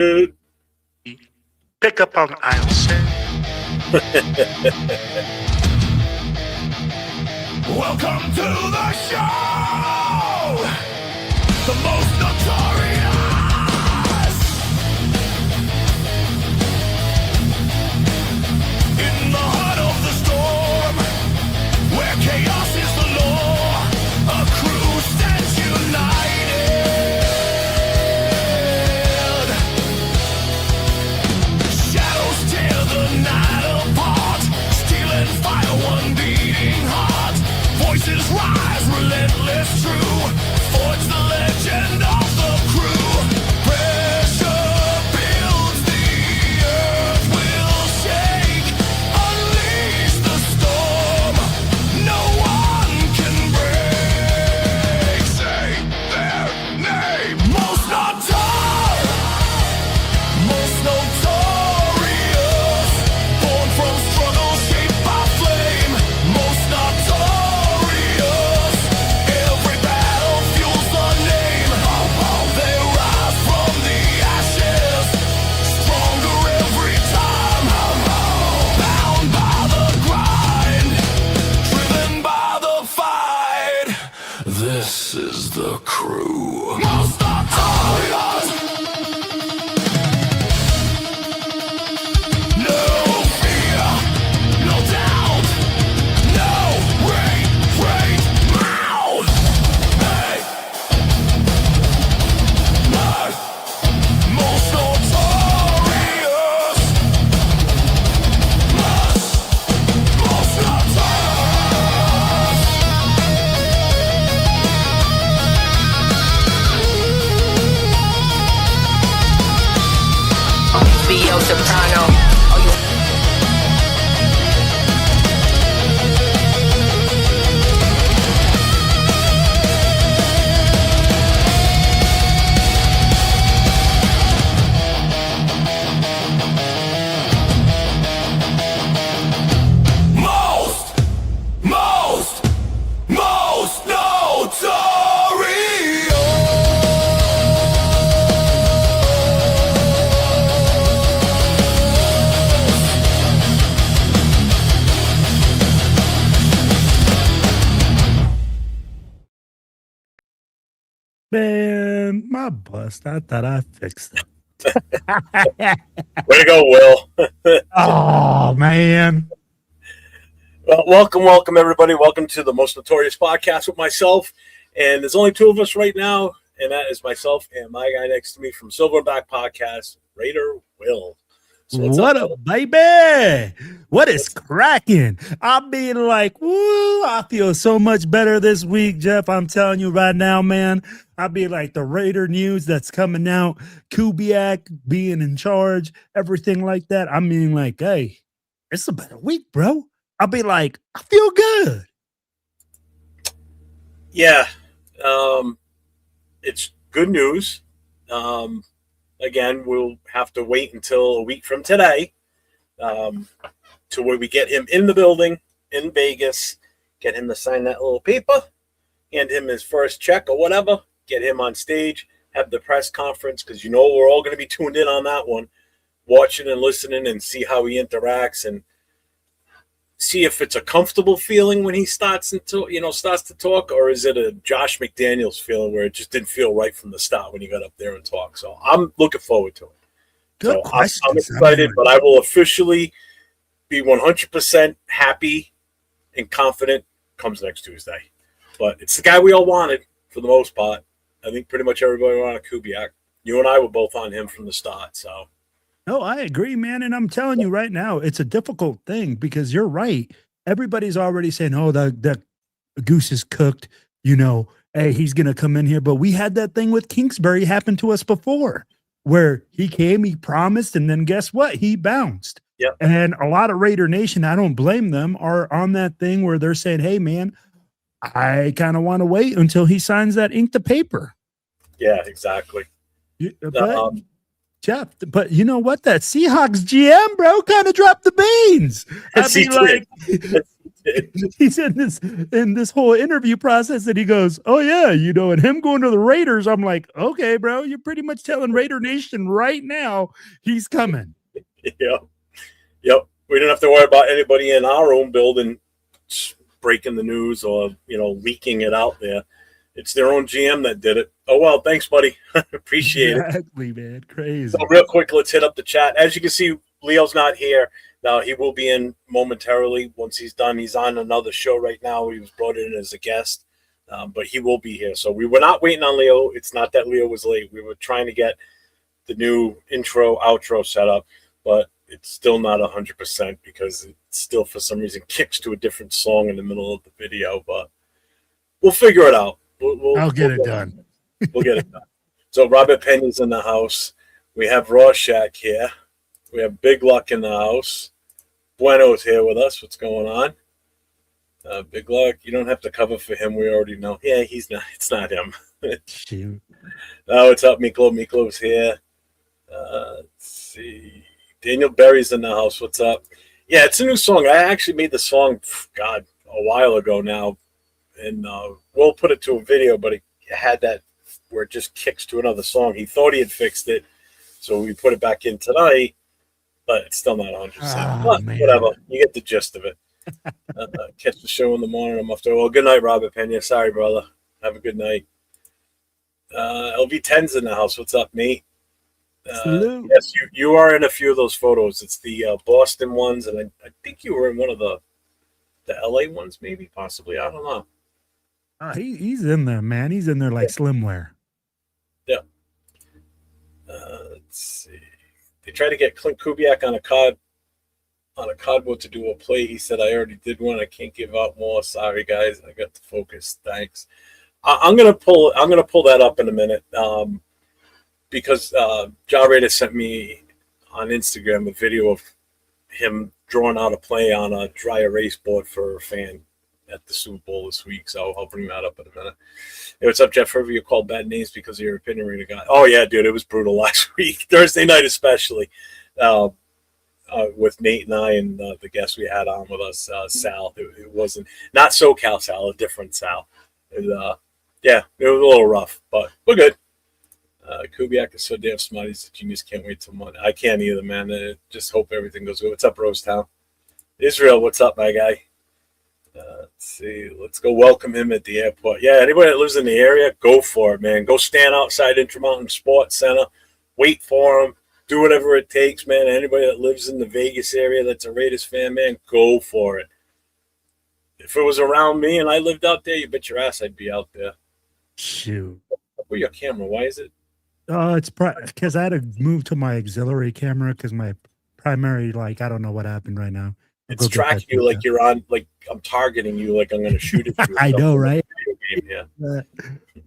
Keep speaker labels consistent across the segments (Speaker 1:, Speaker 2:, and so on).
Speaker 1: Pick up on aisle 6.
Speaker 2: Welcome to the show! The most notorious! In the heart of the storm, where chaos is the law, a crew stands united. Shadows tear the night apart, stealing fire, one beating heart. Voices rise, relentless, true. Forge the legend of the crew. Pressure builds, the earth will shake. Unleash the storm, no one can break. Say their name. Most notorious. Born from struggle, shaped by flame. Most notorious. Every battle fuels the name. They rise from the ashes, stronger every time. Bound by the grind, driven by the fight. This is the crew. Most notorious. No fear, no doubt, no mouth. Hey, most notorious. Most notorious.
Speaker 3: Vio Soprano. Oh, you
Speaker 2: Most notorious.
Speaker 4: Man, my bust. I thought I fixed it.
Speaker 5: Way to go, Will.
Speaker 4: Oh, man.
Speaker 5: Well, welcome, everybody. Welcome to the Most Notorious Podcast with myself. And there's only two of us right now, and that is myself and my guy next to me from Silverback Podcast, Raider Wil. So
Speaker 4: What up, baby? What is cracking? I'm being like, woo, I feel so much better this week, Jeff. I'm telling you right now, man. I'll be like the Raider news that's coming out, Kubiak being in charge, everything like that. I mean, like, hey, it's a better week, bro. I'll be like, I feel good.
Speaker 5: Yeah, it's good news. Again, we'll have to wait until a week from today to where we get him in the building in Vegas, get him to sign that little paper, hand him his first check or whatever, get him on stage, have the press conference, because we're all going to be tuned in on that one, watching and listening and see how he interacts and see if it's a comfortable feeling when he starts to talk, or is it a Josh McDaniels feeling where it just didn't feel right from the start when he got up there and talked. So I'm looking forward to it.
Speaker 4: Good
Speaker 5: so
Speaker 4: question.
Speaker 5: I'm excited, but I will officially be 100% happy and confident comes next Tuesday. But it's the guy we all wanted for the most part. I think pretty much everybody wanted Kubiak. You and I were both on him from the start, so.
Speaker 4: No, I agree, man. And I'm telling you right now, it's a difficult thing because you're right. Everybody's already saying, oh, the goose is cooked. Hey, he's going to come in here. But we had that thing with Kingsbury happen to us before where he came, he promised, and then guess what? He bounced.
Speaker 5: Yep.
Speaker 4: And a lot of Raider Nation, I don't blame them, are on that thing where they're saying, hey, man, I kind of want to wait until he signs that ink to paper.
Speaker 5: Yeah, exactly.
Speaker 4: But, Jeff, but you know what? That Seahawks GM, bro, kind of dropped the beans. He's in this whole interview process, and he goes, "Oh yeah, you know," and him going to the Raiders. I'm like, okay, bro, you're pretty much telling Raider Nation right now he's coming.
Speaker 5: Yep. We don't have to worry about anybody in our own building breaking the news or leaking it out there. It's their own GM that did it. Oh well, thanks, buddy. Appreciate it.
Speaker 4: Exactly, man. Crazy.
Speaker 5: So real quick, let's hit up the chat. As you can see, Leo's not here. Now he will be in momentarily once he's done. He's on another show right now. He was brought in as a guest, but he will be here. So we were not waiting on Leo. It's not that Leo was late. We were trying to get the new intro, outro set up, but it's still not 100% because it still, for some reason, kicks to a different song in the middle of the video. But we'll figure it out.
Speaker 4: I'll get it done.
Speaker 5: We'll get it done. So Robert Penny's in the house. We have Rorschach here. We have Big Luck in the house. Bueno's here with us. What's going on? Big Luck, you don't have to cover for him. We already know. Yeah, he's not. It's not him.
Speaker 4: Shoot.
Speaker 5: What's up, Miklo? Miklo's here. Let's see. Daniel Berry's in the house. What's up? Yeah, it's a new song. I actually made the song, God, a while ago now. And we'll put it to a video, but it had that where it just kicks to another song. He thought he had fixed it, so we put it back in tonight. But it's still not 100%. But whatever. You get the gist of it. Catch the show in the morning. I'm off to. Well, good night, Robert Pena. Sorry, brother. Have a good night. LV10's in the house. What's up, Nate? Yes, you are in a few of those photos. It's the Boston ones, and I think you were in one of the LA ones, maybe, possibly. I don't know.
Speaker 4: He's in there, man. He's in there like slimwear.
Speaker 5: Yeah. Let's see. They tried to get Clint Kubiak on a cardboard to do a play. He said, "I already did one. I can't give out more. Sorry, guys. I got to focus. Thanks." I'm gonna pull that up in a minute because John Raider sent me on Instagram a video of him drawing out a play on a dry erase board for a fan at the Super Bowl this week. So I'll bring that up in a minute. Hey, what's up, Jeff? Whoever you call bad names because of your opinion reader guy. Oh yeah, dude, it was brutal last week, Thursday night especially, with Nate and I and the guest we had on with us, Sal. It wasn't not SoCal Sal, a different Sal. Yeah, it was a little rough, but we're good. Kubiak is so damn smart. He's a genius. Can't wait till Monday. I can't either, man. Just hope everything goes good. What's up, Rosetown? Israel, what's up, my guy? Let's see. Let's go welcome him at the airport. Yeah, anybody that lives in the area, go for it, man. Go stand outside Intermountain Sports Center. Wait for him. Do whatever it takes, man. Anybody that lives in the Vegas area that's a Raiders fan, man, go for it. If it was around me and I lived out there, you bet your ass I'd be out there.
Speaker 4: Shoot.
Speaker 5: Where's your camera? Why is it?
Speaker 4: It's because I had to move to my auxiliary camera because my primary, I don't know what happened right now.
Speaker 5: It's tracking you like you're on, like I'm targeting you, like I'm going to shoot at you.
Speaker 4: I know, right?
Speaker 5: Yeah.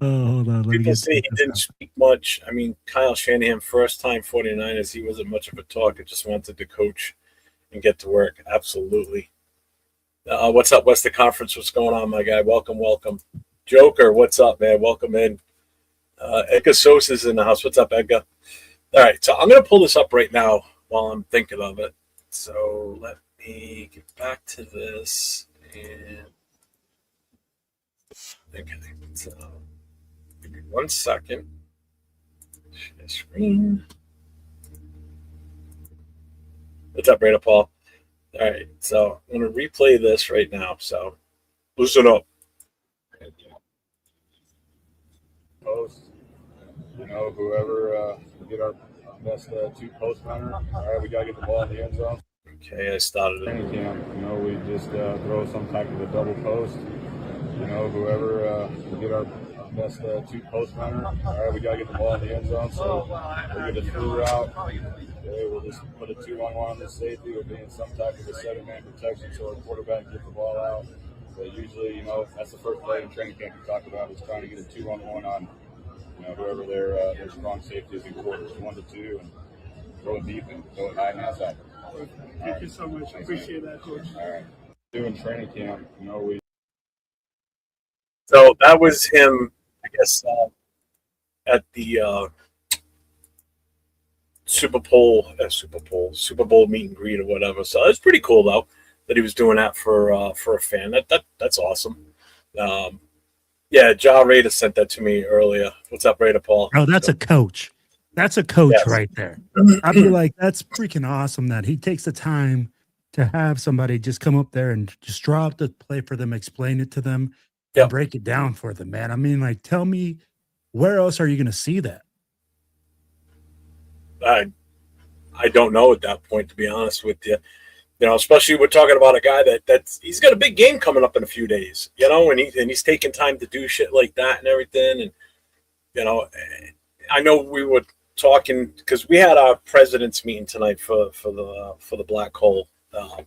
Speaker 4: Oh, hold on.
Speaker 5: People say he didn't speak much. I mean, Kyle Shanahan, first time 49ers, he wasn't much of a talker, just wanted to coach and get to work. Absolutely. What's up, Western Conference? What's going on, my guy? Welcome. Joker, what's up, man? Welcome in. Edgar Sosa's in the house. What's up, Edgar? All right, so I'm going to pull this up right now while I'm thinking of it. So let me get back to this. And okay, so give me 1 second. Share screen. What's up, Raider Paul? All right, so I'm going to replay this right now. So loosen up.
Speaker 6: Post, whoever get our best two post runner. All right, we gotta get the ball in the end zone.
Speaker 5: Okay, I started it.
Speaker 6: Training camp, we just throw some type of a double post. Whoever get our best two post runner. All right, we gotta get the ball in the end zone. So we get a through route. Okay, we'll just put a 2-on-1 on the safety. We'll be in some type of a 7-man protection so our quarterback gets the ball out. But usually, that's the first play in training camp we talk about is trying to get a 2-on-1 on, whoever their strong safety is in quarters, 1 to 2, and throw it deep and throw it high and outside.
Speaker 7: Thank you so much.
Speaker 6: Thanks,
Speaker 7: Appreciate that, Coach.
Speaker 6: All right. Doing training camp, we.
Speaker 5: So that was him, I guess, at the Super Bowl meet and greet or whatever. So it's pretty cool though. that he was doing that for a fan. That's awesome. Yeah, Raider sent that to me earlier. What's up, Raider Paul?
Speaker 4: Oh, that's a coach. That's a coach
Speaker 5: Yes.
Speaker 4: right there. I'd be like, that's freaking awesome that he takes the time to have somebody just come up there and just draw up the play for them, explain it to them, and
Speaker 5: Yep.
Speaker 4: break it down for them, man. I mean, like, tell me, where else are you going to see that?
Speaker 5: I don't know at that point, to be honest with you. You know, especially we're talking about a guy that's he's got a big game coming up in a few days. You know, and he's taking time to do shit like that and everything. And you know, I know we were talking because we had our president's meeting tonight for the Black Hole, and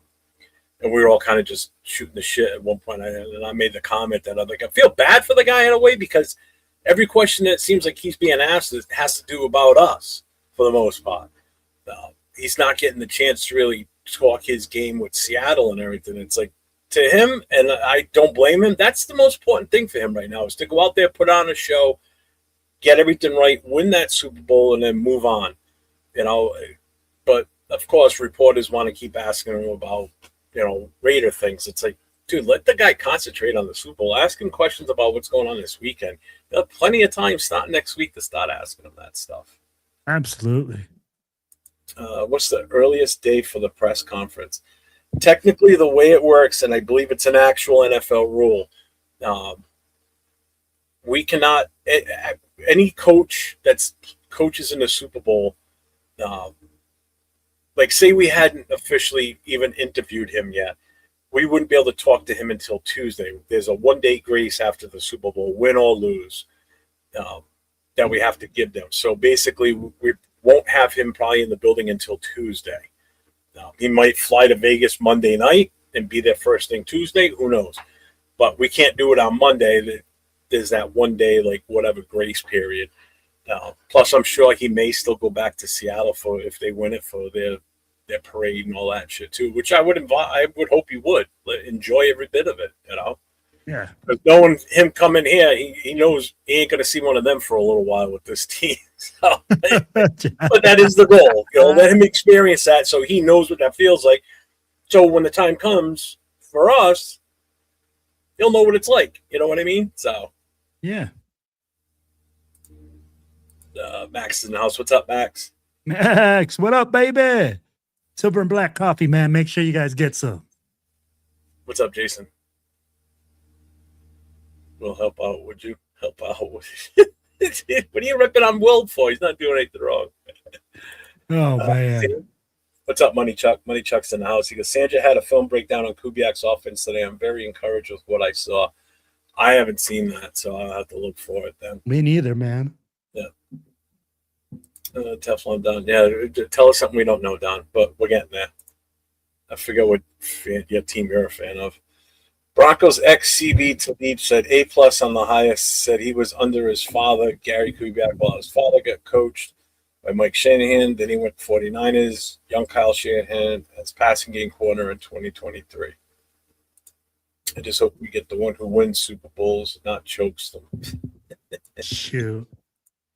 Speaker 5: we were all kind of just shooting the shit at one point. And I made the comment that I'm like, I feel bad for the guy in a way because every question that seems like he's being asked has to do about us for the most part. He's not getting the chance to really talk his game with Seattle and everything. It's like, to him, and I don't blame him, that's the most important thing for him right now is to go out there, put on a show, get everything right, win that Super Bowl, and then move on. You know, but of course, reporters want to keep asking him about, you know, Raider things. It's like, dude, let the guy concentrate on the Super Bowl. Ask him questions about what's going on this weekend. You'll have plenty of time starting next week to start asking him that stuff.
Speaker 4: Absolutely.
Speaker 5: What's the earliest day for the press conference? Technically, the way it works, and I believe it's an actual NFL rule, we cannot, any coach that's coaches in the Super Bowl, like say we hadn't officially even interviewed him yet, we wouldn't be able to talk to him until Tuesday. There's a 1 day grace after the Super Bowl, win or lose, that we have to give them. So basically, we won't have him probably in the building until Tuesday. He might fly to Vegas Monday night and be there first thing Tuesday. Who knows? But we can't do it on Monday. There's that 1 day, like whatever grace period. Plus, I'm sure he may still go back to Seattle for if they win it for their parade and all that shit too. Which I would hope he would enjoy every bit of it. You know.
Speaker 4: Yeah.
Speaker 5: Because knowing him coming here, he knows he ain't going to see one of them for a little while with this team. So, but that is the goal. You know, let him experience that so he knows what that feels like. So when the time comes for us, he'll know what it's like. You know what I mean? So,
Speaker 4: yeah.
Speaker 5: Max is in the house. What's up, Max?
Speaker 4: Max, what up, baby? Silver and black coffee, man. Make sure you guys get some.
Speaker 5: What's up, Jason? We'll help out. Would you help out? What are you ripping on Will for? He's not doing anything wrong.
Speaker 4: Oh, man.
Speaker 5: What's up, Money Chuck? Money Chuck's in the house. He goes, Sandra had a film breakdown on Kubiak's offense today. I'm very encouraged with what I saw. I haven't seen that, so I'll have to look for it then.
Speaker 4: Me neither, man.
Speaker 5: Yeah. Teflon Don. Yeah, tell us something we don't know, Don, but we're getting there. I forget what team you're a fan of. Broncos ex-CB Talib said A+ on the highest, said he was under his father, Gary Kubiak, while his father got coached by Mike Shanahan. Then he went to 49ers, young Kyle Shanahan as passing game corner in 2023. I just hope we get the one who wins Super Bowls, not chokes them.
Speaker 4: Shoot.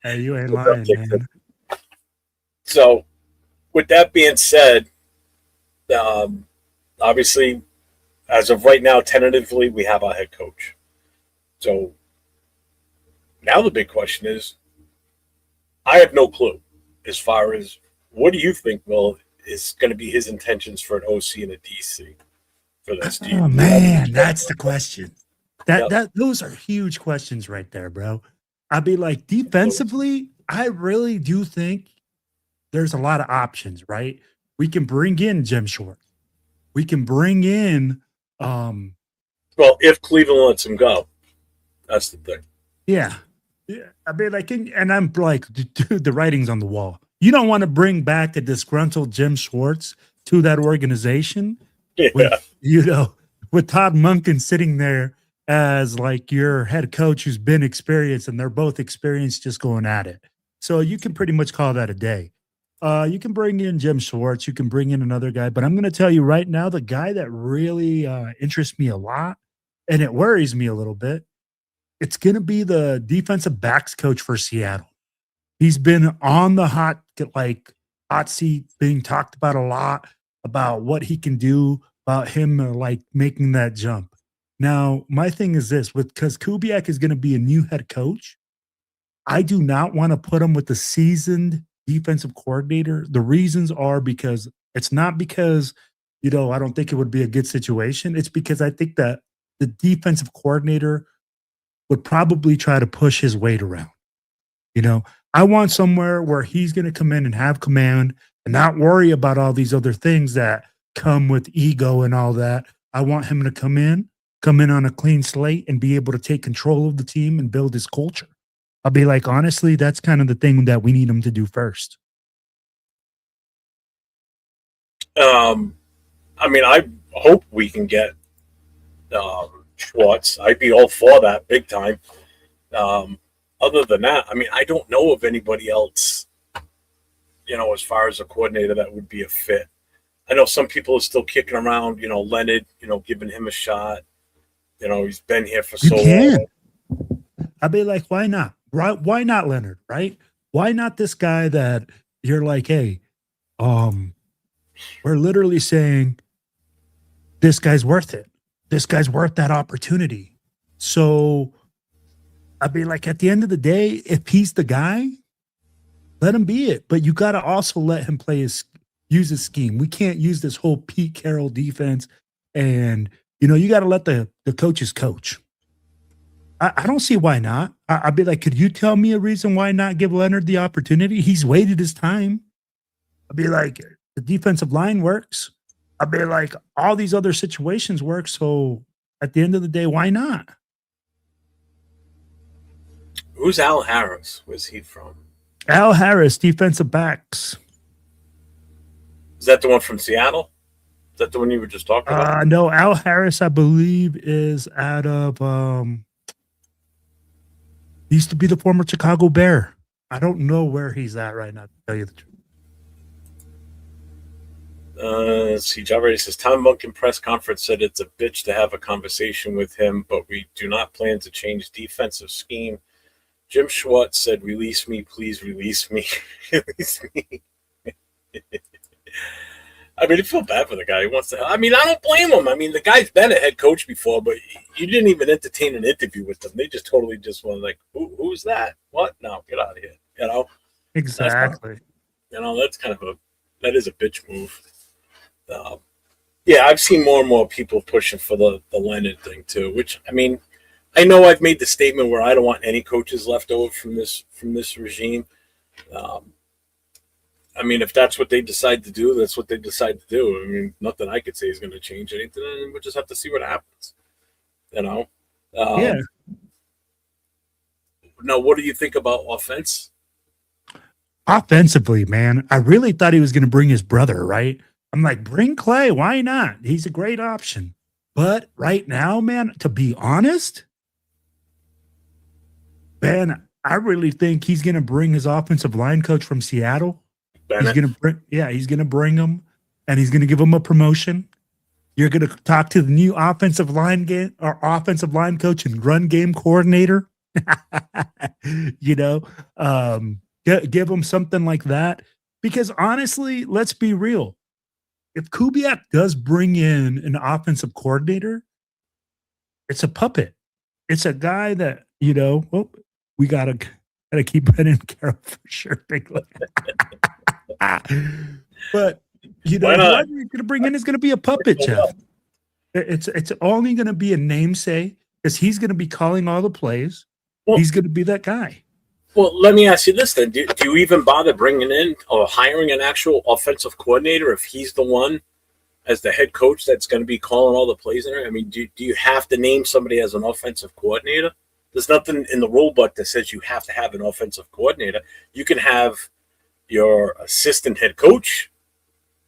Speaker 4: Hey, you ain't lying, man.
Speaker 5: So, with that being said, obviously, as of right now, tentatively, we have our head coach. So, now the big question is, I have no clue as far as what do you think, Will, is going to be his intentions for an OC and a DC for this team?
Speaker 4: Oh, man, that's the question. Those are huge questions right there, bro. I'd be like, defensively, I really do think there's a lot of options, right? We can bring in Jim Short. We can bring in
Speaker 5: well, if Cleveland lets him go, that's the thing.
Speaker 4: Yeah. I mean, like, and I'm like, dude, the writing's on the wall. You don't want to bring back a disgruntled Jim Schwartz to that organization.
Speaker 5: Yeah.
Speaker 4: With Todd Monken sitting there as like your head coach who's been experienced, and they're both experienced just going at it. So you can pretty much call that a day. You can bring in Jim Schwartz. You can bring in another guy. But I'm going to tell you right now, the guy that really interests me a lot, and it worries me a little bit, it's going to be the defensive backs coach for Seattle. He's been on the hot seat, being talked about a lot, about what he can do about him like making that jump. Now, my thing is this: because Kubiak is going to be a new head coach, I do not want to put him with the seasoned defensive coordinator. The reasons are because it's not because, I don't think it would be a good situation. It's because I think that the defensive coordinator would probably try to push his weight around. I want somewhere where he's going to come in and have command and not worry about all these other things that come with ego and all that. I want him to come in on a clean slate and be able to take control of the team and build his culture. I'll be like, honestly, that's kind of the thing that we need him to do first.
Speaker 5: I hope we can get Schwartz. I'd be all for that big time. Other than that, I don't know of anybody else, as far as a coordinator that would be a fit. I know some people are still kicking around, Leonard, giving him a shot. He's been here for so long.
Speaker 4: I'd be like, why not? Right? Why not Leonard, right? Why not this guy that you're like, hey, we're literally saying this guy's worth it. This guy's worth that opportunity. So I'd be like, at the end of the day, if he's the guy, let him be it. But you got to also let him use his scheme. We can't use this whole Pete Carroll defense. And, you got to let the coaches coach. I don't see why not. I'd be like, could you tell me a reason why not give Leonard the opportunity? He's waited his time. I'd be like, the defensive line works. I'd be like, all these other situations work. So at the end of the day, why not?
Speaker 5: Who's Al Harris? Where's he from?
Speaker 4: Al Harris, defensive backs.
Speaker 5: Is that the one from Seattle? Is that the one you were just talking about?
Speaker 4: No, Al Harris, I believe, is out of he used to be the former Chicago Bear. I don't know where he's at right now, to tell you the truth.
Speaker 5: Let's see. Job Ready says Tom Munkin press conference said it's a bitch to have a conversation with him, but we do not plan to change defensive scheme. Jim Schwartz said, "Release me, please release me, release me." I feel bad for the guy who wants to. I don't blame him. The guy's been a head coach before, but you didn't even entertain an interview with them. They just totally just went like, "Who's that? What? No, get out of here."
Speaker 4: Exactly.
Speaker 5: That's that is a bitch move. Yeah, I've seen more and more people pushing for the Leonard thing too. Which I know I've made the statement where I don't want any coaches left over from this regime. If that's what they decide to do, that's what they decide to do. Nothing I could say is going to change anything, and we'll just have to see what happens.
Speaker 4: Yeah.
Speaker 5: Now, what do you think about offense?
Speaker 4: Offensively, man, I really thought he was going to bring his brother, right? I'm like, bring Clay. Why not? He's a great option. But right now, man, to be honest, man, I really think he's going to bring his offensive line coach from Seattle.
Speaker 5: Bennett.
Speaker 4: He's going to bring him, and he's going to give him a promotion. You're going to talk to the new offensive line coach and run game coordinator. Give him something like that. Because honestly, let's be real. If Kubiak does bring in an offensive coordinator, it's a puppet. It's a guy that, we gotta keep Brennan Carroll for sure. But whoever you're gonna bring in is gonna be a puppet, Jeff. It's only gonna be a namesake because he's gonna be calling all the plays. Well, he's gonna be that guy.
Speaker 5: Well, let me ask you this then. Do you even bother bringing in or hiring an actual offensive coordinator if he's the one as the head coach that's going to be calling all the plays in there? Do you have to name somebody as an offensive coordinator? There's nothing in the rule book that says you have to have an offensive coordinator. You can have your assistant head coach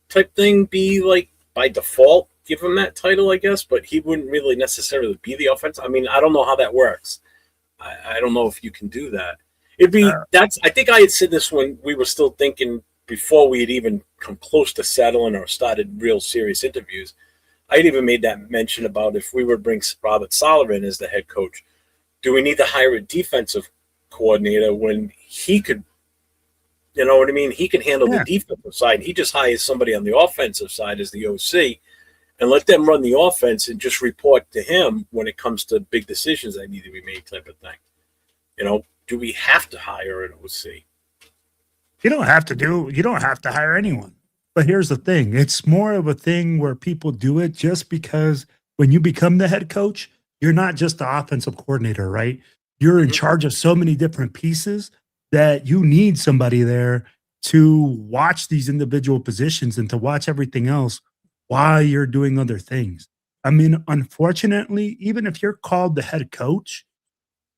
Speaker 5: type thing be like by default, give him that title, I guess, but he wouldn't really necessarily be the offensive. I don't know how that works. I don't know if you can do that. I think I had said this when we were still thinking before we had even come close to settling or started real serious interviews. I had even made that mention about if we were to bring Robert Sullivan as the head coach, do we need to hire a defensive coordinator when he could, he can handle the defensive side. He just hires somebody on the offensive side as the OC, and let them run the offense and just report to him when it comes to big decisions that need to be made type of thing. You know, do we have to hire an OC?
Speaker 4: You don't have to hire anyone. But here's the thing. It's more of a thing where people do it just because when you become the head coach, you're not just the offensive coordinator, right? You're in charge of so many different pieces that you need somebody there to watch these individual positions and to watch everything else while you're doing other things. I mean, unfortunately, even if you're called the head coach,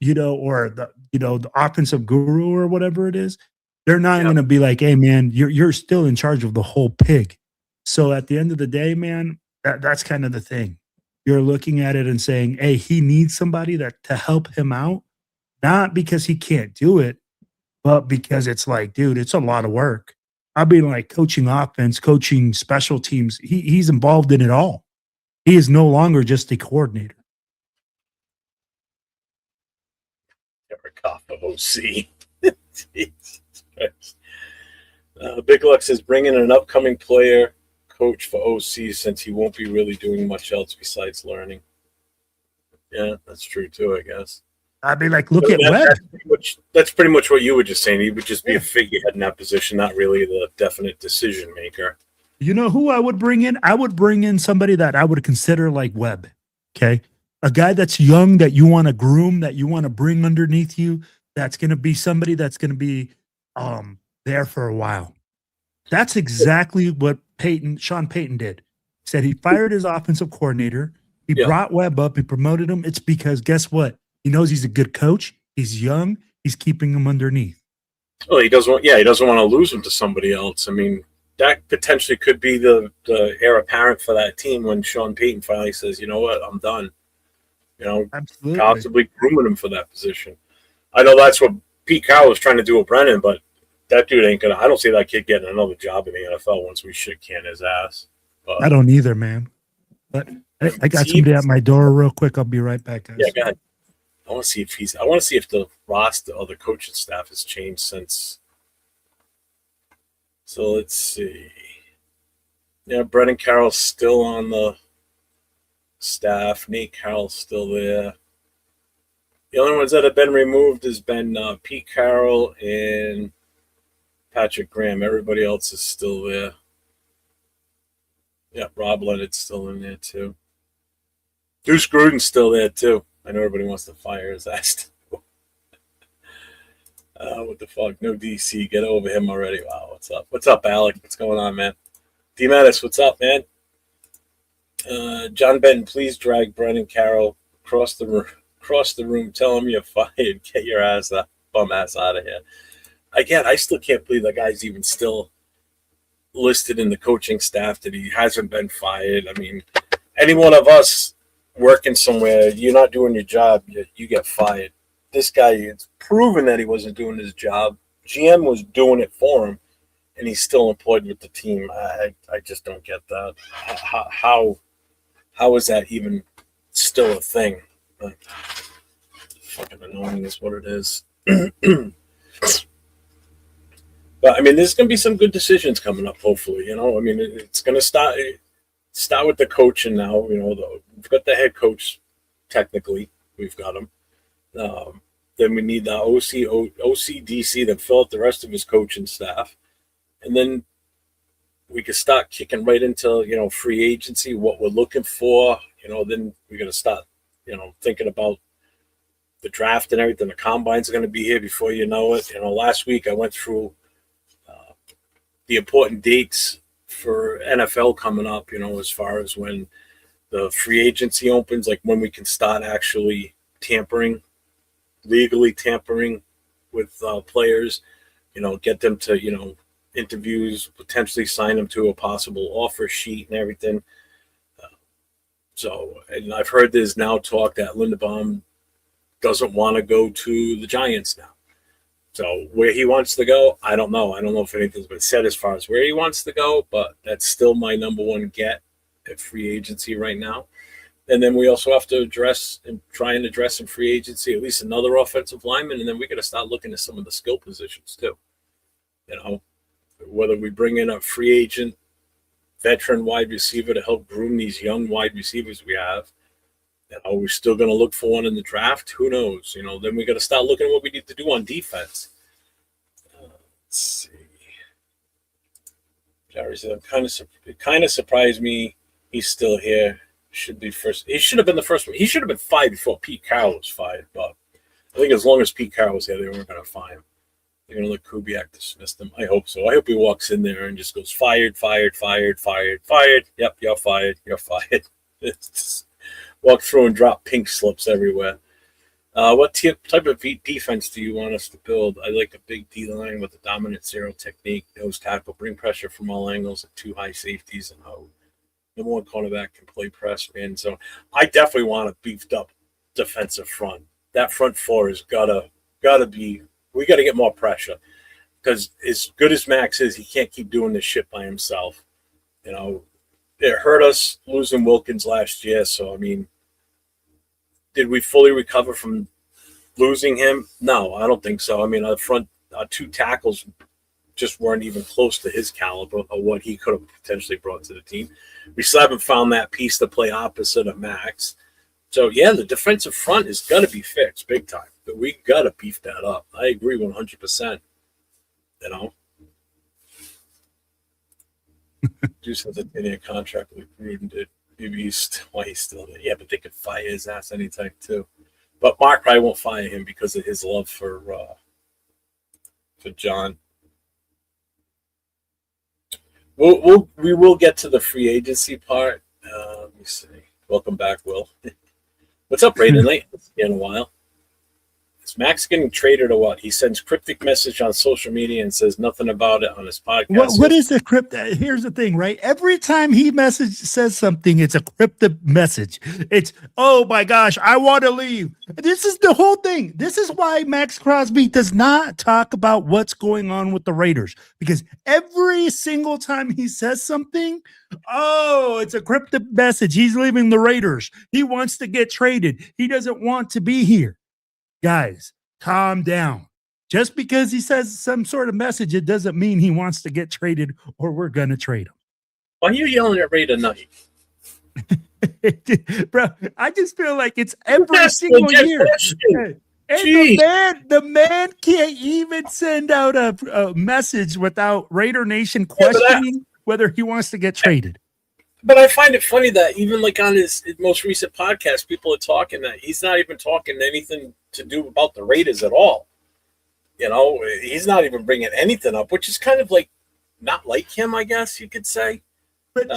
Speaker 4: or the offensive guru or whatever it is, they're not going to be like, hey, man, you're still in charge of the whole pig. So at the end of the day, man, that's kind of the thing. You're looking at it and saying, hey, he needs somebody to help him out, not because he can't do it, but because it's like, dude, it's a lot of work. I mean, like coaching offense, coaching special teams, he's involved in it all. He is no longer just a coordinator.
Speaker 5: Eric off of OC. Jesus Christ. Big Lux says bring in an upcoming player coach for OC since he won't be really doing much else besides learning. Yeah, that's true too, I guess.
Speaker 4: I'd be like, look at Webb.
Speaker 5: That's pretty much what you were just saying. He would just be a figurehead in that position, not really the definite decision maker.
Speaker 4: You know who I would bring in? I would bring in somebody that I would consider like Webb. Okay. A guy that's young, that you want to groom, that you want to bring underneath you. That's going to be somebody that's going to be there for a while. That's exactly what Sean Payton did. He said he fired his offensive coordinator. He brought Webb up. He promoted him. It's because guess what? He knows he's a good coach. He's young. He's keeping him underneath.
Speaker 5: Well, he doesn't want to lose him to somebody else. I mean, that potentially could be the heir apparent for that team when Sean Payton finally says, you know what, I'm done.
Speaker 4: Absolutely.
Speaker 5: Possibly grooming him for that position. I know that's what Pete Carroll was trying to do with Brennan, but that dude ain't gonna. I don't see that kid getting another job in the NFL once we shit can his ass. But,
Speaker 4: I don't either, man. But I got somebody at my door real quick. I'll be right back, guys.
Speaker 5: Yeah, go ahead. I want to see if the roster of the coaching staff has changed since. So let's see. Yeah, Brennan Carroll's still on the staff. Nate Carroll's still there. The only ones that have been removed has been Pete Carroll and Patrick Graham. Everybody else is still there. Yeah, Rob Leonard's still in there too. Deuce Gruden's still there too. I know everybody wants to fire his ass. What the fuck? No DC. Get over him already. Wow, what's up? What's up, Alec? What's going on, man? D Mattis, what's up, man? John Benton, please drag Brennan Carroll across the room. Tell him you're fired. Get your bum ass out of here. Again, I still can't believe that guy's even still listed in the coaching staff, that he hasn't been fired. I mean, any one of us working somewhere, you're not doing your job, you get fired. This guy, it's proven that he wasn't doing his job. GM was doing it for him, and he's still employed with the team. I just don't get that. How is that even still a thing? Like, fucking annoying is what it is. But I mean, there's going to be some good decisions coming up. Hopefully, I mean, it's going to start with the coaching now. We've got the head coach. Technically, we've got him. Then we need the OCDC to fill out the rest of his coaching staff, and then we could start kicking right into free agency, what we're looking for. Then we're going to start thinking about the draft and everything. The combines are going to be here before you know it. Last week I went through the important dates for NFL coming up, as far as when the free agency opens, like when we can start actually legally tampering with players, get them to, interviews, potentially sign them to a possible offer sheet and everything. And I've heard there's now talk that Linderbaum doesn't want to go to the Giants now. So where he wants to go, I don't know. I don't know if anything's been said as far as where he wants to go, but that's still my number one get at free agency right now. And then we also have to try and address in free agency at least another offensive lineman, and then we got to start looking at some of the skill positions too. Whether we bring in a free agent veteran wide receiver to help groom these young wide receivers we have. Are we still going to look for one in the draft? Who knows? Then we got to start looking at what we need to do on defense. Let's see. Jerry said, it kind of surprised me he's still here. Should be first. He should have been the first one. He should have been fired before Pete Carroll was fired. But I think as long as Pete Carroll was here, they weren't going to fire him. They're going to let Kubiak dismiss him. I hope so. I hope he walks in there and just goes fired, fired, fired, fired, fired. Yep, you're fired. You're fired. Just walk through and drop pink slips everywhere. What type of defense do you want us to build? I like a big D-line with a dominant zero technique, nose tackle, bring pressure from all angles at 2 high safeties, and number one cornerback can play press, man. So I definitely want a beefed up defensive front. That front four has gotta be. We got to get more pressure because as good as Max is, he can't keep doing this shit by himself. It hurt us losing Wilkins last year. So I mean, did we fully recover from losing him? No, I don't think so. I mean, our 2 tackles just weren't even close to his caliber or what he could have potentially brought to the team. We still haven't found that piece to play opposite of Max. So, yeah, the defensive front is going to be fixed big time. But we got to beef that up. I agree 100%. Juice has a 10-year contract with Gruden, did. Maybe he's still there. Yeah, but they could fire his ass anytime, too. But Mark probably won't fire him because of his love for John. We will get to the free agency part. Let me see. Welcome back, Will. What's up, Raider Night? It's been a while. Is Max getting traded or what? He sends cryptic message on social media and says nothing about it on his podcast.
Speaker 4: What is the cryptic? Here's the thing, right? Every time he says something, it's a cryptic message. It's, oh my gosh, I want to leave. This is the whole thing. This is why Max Crosby does not talk about what's going on with the Raiders, because every single time he says something, oh, it's a cryptic message. He's leaving the Raiders. He wants to get traded. He doesn't want to be here. Guys, calm down. Just because he says some sort of message, it doesn't mean he wants to get traded or we're going to trade him.
Speaker 5: Why are you yelling at Raider Night?
Speaker 4: Bro, I just feel like it's every single year. And the man can't even send out a message without Raider Nation questioning whether he wants to get traded.
Speaker 5: But I find it funny that even like on his most recent podcast, people are talking that he's not even talking anything to do about the Raiders at all. He's not even bringing anything up, which is kind of like not like him, I guess you could say.
Speaker 4: But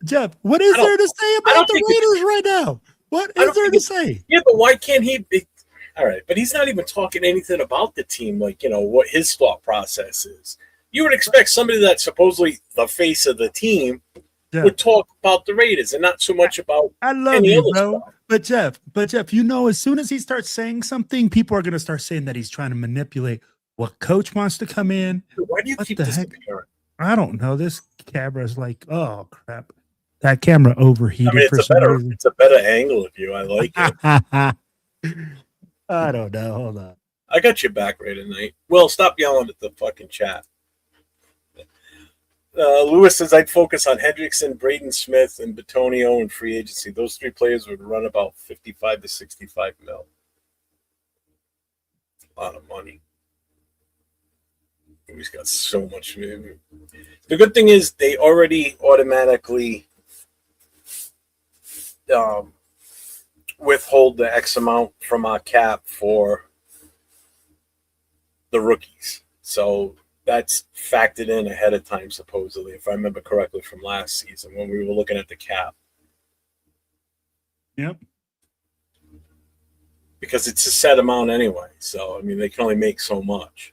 Speaker 4: Jeff, what is there to say about the Raiders right now? What is there to say?
Speaker 5: Yeah, but why can't he be? All right, but he's not even talking anything about the team, like, what his thought process is. You would expect somebody that's supposedly the face of the team would talk about the Raiders and not so much about any other stuff.
Speaker 4: But Jeff, as soon as he starts saying something, people are going to start saying that he's trying to manipulate what coach wants to come in.
Speaker 5: Why do you keep this apparent?
Speaker 4: I don't know. This camera's like, oh crap. That camera overheated.
Speaker 5: I mean, it's a better angle of you. I like it.
Speaker 4: I don't know. Hold on.
Speaker 5: I got your back right tonight. Well, stop yelling at the fucking chat. Lewis says I'd focus on Hendrickson, Braden Smith, and Batonio in free agency. Those 3 players would run about 55 to 65 mil. A lot of money. He's got so much. The good thing is they already automatically withhold the X amount from our cap for the rookies. So that's factored in ahead of time, supposedly, if I remember correctly from last season when we were looking at the cap.
Speaker 4: Yep.
Speaker 5: Because it's a set amount anyway. So, I mean, they can only make so much.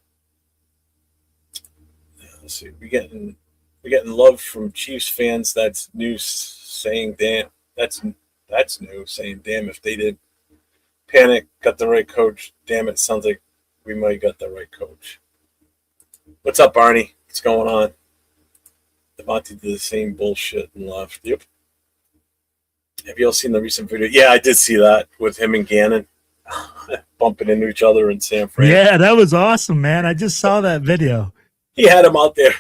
Speaker 5: Let's see. We're getting love from Chiefs fans. That's new, saying, damn. That's new, saying, damn, if they did panic, got the right coach. Damn it, sounds like we might got the right coach. What's up, Barney? What's going on? Devontae did the same bullshit and left. Yep. Have you all seen the recent video? Yeah, I did see that with him and Gannon bumping into each other in San Fran.
Speaker 4: Yeah, that was awesome, man. I just saw that video.
Speaker 5: He had him out there.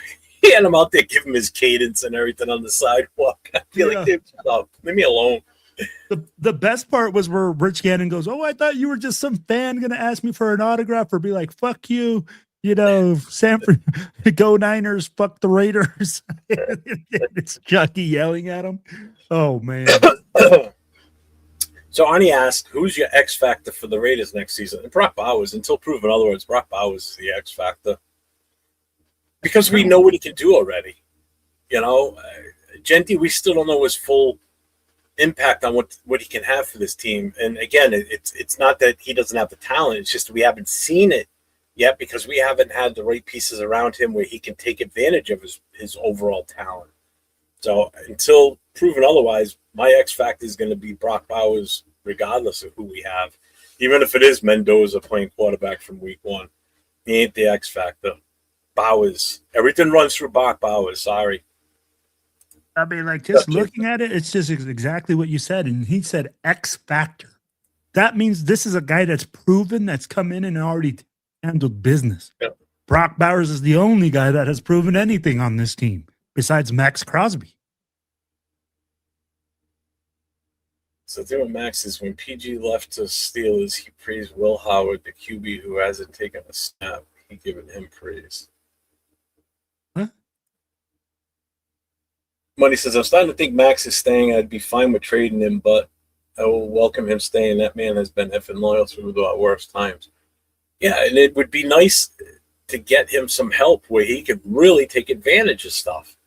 Speaker 5: he had him out there giving him his cadence and everything on the sidewalk. I feel like, dude, shut up. Leave me alone.
Speaker 4: The best part was where Rich Gannon goes, "Oh, I thought you were just some fan gonna ask me for an autograph or be like, fuck you, Sanford, go Niners, fuck the Raiders." It's Chucky yelling at him. Oh man.
Speaker 5: So Arnie asked, "Who's your X factor for the Raiders next season?" And Brock Bowers. Until proven otherwise, Brock Bowers is the X factor because we know what he can do already. Genty, we still don't know his full impact on what he can have for this team. And again, it's not that he doesn't have the talent, it's just we haven't seen it yet because we haven't had the right pieces around him where he can take advantage of his overall talent. So until proven otherwise, my X factor is going to be Brock Bowers regardless of who we have, even if it is Mendoza playing quarterback from week 1. He ain't the X factor. Bowers, everything runs through Brock Bowers. Sorry.
Speaker 4: I mean, like, just looking at it, it's just exactly what you said. And he said X factor. That means this is a guy that's proven, that's come in and already handled business.
Speaker 5: Yep.
Speaker 4: Brock Bowers is the only guy that has proven anything on this team besides Max Crosby.
Speaker 5: So the thing with Max is when PG left to Steelers, he praised Will Howard, the QB who hasn't taken a snap. He given him praise.
Speaker 4: Huh?
Speaker 5: Money says, "I'm starting to think Max is staying. I'd be fine with trading him, but I will welcome him staying. That man has been effing loyal through the worst times." Yeah, and it would be nice to get him some help where he could really take advantage of stuff.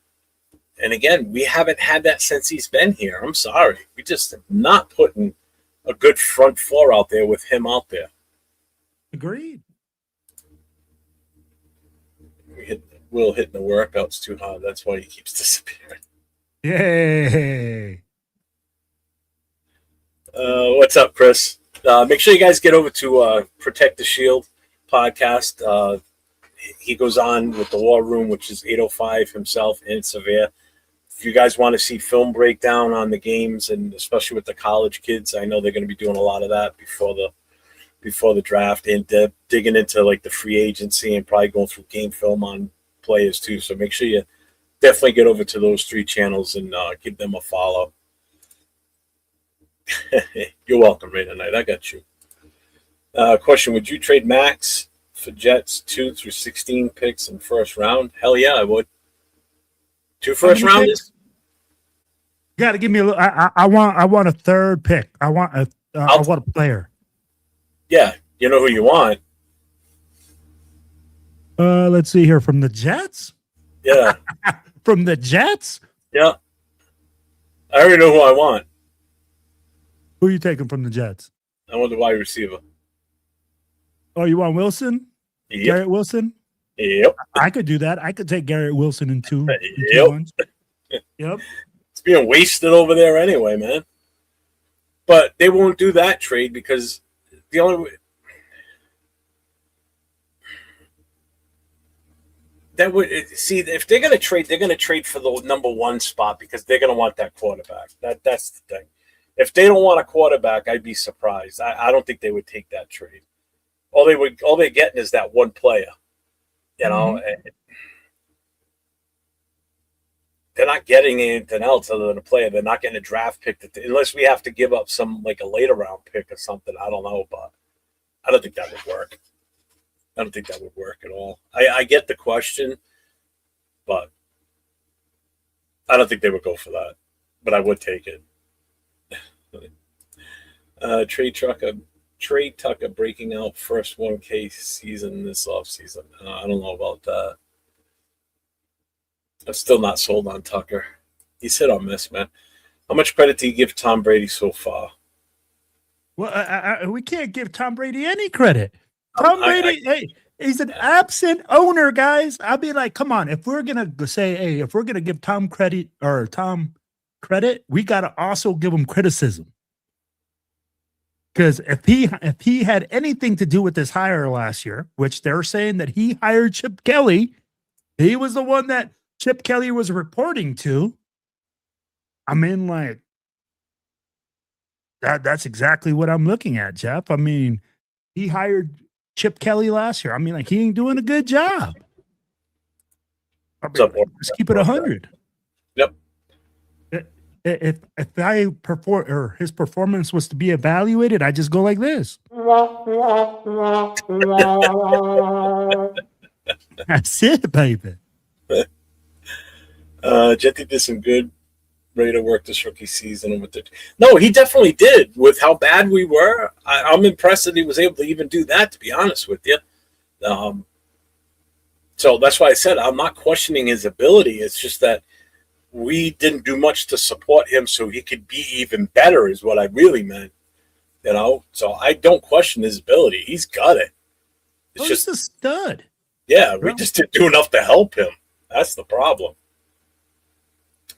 Speaker 5: And again, we haven't had that since he's been here. I'm sorry. We just have not putting a good front four out there with him out there.
Speaker 4: Agreed.
Speaker 5: Will hitting the workouts too hard. That's why he keeps disappearing.
Speaker 4: Yay.
Speaker 5: What's up, Chris? Make sure you guys get over to Protect the Shield podcast. He goes on with the War Room, which is 805 himself and Severe. If you guys want to see film breakdown on the games, and especially with the college kids, I know they're going to be doing a lot of that before the draft, and digging into like the free agency and probably going through game film on players too. So make sure you definitely get over to those 3 channels and give them a follow. You're welcome, Raider Knight. I got you. Question: would you trade Max for Jets 2 through 16 picks in first round? Hell yeah, I would. 2 first rounders.
Speaker 4: You got to give me a little. I want a third pick. I want a player.
Speaker 5: Yeah, you know who you want.
Speaker 4: Let's see here, from the Jets.
Speaker 5: Yeah,
Speaker 4: from the Jets.
Speaker 5: Yeah, I already know who I want.
Speaker 4: Who are you taking from the Jets?
Speaker 5: I want the wide receiver.
Speaker 4: Oh, you want Wilson?
Speaker 5: Yep.
Speaker 4: Garrett Wilson?
Speaker 5: Yep.
Speaker 4: I could do that. I could take Garrett Wilson in two.
Speaker 5: Yep.
Speaker 4: Yep.
Speaker 5: It's being wasted over there anyway, man. But they won't do that trade because the only way that would see if they're going to trade for the number 1 spot because they're going to want that quarterback. That's the thing. If they don't want a quarterback, I'd be surprised. I don't think they would take that trade. All they're getting is that one player. You know, they're not getting anything else other than a player. They're not getting a draft pick unless we have to give up some like a later round pick or something. I don't know, but I don't think that would work. I don't think that would work at all. I get the question, but I don't think they would go for that. But I would take it. Trey Tucker breaking out first 1K season this offseason. I don't know about that. I'm still not sold on Tucker. He's hit or miss, man. How much credit do you give Tom Brady so far?
Speaker 4: Well, we can't give Tom Brady any credit. Tom Brady, hey, he's an absent owner, guys. I'll be like, come on. If we're gonna say, hey, if we're gonna give Tom credit, we gotta also give him criticism. Because if he had anything to do with this hire last year, which they're saying that he hired Chip Kelly, he was the one that Chip Kelly was reporting to. I mean, like, that's exactly what I'm looking at, Jeff. I mean, he hired Chip Kelly last year. I mean, like, he ain't doing a good job. I mean,
Speaker 5: Some more.
Speaker 4: let's keep it 100.
Speaker 5: Yep.
Speaker 4: If I perform or his performance was to be evaluated, I just go like this. That's it, baby.
Speaker 5: Jetty did some good Raider work this rookie season. No, he definitely did. With how bad we were, I'm impressed that he was able to even do that, to be honest with you. So that's why I said I'm not questioning his ability. It's just that we didn't do much to support him so he could be even better is what I really meant. So I don't question his ability. He's got it. It's just
Speaker 4: a stud.
Speaker 5: Yeah, we just didn't do enough to help him. That's the problem.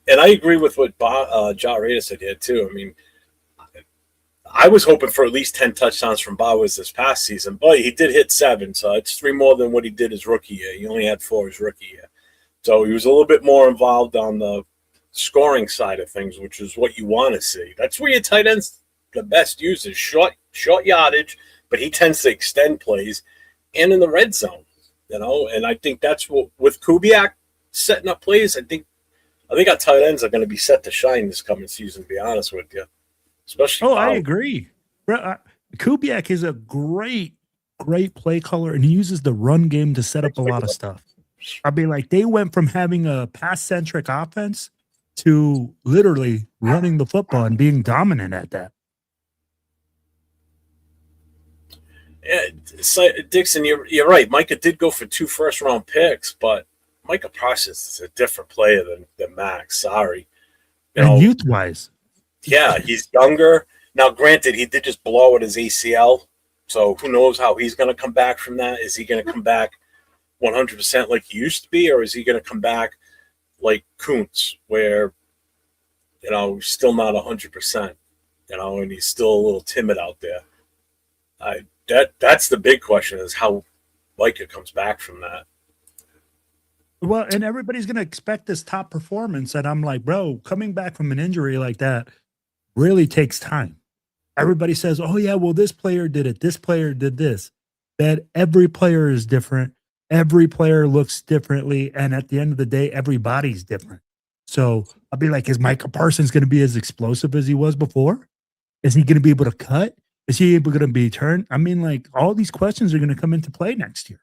Speaker 5: And I agree with what Ja Raider said here, too. I mean, I was hoping for at least 10 touchdowns from Bowers this past season, but he did hit 7, so it's 3 more than what he did his rookie year. He only had 4 his rookie year. So he was a little bit more involved on the scoring side of things, which is what you want to see. That's where your tight end's the best use is short yardage, but he tends to extend plays and in the red zone, and I think that's what with Kubiak setting up plays, I think our tight ends are going to be set to shine this coming season, to be honest with you. Especially
Speaker 4: I agree. Kubiak is a great play caller, and he uses the run game to set up a lot of stuff. I mean, like they went from having a pass-centric offense to literally running the football and being dominant at that.
Speaker 5: Yeah, so, Dixon, you're right. Micah did go for 2 first-round picks, but Micah Parsons is a different player than Max. Sorry.
Speaker 4: Youth-wise.
Speaker 5: Yeah, he's younger. Now, granted, he did just blow at his ACL, so who knows how he's going to come back from that. Is he going to come back 100% like he used to be, or is he going to come back like Kuntz, where, he's still not 100%, and he's still a little timid out there. That's the big question is how Micah comes back from that.
Speaker 4: Well, and everybody's going to expect this top performance, and I'm like, bro, coming back from an injury like that really takes time. Everybody says, oh, yeah, well, this player did it. This player did this. That every player is different. Every player looks differently. And at the end of the day, everybody's different. So I'll be like, is Micah Parsons going to be as explosive as he was before? Is he going to be able to cut? Is he able to be turned? I mean, like, all these questions are going to come into play next year.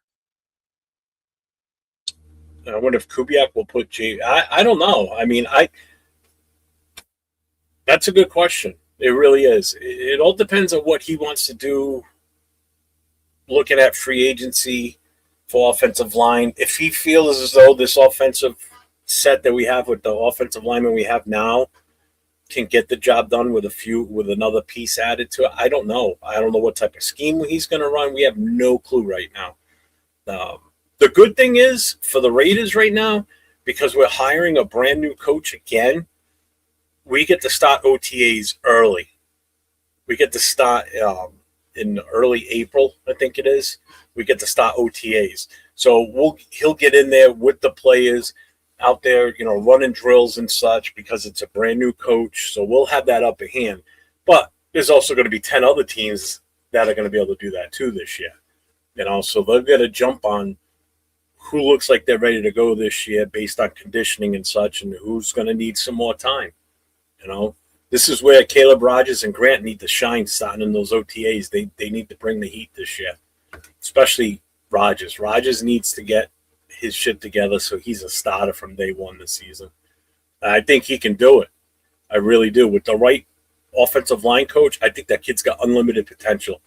Speaker 5: I wonder if Kubiak will put I don't know. I mean, that's a good question. It really is. It all depends on what he wants to do, looking at free agency for offensive line. If he feels as though this offensive set that we have with the offensive lineman we have now can get the job done with another piece added to it, I don't know. I don't know what type of scheme he's going to run. We have no clue right now. The good thing is for the Raiders right now, because we're hiring a brand new coach again, we get to start OTAs early. We get to start in early April, I think it is. We get to start OTAs. So he'll get in there with the players out there, running drills and such because it's a brand new coach. So we'll have that upper hand. But there's also going to be 10 other teams that are going to be able to do that too this year. So they'll get a jump on who looks like they're ready to go this year based on conditioning and such, and who's going to need some more time. This is where Caleb Rogers and Grant need to shine starting in those OTAs. They need to bring the heat this year, especially Rogers. Rogers needs to get his shit together so he's a starter from day one this season. I think he can do it. I really do. With the right offensive line coach, I think that kid's got unlimited potential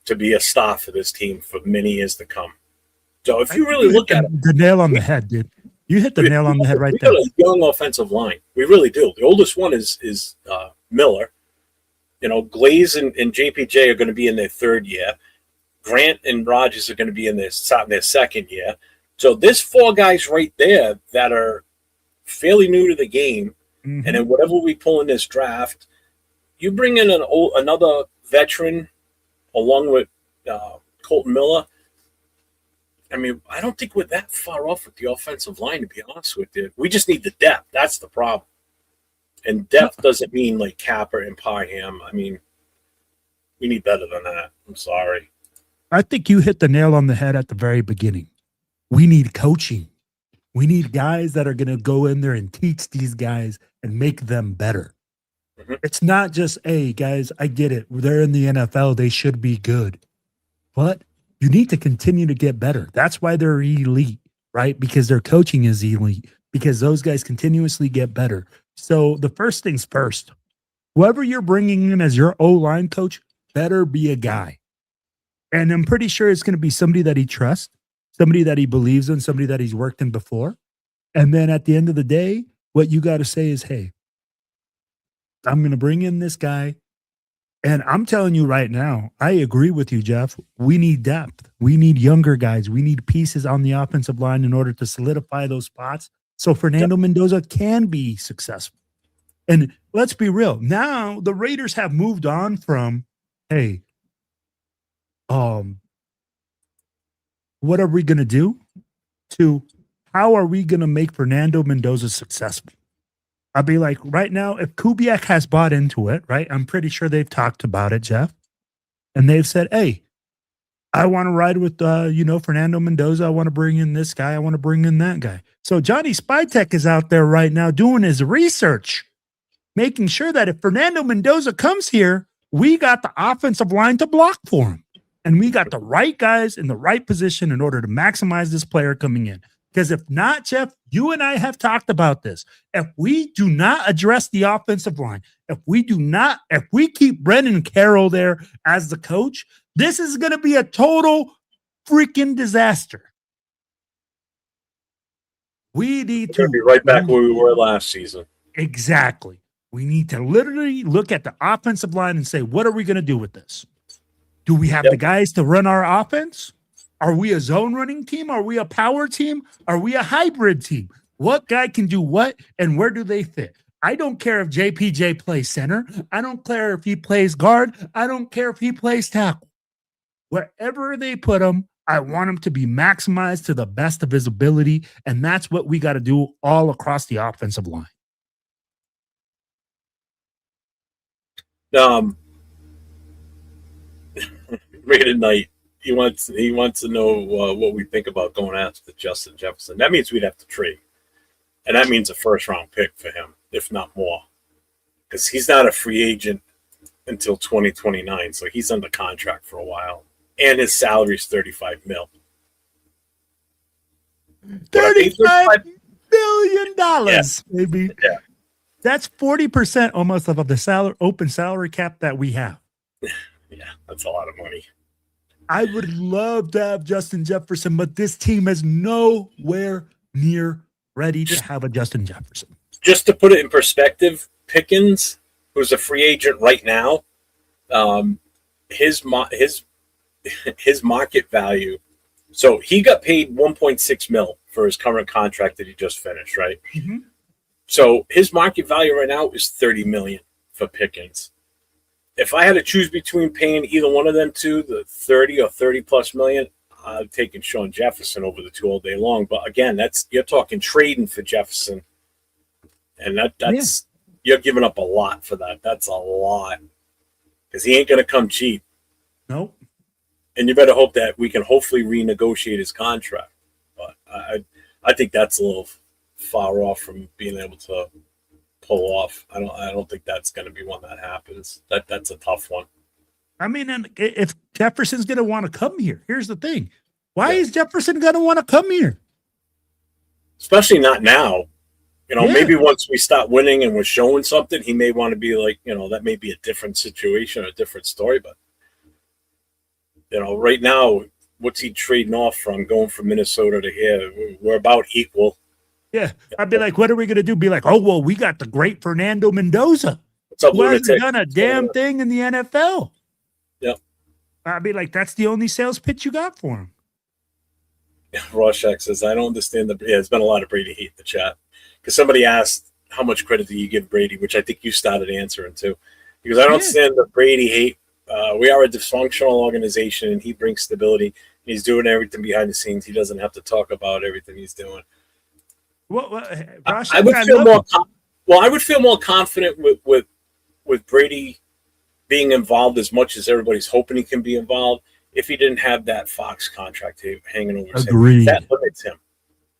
Speaker 5: to be a star for this team for many years to come. So if you really look at it,
Speaker 4: the nail on the head, dude. You hit the nail on the head right there.
Speaker 5: We got a young offensive line. We really do. The oldest one is Miller. Glaze and JPJ are going to be in their 3rd year. Grant and Rogers are going to be in their 2nd year. So there's 4 guys right there that are fairly new to the game. Mm-hmm. And then whatever we pull in this draft, you bring in another veteran along with Colton Miller. I mean, I don't think we're that far off with the offensive line, to be honest with you. We just need the depth. That's the problem. And depth doesn't mean like Capper and Parham. I mean, we need better than that. I'm sorry.
Speaker 4: I think you hit the nail on the head at the very beginning. We need coaching. We need guys that are going to go in there and teach these guys and make them better.
Speaker 5: Mhm.
Speaker 4: It's not just, hey, guys, I get it. They're in the NFL. They should be good. But you need to continue to get better. That's why they're elite, right? Because their coaching is elite, because those guys continuously get better. So the first things first, whoever you're bringing in as your O-line coach better be a guy. And I'm pretty sure it's going to be somebody that he trusts, somebody that he believes in, somebody that he's worked in before. And then at the end of the day, what you got to say is, hey, I'm going to bring in this guy. And I'm telling you right now, I agree with you, Jeff. We need depth. We need younger guys. We need pieces on the offensive line in order to solidify those spots so Fernando Mendoza can be successful. And let's be real. Now the Raiders have moved on from, hey, what are we going to do, to how are we going to make Fernando Mendoza successful? I'll be like, right now, if Kubiak has bought into it, right? I'm pretty sure they've talked about it, Jeff. And they've said, hey, I want to ride with, Fernando Mendoza. I want to bring in this guy. I want to bring in that guy. So Johnny Spytek is out there right now doing his research, making sure that if Fernando Mendoza comes here, we got the offensive line to block for him. And we got the right guys in the right position in order to maximize this player coming in. Because if not, Jeff, you and I have talked about this. If we do not address the offensive line, if we keep Brendan Carroll there as the coach, this is going to be a total freaking disaster. We need to
Speaker 5: be right back where we were last season.
Speaker 4: Exactly. We need to literally look at the offensive line and say, what are we going to do with this? Do we have the guys to run our offense? Are we a zone running team? Are we a power team? Are we a hybrid team? What guy can do what and where do they fit? I don't care if JPJ plays center. I don't care if he plays guard. I don't care if he plays tackle. Wherever they put him, I want him to be maximized to the best of his ability. And that's what we got to do all across the offensive line.
Speaker 5: Raider Knight, he wants to know what we think about going after Justin Jefferson. That means we'd have to trade, and that means a first-round pick for him, if not more, because he's not a free agent until 2029, so he's under contract for a while, and his salary is $35 million.
Speaker 4: $35 million, maybe.
Speaker 5: Yeah.
Speaker 4: That's 40% almost of the open salary cap that we have.
Speaker 5: Yeah, that's a lot of money.
Speaker 4: I would love to have Justin Jefferson, but this team is nowhere near ready to have a Justin Jefferson.
Speaker 5: Just to put it in perspective, Pickens, who's a free agent right now, his market value. So he got paid $1.6 million for his current contract that he just finished, right?
Speaker 4: Mm-hmm.
Speaker 5: So his market value right now is $30 million for Pickens. If I had to choose between paying either one of them two, the 30 or 30 plus million, I'm taking Sean Jefferson over the two all day long. But again, you're talking trading for Jefferson, and that's you're giving up a lot for that. That's a lot because he ain't going to come cheap.
Speaker 4: Nope.
Speaker 5: And you better hope that we can hopefully renegotiate his contract. But I think that's a little far off from being able to pull off. I don't think that's going to be one that happens. That's a tough one.
Speaker 4: I mean, and if Jefferson's going to want to come here, here's the thing. Why is Jefferson going to want to come here?
Speaker 5: Especially not now. Maybe once we start winning and we're showing something, he may want to be like, that may be a different situation, a different story. But, right now, what's he trading off from going from Minnesota to here? We're about equal.
Speaker 4: Yeah, I'd be like, what are we going to do? Be like, oh, well, we got the great Fernando Mendoza.
Speaker 5: What's up,
Speaker 4: who hasn't
Speaker 5: lunatic?
Speaker 4: done a damn thing in the NFL.
Speaker 5: Yep.
Speaker 4: I'd be like, that's the only sales pitch you got for him.
Speaker 5: Rorschach says, I don't understand there's been a lot of Brady hate in the chat. Because somebody asked, how much credit do you give Brady? Which I think you started answering too. Because I don't understand the Brady hate. We are a dysfunctional organization, and he brings stability. He's doing everything behind the scenes. He doesn't have to talk about everything he's doing. I would feel more confident with Brady being involved as much as everybody's hoping he can be involved if he didn't have that Fox contract hanging over his head.
Speaker 4: Agreed.
Speaker 5: That limits him.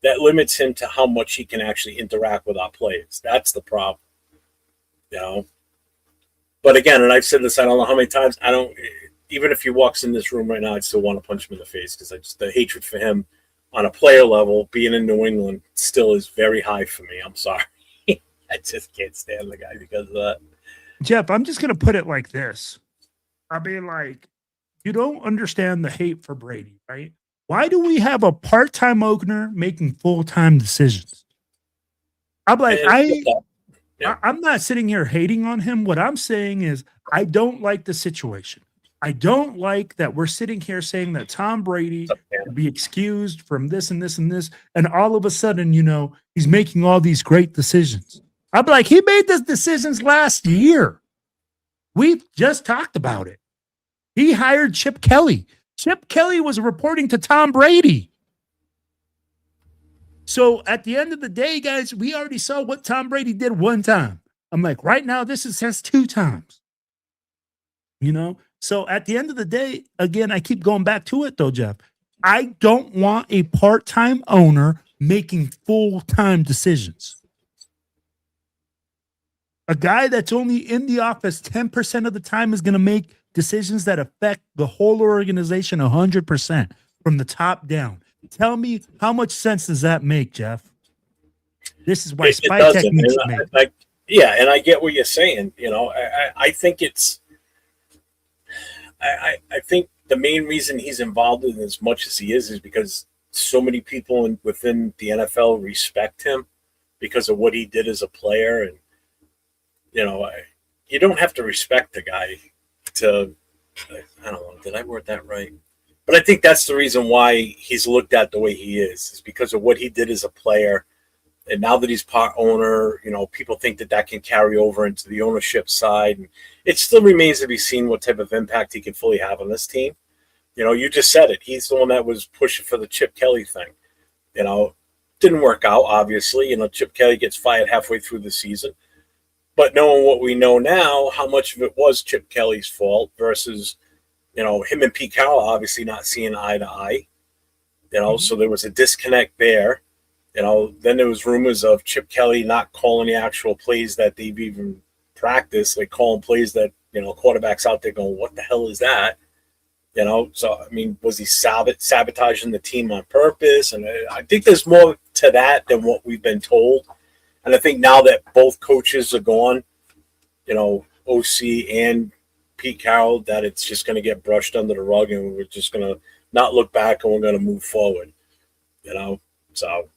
Speaker 5: that limits him to how much he can actually interact with our players. That's the problem, you know. But again, and I've said this, I don't know how many times, I don't, even if he walks in this room right now, I'd still want to punch him in the face because the hatred for him on a player level, being in New England, still is very high for me. I'm sorry. I just can't stand the guy because of that.
Speaker 4: Jeff, I'm just going to put it like this. I mean, like, you don't understand the hate for Brady, right? Why do we have a part-time owner making full-time decisions? I'm like, I'm not sitting here hating on him. What I'm saying is I don't like the situation. I don't like that we're sitting here saying that Tom Brady should be excused from this and this and this, and all of a sudden, you know, he's making all these great decisions. I'm like, he made those decisions last year. We've just talked about it. He hired Chip Kelly. Chip Kelly was reporting to Tom Brady. So at the end of the day, guys, we already saw what Tom Brady did one time. I'm like, right now, this is his 2 times. You know? So at the end of the day, again, I keep going back to it, though, Jeff. I don't want a part-time owner making full-time decisions. A guy that's only in the office 10% of the time is going to make decisions that affect the whole organization 100% from the top down. Tell me, how much sense does that make, Jeff? This is why spy techniques make.
Speaker 5: Yeah, and I get what you're saying. You know, I think it's I think the main reason he's involved in as much as he is because so many people within the NFL respect him because of what he did as a player. And, you know, you don't have to respect the guy to, I don't know, did I word that right? But I think that's the reason why he's looked at the way he is because of what he did as a player. And now that he's part owner, you know, people think that can carry over into the ownership side. And it still remains to be seen what type of impact he can fully have on this team. You know, you just said it. He's the one that was pushing for the Chip Kelly thing. You know, didn't work out, obviously. You know, Chip Kelly gets fired halfway through the season. But knowing what we know now, how much of it was Chip Kelly's fault versus, you know, him and Pete Carroll obviously not seeing eye to eye. You know, so there was a disconnect there. You know, then there was rumors of Chip Kelly not calling the actual plays that they've even practiced, like calling plays that, you know, quarterbacks out there going, what the hell is that? You know, so, I mean, was he sabotaging the team on purpose? And I think there's more to that than what we've been told. And I think now that both coaches are gone, you know, OC and Pete Carroll, that it's just going to get brushed under the rug and we're just going to not look back and we're going to move forward, you know? So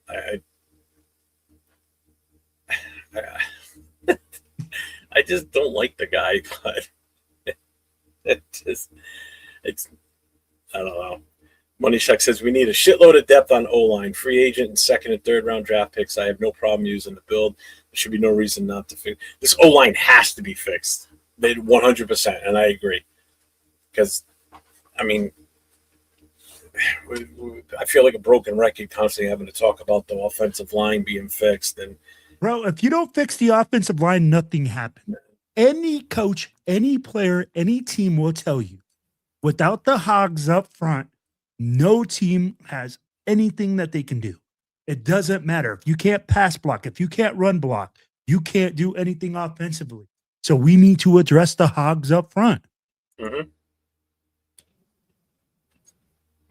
Speaker 5: I just don't like the guy, but it's I don't know. Money Shack says we need a shitload of depth on O-line, free agent and second and third round draft picks. I have no problem using the build. There should be no reason not to fix. This O-line has to be fixed. They 100%, and I agree. Because, I mean, I feel like a broken record constantly having to talk about the offensive line being fixed. And
Speaker 4: bro, if you don't fix the offensive line, nothing happened. Any coach, any player, any team will tell you, without the hogs up front, no team has anything that they can do. It doesn't matter. If you can't pass block, if you can't run block, you can't do anything offensively. So we need to address the hogs up front.
Speaker 5: Mm-hmm.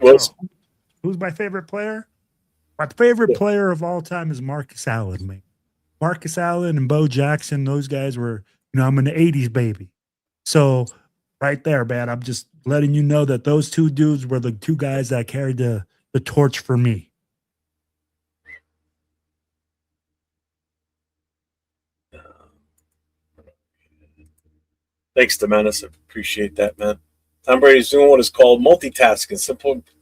Speaker 5: Well,
Speaker 4: who's my favorite player? My favorite player of all time is Marcus Allen, man. Marcus Allen and Bo Jackson, those guys were, you know, I'm an 80s baby. So right there, man, I'm just letting you know that those two dudes were the two guys that carried the torch for me.
Speaker 5: Thanks, Demenis. I appreciate that, man. Tom Brady's doing what is called multitasking.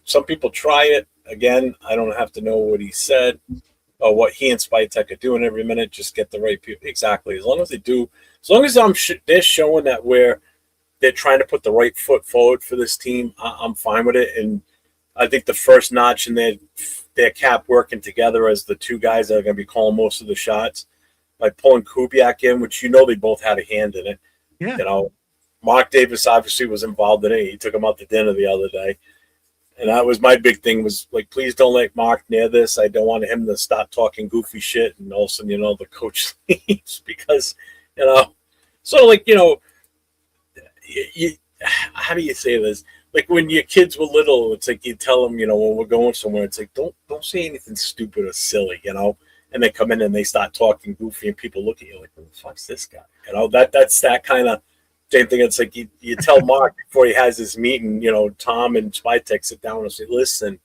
Speaker 5: Some people try it. Again, I don't have to know what he said or what he and Spy Tech are doing every minute. Just get the right people. Exactly. As long as they do, as long as they're showing that they're trying to put the right foot forward for this team, I'm fine with it. And I think the first notch in their cap working together as the two guys that are going to be calling most of the shots, by pulling Kubiak in, which you know they both had a hand in it.
Speaker 4: Yeah.
Speaker 5: You know, Mark Davis obviously was involved in it. He took him out to dinner the other day. And that was my big thing was like, please don't let Mark near this. I don't want him to start talking goofy shit. And all of a sudden, the coach leaves because, sort of like, how do you say this? Like when your kids were little, it's like you tell them, when we're going somewhere, it's like, don't say anything stupid or silly, and they come in and they start talking goofy and people look at you like, who the fuck's this guy? That's that kind of same thing. It's like you tell Mark before he has this meeting, Tom and Spytek sit down and say, listen,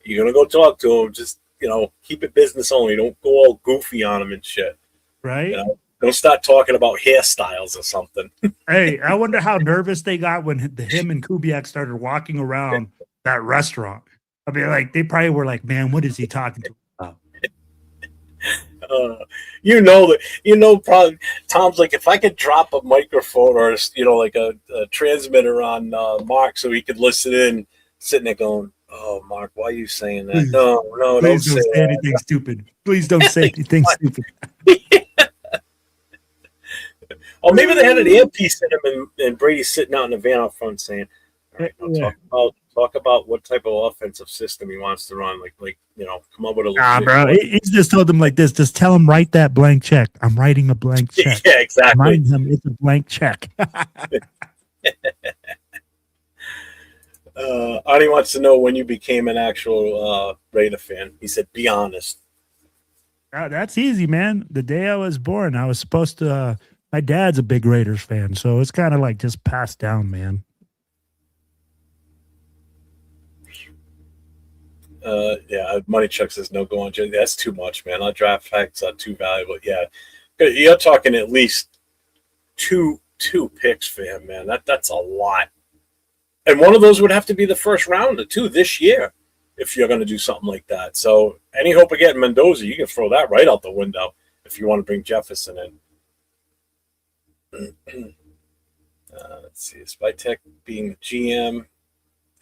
Speaker 5: you're going to go talk to him. Just, keep it business only. Don't go all goofy on him and shit.
Speaker 4: Right.
Speaker 5: Don't start talking about hairstyles or something.
Speaker 4: Hey, I wonder how nervous they got when him and Kubiak started walking around that restaurant. I mean, like, they probably were like, man, what is he talking to about?
Speaker 5: Probably Tom's like, if I could drop a microphone or like a transmitter on Mark so he could listen in, sitting there going, oh, Mark, why are you saying that?
Speaker 4: Please,
Speaker 5: no,
Speaker 4: please
Speaker 5: don't
Speaker 4: say anything stupid. Please don't say anything stupid.
Speaker 5: Or maybe they had an earpiece in him and Brady's sitting out in the van out front saying, all right, talk about what type of offensive system he wants to run. Like come up with a legit
Speaker 4: bro. He's just told them like this. Just tell him write that blank check. I'm writing a blank check.
Speaker 5: Yeah, exactly.
Speaker 4: Remind him it's a blank check.
Speaker 5: Arnie wants to know when you became an actual Raider fan. He said, be honest.
Speaker 4: That's easy, man. The day I was born, I was supposed to. My dad's a big Raiders fan, so it's kind of like just passed down, man.
Speaker 5: Money Chuck says no go on. That's too much, man. Our draft packs are too valuable. Yeah, you're talking at least two picks for him, man. That's a lot. And one of those would have to be the first rounder too this year if you're going to do something like that. So any hope of getting Mendoza, you can throw that right out the window if you want to bring Jefferson in. Let's see. Spytek being the GM,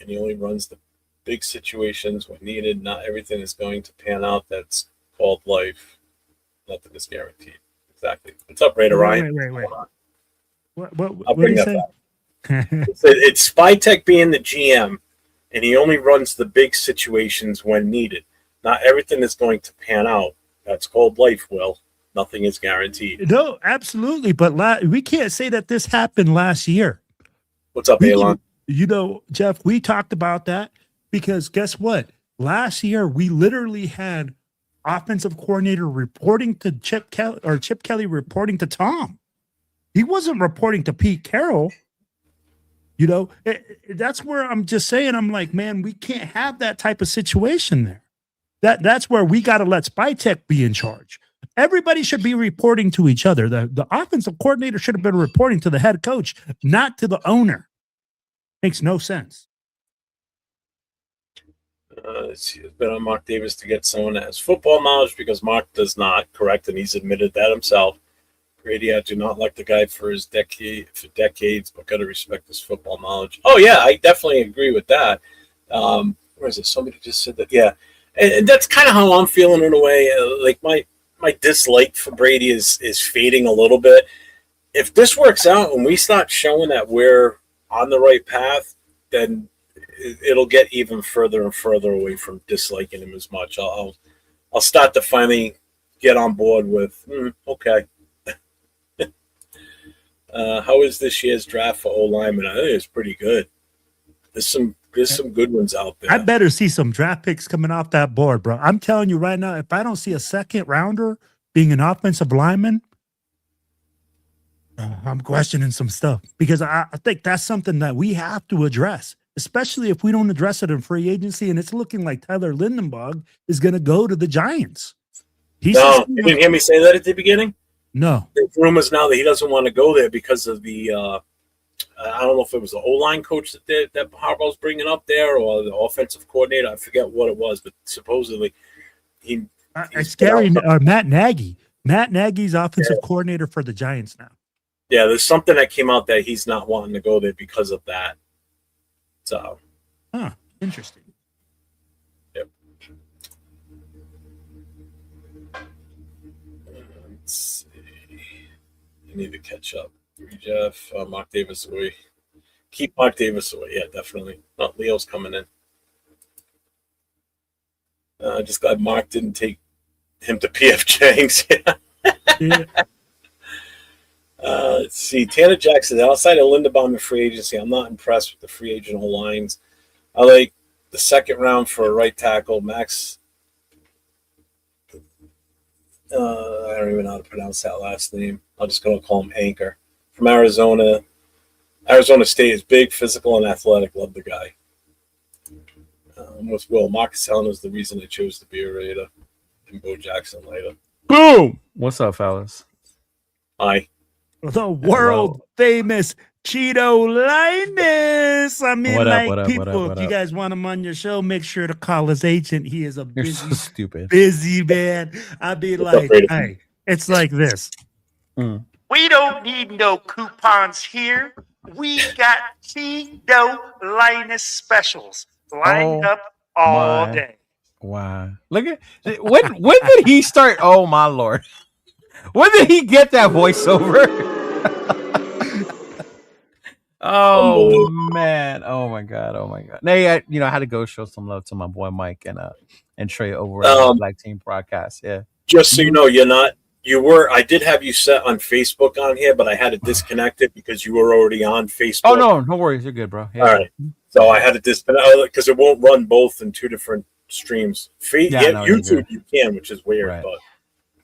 Speaker 5: and he only runs the big situations when needed. Not everything is going to pan out. That's called life. Nothing is guaranteed. Exactly. What's up, Raider Ryan?
Speaker 4: Wait.
Speaker 5: I'll bring that back.
Speaker 4: Say?
Speaker 5: It's Spytek being the GM, and he only runs the big situations when needed. Not everything is going to pan out. That's called life, Will. Nothing is guaranteed.
Speaker 4: No, absolutely. But we can't say that this happened last year.
Speaker 5: What's up, Elon?
Speaker 4: Jeff, we talked about that because guess what? Last year, we literally had offensive coordinator reporting to Chip Kelly reporting to Tom. He wasn't reporting to Pete Carroll. That's where I'm just saying, I'm like, man, we can't have that type of situation there. That's where we got to let Spytek be in charge. Everybody should be reporting to each other. The offensive coordinator should have been reporting to the head coach, not to the owner. Makes no sense.
Speaker 5: It's been on Mark Davis to get someone that has football knowledge because Mark does not, correct, and he's admitted that himself. Brady, I do not like the guy for decades, but got to respect his football knowledge. Oh, yeah, I definitely agree with that. Where is it? Somebody just said that. Yeah, and that's kind of how I'm feeling in a way. Like my dislike for Brady is fading a little bit. If this works out and we start showing that we're on the right path, then it'll get even further and further away from disliking him as much. I'll start to finally get on board with, okay. How is this year's draft for O-lineman? I think it's pretty good. There's some good ones out there.
Speaker 4: I better see some draft picks coming off that board, bro. I'm telling you right now, if I don't see a second rounder being an offensive lineman, I'm questioning some stuff because I think that's something that we have to address, especially if we don't address it in free agency. And it's looking like Tyler Lindenberg is going to go to the Giants.
Speaker 5: You didn't hear me say that at the beginning?
Speaker 4: No.
Speaker 5: There's rumors now that he doesn't want to go there because of the I don't know if it was the O-line coach that Harbaugh's bringing up there or the offensive coordinator. I forget what it was, but supposedly he's
Speaker 4: scary. Matt Nagy. Matt Nagy's offensive coordinator for the Giants now.
Speaker 5: Yeah, there's something that came out that he's not wanting to go there because of that. So,
Speaker 4: interesting.
Speaker 5: Yep. Let's see. I need to catch up. Jeff, Mark Davis, Keep Mark Davis away. Yeah, definitely. Oh, Leo's coming in. Just glad Mark didn't take him to PF Chang's.
Speaker 4: Yeah.
Speaker 5: Let's see. Tanner Jackson, outside of Linderbaum and free agency, I'm not impressed with the free agent lines. I like the second round for a right tackle, Max. I don't even know how to pronounce that last name. I'm just going to call him Anchor. From Arizona. Arizona State is big, physical, and athletic. Love the guy. With Will. Marcus Allen is the reason I chose to be a Raider. And Bo Jackson later.
Speaker 8: Boom! What's up, fellas?
Speaker 5: Hi.
Speaker 4: The world famous Chidolinus. I mean,
Speaker 8: What up,
Speaker 4: like,
Speaker 8: what up,
Speaker 4: people,
Speaker 8: what up, what
Speaker 4: if you
Speaker 8: up?
Speaker 4: guys want him on your show, make sure to call his agent. He is a
Speaker 8: You're
Speaker 4: busy,
Speaker 8: so stupid.
Speaker 4: busy man. I'd be
Speaker 5: What's up,
Speaker 4: like,
Speaker 5: Raider?
Speaker 4: hey, it's like this.
Speaker 1: We don't need no coupons here. We got Chidolinus specials lined
Speaker 8: Oh,
Speaker 1: up all
Speaker 8: my.
Speaker 1: day.
Speaker 8: Wow. Look at when did he start? Oh my lord. When did he get that voiceover? Oh man. Oh my god. Oh my god. Hey, I had to go show some love to my boy Mike and Trey over at the Black Team Broadcast. Yeah.
Speaker 5: Just so you know, I did have you set on Facebook on here, but I had to disconnect it because you were already on Facebook.
Speaker 8: Oh no worries. You're good, bro. Yeah.
Speaker 5: All right. So I had to disconnect because it won't run both in two different streams. YouTube you can, which is weird,
Speaker 8: Right.
Speaker 5: but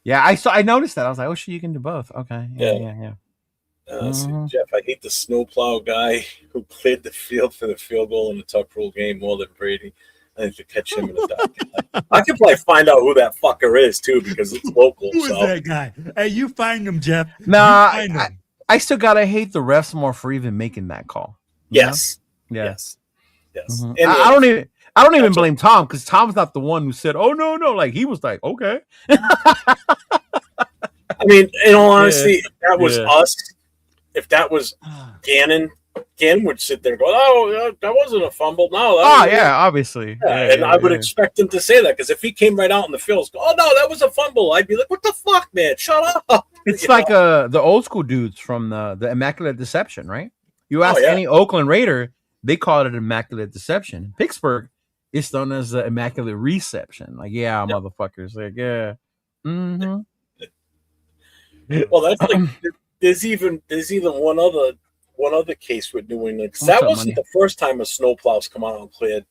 Speaker 8: Yeah, I noticed that. I was like, oh shit, you can do both. Okay. Yeah.
Speaker 5: so Jeff, I hate the snowplow guy who cleared the field for the field goal in the Tuck Rule game more than Brady. I think to catch him in the dark. I could probably find out who that fucker is too because it's local.
Speaker 4: Who is that guy? Hey, you find him, Jeff.
Speaker 8: Nah,
Speaker 4: You find him.
Speaker 8: I still gotta hate the refs more for even making that call. You
Speaker 5: Yes.
Speaker 8: know? Yeah.
Speaker 5: Yes.
Speaker 8: Mhm.
Speaker 5: And
Speaker 8: I don't even blame Tom because Tom's not the one who said, "Oh no." Like he was like, "Okay."
Speaker 5: I mean, in all honesty, if that was us, if that was Gannon would sit there and go, "Oh, that wasn't a fumble." No.
Speaker 8: Obviously.
Speaker 5: And I would expect him to say that because if he came right out in the field, go, "Oh no, that was a fumble," I'd be like, "What the fuck, man? Shut up!"
Speaker 8: It's like the old school dudes from the Immaculate Deception, right? You ask any Oakland Raider, they call it Immaculate Deception. In Pittsburgh, it's known as the Immaculate Reception. Like, motherfuckers. Like, yeah. Mm-hmm.
Speaker 5: Well, that's like there's even one other case with New England. 'Cause that wasn't the first time a snowplow's come out and cleared.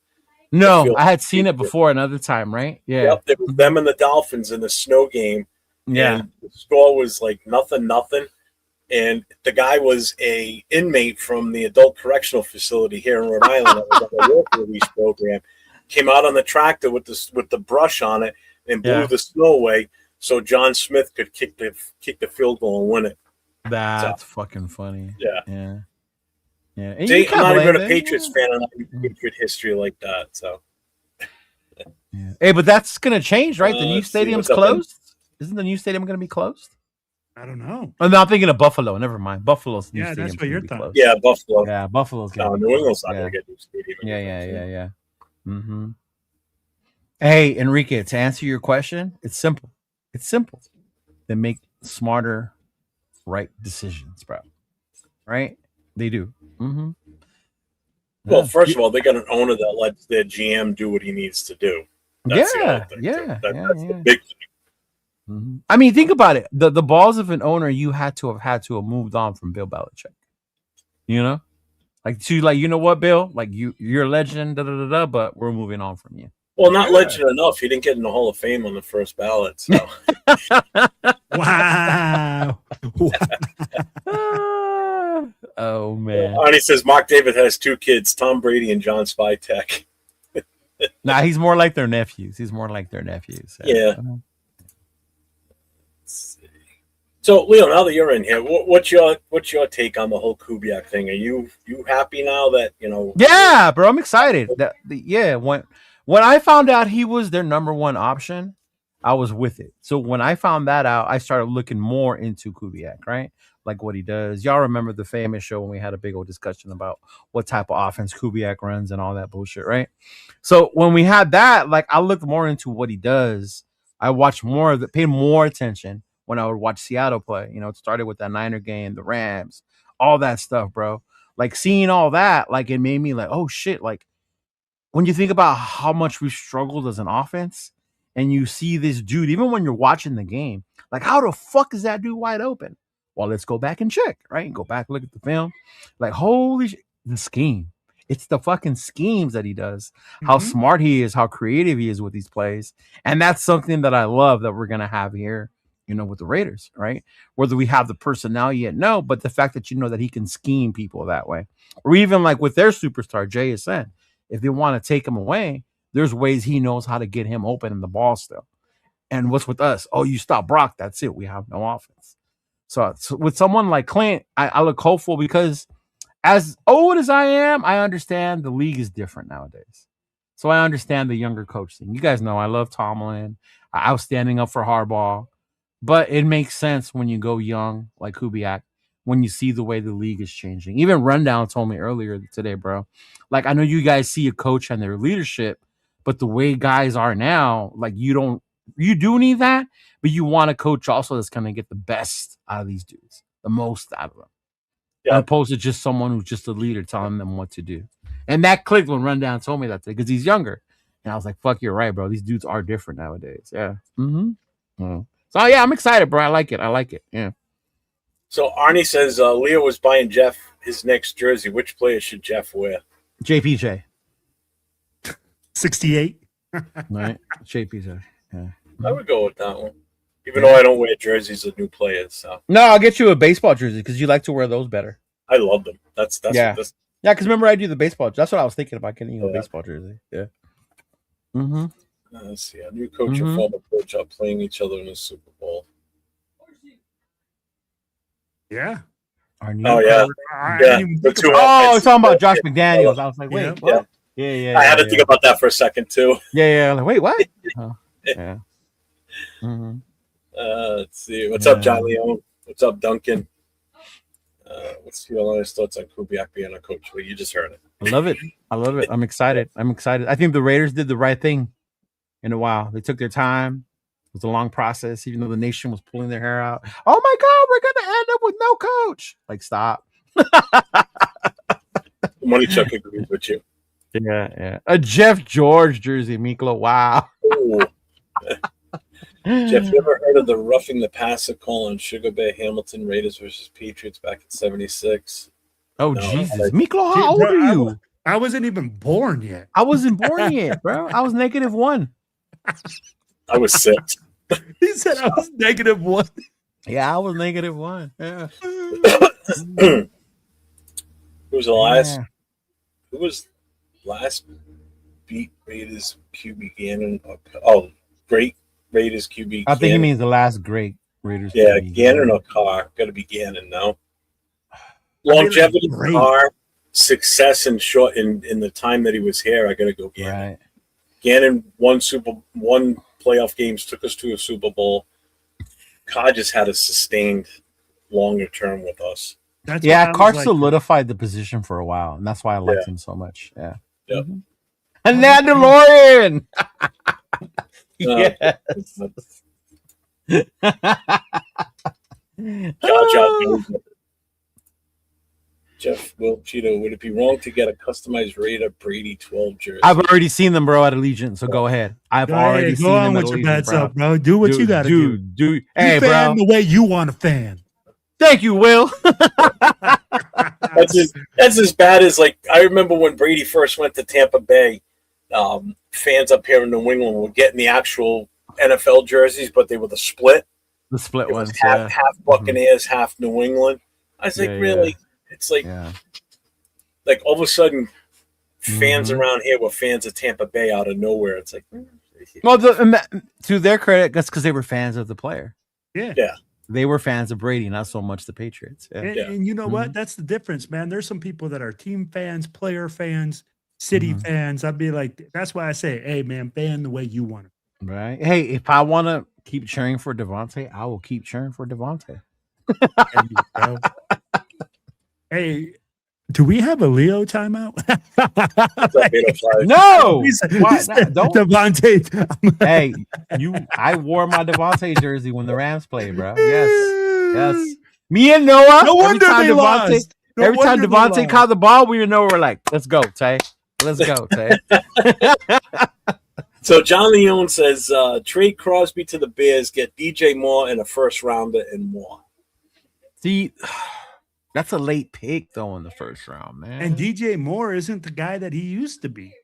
Speaker 8: No, I had seen it before another time, right? Yeah.
Speaker 5: Yep, it was them and the Dolphins in the snow game.
Speaker 8: Yeah.
Speaker 5: And the score was like nothing. And the guy was a inmate from the adult correctional facility here in Rhode Island. That was like a work release program. Came out on the tractor with the brush on it and blew the snow away, so John Smith could kick the field goal and win it.
Speaker 8: That's fucking funny.
Speaker 5: Yeah.
Speaker 8: And
Speaker 5: See, I'm not even a Patriots fan, and I have Patriot history like that. So.
Speaker 8: Yeah. Hey, but that's gonna change, right? The new stadium's
Speaker 5: what's up,
Speaker 8: closed. Isn't the new stadium gonna be closed?
Speaker 4: I don't know.
Speaker 8: Oh, no, I'm thinking of Buffalo. Never mind. Buffalo's new stadium.
Speaker 4: That's what you're talking.
Speaker 5: Yeah, Buffalo.
Speaker 8: Yeah, Buffalo's
Speaker 5: No,
Speaker 8: gonna
Speaker 5: New England's not gonna get new stadium.
Speaker 8: Yeah. Mm-hmm. Hey, Enrique, to answer your question, it's simple. They make smarter, right decisions, bro. Right? They do. Mm-hmm.
Speaker 5: Well, first of all, they got an owner that lets their GM do what he needs to do. That's the other thing, too. That's the big thing.
Speaker 8: Mm-hmm. I mean, think about it. The balls of an owner you had to have moved on from Bill Belichick. You know? You know what, Bill? Like you're a legend, but we're moving on from you.
Speaker 5: Well, not legend enough. He didn't get in the Hall of Fame on the first ballot. So.
Speaker 4: Wow.
Speaker 8: Oh man.
Speaker 5: Arnie says Mark David has 2 kids, Tom Brady and John Spytek.
Speaker 8: Nah, he's more like their nephews.
Speaker 5: Yeah. So, Leo, now that you're in here, what's your take on the whole Kubiak thing? Are you happy now that
Speaker 8: Yeah, bro, I'm excited. When I found out he was their number one option, I was with it. So when I found that out, I started looking more into Kubiak, right? Like what he does. Y'all remember the famous show when we had a big old discussion about what type of offense Kubiak runs and all that bullshit, right? So when we had that, like I looked more into what he does. I watched more of it, paid more attention when I would watch Seattle play. It started with that Niner game, the Rams, all that stuff, bro. like seeing all that, like it made me like, oh shit, like when you think about how much we've struggled as an offense, and you see this dude, even when you're watching the game, like how the fuck is that dude wide open? Well, let's go back and check, right? Go back, look at the film. Like, holy shit, the scheme. It's the fucking schemes that he does, how smart he is, how creative he is with these plays. And that's something that I love that we're going to have here, you know, with the Raiders, right? Whether we have the personnel yet, no, but the fact that you know that he can scheme people that way. Or even like with their superstar, JSN, if they want to take him away, there's ways he knows how to get him open in the ball still. And what's with us? Oh, you stop Brock, that's it. We have no offense. So with someone like Clint, I look hopeful because as old as I am, I understand the league is different nowadays. So I understand the younger coach thing. You guys know I love Tomlin. I was standing up for Harbaugh. But it makes sense when you go young, like Kubiak, when you see the way the league is changing. Even Rundown told me earlier today, bro. Like, I know you guys see a coach and their leadership, but the way guys are now, like, you do need that, but you want a coach also that's going to get the best out of these dudes, the most out of them. Yeah. As opposed to just someone who's just a leader telling them what to do. And that clicked when Rundown told me that today because he's younger. And I was like, fuck, you're right, bro. These dudes are different nowadays. Yeah. So, yeah, I'm excited, bro. I like it. Yeah.
Speaker 5: So, Arnie says Leo was buying Jeff his next jersey. Which player should Jeff wear?
Speaker 8: JPJ.
Speaker 4: 68.
Speaker 8: Right? JPJ. Yeah.
Speaker 5: I would go with that one. Even though I don't wear jerseys of new players. So.
Speaker 8: No, I'll get you a baseball jersey because you like to wear those better.
Speaker 5: I love them. That's
Speaker 8: yeah. Yeah, because remember I do the baseball. That's what I was thinking about getting you a baseball jersey. Yeah.
Speaker 5: Let's see. A new coach and former coach are playing each other in the Super Bowl.
Speaker 4: Yeah.
Speaker 5: Oh, yeah.
Speaker 8: It's talking about Josh McDaniels. I was like, wait, what? Yeah.
Speaker 5: I had to think about that for a second, too.
Speaker 8: Yeah. Like, wait, what? Yeah.
Speaker 5: Let's see. What's up, John Leone? What's up, Duncan? What's your honest thoughts on Kubiak being a coach? Well, you just heard it.
Speaker 8: I love it. I'm excited. I think the Raiders did the right thing in a while. They took their time. It was a long process, even though the nation was pulling their hair out. Oh my God, we're gonna end up with no coach. Like, stop.
Speaker 5: Money Chuck agrees with you.
Speaker 8: Yeah. A Jeff George jersey, Miklo. Wow.
Speaker 5: Jeff, you ever heard of the roughing the passer call on Sugar Bear Hamilton Raiders versus Patriots back in '76?
Speaker 8: Oh, no, Jesus. Miklo, how old are you?
Speaker 4: I wasn't even born yet.
Speaker 8: I wasn't born yet, bro. I was -1.
Speaker 5: I was 6.
Speaker 4: He said I was -1.
Speaker 8: Yeah, I was -1. Yeah.
Speaker 5: Who was last beat Raiders QB Gannon? Oh, great Raiders QB.
Speaker 8: I think he means the last great Raiders.
Speaker 5: Yeah, QB. Gannon or Carr. Got to be Gannon now. Longevity, Carr, success in the time that he was here. I got to go Gannon.
Speaker 8: Right.
Speaker 5: Gannon won playoff games, took us to a Super Bowl. Carr just had a sustained longer term with us.
Speaker 8: Carr solidified the position for a while, and that's why I liked him so much. Yeah.
Speaker 5: Yep.
Speaker 8: And that DeLorean. Yes.
Speaker 5: Jeff Will Cheeto, would it be wrong to get a customized Raider Brady 12 jersey?
Speaker 8: I've already seen them, bro, at Allegiant. So go ahead. I've already seen them at
Speaker 4: with your
Speaker 8: Allegiant,
Speaker 4: bets
Speaker 8: bro.
Speaker 4: up, bro. Do what you got to do.
Speaker 8: Hey,
Speaker 4: fan
Speaker 8: bro.
Speaker 4: The way you want to fan.
Speaker 8: Thank you, Will.
Speaker 5: That's as bad as, like, I remember when Brady first went to Tampa Bay. Fans up here in New England were getting the actual NFL jerseys, but they were the split.
Speaker 8: The split ones,
Speaker 5: half Buccaneers, half New England. I was like, really? Yeah. It's like, like all of a sudden, fans around here were fans of Tampa Bay out of nowhere. It's like,
Speaker 8: well, to their credit, that's because they were fans of the player.
Speaker 4: Yeah.
Speaker 8: They were fans of Brady, not so much the Patriots. Yeah.
Speaker 4: And you know what? That's the difference, man. There's some people that are team fans, player fans, city fans. I'd be like, that's why I say, hey, man, fan the way you want it.
Speaker 8: Right. Hey, if I want to keep cheering for Devontae, I will keep cheering for Devontae.
Speaker 4: Hey, do we have a Leo timeout?
Speaker 8: No.
Speaker 4: Don't. Devontae.
Speaker 8: Hey, I wore my Devontae jersey when the Rams played, bro. Yes. Me and Noah.
Speaker 4: No wonder they lost.
Speaker 8: Every time
Speaker 4: wonder they
Speaker 8: Devontae
Speaker 4: lost.
Speaker 8: caught the ball, we we're like, let's go, Tay. Let's go, Tay.
Speaker 5: So John Leone says, trade Crosby to the Bears, get DJ Moore and a first rounder and more.
Speaker 8: See, that's a late pick though in the first round, man.
Speaker 4: And DJ Moore isn't the guy that he used to be.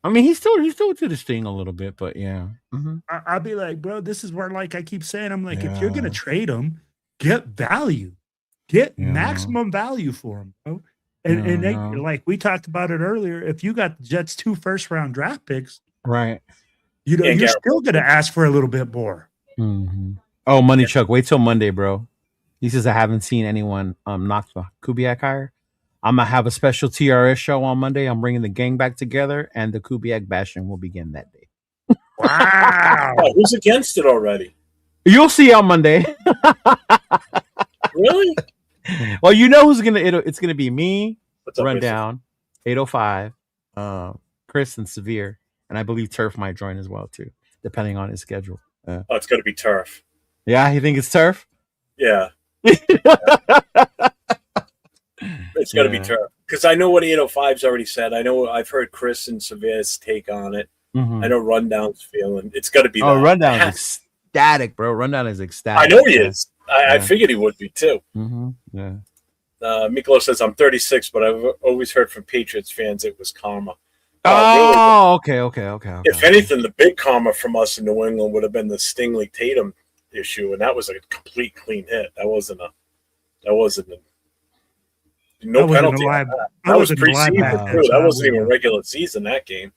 Speaker 8: I mean, he's still to the sting a little bit, but yeah. Mm-hmm.
Speaker 4: I'll be like, bro, this is where, like I keep saying, I'm like, if you're gonna trade him, get value, get maximum value for him, bro. And they, like we talked about it earlier, if you got the Jets 2 first-round draft picks,
Speaker 8: right?
Speaker 4: You know, you're still gonna ask for a little bit more.
Speaker 8: Mm-hmm. Oh, Money Chuck, wait till Monday, bro. He says I haven't seen anyone knock the Kubiak higher. I'm gonna have a special TRS show on Monday. I'm bringing the gang back together, and the Kubiak bashing will begin that day.
Speaker 4: Wow,
Speaker 5: who's against it already?
Speaker 8: You'll see on Monday.
Speaker 5: Really?
Speaker 8: Well, you know who's it's gonna be me,
Speaker 5: What's up,
Speaker 8: Rundown, 805, Chris, and Severe, and I believe Turf might join as well too, depending on his schedule.
Speaker 5: Oh, it's gonna be Turf.
Speaker 8: Yeah, you think it's Turf?
Speaker 5: Yeah. It's going to be Turf. Because I know what 805's already said. I know I've heard Chris and Severe's take on it.
Speaker 8: Mm-hmm.
Speaker 5: I know Rundown's feeling. It's going to be that.
Speaker 8: Rundown is ecstatic, bro. Rundown is ecstatic.
Speaker 5: I know he is. I figured he would be too.
Speaker 8: Mm-hmm. Yeah.
Speaker 5: Miklo says, I'm 36, but I've always heard from Patriots fans it was karma.
Speaker 8: Oh, really? Okay.
Speaker 5: If anything, the big karma from us in New England would have been the Stingley Tatum issue, and that was a complete clean hit. That wasn't a no penalty. That was preseason too. That wasn't even regular season, that game.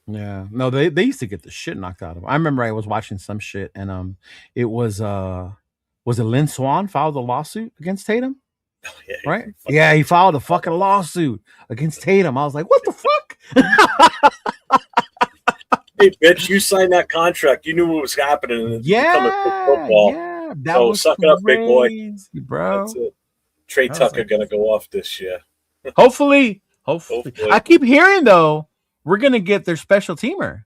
Speaker 8: Yeah. No, they used to get the shit knocked out of them. I remember I was watching some shit, and it was it Lynn Swann filed a lawsuit against Tatum?
Speaker 5: Oh, yeah,
Speaker 8: right? Yeah, he filed a fucking lawsuit against Tatum. I was like, what the fuck?
Speaker 5: Hey, bitch, you signed that contract. You knew what was happening.
Speaker 8: Yeah.
Speaker 5: Football.
Speaker 8: Yeah.
Speaker 5: So suck it up, big boy.
Speaker 8: Bro.
Speaker 5: That's it. Trey Tucker going to go off this year.
Speaker 8: Hopefully. I keep hearing, though, we're going to get their special teamer.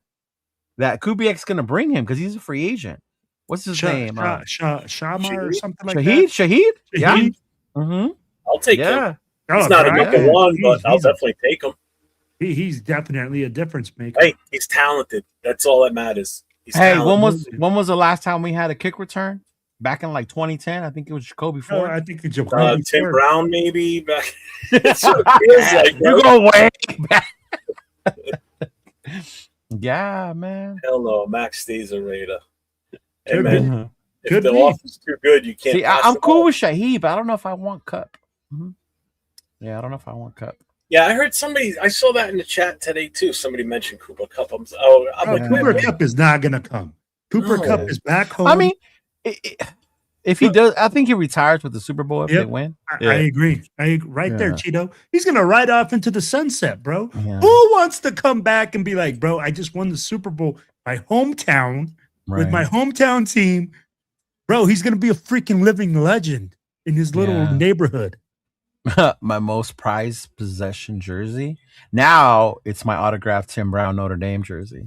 Speaker 8: That Kubiak's going to bring him because he's a free agent. What's his name?
Speaker 4: Shama or something like that?
Speaker 8: Shahid? Yeah. Mm-hmm.
Speaker 5: I'll take him. He's not a number one, but I'll definitely take him.
Speaker 4: He's definitely a difference maker.
Speaker 5: Hey, he's talented. That's all that matters.
Speaker 8: When was the last time we had a kick return? Back in like 2010, I think it was Jacoby Ford.
Speaker 4: I think it's Jacoby
Speaker 5: Tim
Speaker 4: Ford.
Speaker 5: Brown, maybe. Back. You're
Speaker 8: going way back. Yeah, man.
Speaker 5: Hell no, Max stays a Raider. Hey,
Speaker 4: Could
Speaker 5: man,
Speaker 4: be.
Speaker 5: if the offense is too good, you can't.
Speaker 8: See, I'm cool with Shahid, but I don't know if I want Cup. Mm-hmm. Yeah, I don't know if I want Cup.
Speaker 5: Yeah, I heard somebody. I saw that in the chat today too. Somebody mentioned Cooper Cup.
Speaker 4: Cooper Cup is not going to come. Cooper Cup is back home.
Speaker 8: I mean, if he does, I think he retires with the Super Bowl if they win.
Speaker 4: I agree. Right there, Cheeto. He's going to ride off into the sunset, bro.
Speaker 8: Yeah.
Speaker 4: Who wants to come back and be like, bro, I just won the Super Bowl, my hometown, with my hometown team. Bro, he's going to be a freaking living legend in his little neighborhood.
Speaker 8: My most prized possession jersey. Now it's my autographed Tim Brown Notre Dame jersey.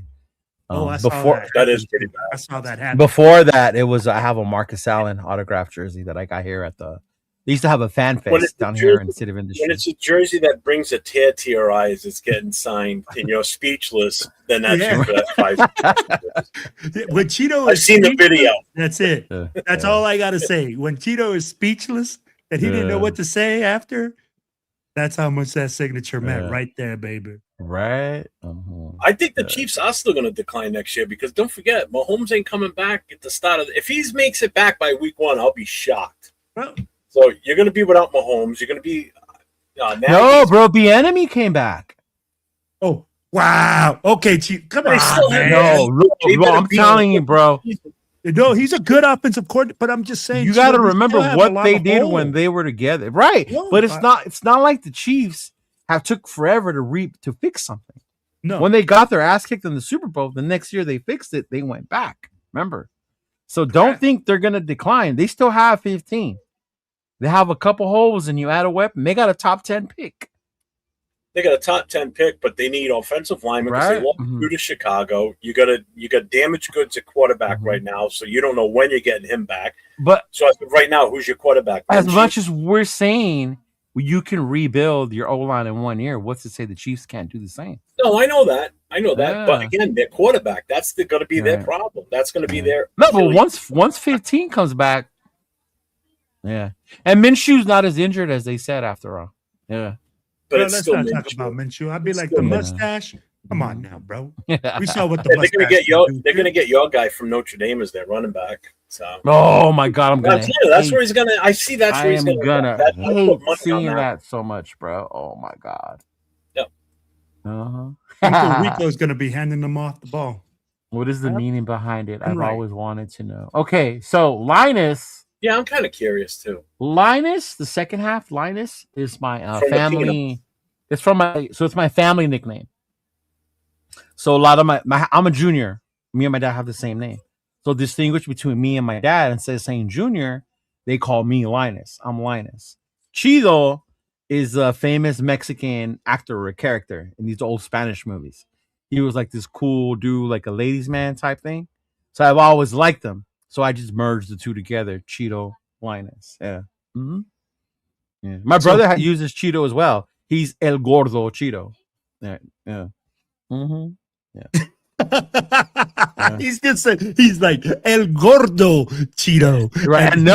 Speaker 4: I saw that.
Speaker 5: That is pretty bad.
Speaker 4: I saw that happen.
Speaker 8: Before that, I have a Marcus Allen autographed jersey that I got here at they used to have a fan fest down here in City of Industry.
Speaker 5: When it's a jersey that brings a tear to your eyes, it's getting signed and you're speechless, then that's your prize.
Speaker 4: When Cheeto
Speaker 5: I've seen the video.
Speaker 4: That's it. That's all I got to say. When Cheeto is speechless, that he didn't know what to say after, that's how much that signature meant right there, baby.
Speaker 8: Right?
Speaker 5: I think the Chiefs are still going to decline next year because don't forget, Mahomes ain't coming back at the start of if he makes it back by week 1, I'll be shocked.
Speaker 4: Well,
Speaker 5: so you're going to be without Mahomes. You're going to be
Speaker 8: no, bro. Bieniemy came back.
Speaker 4: Oh, wow. Okay, Chief. Come on, man.
Speaker 8: No, I'm telling you, bro.
Speaker 4: No, he's a good offensive coordinator, but I'm just saying
Speaker 8: you got to remember what they did when they were together, right? No, but it's not like the Chiefs have took forever to fix something.
Speaker 4: No,
Speaker 8: when they got their ass kicked in the Super Bowl, the next year they fixed it. They went back. Remember, so don't think they're gonna decline. They still have 15. They have a couple holes, and you add a weapon. They got a top 10 pick.
Speaker 5: They got a top 10 pick, but they need offensive linemen because they lost to Chicago. You got damaged goods at quarterback right now, so you don't know when you're getting him back.
Speaker 8: But
Speaker 5: so right now, who's your quarterback?
Speaker 8: As much as we're saying you can rebuild your O-line in 1 year. What's to say the Chiefs can't do the same?
Speaker 5: No, I know that. But
Speaker 8: Yeah.
Speaker 5: again, their quarterback, that's going to be their
Speaker 8: Right.
Speaker 5: problem. That's going to be
Speaker 8: Yeah.
Speaker 5: their
Speaker 8: No, but once 15 comes back, yeah. And Minshew's not as injured as they said after all. Yeah.
Speaker 5: but
Speaker 4: Bro,
Speaker 5: it's
Speaker 4: let's
Speaker 5: still
Speaker 4: not talk
Speaker 5: Minshew.
Speaker 4: about Minshew. I'd be
Speaker 5: It's
Speaker 4: like
Speaker 5: still
Speaker 4: the
Speaker 5: Minshew.
Speaker 4: mustache. Come on now, bro. We
Speaker 8: Yeah.
Speaker 4: saw what the
Speaker 5: Yeah, they're
Speaker 4: mustache
Speaker 5: going to get
Speaker 4: can do.
Speaker 5: they're going to get your guy from Notre Dame as their running back. So
Speaker 8: Oh my God, I'm
Speaker 5: I'm
Speaker 8: gonna.
Speaker 5: telling you, that's
Speaker 8: hate-
Speaker 5: where he's going to. I see that's
Speaker 8: I
Speaker 5: where he's
Speaker 8: am
Speaker 5: going to.
Speaker 8: gonna
Speaker 5: I put
Speaker 8: hate
Speaker 5: money on
Speaker 8: seeing
Speaker 5: that.
Speaker 8: that so much, bro. Oh my God.
Speaker 5: Yep.
Speaker 8: Uh-huh.
Speaker 4: Uncle Rico's going to be handing them off the ball.
Speaker 8: What is the meaning behind it? I've
Speaker 4: Right.
Speaker 8: always wanted to know. Okay, so Linus,
Speaker 5: Yeah, I'm kind of curious too.
Speaker 8: the second half, Linus is my
Speaker 5: From the
Speaker 8: family. It's from it's my family nickname. So a lot of my I'm a junior. Me and my dad have the same name. So distinguish between me and my dad, instead of saying junior, they call me Linus. I'm Linus. Chido is a famous Mexican actor or character in these old Spanish movies. He was like this cool dude, like a ladies' man type thing. So I've always liked him. So I just merged the two together, Chido, Linus. Yeah. Mm-hmm. Yeah. My brother uses Chido as well. He's El Gordo Chido. Yeah. Yeah. Mm-hmm. Yeah.
Speaker 4: He's like El Gordo Cheeto.
Speaker 8: Right. And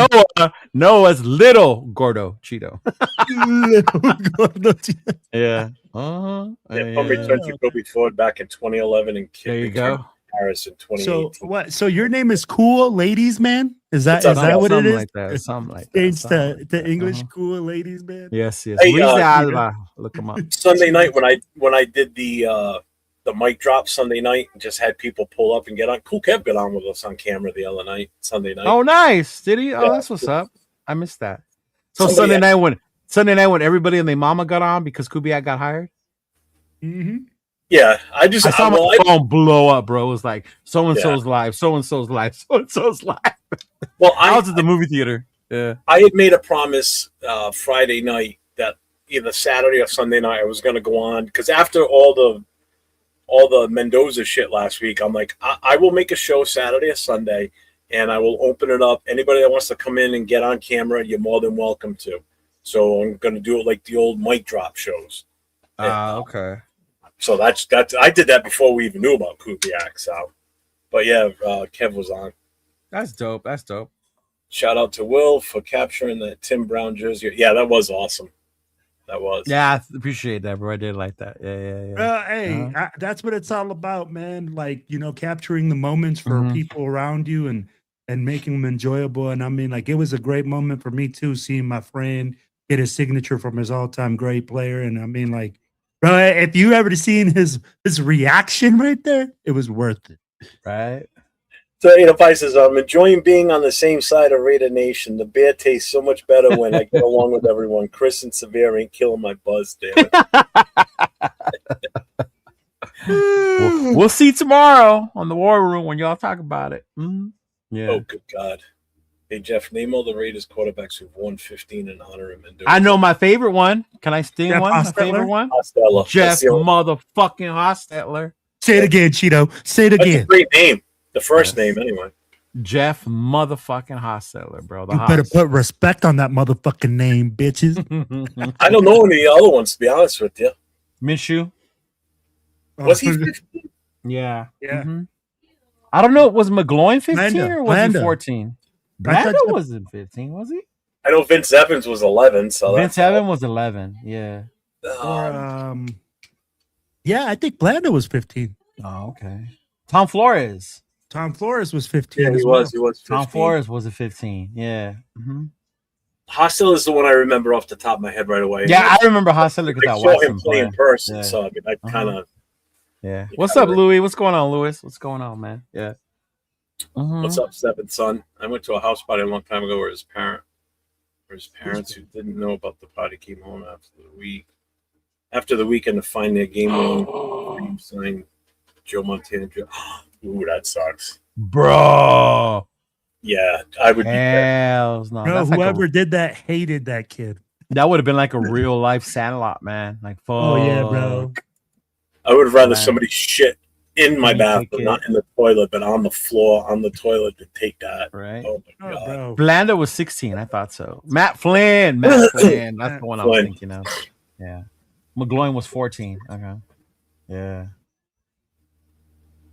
Speaker 8: Noah's Little Gordo Cheeto.
Speaker 4: Little Gordo Cheeto.
Speaker 8: Yeah. Uh-huh.
Speaker 5: Yeah, Pump returned to Kobe Ford back in 2011 and
Speaker 8: There you
Speaker 5: returned
Speaker 8: go.
Speaker 5: to Paris in
Speaker 4: So
Speaker 5: 2018.
Speaker 4: what? So your name is Cool Ladies Man? Is that
Speaker 5: It's
Speaker 4: what it
Speaker 8: Something
Speaker 4: is?
Speaker 8: like that. Something like that.
Speaker 4: Change
Speaker 8: Something
Speaker 4: to English,
Speaker 8: Uh-huh.
Speaker 4: Cool Ladies Man.
Speaker 8: Yes, yes.
Speaker 5: Hey,
Speaker 8: Luis de
Speaker 5: Peter.
Speaker 8: Alba. Look him up.
Speaker 5: Sunday night when I did the mic drop Sunday night and just had people pull up and get on. Cool Kev got on with us on camera the other night, Sunday night.
Speaker 8: Oh, nice. Did he? Oh,
Speaker 5: Yeah.
Speaker 8: that's what's up. I missed that. So
Speaker 5: Somebody
Speaker 8: Sunday night when everybody and their mama got on because Kubiak got hired.
Speaker 4: Mm-hmm.
Speaker 5: Yeah, I
Speaker 8: saw my phone blow up, bro. It was like so and so's live, so and so's live, so and so's live. I was at the movie theater. Yeah.
Speaker 5: I had made a promise Friday night that either Saturday or Sunday night I was going to go on because after all the Mendoza shit last week, I'm like, I will make a show Saturday or Sunday, and I will open it up. Anybody that wants to come in and get on camera, you're more than welcome to. So I'm going to do it like the old mic drop shows.
Speaker 8: Okay.
Speaker 5: So that's I did that before we even knew about Kubiak. So, but yeah, Kev was on.
Speaker 8: That's dope. That's dope.
Speaker 5: Shout out to Will for capturing the Tim Brown jersey. Yeah, that was awesome. That was.
Speaker 8: Yeah, I appreciate that, bro. I did like that. Yeah.
Speaker 4: Hey, that's what it's all about, man. Like, capturing the moments for people around you and making them enjoyable. And I mean, like, it was a great moment for me too, seeing my friend get his signature from his all-time great player. And I mean, like, bro, if you ever seen his reaction right there, it was worth it.
Speaker 8: Right.
Speaker 5: So, Pi says, I'm enjoying being on the same side of Raider Nation. The beer tastes so much better when I get along with everyone. Chris and Severe ain't killing my buzz, damn it.
Speaker 8: We'll see tomorrow on the War Room when y'all talk about it. Mm-hmm. Yeah.
Speaker 5: Oh, good God. Hey, Jeff, name all the Raiders quarterbacks who've won 15 and honor him.
Speaker 8: I know my favorite one. Can I sting
Speaker 4: Jeff
Speaker 8: one?
Speaker 4: Hostetler?
Speaker 8: My favorite one?
Speaker 5: Hostetler.
Speaker 8: Jeff motherfucking Hostetler.
Speaker 4: Say it again, Cheeto. Say it
Speaker 5: That's
Speaker 4: again.
Speaker 5: a great name. The first name, anyway.
Speaker 8: Jeff motherfucking Hostetler, bro.
Speaker 4: You better put respect on that motherfucking name, bitches.
Speaker 5: I don't know any of the other ones, to be honest with you.
Speaker 8: Minshew.
Speaker 5: Was he 15?
Speaker 8: Yeah.
Speaker 4: Yeah.
Speaker 8: Mhm. I don't know. Was McGloin 15
Speaker 4: Blanda.
Speaker 8: or was
Speaker 4: Blanda.
Speaker 8: he 14?
Speaker 4: I
Speaker 8: Blanda
Speaker 4: thought-
Speaker 8: wasn't 15, was he?
Speaker 5: I know Vince Evans was 11. So
Speaker 8: Vince Evans was 11. Yeah.
Speaker 4: Yeah, I think Blanda was 15.
Speaker 8: Oh, okay. Tom Flores.
Speaker 4: Tom Flores was 15.
Speaker 5: Yeah, he
Speaker 4: as
Speaker 5: was.
Speaker 4: well.
Speaker 5: He was 15.
Speaker 8: Tom Flores was a 15. Yeah. Mm-hmm.
Speaker 5: Hostel is the one I remember off the top of my head right away.
Speaker 8: Yeah, I remember Hostetler because
Speaker 5: I
Speaker 8: I
Speaker 5: saw
Speaker 8: watched
Speaker 5: him
Speaker 8: him
Speaker 5: play in
Speaker 8: play.
Speaker 5: person,
Speaker 8: Yeah.
Speaker 5: so I mean, I kind of.
Speaker 8: Yeah.
Speaker 5: You
Speaker 8: What's
Speaker 5: kinda
Speaker 8: up, Louis? What's going on, Louis? What's going on, man? Yeah. Mhm.
Speaker 5: What's up, seventh son? I went to a house party a long time ago where his parents who didn't know about the party came home after the weekend to find their game winning sign Joe Montana. Ooh, that sucks.
Speaker 8: Bro.
Speaker 5: Yeah, I would be there.
Speaker 8: Hells no.
Speaker 4: No,
Speaker 8: That's like
Speaker 4: whoever did that hated that kid.
Speaker 8: that would have been like a real life Sandlot, man. Like, fuck.
Speaker 4: Oh, yeah, bro.
Speaker 5: I would have rather
Speaker 8: Man.
Speaker 5: somebody shit in my
Speaker 8: And you take
Speaker 5: bathroom, not
Speaker 8: it.
Speaker 5: in the toilet, but on the floor, on the toilet to take that.
Speaker 8: Right.
Speaker 5: Oh my
Speaker 4: Oh,
Speaker 5: god.
Speaker 4: bro.
Speaker 8: Blanda was 16. I thought so. Matt Flynn. That's the one I was
Speaker 5: Flynn.
Speaker 8: thinking of. Yeah. McGloin was 14. Okay. Yeah.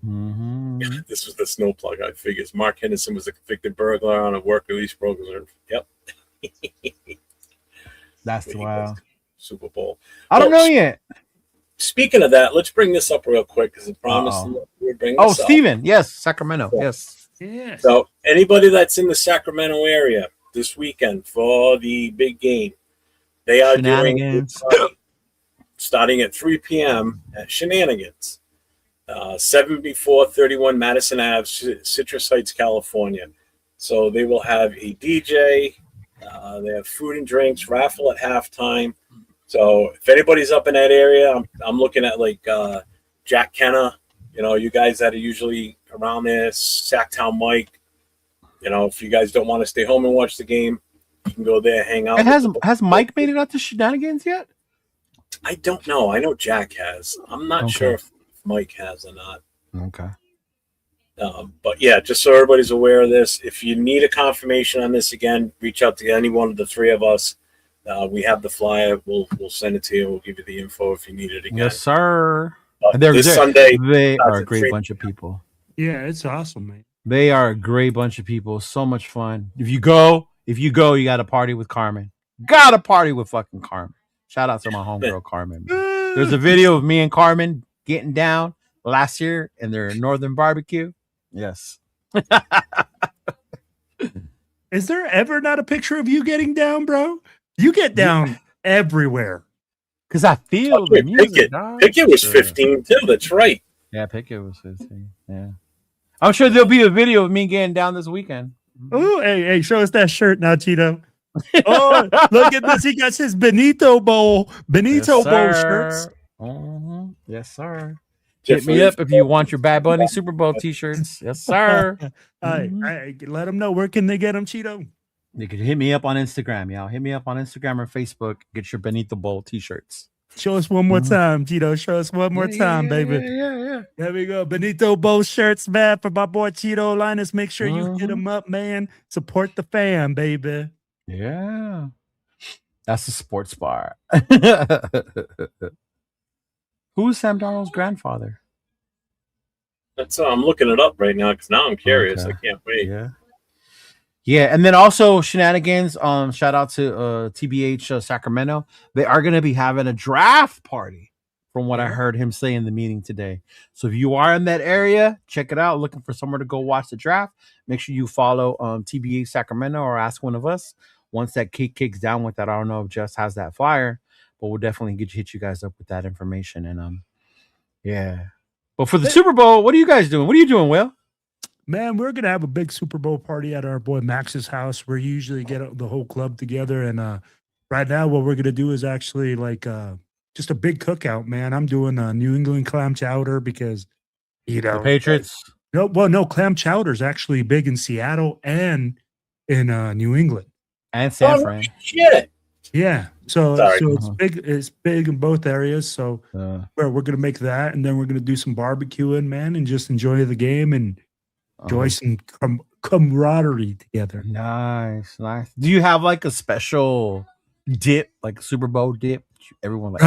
Speaker 8: Mm-hmm.
Speaker 5: This was the snow plug. I figures Mark Henderson was a convicted burglar on a work release program. Yep.
Speaker 8: That's wow.
Speaker 5: Super Bowl.
Speaker 8: I don't know yet.
Speaker 5: Speaking of that, let's bring this up real quick because I promised we would bring this up.
Speaker 8: Steven. Yes. Sacramento. Yes.
Speaker 4: Yes.
Speaker 5: So anybody that's in the Sacramento area this weekend for the big game, they are doing a party starting at 3 p.m. at Shenanigans. 7431 Madison Ave, Citrus Heights, California. So they will have a DJ. They have food and drinks, raffle at halftime. So if anybody's up in that area, I'm looking at like Jack Kenna, you guys that are usually around there, Sacktown Mike. If you guys don't want to stay home and watch the game, you can go there, hang out.
Speaker 8: And has Mike made it out to Shenanigans yet?
Speaker 5: I don't know. I know Jack has. I'm not sure if Mike has or not.
Speaker 8: Okay.
Speaker 5: But yeah, just so everybody's aware of this, if you need a confirmation on this again, reach out to any one of the three of us. We have the flyer. We'll send it to you. We'll give you the info if you need it again.
Speaker 8: Yes, sir.
Speaker 5: This Sunday,
Speaker 8: they are a great bunch of people.
Speaker 4: Yeah, it's awesome, man.
Speaker 8: They are a great bunch of people. So much fun. If you go, you got to party with Carmen. Got to party with fucking Carmen. Shout out to my homegirl Carmen. There's a video of me and Carmen getting down last year in their Northern barbecue. Yes.
Speaker 4: Is there ever not a picture of you getting down, bro? You get down everywhere.
Speaker 8: Because I feel the music.
Speaker 5: Pickett was 15 too. That's right.
Speaker 8: Yeah, Pickett was 15. Yeah. I'm sure there'll be a video of me getting down this weekend.
Speaker 4: Oh, hey, show us that shirt now, Cheeto. Oh, look at this. He got his Benito Bowl shirts.
Speaker 8: Mm-hmm. Yes, sir. Hit me up if you want your Bad Bunny Super Bowl t-shirts. Yes, sir.
Speaker 4: I let them know. Where can they get them, Cheeto?
Speaker 8: You can hit me up on Instagram, y'all. Hit me up on Instagram or Facebook. Get your Benito Bowl t-shirts.
Speaker 4: Show us one more time, Cheeto. Show us one more time, baby.
Speaker 8: Yeah.
Speaker 4: There we go. Benito Bowl shirts, man, for my boy Chidolinus. Make sure you hit him up, man. Support the fam, baby.
Speaker 8: Yeah. That's a sports bar. Who's Sam Darnold's grandfather?
Speaker 5: That's I'm looking it up right now because now I'm curious.
Speaker 8: Okay.
Speaker 5: I can't wait.
Speaker 8: Yeah, and then also Shenanigans. Shout out to TBH Sacramento. They are going to be having a draft party, from what I heard him say in the meeting today. So if you are in that area, check it out. Looking for somewhere to go watch the draft. Make sure you follow TBH Sacramento or ask one of us. Once that cake kicks down with that, I don't know if Just has that flyer, but we'll definitely hit you guys up with that information. And yeah. But for the Super Bowl, what are you guys doing? What are you doing, Will?
Speaker 4: Man, we're going to have a big Super Bowl party at our boy Max's house. We usually get the whole club together. And right now, what we're going to do is actually like just a big cookout, man. I'm doing New England clam chowder because,
Speaker 8: the Patriots.
Speaker 4: No, clam chowder is actually big in Seattle and in New England.
Speaker 8: And San Fran.
Speaker 5: Shit.
Speaker 4: Yeah. So it's big. It's big in both areas. So we're going to make that. And then we're going to do some barbecuing, man, and just enjoy the game and enjoy some camaraderie together.
Speaker 8: Nice. Do you have like a special dip, like a Super Bowl dip? Everyone like,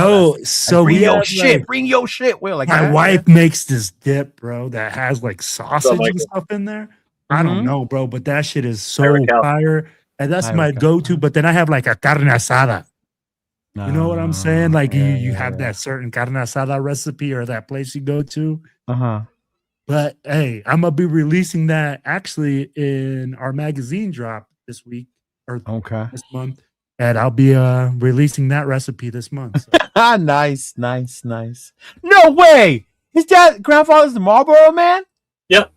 Speaker 4: so
Speaker 8: bring
Speaker 4: we
Speaker 8: your
Speaker 4: have,
Speaker 8: shit. Bring your shit. Will like
Speaker 4: my wife makes this dip, bro, that has like sausage and stuff in there. I don't know, bro, but that shit is so fire, and that's my go-to. But then I have like a carne asada. You know what I'm saying? Like you have that certain carne asada recipe or that place you go to. But hey, I'm gonna be releasing that actually in our magazine drop this week or this month, and I'll be releasing that recipe this month. So.
Speaker 8: Nice. No way! His grandfather's the Marlboro man?
Speaker 5: Yep.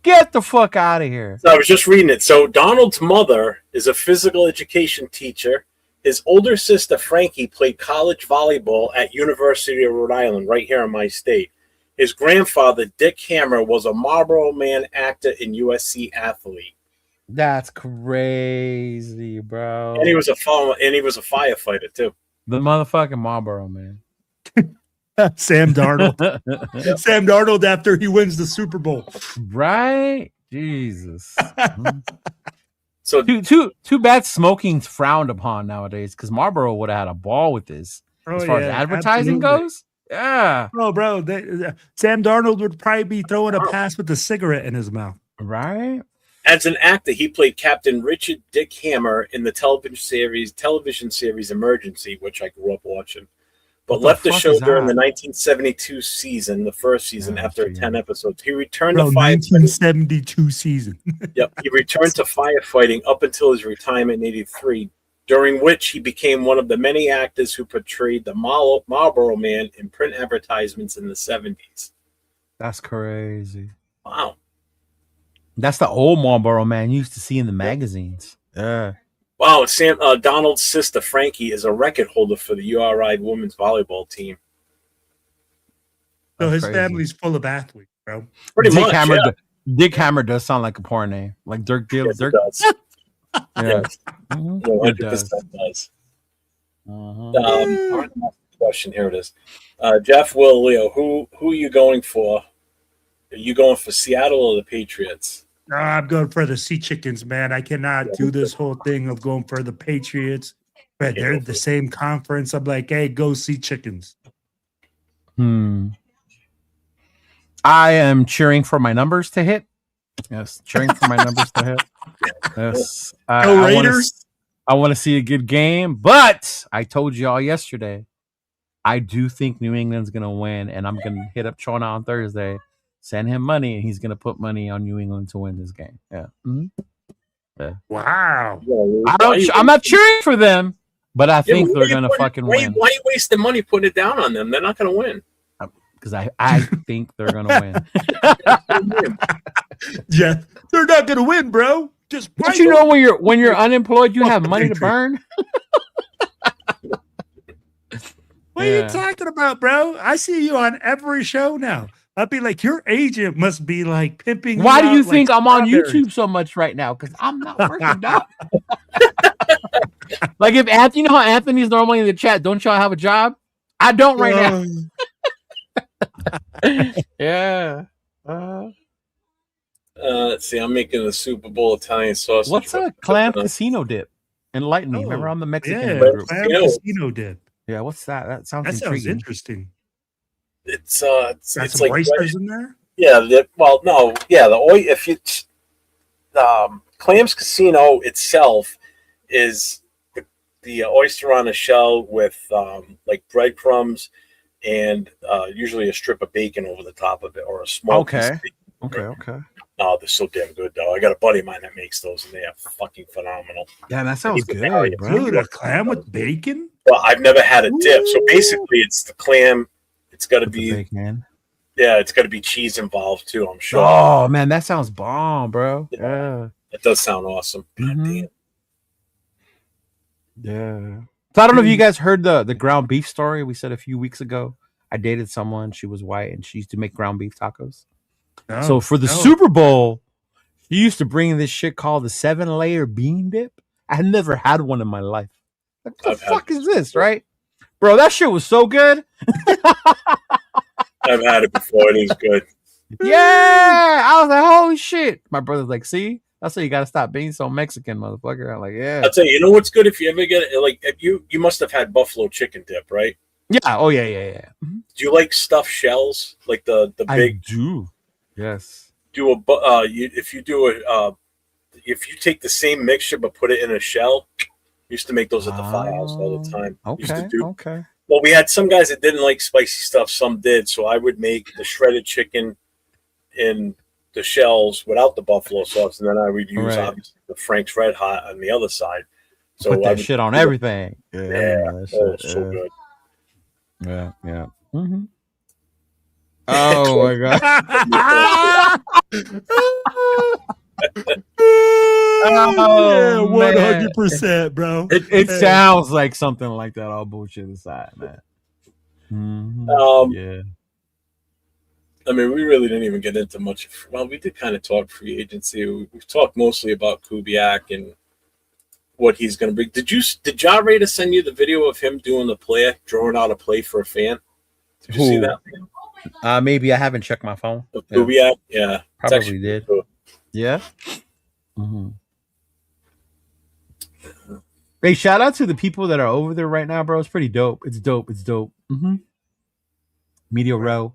Speaker 8: Get the fuck out of here!
Speaker 5: So I was just reading it. So Donald's mother is a physical education teacher. His older sister Frankie played college volleyball at University of Rhode Island, right here in my state. His grandfather, Dick Hammer, was a Marlboro Man actor and USC athlete.
Speaker 8: That's crazy, bro.
Speaker 5: And he was a firefighter too.
Speaker 8: The motherfucking Marlboro Man.
Speaker 4: Sam Darnold. Sam Darnold after he wins the Super Bowl.
Speaker 8: Right? Jesus.
Speaker 5: So
Speaker 8: Too bad smoking's frowned upon nowadays, because Marlboro would have had a ball with this. As far as advertising goes. Yeah.
Speaker 4: Oh, bro. Sam Darnold would probably be throwing a pass with a cigarette in his mouth.
Speaker 8: Right?
Speaker 5: as an actor, he played Captain Richard Dick Hammer in the television series Emergency, which I grew up watching. But left the show during the 1972 season, the first season, after 10 episodes. He returned to firefighting.
Speaker 4: 1972 season.
Speaker 5: Yep. He returned to firefighting up until his retirement in 83, during which he became one of the many actors who portrayed the Marlboro Man in print advertisements in the 70s.
Speaker 8: That's crazy.
Speaker 5: Wow.
Speaker 8: That's the old Marlboro Man you used to see in the magazines. Yeah.
Speaker 5: Wow, Donald's sister, Frankie, is a record holder for the URI women's volleyball team.
Speaker 4: So his family's full of athletes, bro.
Speaker 5: Pretty much,
Speaker 8: Dick Hammer does sound like a porn name. Like Dirk Deal.
Speaker 5: Yes,
Speaker 8: Dirk.
Speaker 5: it does.
Speaker 8: Yes.
Speaker 5: 100% does. Question, here it is. Jeff, Will, Leo, who are you going for? Are you going for Seattle or the Patriots?
Speaker 4: No, I'm going for the Sea Chickens, man. I cannot do this whole thing of going for the Patriots. But they're in the same conference. I'm like, hey, go Sea Chickens.
Speaker 8: I am cheering for my numbers to hit. Yes, cheering for my numbers to hit. Yes.
Speaker 4: Go Raiders.
Speaker 8: I want to see a good game, but I told you all yesterday, I do think New England's going to win, and I'm going to hit up Chona on Thursday. Send him money, and he's going to put money on New England to win this game. Yeah. Yeah.
Speaker 4: Wow.
Speaker 8: I'm not cheering for them, but I think they're going to fucking win.
Speaker 5: Why are you wasting money putting it down on them? They're not going to win.
Speaker 8: Because I think they're going to
Speaker 5: win.
Speaker 4: Yeah, they're not going to win, bro. Just
Speaker 8: don't you know when you're unemployed, you have money to burn?
Speaker 4: What are you talking about, bro? I see you on every show now. I'd be like, your agent must be like pimping.
Speaker 8: Why do you think I'm on YouTube so much right now? Because I'm not working out. Like if Anthony, you know how Anthony's normally in the chat, don't y'all have a job? I don't right now. Yeah.
Speaker 5: Let's see. I'm making the Super Bowl Italian sausage.
Speaker 8: What's a clam casino dip? Enlighten me. Remember on the Mexican
Speaker 4: group. Clam casino dip.
Speaker 8: Yeah, what's that? That sounds
Speaker 4: interesting.
Speaker 5: It's
Speaker 4: some
Speaker 5: like
Speaker 4: oysters in there.
Speaker 5: Yeah. The if you Clams Casino itself is the oyster on a shell with like breadcrumbs and usually a strip of bacon over the top of it or a small piece of bacon.
Speaker 8: Okay.
Speaker 5: Oh, they're so damn good, though. I got a buddy of mine that makes those, and they are fucking phenomenal.
Speaker 8: Yeah, that sounds good, bro.
Speaker 4: Dude, a clam with bacon?
Speaker 5: Well, I've never had a dip. So basically, it's the clam. It's got to be
Speaker 8: bacon.
Speaker 5: Yeah, it's got to be cheese involved, too, I'm sure.
Speaker 8: Oh, man, that sounds bomb, bro. Yeah.
Speaker 5: It does sound awesome.
Speaker 8: Yeah. So I don't know if you guys heard the ground beef story we said a few weeks ago. I dated someone. She was white, and she used to make ground beef tacos. So for the Super Bowl, she used to bring this shit called the 7-layer bean dip. I had never had one in my life. What the fuck is this, right? Bro, that shit was so good.
Speaker 5: I've had it before. It is good.
Speaker 8: Yeah. I was like, holy shit. My brother's like, see? That's why you got to stop being so Mexican, motherfucker. I'm like, yeah.
Speaker 5: I'll tell you, you know what's good if you ever get it? Like, if you must have had buffalo chicken dip, right?
Speaker 8: Yeah. Oh, yeah.
Speaker 5: Do you like stuffed shells? Like the big...
Speaker 8: I do. Yes.
Speaker 5: If you take the same mixture but put it in a shell, used to make those at the firehouse all the time.
Speaker 8: Okay.
Speaker 5: Well, we had some guys that didn't like spicy stuff. Some did. So I would make the shredded chicken in the shells without the buffalo sauce, and then I would use obviously the Frank's Red Hot on the other side. So
Speaker 8: put that shit on everything.
Speaker 5: Yeah, so good.
Speaker 8: Yeah. Mm-hmm. Oh my god!
Speaker 4: Oh, 100%, bro.
Speaker 8: It sounds like something like that. All bullshit aside, man. Yeah.
Speaker 5: I mean, we really didn't even get into much. Well, we did kind of talk free agency. We've talked mostly about Kubiak and what he's going to bring. Did Ja Raider send you the video of him doing the play, drawing out a play for a fan? Did you see
Speaker 8: Who?
Speaker 5: that?
Speaker 8: Maybe I haven't checked my phone.
Speaker 5: The Kubiak? Yeah. It's
Speaker 8: Probably
Speaker 5: actually
Speaker 8: did.
Speaker 5: cool.
Speaker 8: Yeah. Mm-hmm. Hey, shout out to the people that are over there right now, bro. It's pretty dope. It's dope. It's dope. Mm-hmm. Media Row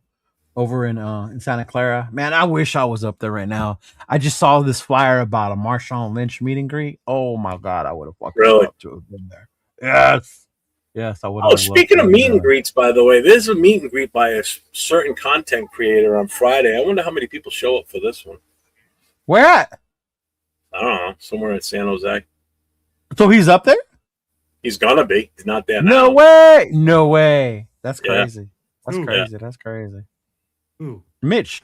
Speaker 8: over in Santa Clara. Man, I wish I was up there right now. I just saw this flyer about a Marshawn Lynch meet and greet. Oh my god, I would have fucking
Speaker 5: Really?
Speaker 8: loved to have been there. Yes. Yes, I would have.
Speaker 5: Oh, speaking of meet and greets, by the way, there's a meet and greet by a certain content creator on Friday. I wonder how many people show up for this one.
Speaker 8: Where at?
Speaker 5: I don't know. Somewhere in San Jose.
Speaker 8: So he's up there?
Speaker 5: He's gonna be. He's not there
Speaker 8: No
Speaker 5: now.
Speaker 8: way. No way. That's
Speaker 5: Yeah.
Speaker 8: crazy. That's
Speaker 7: Ooh.
Speaker 8: crazy. That's crazy.
Speaker 7: Ooh.
Speaker 8: Mitch.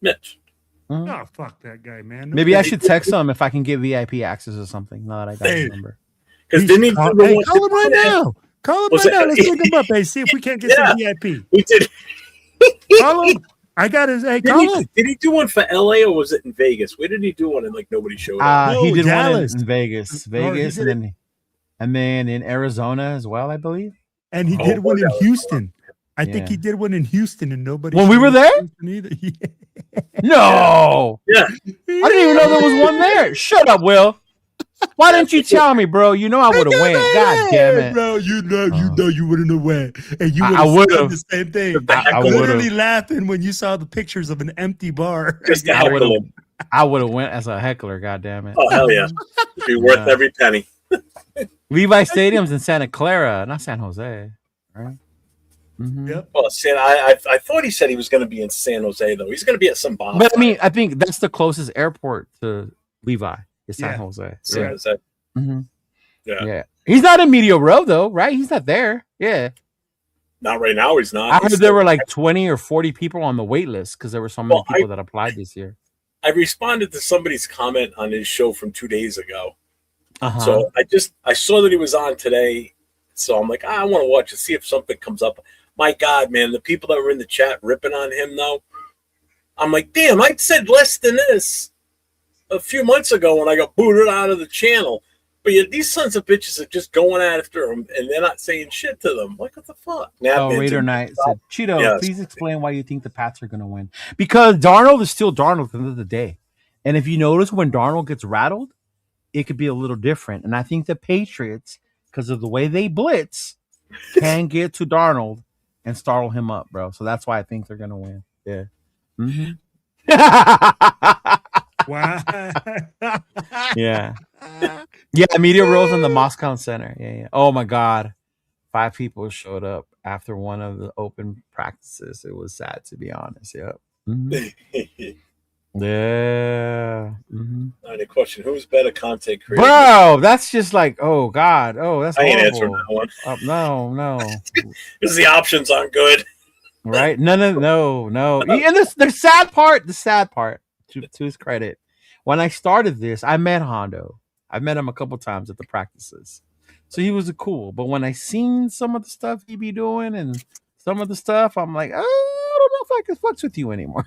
Speaker 5: Mitch.
Speaker 8: Mhm.
Speaker 7: Oh, fuck that guy, man.
Speaker 8: Maybe I should text him if I can get VIP access or something. Now that I got
Speaker 7: Hey.
Speaker 8: his number.
Speaker 5: Because didn't he?
Speaker 7: Call,
Speaker 5: do the
Speaker 7: hey,
Speaker 5: one-
Speaker 7: call him right now. Call him
Speaker 5: Was
Speaker 7: right
Speaker 5: it-
Speaker 7: now. Let's look him up. Hey, see if we can't get
Speaker 5: Yeah.
Speaker 7: some VIP.
Speaker 5: He did.
Speaker 7: Call him. I got his. Hey,
Speaker 5: Did
Speaker 7: call
Speaker 5: he,
Speaker 7: him.
Speaker 5: did he do one for LA or was it in Vegas? Where did he do one and like nobody showed up?
Speaker 7: No,
Speaker 8: He did
Speaker 7: Dallas.
Speaker 8: one in Vegas,
Speaker 7: he
Speaker 8: Vegas,
Speaker 7: did
Speaker 8: and then in Arizona as well, I believe.
Speaker 7: And he
Speaker 5: Oh,
Speaker 7: did one in
Speaker 5: that was
Speaker 7: Houston. I think
Speaker 8: Yeah.
Speaker 7: he did one in Houston, and nobody.
Speaker 8: When we
Speaker 7: showed
Speaker 8: were
Speaker 7: up
Speaker 8: there?
Speaker 7: in Houston either.
Speaker 8: No,
Speaker 5: Yeah.
Speaker 8: I didn't even know there was one there. Shut up, Will. Why didn't you tell me, bro? You know I would have went. God damn it,
Speaker 7: bro! You know you wouldn't have went, and you
Speaker 8: I
Speaker 7: would have
Speaker 8: would've.
Speaker 7: the same thing.
Speaker 8: I
Speaker 7: Literally
Speaker 8: would've.
Speaker 7: laughing when you saw the pictures of an empty bar.
Speaker 5: Just to
Speaker 8: I
Speaker 5: heckle
Speaker 8: would have.
Speaker 5: him.
Speaker 8: I would have went as a heckler. God damn it.
Speaker 5: Oh hell yeah! It'd be worth
Speaker 8: Yeah.
Speaker 5: every penny.
Speaker 8: Levi Stadium's in Santa Clara, not San Jose, right? Mhm.
Speaker 7: Yep.
Speaker 5: Well, I thought he said he was going to be in San Jose though. He's going to be at some bar.
Speaker 8: But I mean, I think that's the closest airport to Levi is San
Speaker 7: Yeah.
Speaker 8: Jose.
Speaker 5: San
Speaker 8: Yeah.
Speaker 5: Jose.
Speaker 8: Mhm.
Speaker 5: Yeah.
Speaker 8: Yeah. He's not in Media Row though, right? He's not there. Yeah.
Speaker 5: Not right now. He's not.
Speaker 8: I heard
Speaker 5: He's
Speaker 8: there
Speaker 5: still-
Speaker 8: were like 20 or 40 people on the wait list because there were so many
Speaker 5: Well,
Speaker 8: people that applied this year.
Speaker 5: I responded to somebody's comment on his show from 2 days ago.
Speaker 8: Uh-huh.
Speaker 5: So I saw that he was on today. So I'm like, I want to watch and see if something comes up. My God, man, the people that were in the chat ripping on him though. I'm like, damn, I said less than this a few months ago when I got booted out of the channel. But yet these sons of bitches are just going after him and they're not saying shit to them. Like, what the fuck?
Speaker 8: Oh, Raider Knight said, Cheeto,
Speaker 5: Yes.
Speaker 8: please explain why you think the Pats are going to win. Because Darnold is still Darnold at the end of the day. And if you notice when Darnold gets rattled, it could be a little different. And I think the Patriots, because of the way they blitz, can get to Darnold and startle him up, bro. So that's why I think they're going to win. Yeah. Mm-hmm.
Speaker 7: Wow.
Speaker 8: Yeah. Yeah, Media Rose in the Moscow Center. Yeah. Oh my God. 5 people showed up after one of the open practices. It was sad, to be honest. Yep. Mhm. Yeah. Mhm.
Speaker 5: Any question? Who's better content creator?
Speaker 8: Bro, that's just like, oh God. Oh, that's
Speaker 5: I ain't answering
Speaker 8: horrible.
Speaker 5: that one
Speaker 8: No.
Speaker 5: because the options aren't good.
Speaker 8: Right? No. And the sad part, to his credit, when I started this, I met Hondo. I met him a couple times at the practices. So he was cool. But when I seen some of the stuff he be doing and some of the stuff, I'm like, oh, I don't know if I can fucks with you anymore.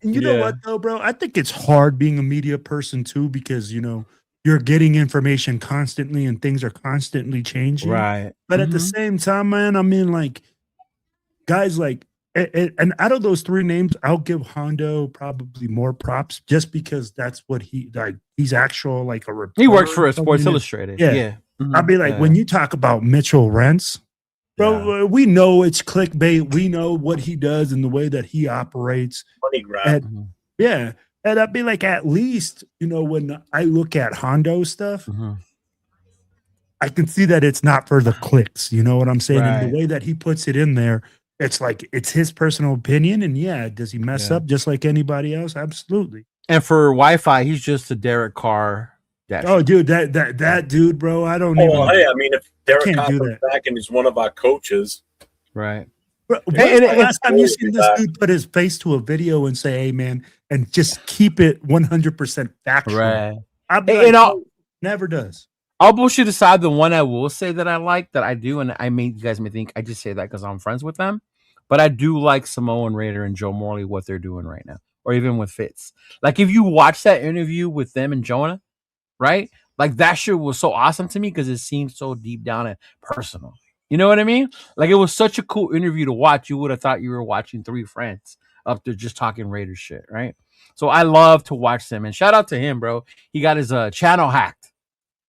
Speaker 7: You know
Speaker 8: Yeah.
Speaker 7: what though, bro? I think it's hard being a media person too because you're getting information constantly and things are constantly changing.
Speaker 8: Right.
Speaker 7: But at the same time, man, I mean, like guys like, and out of those 3 names, I'll give Hondo probably more props just because that's what he's actual like a reporter.
Speaker 8: He works for
Speaker 7: or
Speaker 8: Sports
Speaker 7: something.
Speaker 8: Illustrated.
Speaker 7: Yeah.
Speaker 8: Yeah. Mhm.
Speaker 7: I'll be like,
Speaker 8: Yeah.
Speaker 7: when you talk about Mitchell Rentz, bro, we know it's clickbait. We know what he does and the way that he operates.
Speaker 5: Money grab.
Speaker 7: And, yeah. And I'd be like, at least, when I look at Hondo stuff,
Speaker 8: Mhm.
Speaker 7: I can see that it's not for the clicks. You know what I'm saying? And
Speaker 8: Right.
Speaker 7: the way that he puts it in there, it's like it's his personal opinion. And yeah, does he mess
Speaker 8: Yeah.
Speaker 7: up just like anybody else? Absolutely.
Speaker 8: And for Wi-Fi, he's just a Derek Carr dash.
Speaker 7: Oh, dude, that dude, bro. I don't even.
Speaker 5: Oh, hey, I mean, if Derek
Speaker 7: Can't
Speaker 5: Carr
Speaker 7: do
Speaker 5: comes back and he's one of our coaches,
Speaker 8: Right.
Speaker 7: Bro, when's
Speaker 8: And-
Speaker 7: the
Speaker 8: and-
Speaker 7: last time you
Speaker 5: and-
Speaker 7: seen this dude put his face to a video and say, "Hey, man," and just keep it 100% factual?
Speaker 8: Right.
Speaker 7: I'd be
Speaker 8: And-
Speaker 7: like,
Speaker 8: and I'll-
Speaker 7: "No, never does.
Speaker 8: I'll bullshit aside. The one I will say that I like, that I do, and you guys may think I just say that because I'm friends with them, but I do like Samoan Raider and Joe Morley, what they're doing right now, or even with Fitz. Like if you watch that interview with them and Jonah, right? Like that shit was so awesome to me because it seemed so deep down and personal. You know what I mean? Like, it was such a cool interview to watch. You would have thought you were watching three friends up there just talking Raider shit, right? So I love to watch them. And shout out to him, bro. He got his channel hacked.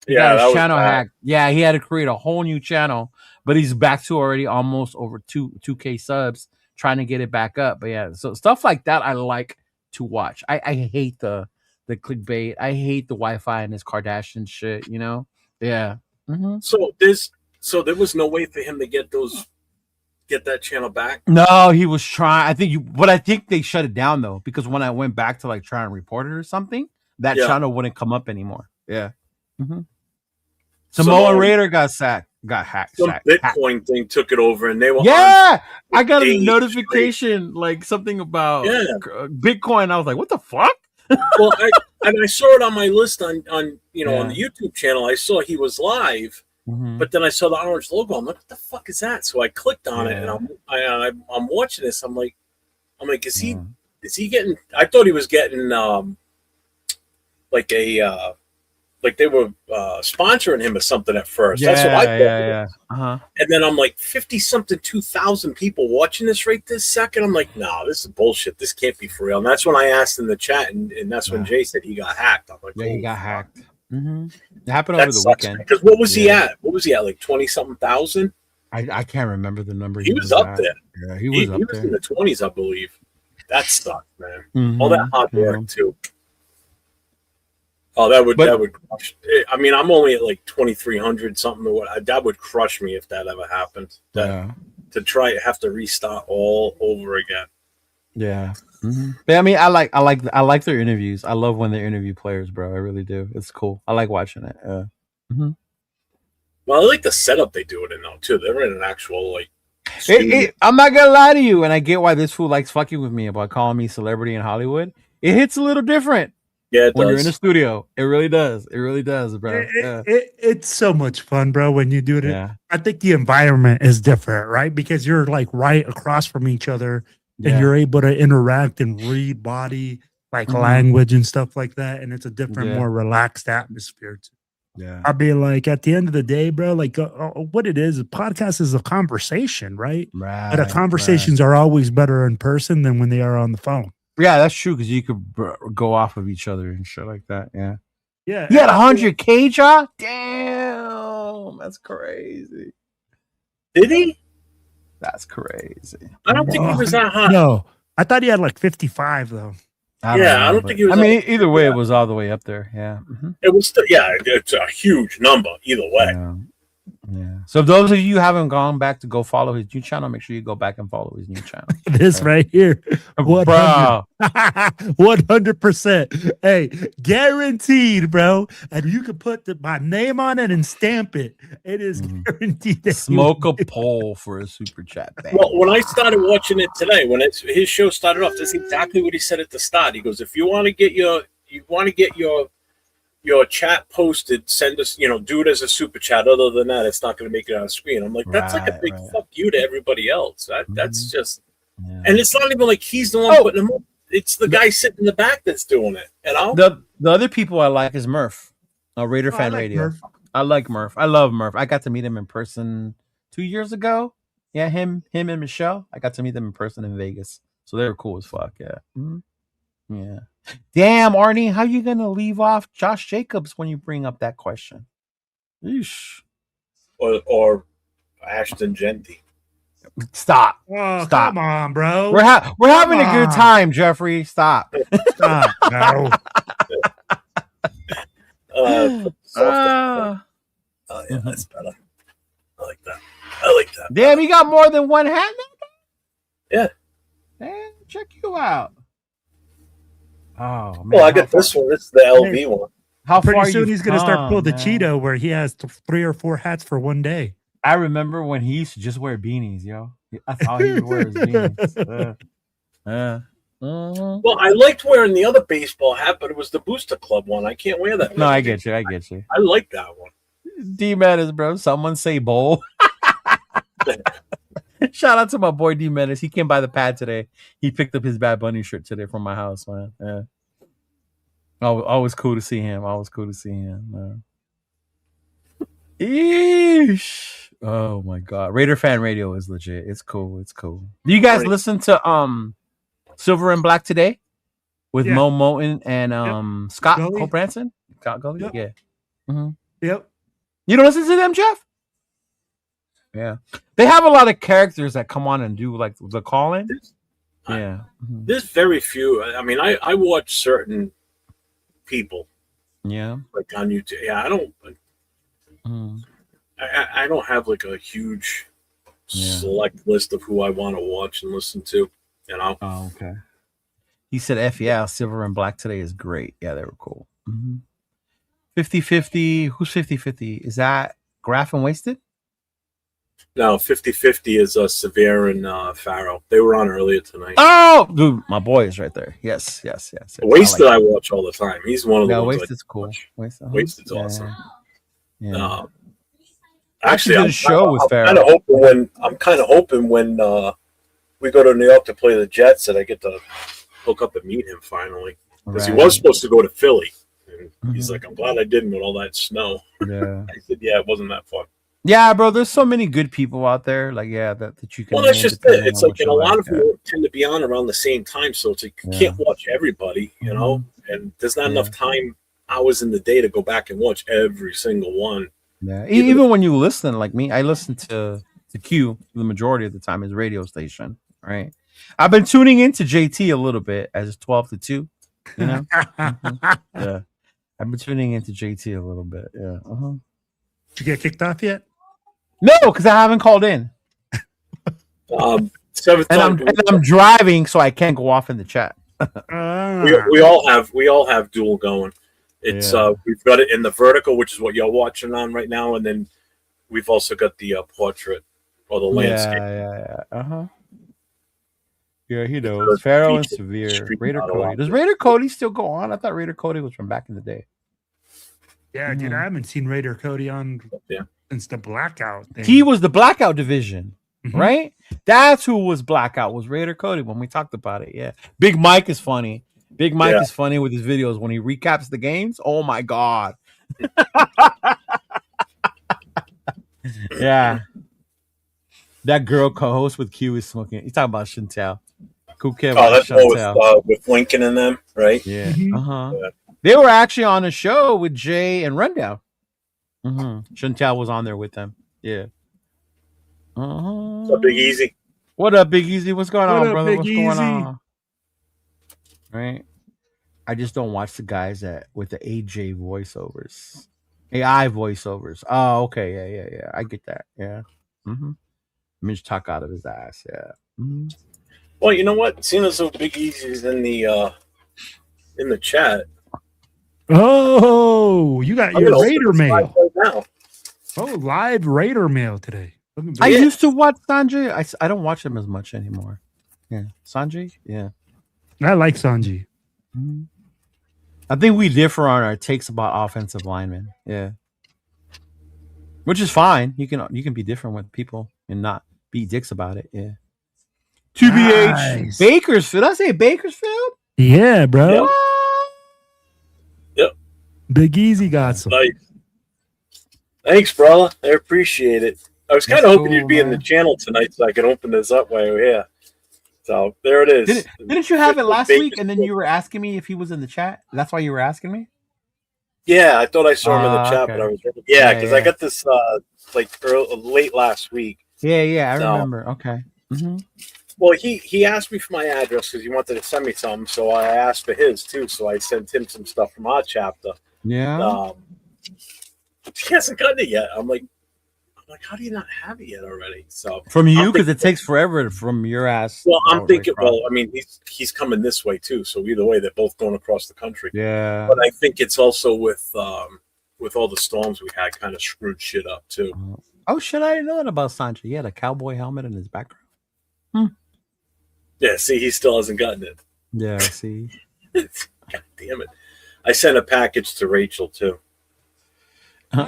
Speaker 8: He got his channel hacked. Yeah, he had to create a whole new channel, but he's back to already almost over 2K subs, trying to get it back up. But yeah, so stuff like that I like to watch. I hate the clickbait. I hate the Wi-Fi and this Kardashian shit, you know? Yeah. Mm-hmm.
Speaker 5: So there was no way for him to get that channel back?
Speaker 8: No, he was trying. I think they shut it down though, because when I went back to like try and report it or something, that channel wouldn't come up anymore. Yeah. Mm-hmm. Samoa Raider got hacked.
Speaker 5: Some Bitcoin thing took it over, and they were
Speaker 8: I got a notification like something about Bitcoin. I was like, what the fuck?
Speaker 5: Well, I saw it on my list on on the YouTube channel. I saw he was live, but then I saw the orange logo. I'm like, what the fuck is that? So I clicked on it, and I'm watching this. I'm like, is he getting? I thought he was getting like they were sponsoring him or something at first. That's what I thought.
Speaker 8: Yeah.
Speaker 5: And then I'm like, 50-something, 2,000 people watching this right this second. I'm like, no, this is bullshit. This can't be for real. And that's when I asked in the chat, and that's when Jay said he got hacked. I'm like,
Speaker 8: he got hacked. Mm-hmm. It happened over the weekend.
Speaker 5: Because what was he at? What was he at? Like 20-something thousand?
Speaker 8: I can't remember the number.
Speaker 5: He was up there.
Speaker 8: Yeah, he was up there.
Speaker 5: In the 20s, I believe. That sucked, man. Mm-hmm. All that hard work too. Oh, that would crush. I mean, I'm only at like 2,300 something. That would crush me if that ever happened. To have to restart all over again.
Speaker 8: Yeah. Mm-hmm. But I mean, I like their interviews. I love when they interview players, bro. I really do. It's cool. I like watching it. Mm-hmm.
Speaker 5: Well, I like the setup they do it in though too. They're in an actual like.
Speaker 8: I'm not gonna lie to you, and I get why this fool likes fucking with me about calling me celebrity in Hollywood. It hits a little different.
Speaker 5: Yeah,
Speaker 8: when you're in the studio, it really does. It really does, bro.
Speaker 7: It's so much fun, bro. When you do it,
Speaker 8: yeah.
Speaker 7: I think the environment is different, right? Because you're like right across from each other, and you're able to interact and read body language and stuff like that. And it's a different, more relaxed atmosphere too.
Speaker 8: Yeah,
Speaker 7: I'll be like, at the end of the day, bro, like what it is, a podcast is a conversation, right?
Speaker 8: Right.
Speaker 7: But conversations are always better in person than when they are on the phone.
Speaker 8: Yeah, that's true, because you could go off of each other and shit like that. Yeah.
Speaker 7: Yeah.
Speaker 8: You had 100K, John? Damn, that's crazy.
Speaker 5: Did he?
Speaker 8: That's crazy.
Speaker 5: I don't think he was that high.
Speaker 7: No, I thought he had like 55 though.
Speaker 5: I don't think he was.
Speaker 8: I mean, either way, it was all the way up there. Yeah. Mm-hmm.
Speaker 5: It was. It's a huge number either way.
Speaker 8: Yeah. So if those of you who haven't gone back to go follow his new channel, make sure you go back and follow his new channel.
Speaker 7: This right here. 100%. Hey, guaranteed, bro. And you can put my name on it and stamp it. It is guaranteed. That
Speaker 8: Smoke a poll for a super chat.
Speaker 5: Well, when I started watching it today, when his show started off, that's exactly what he said at the start. He goes, if you want to get your chat posted, send us, do it as a super chat. Other than that, it's not going to make it on the screen. I'm like, that's like a big fuck you to everybody else. That's just, and it's not even like he's the one putting them up. It's the guy sitting in the back that's doing it.
Speaker 8: The other people I like is Murph, Raider Fan Radio. Murph. I like Murph. I love Murph. I got to meet him in person 2 years ago. Yeah, him and Michelle. I got to meet them in person in Vegas. So they were cool as fuck. Yeah. Mm-hmm. Yeah. Damn, Arnie, how you gonna leave off Josh Jacobs when you bring up that question? Eesh.
Speaker 5: Or Ashton Genty.
Speaker 8: Stop.
Speaker 7: Oh,
Speaker 8: Stop.
Speaker 7: Come on, bro.
Speaker 8: We're having a good time, Jeffrey. Stop.
Speaker 7: Stop. No.
Speaker 5: That's better. I like that.
Speaker 8: Damn, you got more than one hat now?
Speaker 5: Yeah.
Speaker 8: Man, check you out. Oh man.
Speaker 5: Well, I got this one. This is the LV one.
Speaker 8: How
Speaker 7: Pretty
Speaker 8: far
Speaker 7: soon he's gonna start pulling the
Speaker 8: man?
Speaker 7: Cheeto where he has 3 or 4 hats for one day.
Speaker 8: I remember when he used to just wear beanies, yo. That's all he would wear is beanies.
Speaker 5: Well, I liked wearing the other baseball hat, but it was the Booster Club one. I can't wear that.
Speaker 8: No, I get you.
Speaker 5: I like that one.
Speaker 8: D Menace, bro. Someone say bowl. Shout out to my boy D Menace. He came by the pad today. He picked up his Bad Bunny shirt today from my house, man. Yeah. Always cool to see him. Man. Eesh. Oh my god, Raider Fan Radio is legit. It's cool. It's cool. Do you guys listen to Silver and Black today with
Speaker 7: Yeah.
Speaker 8: Mo Moten and Scott
Speaker 7: Gully?
Speaker 8: Cole-Branson? Scott Gully?
Speaker 7: Yep.
Speaker 8: Yeah. Mm-hmm.
Speaker 7: Yep.
Speaker 8: You don't listen to them, Jeff? Yeah. They have a lot of characters that come on and do like the call-in. Yeah. Mm-hmm.
Speaker 5: There's very few. I mean, I watch certain people
Speaker 8: Yeah.
Speaker 5: like on YouTube. Yeah, I don't.
Speaker 8: Mm.
Speaker 5: I don't have like a huge
Speaker 8: Yeah.
Speaker 5: select list of who I want to watch and listen to. You know.
Speaker 8: Oh, okay. He said, F yeah, Silver and Black today is great. Yeah, they were cool. 50-50. Who's 50-50? Is that Graph and Wasted?
Speaker 5: No, 50-50 is Severe and Farrow. They were on earlier tonight.
Speaker 8: Oh, dude, my boy is right there. Yes.
Speaker 5: Wasted I watch all the time. He's one of the
Speaker 8: Yeah,
Speaker 5: ones
Speaker 8: Wasted's cool.
Speaker 5: Wasted's awesome.
Speaker 8: Yeah.
Speaker 5: Actually,
Speaker 8: did a show with Farrow.
Speaker 5: I'm kind of hoping when we go to New York to play the Jets that I get to hook up and meet him finally. Because he was supposed to go to Philly. And he's like, I'm glad I didn't with all that snow.
Speaker 8: Yeah.
Speaker 5: I said, yeah, it wasn't that fun.
Speaker 8: Yeah, bro, there's so many good people out there. Like, yeah, that you can.
Speaker 5: Well, that's just it. It's like, a lot of
Speaker 8: them
Speaker 5: them tend to be on around the same time. So it's like, you can't watch everybody, you know? And there's not enough time, hours in the day to go back and watch every single one.
Speaker 8: Yeah, even when you listen, like me, I listen to Q the majority of the time, his radio station, right? I've been tuning into JT a little bit as it's 12 to 2, you know? Yeah. I've been tuning into JT a little bit, yeah.
Speaker 7: Did you get kicked off yet?
Speaker 8: No, because I haven't called in.
Speaker 5: And
Speaker 8: I'm driving, so I can't go off in the chat.
Speaker 5: we all have dual going. It's we've got it in the vertical, which is what you're watching on right now, and then we've also got the portrait or the landscape.
Speaker 8: Yeah, he knows. Pharaoh and Severe. Raider Cody. Does Raider Cody still go on? I thought Raider Cody was from back in the day.
Speaker 7: Yeah, dude, I haven't seen Raider Cody on since the Blackout thing.
Speaker 8: He was the Blackout division, right? That's who was Blackout, was Raider Cody when we talked about it. Yeah. Big Mike is funny. Big Mike is funny with his videos when he recaps the games. Oh my God. Yeah. That girl co-host with Q is smoking. He's talking about Chantel. Cool kid.
Speaker 5: That's with Lincoln and them, right?
Speaker 8: Yeah. Yeah. They were actually on a show with Jay and Rundown. Chantel was on there with them. Yeah.
Speaker 5: What's up, Big Easy?
Speaker 8: What up, Big Easy? What's going on, brother? What's going
Speaker 7: Easy?
Speaker 8: on? Right. I just don't watch the guys with the AJ voiceovers, AI voiceovers. Oh, okay, yeah. I get that. Yeah. Mitch talk out of his ass. Yeah.
Speaker 5: Well, you know what? Seeing as though Big Easy's in the chat.
Speaker 7: Oh, you got your Raider mail
Speaker 5: right now.
Speaker 7: Oh, live Raider mail today.
Speaker 8: I used to watch Sanjay. I don't watch him as much anymore. Yeah, Sanjay. Yeah,
Speaker 7: I like Sanjay.
Speaker 8: I think we differ on our takes about offensive linemen. Yeah, which is fine. You can be different with people and not be dicks about it. Yeah. TBH Bakersfield. Did I say Bakersfield?
Speaker 7: Yeah, bro.
Speaker 5: Yep.
Speaker 7: Big Easy got some.
Speaker 5: Nice. Thanks, brother. I appreciate it. I was kind of hoping you'd be in the channel tonight so I could open this up while you're here. So there it is.
Speaker 8: Didn't you have it last week and then you were asking me if he was in the chat? That's why you were asking me?
Speaker 5: Yeah, I thought I saw him in the chat,
Speaker 8: okay.
Speaker 5: but I was because I got this late last week.
Speaker 8: Yeah, I remember. Okay.
Speaker 5: Well, he asked me for my address because he wanted to send me something, so I asked for his too. So I sent him some stuff from our chapter.
Speaker 8: Yeah.
Speaker 5: He hasn't gotten it yet. I'm like, how do you not have it yet already? So
Speaker 8: from you, because it takes forever from your ass.
Speaker 5: Well, I'm thinking. Well, I mean, he's coming this way too. So either way, they're both going across the country.
Speaker 8: Yeah.
Speaker 5: But I think it's also with all the storms we had, kind of screwed shit up too.
Speaker 8: Oh shit! I didn't know that about Sanjay. He had a cowboy helmet in his background.
Speaker 5: Yeah. See, he still hasn't gotten it.
Speaker 8: Yeah. See.
Speaker 5: God damn it! I sent a package to Rachel too.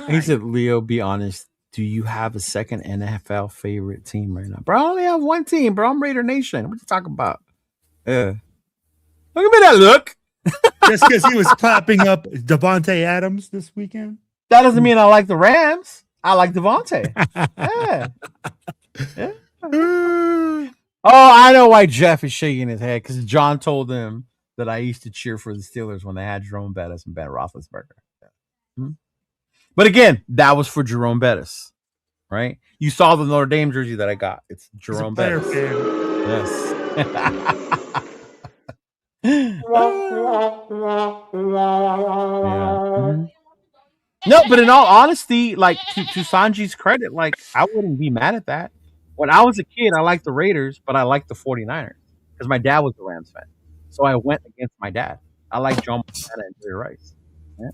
Speaker 8: He said, "Leo, be honest. Do you have a second NFL favorite team right now, bro? I only have one team, bro. I'm Raider Nation. What you talking about? Yeah. Look at me that look.
Speaker 7: Just because he was clapping up Devontae Adams this weekend?
Speaker 8: That doesn't mean I like the Rams. I like Devontae. Yeah. Yeah. Oh, I know why Jeff is shaking his head, because John told him that I used to cheer for the Steelers when they had Jerome Bettis and Ben Roethlisberger. Hmm? But again, that was for Jerome Bettis, right? You saw the Notre Dame jersey that I got. It's Jerome Bettis. Yes. Yeah. Mm-hmm. No, but in all honesty, like to Sanji's credit, like I wouldn't be mad at that. When I was a kid, I liked the Raiders, but I liked the 49ers because my dad was a Rams fan. So I went against my dad. I like John Montana and Jerry Rice. Yeah.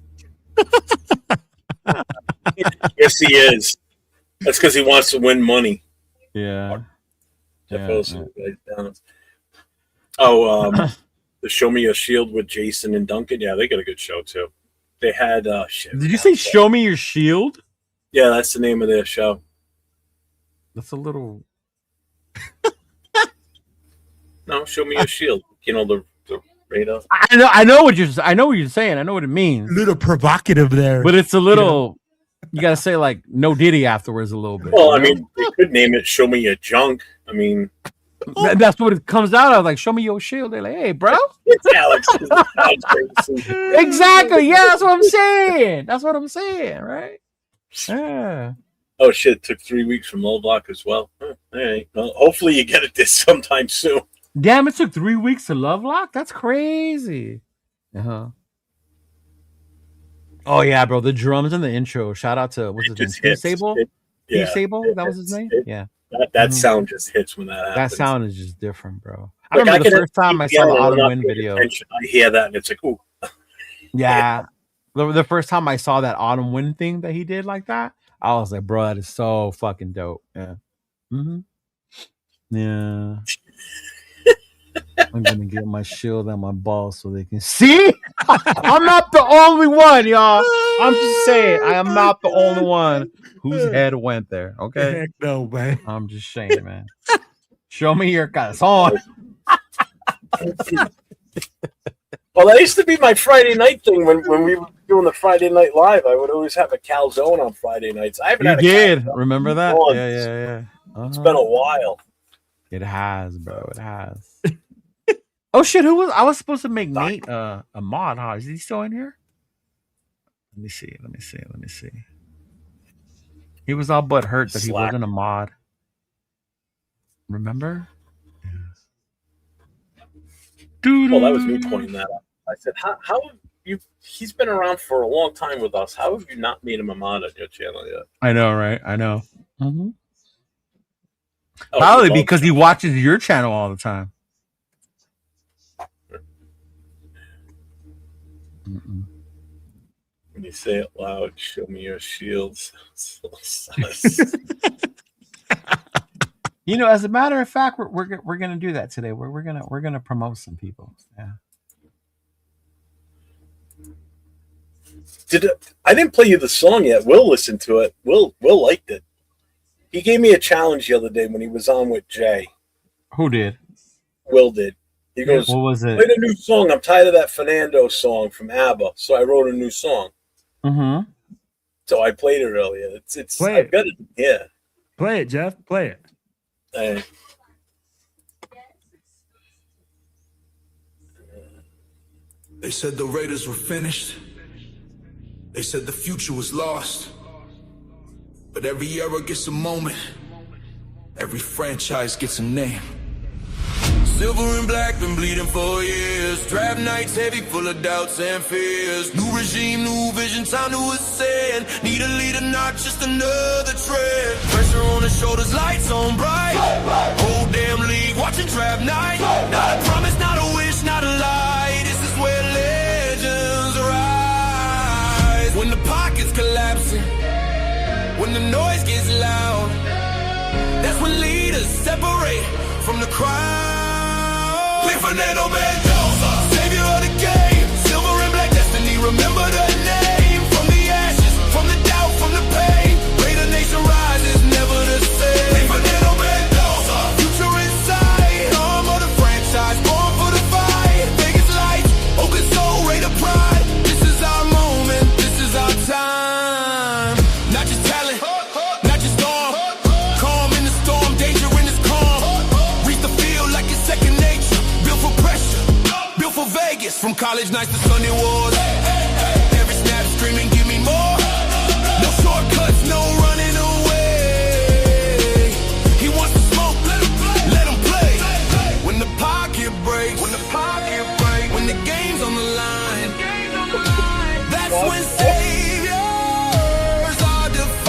Speaker 5: Yes, he is. That's because he wants to win money.
Speaker 8: Yeah.
Speaker 5: Oh, the Show Me a Shield with Jason and Duncan. Yeah, they got a good show too. They had shit.
Speaker 8: Did you say Show Me Your Shield?
Speaker 5: Yeah, that's the name of their show.
Speaker 8: That's a little.
Speaker 5: No, Show Me Your Shield. You know the radar.
Speaker 8: I know what you're saying. I know what it means.
Speaker 7: A little provocative there.
Speaker 8: But it's a little. You gotta say like no Diddy afterwards a little bit.
Speaker 5: Well, I mean, they could name it "Show Me Your Junk." I mean,
Speaker 8: that's what it comes out of. Like, show me your shield. They're like, hey, bro.
Speaker 5: It's Alex.
Speaker 8: Exactly. Yeah, that's what I'm saying. That's what I'm saying, right? Yeah.
Speaker 5: Oh shit! It took 3 weeks from Low Block as well. All right. Well, hopefully you get it this sometime soon.
Speaker 8: Damn! It took 3 weeks to Lovelock. That's crazy. Oh yeah, bro. The drums in the intro. Shout out to what's his name? Steve Sable. Steve Sable. That was his name. Yeah.
Speaker 5: That sound just hits when that happens.
Speaker 8: That sound is just different, bro. I remember the first time I saw the Autumn Wind video.
Speaker 5: I hear that and it's like, ooh.
Speaker 8: Yeah. The first time I saw that Autumn Wind thing that he did like that, I was like, bro, that is so fucking dope. Yeah. Mm-hmm. Yeah. I'm gonna get my shield and my ball so they can see. I'm not the only one, y'all. I'm just saying, I am not the only one whose head went there. Okay,
Speaker 7: Heck no, man.
Speaker 8: I'm just saying, man. Show me your calzone.
Speaker 5: Well, that used to be my Friday night thing when we were doing the Friday Night Live. I would always have a calzone on Friday nights. I haven't had a calzone.
Speaker 8: Remember that?
Speaker 5: Once.
Speaker 8: Yeah.
Speaker 5: It's been a while.
Speaker 8: It has, bro. It has. Oh shit! I was supposed to make Nate a mod, huh? Is he still in here? Let me see. He was all but hurt that he wasn't a mod. Remember?
Speaker 5: Yeah. Well, that was me pointing that out. I said, "How have you? He's been around for a long time with us. How have you not made him a mod on your channel yet?"
Speaker 8: I know, right? I know. Mm-hmm. Probably because he watches your channel all the time. Mm-mm.
Speaker 5: When you say it loud, show me your shields.
Speaker 8: You know, as a matter of fact, we're gonna do that today. We're gonna promote some people. Yeah.
Speaker 5: I didn't play you the song yet. Will listened to it. Will liked it. He gave me a challenge the other day when he was on with Jay.
Speaker 8: Who did?
Speaker 5: Will did. He goes,
Speaker 8: what was it?
Speaker 5: Write a new song. I'm tired of that Fernando song from ABBA. So I wrote a new song.
Speaker 8: Mm-hmm.
Speaker 5: So I played it earlier. It's
Speaker 7: Play
Speaker 5: I've got it. Yeah.
Speaker 7: Play it, Jeff. Play it.
Speaker 2: They said the Raiders were finished. They said the future was lost. But every era gets a moment. Every franchise gets a name. Silver and black been bleeding for years. Draft nights heavy, full of doubts and fears. New regime, new vision, time to ascend. Need a leader, not just another trend. Pressure on the shoulders, lights on bright. Whole damn league watching draft night. Not a promise, not a wish, not a lie. This is where legends rise. When the pocket's collapsing, when the noise gets loud, that's when leaders separate from the crowd. Play Fernando Mendoza, savior of the game. Silver and black destiny, remember the name. From the ashes, from the doubt, from the pain. Raider Nation rises, never the same. Play Fernando Mendoza, future in sight. Arm of the franchise, born for the fight. Vegas lights, Oakland soul, Raider pride. This is our moment, this is our time. Not just talent, From college nights to Sunday wars. Every snap screaming, give me more. No shortcuts, no running away. He wants to smoke, let him play. When the pocket breaks, when the game's on the line, that's when saviors are defined.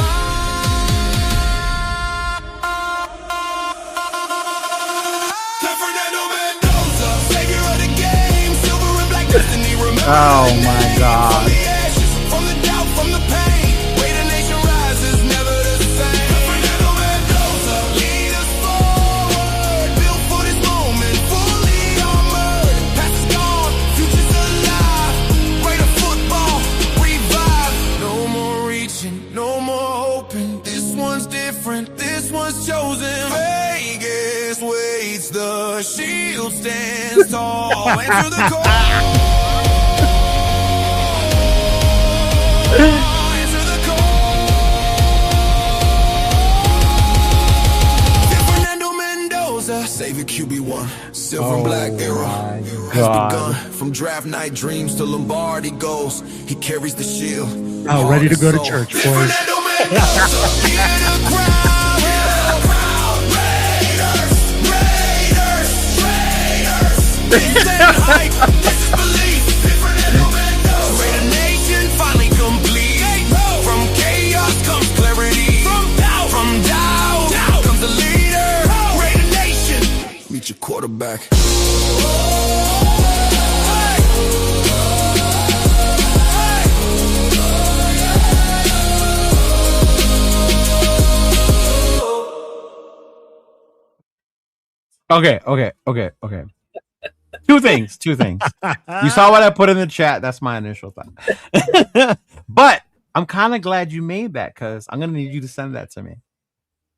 Speaker 2: Fernando Mendoza, savior of the game, silver and black destiny. Remember
Speaker 8: Oh my God.
Speaker 2: from the ashes, from the doubt, from the pain. Way the nation rises, never the same. Fernando Mendoza, lead us forward. Built for this moment, fully armored. Past is gone, future's alive. Raider football, revive. No more reaching, no more hoping. This one's different, this one's chosen. Vegas waits, the shield stands tall. Answer the call. Answer the call. Fernando Mendoza, Savior QB1, silver and black era has
Speaker 8: God.
Speaker 2: begun. From draft night dreams to Lombardi goals, he carries the shield.
Speaker 7: Oh, ready to go to
Speaker 2: Heart and
Speaker 7: church,
Speaker 2: soul.
Speaker 7: boys.
Speaker 2: Fernando Mendoza, hear the crowd, Raiders, Raiders, Raiders. This ain't hype, this is belief. Fernando Mendoza, Raider Nation finally complete. From chaos comes clarity. From doubt comes the leader. Raider Nation, meet your quarterback.
Speaker 8: Okay. Two things. You saw what I put in the chat. That's my initial thought. But I'm kind of glad you made that because I'm gonna need you to send that to me.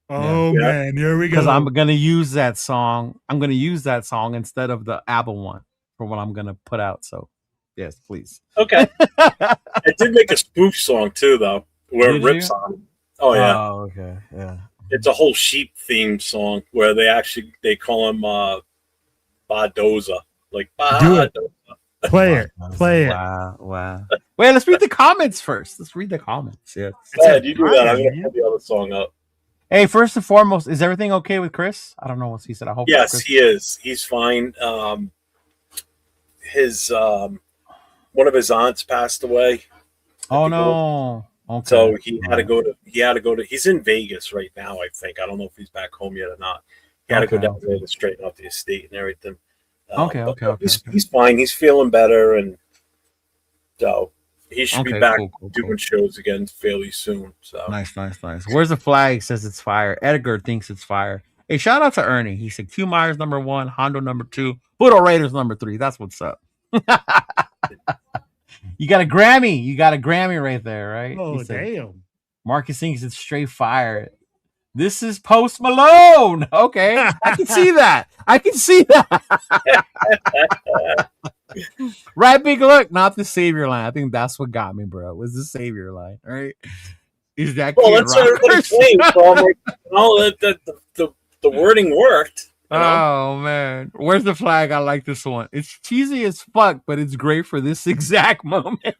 Speaker 7: Oh man, here we go.
Speaker 8: Because I'm gonna use that song. I'm gonna use that song instead of the ABBA one for what I'm gonna put out. So, yes, please.
Speaker 5: Okay. I did make a spoof song too, though, where
Speaker 8: Did
Speaker 5: it rips
Speaker 8: you?
Speaker 5: on it. Oh yeah,
Speaker 8: Oh, okay. Yeah.
Speaker 5: it's a whole sheep themed song where they call him Badoza, like
Speaker 7: Do it.
Speaker 5: Badoza.
Speaker 7: Play it.
Speaker 8: Wow. Wait, let's read the comments first. Let's read the comments. Yeah.
Speaker 5: Yeah, you do that. I'm
Speaker 7: fire,
Speaker 5: gonna put the other song up.
Speaker 8: Hey, first and foremost, is everything okay with Chris? I don't know what he said. I hope.
Speaker 5: Yes,
Speaker 8: Chris-
Speaker 5: he is. He's fine. His one of his aunts passed away.
Speaker 8: Oh no. Okay.
Speaker 5: So he had to go to. He's in Vegas right now. I think. I don't know if he's back home yet or not. He had to go
Speaker 8: Okay.
Speaker 5: down there to straighten out the estate and everything.
Speaker 8: Okay.
Speaker 5: He's fine. He's feeling better, and so he should be
Speaker 8: Okay,
Speaker 5: back
Speaker 8: cool.
Speaker 5: doing shows again fairly soon. So
Speaker 8: Nice. Where's the flag? Says it's fire. Edgar thinks it's fire. Hey, shout out to Ernie. He said Q Myers number 1, Hondo number 2, Budo Raiders number 3. That's what's up. You got a Grammy right there, right?
Speaker 7: Oh
Speaker 8: He said,
Speaker 7: damn.
Speaker 8: Marcus thinks it's straight fire. This is Post Malone. Okay, I can see that. Right, big look, not the savior line. I think that's what got me, bro. Was the savior line, all right? Is that
Speaker 5: well,
Speaker 8: Kid
Speaker 5: that's what everybody
Speaker 8: Rock?
Speaker 5: saying. So I'm like, the wording worked. You know?
Speaker 8: Oh man, where's the flag? I like this one. It's cheesy as fuck, but it's great for this exact moment.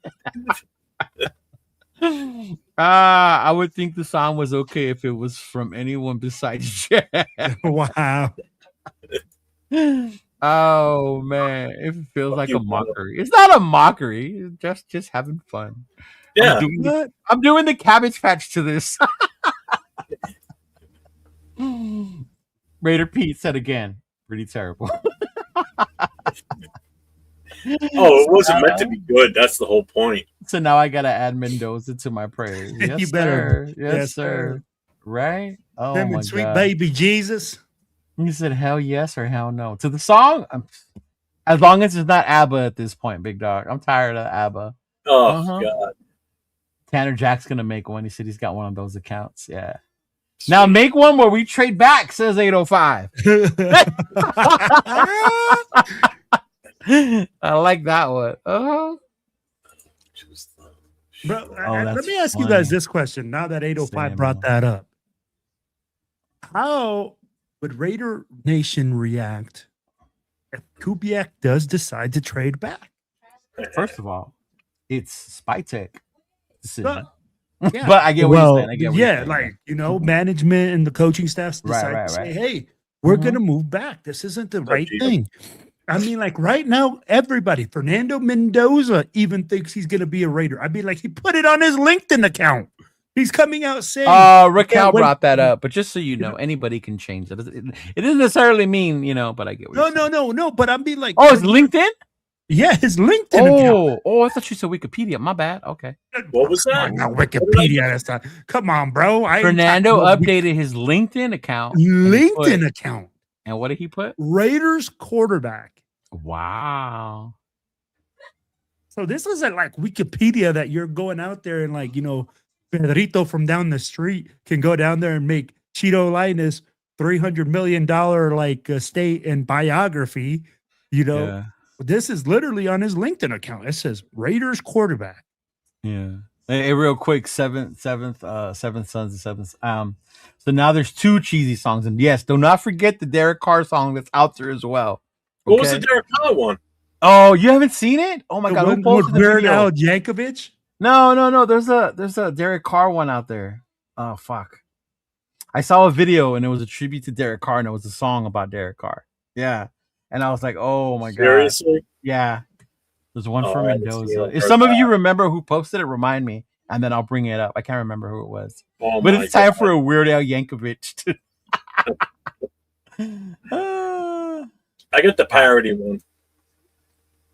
Speaker 8: I would think the song was okay if it was from anyone besides Jeff.
Speaker 7: Wow.
Speaker 8: Oh man, it feels like a mockery. It's not a mockery. It's just having fun.
Speaker 5: Yeah.
Speaker 8: I'm doing the Cabbage Patch to this. Raider Pete said again, pretty terrible.
Speaker 5: Oh, it wasn't meant to be good. That's the whole point.
Speaker 8: So now I gotta add Mendoza to my prayers. Yes,
Speaker 7: You better.
Speaker 8: sir. Yes, sir. Right? Oh
Speaker 7: Him
Speaker 8: my
Speaker 7: and sweet
Speaker 8: God.
Speaker 7: baby Jesus.
Speaker 8: He said hell yes or hell no to the song. As long as it's not ABBA at this point, big dog. I'm tired of ABBA.
Speaker 5: Oh
Speaker 8: Uh-huh.
Speaker 5: God.
Speaker 8: Tanner Jack's gonna make one. He said he's got one of those accounts. Yeah. Now make one where we trade back, says 805. I like that one. Uh-huh.
Speaker 7: Bro,
Speaker 8: Oh,
Speaker 7: let
Speaker 8: that's
Speaker 7: me ask you
Speaker 8: funny.
Speaker 7: guys this question. Now that 805 brought that up, how would Raider Nation react if Kubiak does decide to trade back?
Speaker 8: First of all, it's Spytech decision.
Speaker 7: Yeah.
Speaker 8: But I get what you're saying. I get what you're saying.
Speaker 7: like, management and the coaching staffs
Speaker 8: Right,
Speaker 7: decide
Speaker 8: right,
Speaker 7: to say,
Speaker 8: right.
Speaker 7: hey, we're going to move back. This isn't the right thing. I mean, like right now, everybody, Fernando Mendoza even thinks he's going to be a Raider. I'd be like, he put it on his LinkedIn account. He's coming out saying.
Speaker 8: Raquel brought that up, but just so you know, anybody can change it. It doesn't necessarily mean, but I get what you're saying.
Speaker 7: No. But I'd be like,
Speaker 8: oh, it's LinkedIn?
Speaker 7: Yeah, his LinkedIn account.
Speaker 8: Oh, I thought you said Wikipedia. My bad. Okay.
Speaker 5: What was that?
Speaker 7: Not Wikipedia. That's not. Come on, bro.
Speaker 8: Fernando updated his LinkedIn account.
Speaker 7: Account.
Speaker 8: And what did he put?
Speaker 7: Raiders quarterback.
Speaker 8: Wow.
Speaker 7: So this isn't like Wikipedia that you're going out there and like, Pedrito from down the street can go down there and make Chidolinus $300 million like estate and biography.
Speaker 8: Yeah.
Speaker 7: This is literally on his LinkedIn account. It says Raiders quarterback.
Speaker 8: Yeah. Hey, real quick, seventh sons and seventh. So now there's 2 cheesy songs, and yes, do not forget the Derek Carr song that's out there as well.
Speaker 5: Okay? What was the Derek Carr one?
Speaker 8: Oh, you haven't seen it? Oh my god, who posted the
Speaker 7: Weird
Speaker 8: video?
Speaker 7: Al Yankovic?
Speaker 8: No. There's a Derek Carr one out there. Oh fuck. I saw a video and it was a tribute to Derek Carr and it was a song about Derek Carr. Yeah. And I was like, oh my god.
Speaker 5: Seriously?
Speaker 8: Yeah. There's one from Mendoza. If some of you remember who posted it, remind me, and then I'll bring it up. I can't remember who it was.
Speaker 5: Oh,
Speaker 8: but it's time for a Weird Al Yankovic.
Speaker 5: I get the parody one.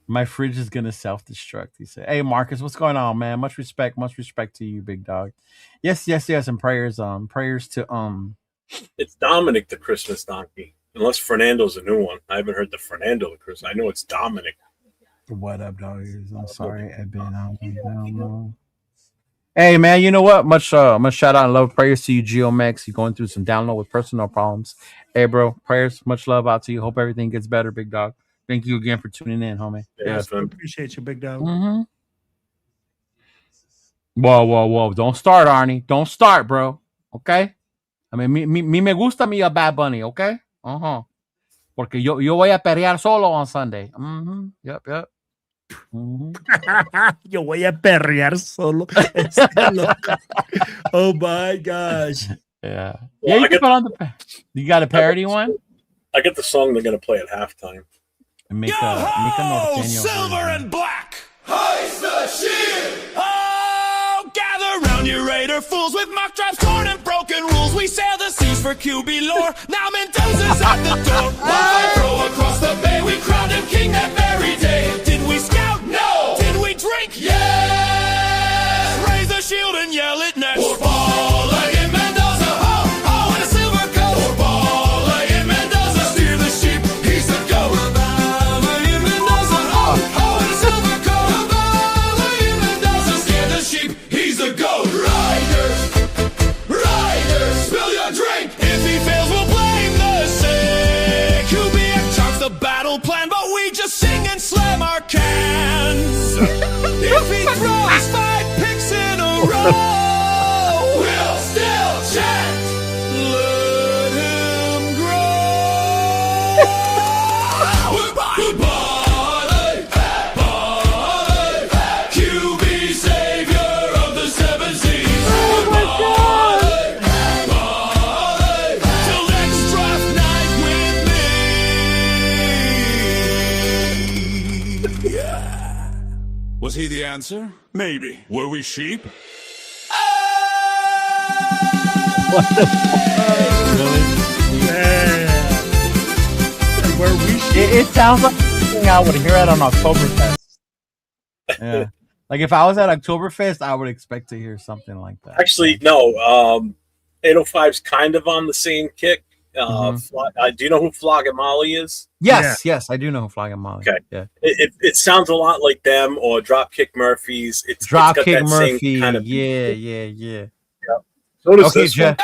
Speaker 8: My fridge is gonna self-destruct. He said, "Hey Marcus, what's going on, man? Much respect to you, big dog. Yes, and prayers to
Speaker 5: It's Dominic the Christmas donkey. Unless Fernando's a new one. I haven't heard the Fernando the Christmas. I know it's Dominic.
Speaker 8: What up, doggies? I'm sorry, I've been Hey man, you know what? Much shout out and love, prayers to you, GeoMax. You're going through some download with personal problems. Hey bro, prayers, much love out to you. Hope everything gets better, big dog. Thank you again for tuning in, homie.
Speaker 5: Yes,
Speaker 7: I appreciate you, big dog.
Speaker 8: Mm-hmm. Whoa. Don't start, Arnie. Don't start, bro. Okay? I mean, me gusta mi Bad Bunny, okay? Porque yo voy a perrear solo on Sunday. Mm-hmm. Yep. Mm-hmm.
Speaker 7: Yo voy a perrear solo. Oh my gosh.
Speaker 8: Yeah. Well, you can put on you got a parody one?
Speaker 5: I get the song they're going to play at halftime.
Speaker 8: And make a norteño
Speaker 2: silver
Speaker 8: version.
Speaker 2: and black. Hoist the shield. Oh, gather round you Raider fools with mock drafts, torn and broken rules. We sail the seas for QB lore. Now Mendoza's at the door. Why throw across the bay? We crowned him king that very day. Did we scout? No. Did we drink? Yes. Raise the shield and yell it next. We're ball-legged Mendoza. Ho, in a silver coat. We're ball-legged Mendoza. Steer the sheep. He's the goat. We're ball-legged Mendoza. Ho, in a silver coat. We're ball-legged Mendoza. Steer the sheep. He's the goat. Riders, spill your drink. If he fails, we'll blame the sick. QBX charts the battle plan, but we just sing and slam our cans. If he throws 5 picks in a row, we'll still chant, let him grow. Goodbye. QB savior of the 7 seas. Till next draft night with me. Yeah. Was he the answer? Maybe. Were we sheep?
Speaker 8: What the fuck? Really?
Speaker 7: Yeah. Where we
Speaker 8: It sounds like something I would hear it on Oktoberfest. Yeah. Like if I was at Oktoberfest, I would expect to hear something like that.
Speaker 5: Actually, no. 805's kind of on the same kick. Do you know who Flog and Molly is?
Speaker 8: Yes, I do know who Flag and Molly.
Speaker 5: Okay.
Speaker 8: Yeah.
Speaker 5: It sounds a lot like them or Dropkick Murphys. It's got
Speaker 8: Dropkick
Speaker 5: that same
Speaker 8: Murphy.
Speaker 5: kind of
Speaker 8: yeah.
Speaker 5: So does
Speaker 8: Okay,
Speaker 5: this
Speaker 8: Jeff.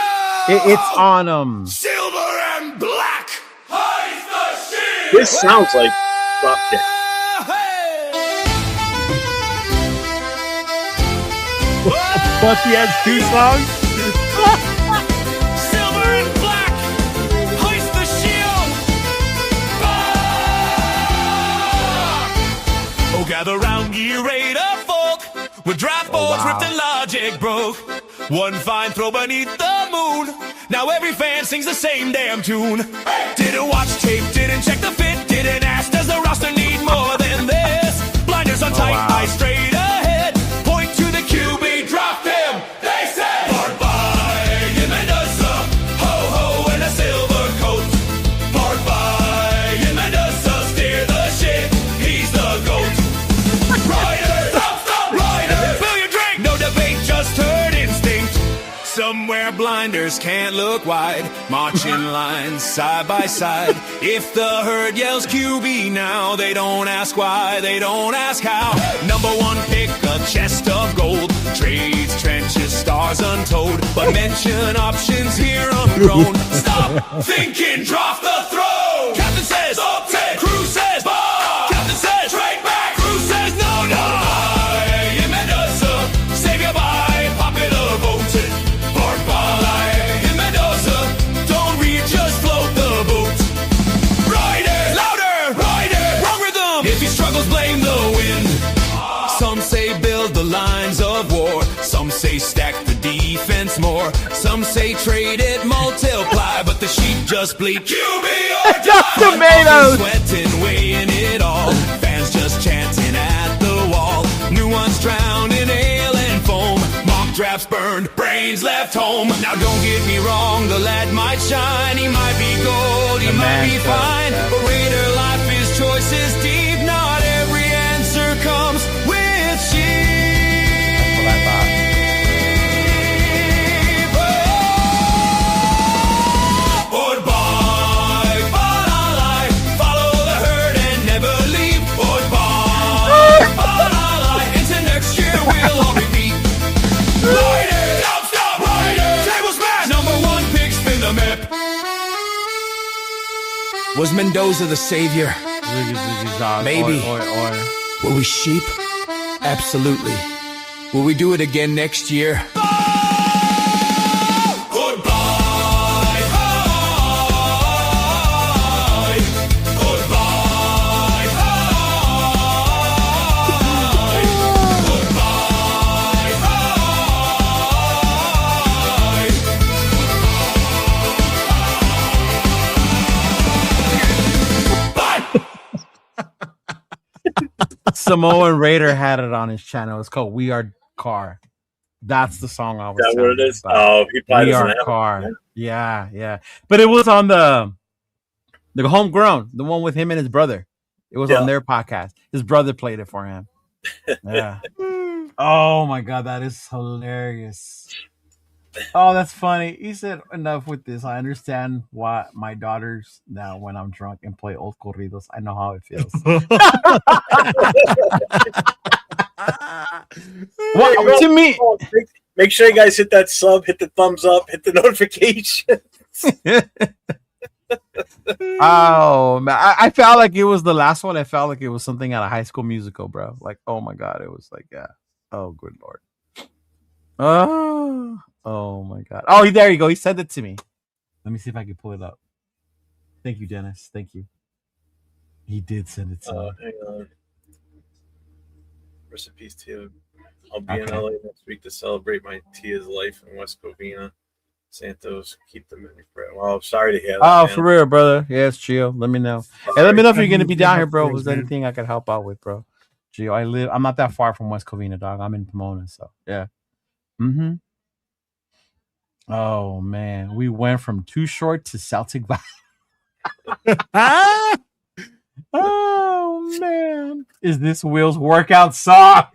Speaker 8: It's on
Speaker 2: Silver and black. Hoist the shield.
Speaker 5: This sounds like Dropkick.
Speaker 7: But he has 2 songs.
Speaker 2: Silver and black. Hoist the shield. Oh, gather round ye We raid a folk with draft boards ripped and logic broke. One fine throw beneath the moon. Now every fan sings the same damn tune. Didn't watch tape, didn't check the fit, didn't ask, does the roster need more than this? Blinders on tight, eyes straight ahead. Point to the QB, drop him. They say, Bart by Mendoza, ho ho in a silver coat. Bart by Mendoza, steer the ship, he's the GOAT. Raider, stop, Raider. Fill your drink, no debate, just herd instinct. Somewhere blinders can't look wide, march in lines side by side. If the herd yells QB now, they don't ask why, they don't ask how. Number one pick, a chest of gold, trades, trenches, stars untold. But mention options here unthrown. Stop thinking, drop the throw. Captain says, stop it. Crew says, ball. Captain says, straight back. Crew says, no, no. I Mendoza, save your bye, popular vote. Bart by Mendoza, don't read, just float the boat. Raider, louder, Raider, wrong rhythm. If he struggles, blame the wind. Some say build the lines of war. Some say stack the defense more. Some say trade it, multiply. But the sheep just bleed QB or die.
Speaker 8: Tomatoes.
Speaker 2: Sweating, weighing it all. Fans just chanting at the wall. New ones drowned in ale and foam. Mock drafts burned, brains left home. Now don't get me wrong, the lad might shine. He might be gold, he might be fine. But Raider life, his choice is deep. Not every answer comes with sheep. Was Mendoza the savior? Maybe. Were we sheep? Absolutely. Will we do it again next year?
Speaker 8: Samoan Raider had it on his channel. It's called "We Are Car." That's the song I was.
Speaker 5: Is that what it is?
Speaker 8: About.
Speaker 5: Oh, he probably
Speaker 8: We
Speaker 5: doesn't
Speaker 8: Are
Speaker 5: have
Speaker 8: Car.
Speaker 5: it.
Speaker 8: Yeah. But it was on the homegrown, the one with him and his brother. It was on their podcast. His brother played it for him. Yeah. Oh my god, that is hilarious. Oh, that's funny. He said, enough with this. I understand why my daughters now, when I'm drunk and play old corridos, I know how it feels. Well, to me,
Speaker 5: make sure you guys hit that sub, hit the thumbs up, hit the notification.
Speaker 8: Oh man, I felt like it was the last one. I felt like it was something out of High School Musical, bro. Like, oh my god, it was like, yeah. Oh, good lord. Oh my god. Oh, there you go. He sent it to me. Let me see if I can pull it up. Thank you, Dennis. Thank you. He did send it to me.
Speaker 5: Hang on. Rest in peace, Tia. I'll be in LA next week to celebrate my Tia's life in West Covina. Santos, keep the memory forever. Well, I'm sorry to hear that.
Speaker 8: Oh,
Speaker 5: man.
Speaker 8: for real, brother. Yes, Gio. Let me know. Hey, let me know if you're gonna be down here, bro. Was there anything I could help out with, bro? Gio, I'm not that far from West Covina, dog. I'm in Pomona, so yeah. Mm-hmm. Oh man, we went from Too Short to Celtic Valley. Oh man, is this Will's workout song?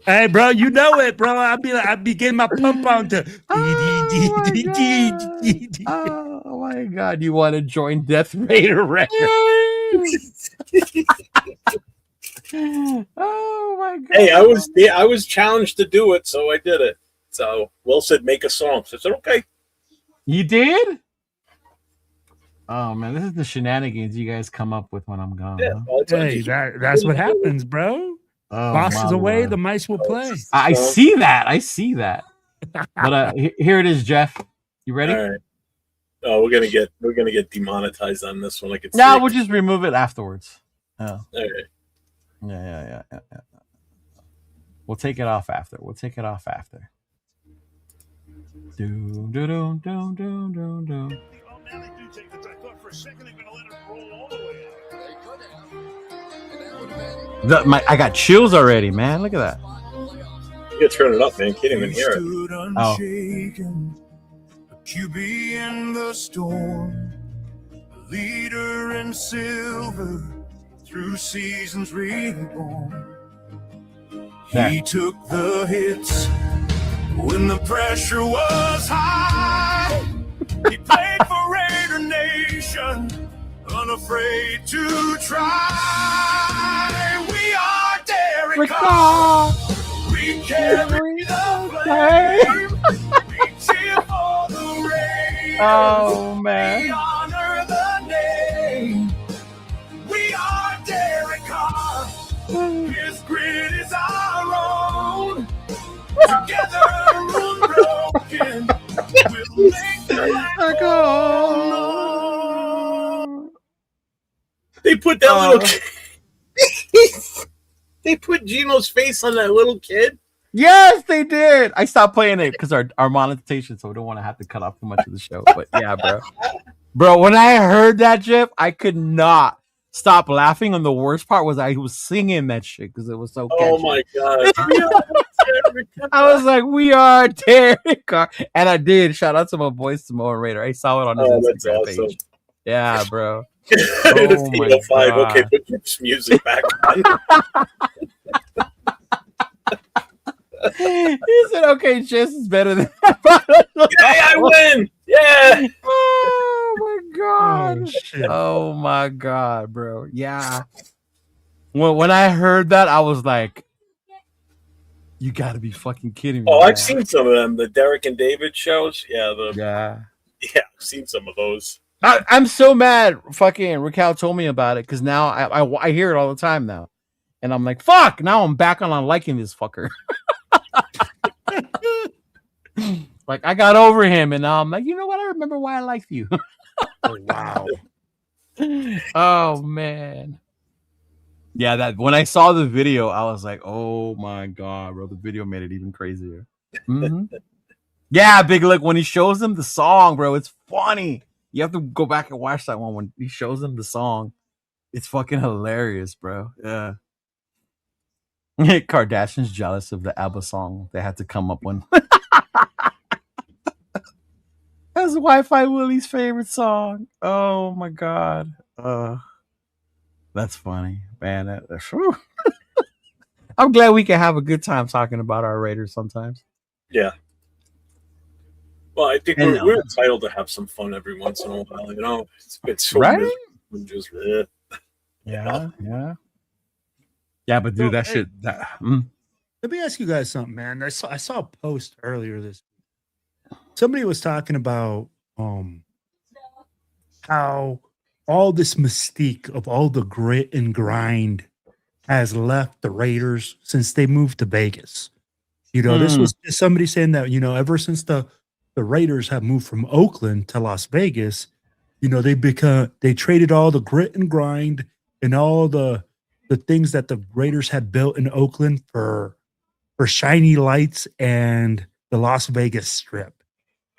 Speaker 7: Hey, bro, you know it, bro. I'd be getting my pump on to.
Speaker 8: Oh my god, you want to join Death Raider Records? Oh my god.
Speaker 5: Hey, I was challenged to do it, so I did it. So Will said, make a song. So I said, okay.
Speaker 8: You did? Oh man, this is the shenanigans you guys come up with when I'm gone.
Speaker 5: Yeah,
Speaker 8: Huh?
Speaker 7: Hey, that's what happens, bro.
Speaker 8: Oh,
Speaker 7: Boss is away,
Speaker 8: Lord.
Speaker 7: the mice will play.
Speaker 8: I see that. But here it is, Jeff. You ready?
Speaker 5: All right. Oh, we're gonna get demonetized on this one. I can see
Speaker 8: No,
Speaker 5: it.
Speaker 8: we'll just remove it afterwards. Oh.
Speaker 5: All right.
Speaker 8: Yeah. We'll take it off after. We'll take it off after. Do do do do do do do. I got chills already, man. Look at that.
Speaker 5: You gotta turn it up, man. Can't even hear it.
Speaker 8: Oh.
Speaker 2: QB in the storm, a leader in silver, through seasons reborn. He took the hits when the pressure was high. He played for Raider Nation, unafraid to try. We are Derek Carr. We carry the flame. We cheer for the Raiders.
Speaker 8: Oh, man.
Speaker 2: We honor the name. We are Derek Carr. His grit is our own. Together unbroken, we'll make the Black Hole known.
Speaker 5: They put that little kid. They put Gino's face on that little kid.
Speaker 8: Yes, they did. I stopped playing it because our monetization, so we don't want to have to cut off too much of the show. But yeah, bro, when I heard that, Jeff, I could not stop laughing. And the worst part was I was singing that shit because it was so catchy.
Speaker 5: Oh my god!
Speaker 8: I was like, "We are Derek Carr," and I did. Shout out to my boy Samoa Raider. I saw it on his Instagram
Speaker 5: awesome.
Speaker 8: page. Yeah, bro.
Speaker 5: It's 8:05. Okay, put your music back on.
Speaker 8: He said, "Okay, Jess is better than that."
Speaker 5: Yay, I win! Yeah.
Speaker 8: Oh my god!
Speaker 7: shit.
Speaker 8: Oh my god, bro! Yeah. When I heard that, I was like, "You got to be fucking kidding me!"
Speaker 5: Oh,
Speaker 8: man.
Speaker 5: I've seen some of them. The Derek and David shows. Yeah,
Speaker 8: Yeah.
Speaker 5: I've seen some of those.
Speaker 8: I'm so mad. Fucking Raquel told me about it because now I hear it all the time now, and I'm like, "Fuck!" Now I'm back on liking this fucker. Like I got over him, and now I'm like, you know what? I remember why I liked you.
Speaker 7: Oh, wow.
Speaker 8: Oh man. Yeah, that when I saw the video, I was like, oh my god, bro. The video made it even crazier. Mhm. Yeah, Big Lick, when he shows them the song, bro, it's funny. You have to go back and watch that one when he shows them the song. It's fucking hilarious, bro. Yeah. Kardashian's jealous of the ABBA song they had to come up with. That's Wi-Fi Willie's favorite song. Oh my god. That's funny, man. Whew. I'm glad we can have a good time talking about our Raiders sometimes.
Speaker 5: Yeah. Well, I think we're entitled to have some fun every once in a while. You know, it's so
Speaker 8: right.
Speaker 5: Just
Speaker 7: Yeah.
Speaker 8: Yeah, but dude, that shit.
Speaker 7: Let me ask you guys something, man. I saw a post earlier this week. Somebody was talking about how all this mystique of all the grit and grind has left the Raiders since they moved to Vegas. You know, this was just somebody saying that, you know, ever since the Raiders have moved from Oakland to Las Vegas, you know, they traded all the grit and grind and all the things that the Raiders had built in Oakland for shiny lights and the Las Vegas Strip.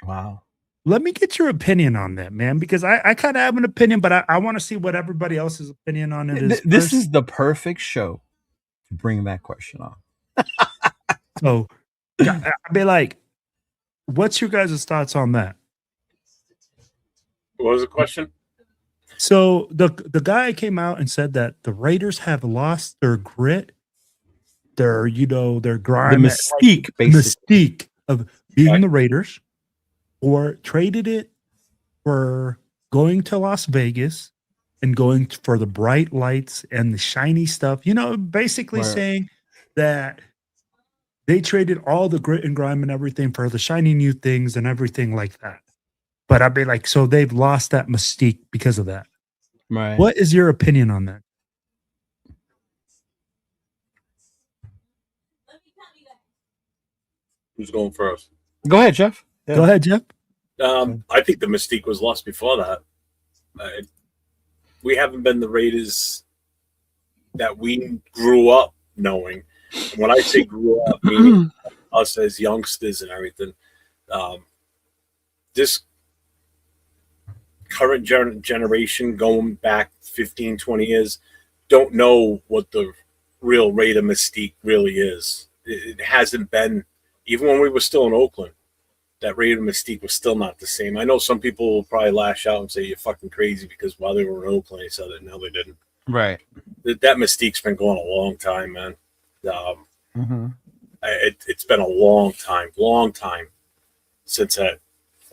Speaker 8: Wow.
Speaker 7: Let me get your opinion on that, man, because I kind of have an opinion, but I want to see what everybody else's opinion on it is.
Speaker 8: This is the perfect show to bring that question on.
Speaker 7: So I'd be like, what's your guys' thoughts on that?
Speaker 5: What was the question?
Speaker 7: So the guy came out and said that the Raiders have lost their grit, their grind,
Speaker 8: the mystique, basically.
Speaker 7: Mystique of being the Raiders, or traded it for going to Las Vegas and going for the bright lights and the shiny stuff. You know, basically saying that they traded all the grit and grime and everything for the shiny new things and everything like that. But I'd be like, so they've lost that mystique because of that.
Speaker 8: Right.
Speaker 7: What is your opinion on that?
Speaker 5: Who's going first?
Speaker 8: Go ahead, Jeff.
Speaker 7: Yeah. Go ahead, Jeff.
Speaker 5: I think the mystique was lost before that. We haven't been the Raiders that we grew up knowing. And when I say grew up, meaning us as youngsters and everything, this current generation going back 15, 20 years don't know what the real Raider mystique really is. It hasn't been, even when we were still in Oakland, that Raider mystique was still not the same. I know some people will probably lash out and say you're fucking crazy because while they were in Oakland, they said it. No, they didn't.
Speaker 8: Right.
Speaker 5: That mystique's been going a long time, man. It's been a long time since that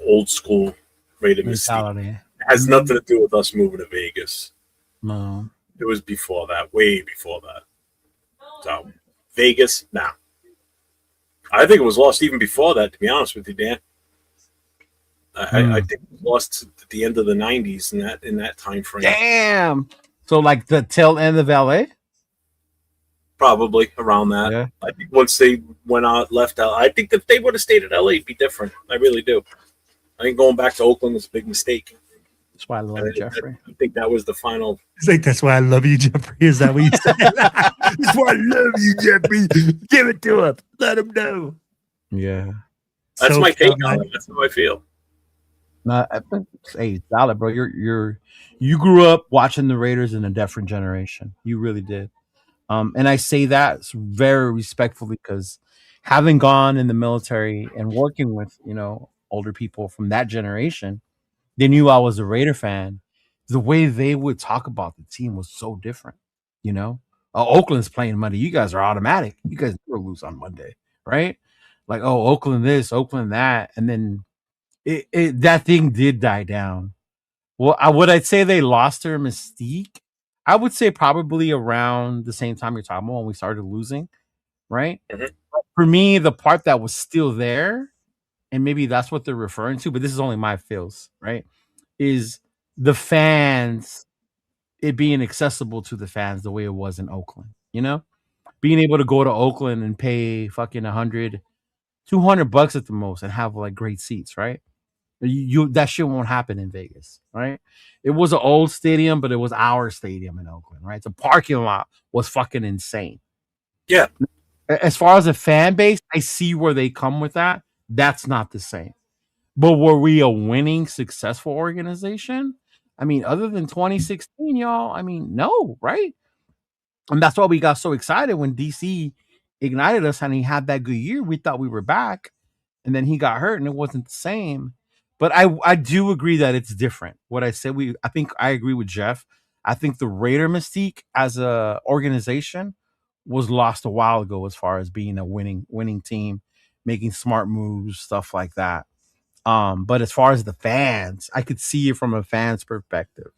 Speaker 5: old school Raider mystique. It has nothing to do with us moving to Vegas.
Speaker 8: No.
Speaker 5: It was before that, way before that. So, Vegas, nah. I think it was lost even before that, to be honest with you, Dan. I think it was lost at the end of the 90s in that time frame.
Speaker 8: Damn. So, like the tail end of LA?
Speaker 5: Probably around that.
Speaker 8: Yeah.
Speaker 5: I think once they left out, I think if they would have stayed at LA, it'd be different. I really do. I think going back to Oakland was a big mistake.
Speaker 8: That's why I love Jeffrey.
Speaker 5: I think that was the final.
Speaker 7: It's like, that's why I love you, Jeffrey. Is that what you said? That's why I love you, Jeffrey. Give it to him. Let him know.
Speaker 8: Yeah.
Speaker 5: That's my take on it. That's how I feel.
Speaker 8: No, I think hey, solid, bro. You grew up watching the Raiders in a different generation. You really did. And I say that very respectfully because having gone in the military and working with, older people from that generation, they knew I was a Raider fan. The way they would talk about the team was so different. Oakland's playing Monday. You guys are automatic. You guys never lose on Monday, right? Like, oh, Oakland this, Oakland that. And then that thing did die down. Well, would I say they lost their mystique? I would say probably around the same time you're talking about when we started losing, right?
Speaker 5: Mm-hmm.
Speaker 8: For me, the part that was still there, and maybe that's what they're referring to, but this is only my feels, right? Is the fans, it being accessible to the fans the way it was in Oakland, Being able to go to Oakland and pay fucking $100, $200 at the most and have like great seats, right? That shit won't happen in Vegas, right? It was an old stadium, but it was our stadium in Oakland, right? The parking lot was fucking insane.
Speaker 5: Yeah.
Speaker 8: As far as a fan base, I see where they come with that. That's not the same. But were we a winning, successful organization? I mean, other than 2016, y'all, I mean, no, right? And that's why we got so excited when DC ignited us and he had that good year. We thought we were back. And then he got hurt and it wasn't the same. But I do agree that it's different. What I said, I think I agree with Jeff. I think the Raider mystique as a organization was lost a while ago as far as being a winning team, making smart moves, stuff like that. But as far as the fans, I could see it from a fan's perspective,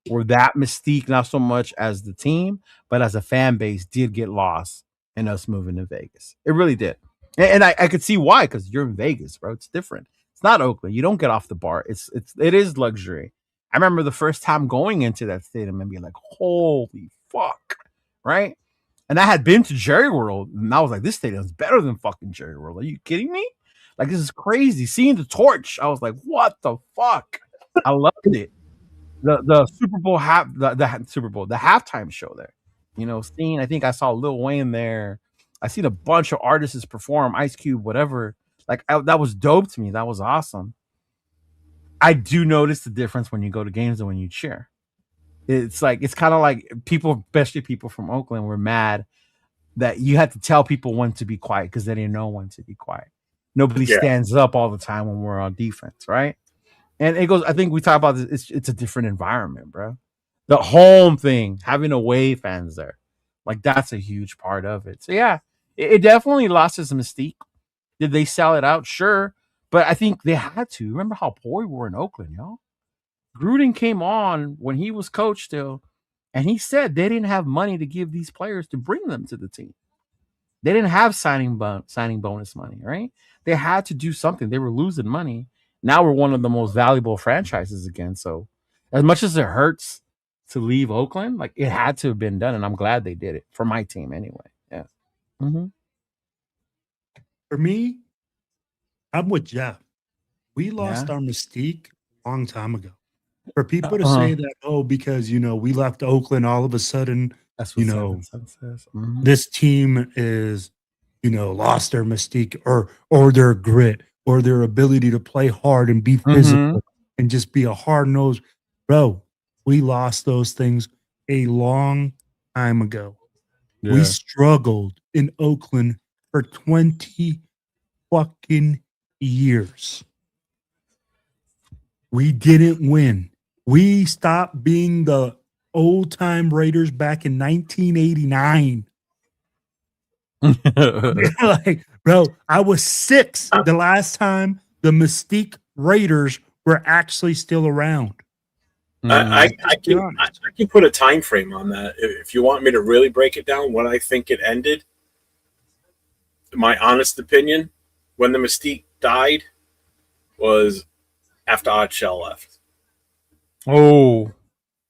Speaker 8: where that mystique, not so much as the team, but as a fan base, did get lost in us moving to Vegas. It really did. And I could see why, because you're in Vegas, bro. It's different. It's not Oakland. You don't get off the bar. It is luxury. I remember the first time going into that stadium and being like, holy fuck, right? And I had been to Jerry World, and I was like, this stadium is better than fucking Jerry World. Are you kidding me? Like, this is crazy. Seeing the torch, I was like, what the fuck? I loved it. The Super Bowl the Super Bowl, the halftime show there. Seeing, I think I saw Lil Wayne there. I seen a bunch of artists perform, Ice Cube, whatever. Like, that was dope to me. That was awesome. I do notice the difference when you go to games and when you cheer. It's kind of like people, especially people from Oakland, were mad that you had to tell people when to be quiet because they didn't know when to be quiet. Nobody stands up all the time when we're on defense, right? And it goes, I think we talk about this, it's a different environment, bro. The home thing, having away fans there, like that's a huge part of it. So yeah, it definitely lost its mystique. Did they sell it out? Sure. But I think they had to. Remember how poor we were in Oakland, y'all? Gruden came on when he was coach still, and he said they didn't have money to give these players to bring them to the team. They didn't have signing bonus money, right? They had to do something. They were losing money. Now we're one of the most valuable franchises again. So as much as it hurts to leave Oakland, like it had to have been done, and I'm glad they did it for my team anyway. Yeah. Mm-hmm.
Speaker 7: For me, I'm with Jeff. We lost our mystique a long time ago. For people to say that, because, we left Oakland all of a sudden,
Speaker 8: That's
Speaker 7: you
Speaker 8: what
Speaker 7: know,
Speaker 8: 7 says. Mhm.
Speaker 7: this team is, lost their mystique or their grit or their ability to play hard and be physical and just be a hard nosed. Bro, we lost those things a long time ago. We
Speaker 8: Yeah.
Speaker 7: struggled in Oakland for 20 fucking years. We didn't win. We stopped being the old time Raiders back in 1989. Like, bro, I was 6 the last time the Mystique Raiders were actually still around.
Speaker 5: I
Speaker 7: Be
Speaker 5: can
Speaker 7: honest.
Speaker 5: I can put a time frame on that. If you want me to really break it down, when I think it ended, my honest opinion, when the Mystique died, was after Art Shell left,
Speaker 8: Oh,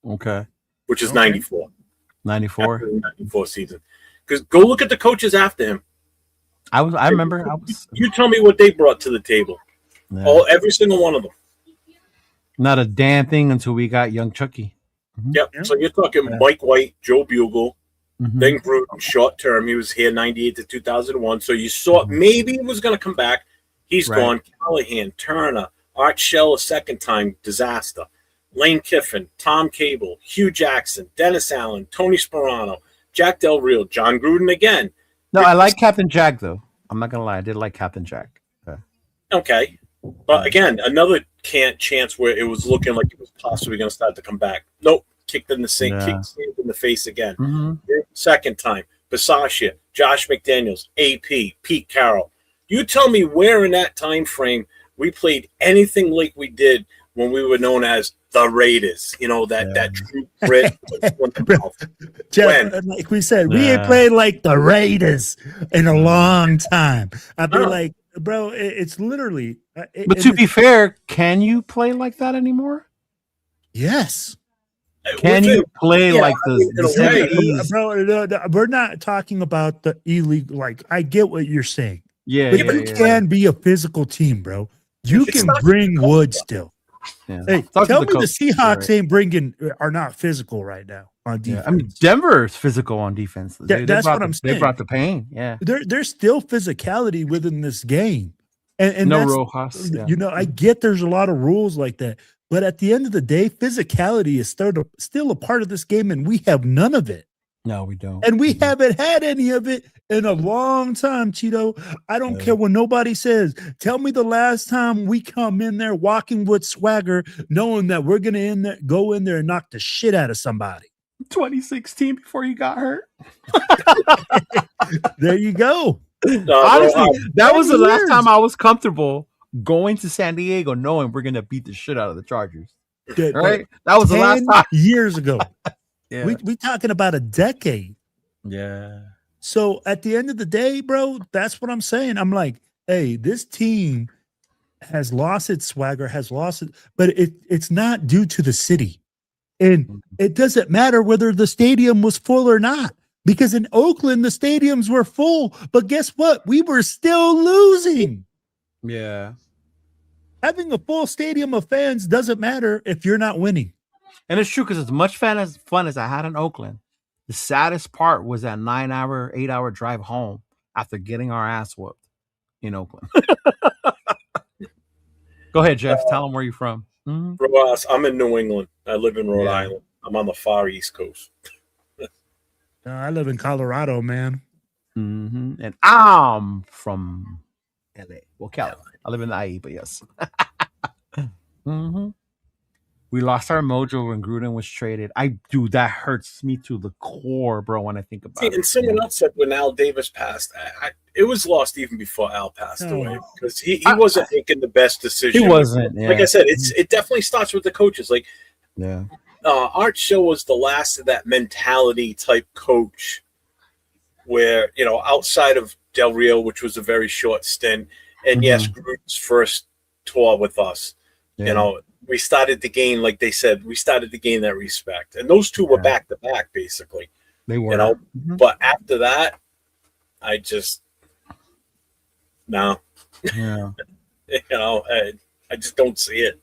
Speaker 8: okay.
Speaker 5: which is
Speaker 7: Okay.
Speaker 5: 94.
Speaker 8: 94.
Speaker 5: After the 94 season. Because go look at the coaches after him.
Speaker 8: I remember. I was
Speaker 5: You tell me what they brought to the table.
Speaker 8: yeah.
Speaker 5: Every single one of them.
Speaker 8: Not a damn thing until we got young Chucky.
Speaker 5: Yep.
Speaker 7: Yeah.
Speaker 5: So you're talking
Speaker 7: Yeah.
Speaker 5: Mike White, Joe Bugle,
Speaker 8: Mhm.
Speaker 5: then Gruden, short term. He was here 98 to 2001. So you saw maybe he was going to come back. He's
Speaker 8: Right.
Speaker 5: gone. Callahan, Turner, Art Shell a second time, disaster. Lane Kiffin, Tom Cable, Hugh Jackson, Dennis Allen, Tony Sperano, Jack Del Rio, John Gruden again.
Speaker 8: No, I like Captain Jack though. I'm not gonna lie, I did like Captain Jack.
Speaker 5: Okay. But again, another chance where it was looking like it was possibly going to start to come back. Nope. Kicked in the kicked in the face again.
Speaker 8: Mhm.
Speaker 5: Second time. Bisaccia, Josh McDaniels, AP, Pete Carroll. You tell me where in that time frame we played anything like we did when we were known as the Raiders. That true grit.
Speaker 7: Jeff,
Speaker 5: When?
Speaker 7: like we said, we ain't
Speaker 8: Yeah.
Speaker 7: played like the Raiders in a long time. I'd be
Speaker 5: No.
Speaker 7: like, bro, it's literally.
Speaker 8: But to be fair, can you play like that anymore?
Speaker 7: yes.
Speaker 8: Can
Speaker 5: With
Speaker 8: you
Speaker 5: it,
Speaker 8: play
Speaker 5: yeah,
Speaker 8: like
Speaker 5: I mean, in a
Speaker 8: the
Speaker 5: way.
Speaker 8: 70s?
Speaker 7: Bro, no, we're not talking about the illegal. Like, I get what you're saying,
Speaker 8: Yeah,
Speaker 7: but
Speaker 8: yeah,
Speaker 7: you
Speaker 8: yeah.
Speaker 7: can be a physical team, bro. You
Speaker 5: It's
Speaker 7: can
Speaker 5: not-
Speaker 7: bring wood still.
Speaker 8: Yeah.
Speaker 7: Hey,
Speaker 8: Talk to
Speaker 7: tell me the
Speaker 8: coach,
Speaker 7: Seahawks
Speaker 8: right.
Speaker 7: are not physical right now on defense.
Speaker 8: Yeah. I mean, Denver's physical on defense.
Speaker 7: That's what I'm
Speaker 8: They
Speaker 7: saying.
Speaker 8: brought the pain. Yeah.
Speaker 7: There's still physicality within this game, and
Speaker 8: No
Speaker 7: that's,
Speaker 8: Rojas. Yeah.
Speaker 7: I get there's a lot of rules like that, but at the end of the day, physicality is still a part of this game, and we have none of it,
Speaker 8: No, we don't.
Speaker 7: and we haven't had any of it in a long time, Cheeto. I don't care what nobody says. Tell me the last time we come in there walking with swagger, knowing that we're gonna go in there and knock the shit out of somebody.
Speaker 8: 2016 before you got hurt.
Speaker 7: There you go.
Speaker 8: Honestly, that was the last
Speaker 7: years.
Speaker 8: time I was comfortable going to San Diego knowing we're gonna beat the shit out of the Chargers. Right? That was the last
Speaker 7: 10
Speaker 8: time.
Speaker 7: years ago.
Speaker 8: Yeah.
Speaker 7: We talking about a decade.
Speaker 8: Yeah.
Speaker 7: So at the end of the day, bro, that's what I'm saying. I'm like, hey, this team has lost its swagger, but it's not due to the city. And it doesn't matter whether the stadium was full or not. Because in Oakland, the stadiums were full. But guess what? We were still losing.
Speaker 8: Yeah.
Speaker 7: Having a full stadium of fans doesn't matter if you're not winning.
Speaker 8: And it's true because as much fun as I had in Oakland, the saddest part was that 9-hour, 8-hour drive home after getting our ass whooped in Oakland. Go ahead, Jeff. Tell them where you're from. Mhm.
Speaker 5: Rojas, I'm in New England. I live in Rhode
Speaker 8: Yeah.
Speaker 5: Island. I'm on the far East Coast.
Speaker 7: I live in Colorado, man.
Speaker 8: Mhm. And I'm from LA. Well, Cali. I live in the IE, but yes. Mhm. We lost our mojo when Gruden was traded. That hurts me to the core, bro, when I think about
Speaker 5: See,
Speaker 8: it.
Speaker 5: and someone else said when Al Davis passed, it was lost even before Al passed
Speaker 7: Oh.
Speaker 5: away because he wasn't making the best decision.
Speaker 8: He wasn't. Yeah.
Speaker 5: Like I said, it definitely starts with the coaches. Like
Speaker 8: Yeah.
Speaker 5: Art Shell was the last of that mentality type coach where, outside of Del Rio, which was a very short stint, and yes, Gruden's first tour with us,
Speaker 8: Yeah.
Speaker 5: we started to gain, like they said, that respect. And those two were
Speaker 8: Yeah.
Speaker 5: back to back, basically.
Speaker 8: They were. Mhm.
Speaker 5: But after that, I just no,
Speaker 8: Yeah.
Speaker 5: I just don't see it.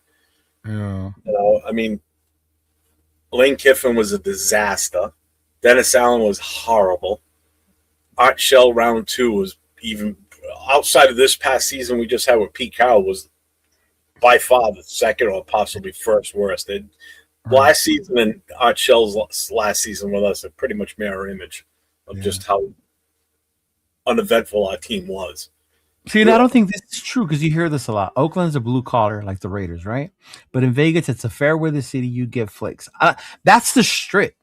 Speaker 8: Yeah.
Speaker 5: I mean, Lane Kiffin was a disaster. Dennis Allen was horrible. Art Shell round 2 was even outside of this past season we just had with Pete Carroll was by far the second or possibly first worst. Last season and Art Shell's last season with us are pretty much mirror image of just how uneventful our team was.
Speaker 8: See, and I don't think this is true because you hear this a lot. Oakland's a blue collar like the Raiders, right? But in Vegas, it's a fair weather city. You get flicks. That's the Strip.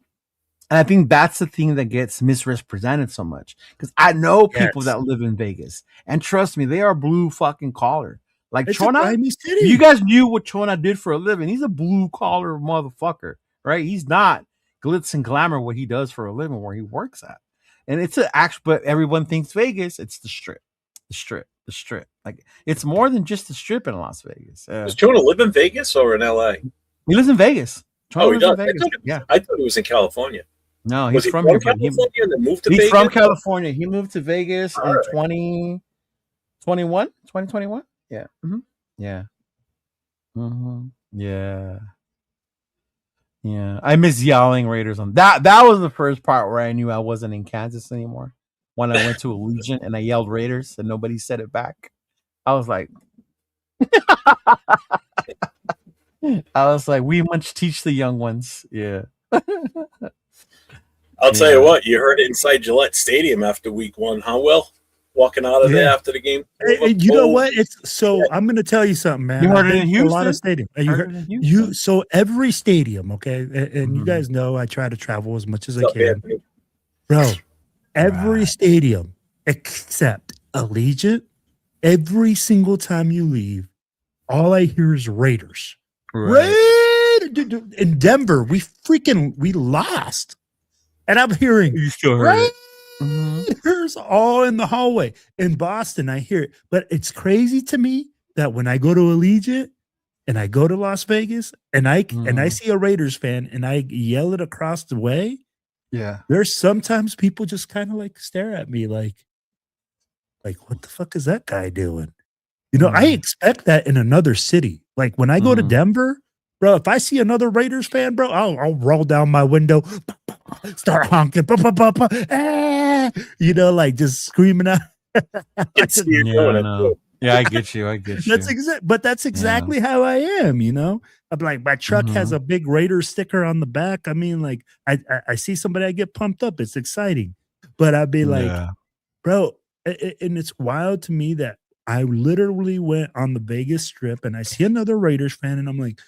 Speaker 8: And I think that's the thing that gets misrepresented so much. Because I know people that live in Vegas. And trust me, they are blue fucking collar. Like Chona, you guys knew what Chona did for a living. He's a blue collar motherfucker, right? He's not glitz and glamour what he does for a living where he works at. And it's but everyone thinks Vegas, it's the Strip. The Strip. Like it's more than just the Strip in Las Vegas.
Speaker 5: Does Chona live in Vegas or in LA?
Speaker 8: He lives in Vegas.
Speaker 5: He does. I thought he was in California.
Speaker 8: No, he's from
Speaker 5: California and then moved to Vegas?
Speaker 8: He's from California. He moved to Vegas in 2021. Yeah. Mm-hmm. Yeah. Mm-hmm. Yeah. Yeah. I miss yelling Raiders on that. That was the first part where I knew I wasn't in Kansas anymore. When I went to Allegiant and I yelled Raiders and nobody said it back. I was like, we must teach the young ones. Yeah.
Speaker 5: I'll tell you what, you heard it inside Gillette Stadium after week 1, huh, Will? Walking out of there after the game.
Speaker 7: You know what? I'm going to tell you something, man.
Speaker 8: You heard it in Houston?
Speaker 7: A lot of stadium. So every stadium, okay, and you guys know I try to travel as much as I can. Bro, every stadium except Allegiant, every single time you leave, all I hear is Raiders. In Denver, we lost. And I'm hearing
Speaker 8: you still heard
Speaker 7: Raiders all in the hallway. In Boston, I hear it. But it's crazy to me that when I go to Allegiant and I go to Las Vegas and I see a Raiders fan and I yell it across the way, there's sometimes people just kind of like stare at me like what the fuck is that guy doing? You know, I expect that in another city. Like when I go to Denver, bro, if I see another Raiders fan, bro, I'll roll down my window, start honking, you know, like just screaming out.
Speaker 8: I get you.
Speaker 7: That's exactly how I am, you know. I'm like, my truck has a big Raiders sticker on the back. I mean, like, I see somebody, I get pumped up. It's exciting. But I'd be like, bro, and it's wild to me that I literally went on the Vegas Strip and I see another Raiders fan and I'm like,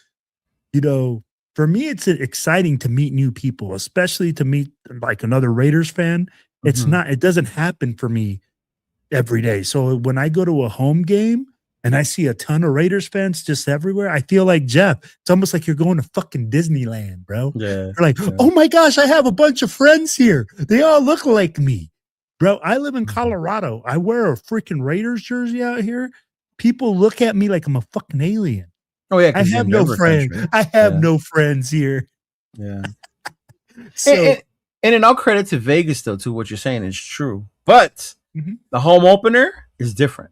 Speaker 7: you know, for me, it's exciting to meet new people, especially to meet like another Raiders fan. It doesn't happen for me every day. So when I go to a home game and I see a ton of Raiders fans just everywhere, I feel like Jeff. It's almost like you're going to fucking Disneyland, bro. Yeah. You're like, oh my gosh, I have a bunch of friends here. They all look like me. Bro, I live in Colorado. I wear a freaking Raiders jersey out here. People look at me like I'm a fucking alien.
Speaker 8: Oh yeah,
Speaker 7: I have no friends. I have no friends here.
Speaker 8: Yeah. and in all credit to Vegas, though, too, what you're saying is true. But the home opener is different.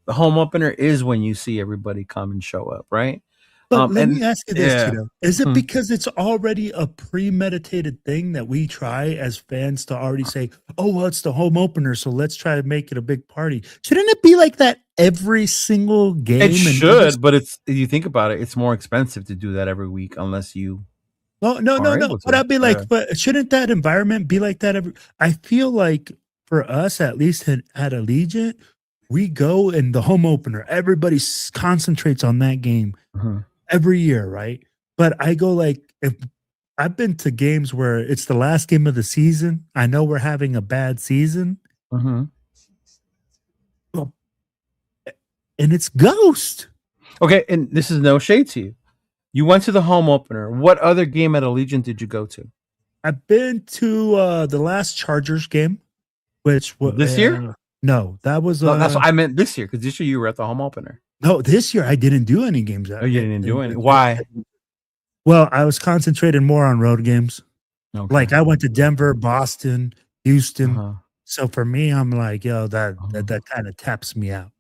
Speaker 8: The home opener is when you see everybody come and show up, right?
Speaker 7: But let me ask you this, Chido. Is it because it's already a premeditated thing that we try as fans to already say, oh, well, it's the home opener, so let's try to make it a big party? Shouldn't it be like that every single game?
Speaker 8: It should, but if you think about it, it's more expensive to do that every week unless you.
Speaker 7: No. But I'd be like, but shouldn't that environment be like that I feel like for us, at least at Allegiant, we go in the home opener. Everybody concentrates on that game. Every year, right? But I go like, if I've been to games where it's the last game of the season, I know we're having a bad season, and it's ghost.
Speaker 8: Okay, and this is no shade to you. You went to the home opener. What other game at Allegiant did you go to?
Speaker 7: I've been to the last Chargers game, which was
Speaker 8: this year.
Speaker 7: No, that was.
Speaker 8: No, that's what I meant this year, because this year you were at the home opener.
Speaker 7: No, this year I didn't do any games.
Speaker 8: Oh, you didn't do any? Why?
Speaker 7: Well, I was concentrated more on road games. Okay. Like I went to Denver, Boston, Houston. So for me, I'm like, yo, that kind of taps me out.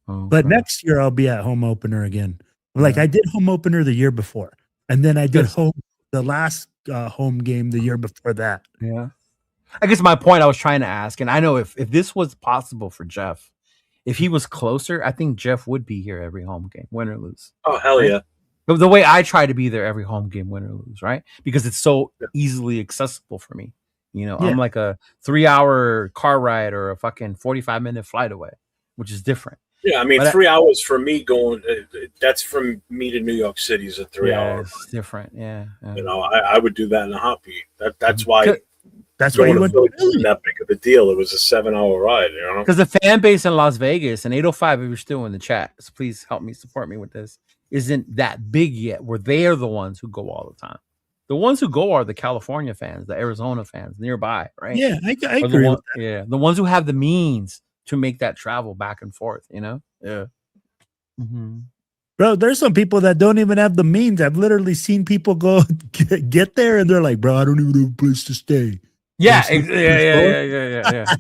Speaker 7: But next year I'll be at home opener again. Like I did home opener the year before, and then I did the last home game the year before that.
Speaker 8: Yeah. I guess my point I was trying to ask, and I know if this was possible for Jeff, if he was closer, I think Jeff would be here every home game, win or lose.
Speaker 5: Oh, hell
Speaker 8: right?
Speaker 5: yeah.
Speaker 8: The way I try to be there every home game, win or lose, right? Because it's so easily accessible for me. You know, I'm like a 3-hour car ride or a fucking 45-minute flight away, which is different.
Speaker 5: Yeah, I mean,
Speaker 8: But
Speaker 5: 3 hours for me going, that's from me to New York City is a 3 hour.
Speaker 8: It's different. Yeah.
Speaker 5: You know, I would do that in a heartbeat. That's why.
Speaker 7: That's why you went
Speaker 5: to Philly. That big of a deal. It was a 7-hour ride, you know.
Speaker 8: Because the fan base in Las Vegas and 805, if you're still in the chat, so please help me support me with this, isn't that big yet. Where they are the ones who go all the time. The ones who go are the California fans, the Arizona fans nearby, right?
Speaker 7: Yeah, I agree with that.
Speaker 8: Yeah, the ones who have the means to make that travel back and forth, you know? Yeah. Mm-hmm.
Speaker 7: Bro, there's some people that don't even have the means. I've literally seen people go get there and they're like, bro, I don't even have a place to stay.
Speaker 8: Yeah.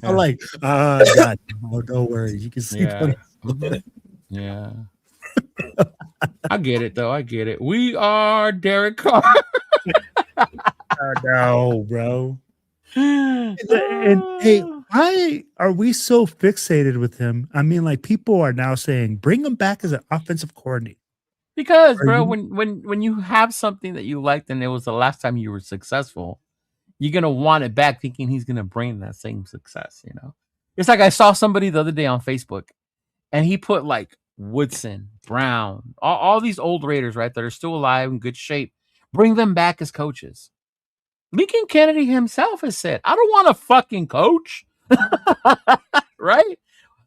Speaker 8: I'm
Speaker 7: like, God, don't worry. You can see.
Speaker 8: Yeah. I get it, though. I get it. We are Derek Carr.
Speaker 7: No, bro. And hey, why are we so fixated with him? I mean, like, people are now saying, bring him back as an offensive coordinator.
Speaker 8: Because, bro, when you have something that you liked and it was the last time you were successful, you're gonna want it back, thinking he's gonna bring that same success. You know, it's like I saw somebody the other day on Facebook, and he put like Woodson, Brown, all these old Raiders, right, that are still alive in good shape. Bring them back as coaches. Lincoln Kennedy himself has said, "I don't want a fucking coach," right?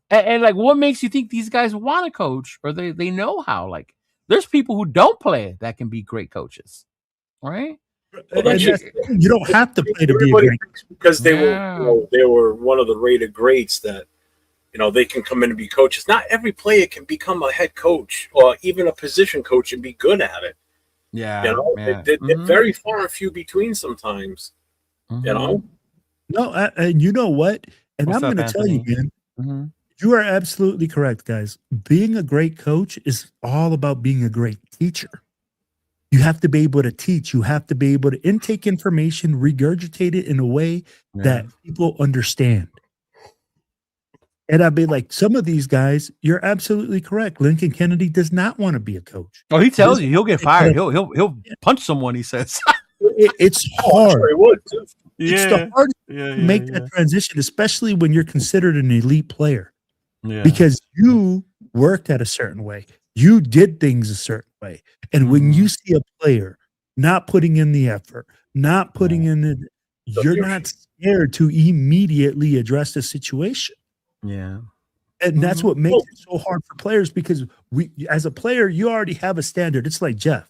Speaker 8: And like, what makes you think these guys want to coach, or they know how? Like, there's people who don't play that can be great coaches, right?
Speaker 7: Well, you don't have to play to be a great coach.
Speaker 5: Because they were one of the Raider greats that, you know, they can come in and be coaches. Not every player can become a head coach or even a position coach and be good at it.
Speaker 8: Yeah,
Speaker 5: you know, they're very far and few between sometimes. You know,
Speaker 7: no, and you know what? And I'm going to tell you, man, you are absolutely correct, guys. Being a great coach is all about being a great teacher. You have to be able to teach. You have to be able to intake information, regurgitate it in a way that people understand. And I'd be like, some of these guys, you're absolutely correct. Lincoln Kennedy does not want to be a coach.
Speaker 8: Oh, he tells you he'll get fired. He'll punch someone, he says.
Speaker 7: It's hard.
Speaker 5: He would too.
Speaker 7: It's the hardest to make that transition, especially when you're considered an elite player. Yeah. Because you worked at a certain way. You did things a certain way. And when you see a player not putting in the effort, not putting in the, you're not scared to immediately address the situation.
Speaker 8: Yeah.
Speaker 7: And that's what makes it so hard for players, because as a player, you already have a standard. It's like Jeff,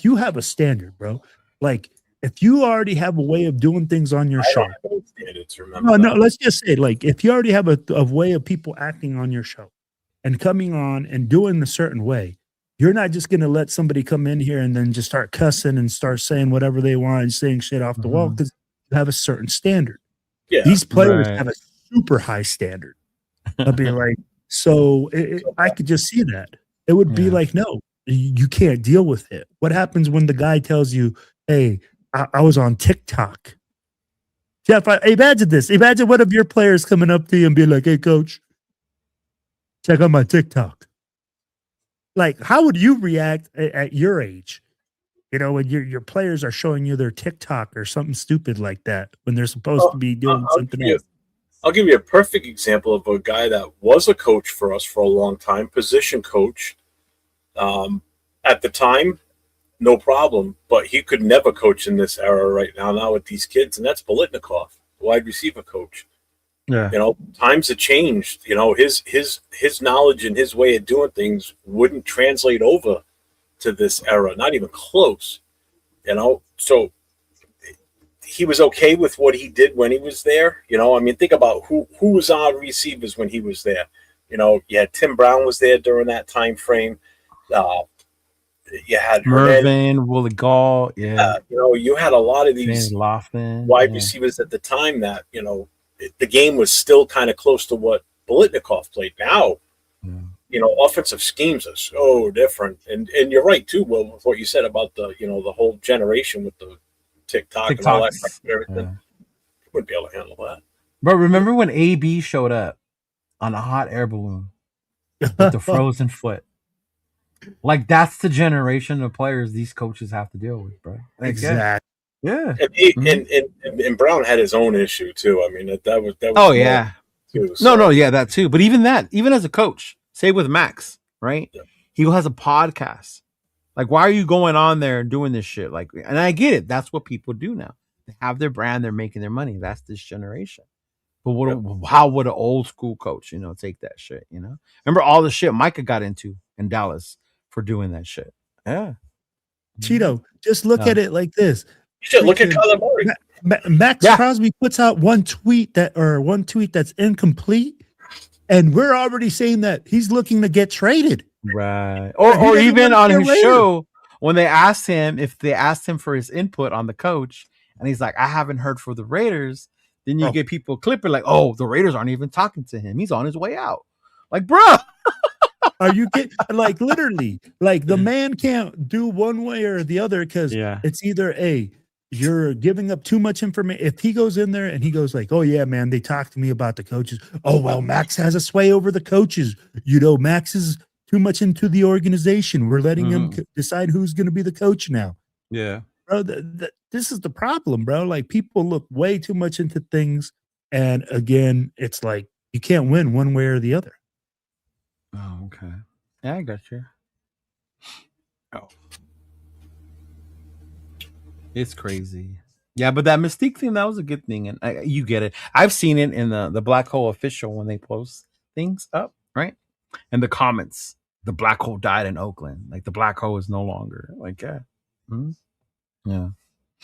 Speaker 7: you have a standard, bro. Like, if you already have a way of doing things on your show. No, let's just say, like, if you already have a way of people acting on your show and coming on and doing a certain way, you're not just going to let somebody come in here and then just start cussing and start saying whatever they want and saying shit off the wall, because you have a certain standard. Yeah, these players have a super high standard. I'd be like, so I could just see that. It would be like, no, you can't deal with it. What happens when the guy tells you, hey, I was on TikTok? Jeff, imagine this. Imagine one of your players coming up to you and be like, hey, coach, check out my TikTok. Like, how would you react at your age? You know, when your players are showing you their TikTok or something stupid like that, when they're supposed to be doing something else.
Speaker 5: I'll give you a perfect example of a guy that was a coach for us for a long time, position coach. At the time, no problem, but he could never coach in this era right now with these kids, and that's Bolitnikov, wide receiver coach. Yeah, you know, times have changed. You know, his knowledge and his way of doing things wouldn't translate over to this era, not even close. You know, so he was okay with what he did when he was there. You know, I mean, think about who was on receivers when he was there. You know, you had Tim Brown was there during that time frame. You had
Speaker 8: Mervin, Willie Gall. Yeah.
Speaker 5: You know, you had a lot of these
Speaker 8: Lafontaine,
Speaker 5: wide receivers at the time that, you know, the game was still kind of close to what Bolitnikov played. Now, you know, offensive schemes are so different. And you're right, too, Will, with what you said about the, you know, the whole generation with the TikTok and all that stuff and everything. Wouldn't be able to handle that.
Speaker 8: But remember when AB showed up on a hot air balloon with the frozen foot? Like, that's the generation of players these coaches have to deal with, bro. Like,
Speaker 7: Exactly.
Speaker 8: Yeah.
Speaker 5: And Brown had his own issue too. I mean, that was.
Speaker 8: Oh yeah.
Speaker 5: Too, so.
Speaker 8: No, yeah, that too. But even as a coach, say with Max, right?
Speaker 5: Yeah.
Speaker 8: He has a podcast. Like, why are you going on there and doing this shit? Like, and I get it. That's what people do now. They have their brand. They're making their money. That's this generation. But how would an old school coach, take that shit? Remember all the shit Micah got into in Dallas for doing that shit. Yeah.
Speaker 7: Cheeto, just look at it like this.
Speaker 5: Shit, look at Kyler Murray.
Speaker 7: Max Crosby puts out one tweet that's incomplete, and we're already saying that he's looking to get traded.
Speaker 8: Right. Or even on his show, when they asked him for his input on the coach, and he's like, I haven't heard from the Raiders. Then you get people clipping like, oh, the Raiders aren't even talking to him. He's on his way out. Like, bro.
Speaker 7: Are you kidding? Like, literally, like the man can't do one way or the other because it's either you're giving up too much information. If he goes in there and he goes like, oh yeah, man, they talked to me about the coaches. Oh, well, Max has a sway over the coaches. Max is too much into the organization. We're letting him decide who's going to be the coach now.
Speaker 8: Yeah.
Speaker 7: Bro, this is the problem, bro. Like, people look way too much into things. And again, it's like you can't win one way or the other.
Speaker 8: Oh, okay. Yeah, I got you. Oh. It's crazy. Yeah, but that Mystique thing, that was a good thing. And you get it. I've seen it in the Black Hole official when they post things up, right? And the comments, the Black Hole died in Oakland. Like, the Black Hole is no longer. Like, yeah. Mm-hmm. Yeah.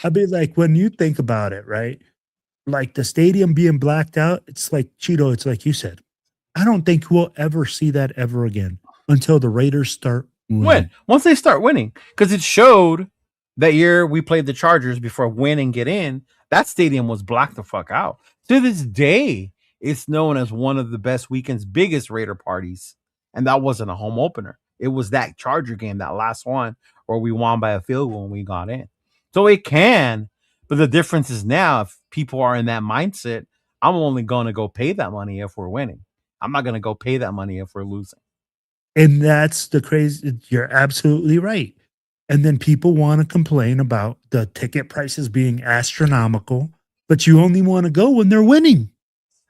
Speaker 7: I mean, like, when you think about it, right? Like, the stadium being blacked out, it's like, Cheeto, it's like you said. I don't think we'll ever see that ever again until the Raiders start winning.
Speaker 8: Once they start winning. Because it showed that year we played the Chargers before win and get in. That stadium was blacked the fuck out. To this day, it's known as one of the best weekend's biggest Raider parties. And that wasn't a home opener. It was that Charger game, that last one, where we won by a field goal when we got in. So it can. But the difference is now, if people are in that mindset, I'm only going to go pay that money if we're winning. I'm not going to go pay that money if we're losing.
Speaker 7: And that's the crazy. You're absolutely right. And then people want to complain about the ticket prices being astronomical, but you only want to go when they're winning.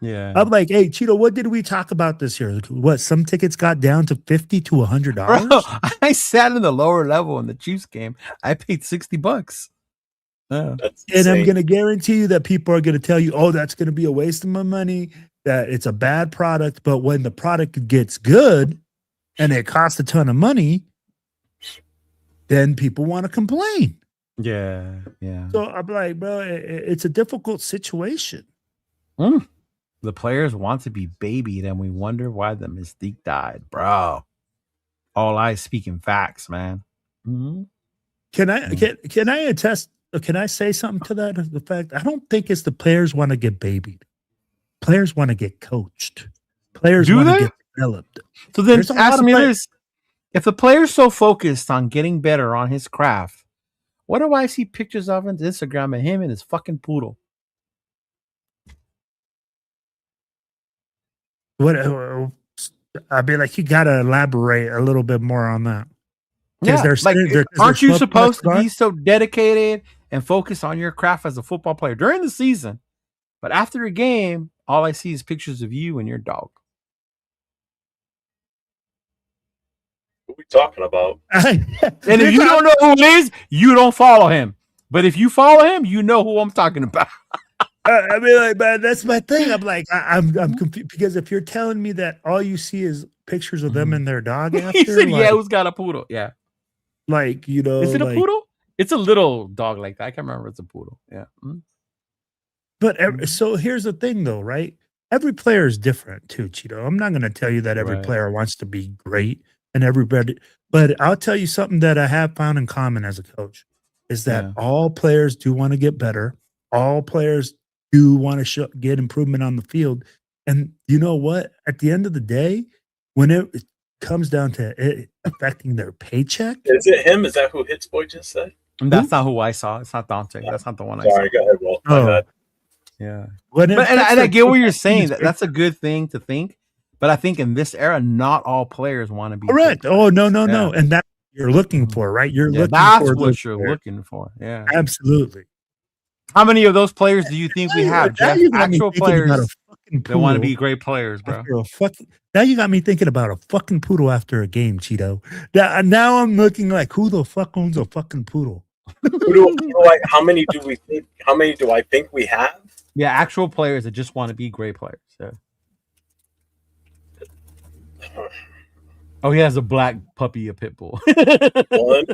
Speaker 8: Yeah.
Speaker 7: I'm like, hey, Cheeto, what did we talk about this year? What, some tickets got down to $50 to $100?
Speaker 8: Bro, I sat in the lower level in the Chiefs game. I paid $60. Yeah.
Speaker 7: And I'm going to guarantee you that people are going to tell you, oh, that's going to be a waste of my money, that it's a bad product. But when the product gets good and it costs a ton of money, then people want to complain.
Speaker 8: Yeah, yeah.
Speaker 7: So I'm like, bro, it's a difficult situation.
Speaker 8: The players want to be babied, and we wonder why the Mystique died, bro. All I speaking facts, man. Mm-hmm.
Speaker 7: Can I attest? Can I say something to that? The fact, I don't think it's the players want to get babied. Players want to get coached. Players want to get developed.
Speaker 8: So then ask me this. If the player's so focused on getting better on his craft, what do I see pictures of on Instagram of him and his fucking poodle?
Speaker 7: What? I'd be like, you got to elaborate a little bit more on that.
Speaker 8: Yeah, aren't you supposed to be so dedicated and focused on your craft as a football player during the season? But after a game, all I see is pictures of you and your dog.
Speaker 5: What are we talking about?
Speaker 8: And if you don't know who it is, you don't follow him. But if you follow him, you know who I'm talking about.
Speaker 7: I mean, like, man, that's my thing. I'm like, I'm confused because if you're telling me that all you see is pictures of them and their dog after,
Speaker 8: he said, yeah, who's got a poodle? Yeah.
Speaker 7: Like, you know,
Speaker 8: is it a poodle? It's a little dog like that. I can't remember. It's a poodle. Yeah. Mm-hmm.
Speaker 7: But so here's the thing, though, right? Every player is different too, Cheeto. I'm not going to tell you that every player wants to be great and everybody, but I'll tell you something that I have found in common as a coach is that all players do want to get better. All players do want to get improvement on the field. And you know what? At the end of the day, when it comes down to it affecting their paycheck.
Speaker 5: Is it him? Is that who Hits Boy just said?
Speaker 8: That's not who I saw. It's not Dante. That's not the one I saw.
Speaker 5: Sorry, go ahead, Will.
Speaker 8: Yeah.
Speaker 7: When it
Speaker 8: But and
Speaker 7: fits
Speaker 8: I
Speaker 7: the
Speaker 8: get what you're
Speaker 7: perfection,
Speaker 8: saying.
Speaker 7: it's
Speaker 8: That's a good thing to think. But I think in this era, not all players want to be
Speaker 7: correct.
Speaker 8: great
Speaker 7: Oh, no,
Speaker 8: players.
Speaker 7: no. And that's what you're looking
Speaker 8: Mhm.
Speaker 7: for, right? You're
Speaker 8: Yeah,
Speaker 7: looking
Speaker 8: that's
Speaker 7: for
Speaker 8: what
Speaker 7: those
Speaker 8: you're
Speaker 7: players.
Speaker 8: looking for. Yeah.
Speaker 7: Absolutely.
Speaker 8: How many of those players do you think we have,
Speaker 7: Now
Speaker 8: Jeff?
Speaker 7: you got me
Speaker 8: Actual
Speaker 7: thinking about a
Speaker 8: players
Speaker 7: fucking
Speaker 8: that want to
Speaker 7: poodle
Speaker 8: be great players, bro.
Speaker 7: after a fucking. Now you got me thinking about a fucking poodle after a game, Cheeto. Now I'm looking like, who the fuck owns a fucking poodle?
Speaker 5: How many do we think? How many do I think we have?
Speaker 8: Yeah, actual players that just want to be great players. Yeah. Oh, he has a black puppy, a pit bull.
Speaker 5: One,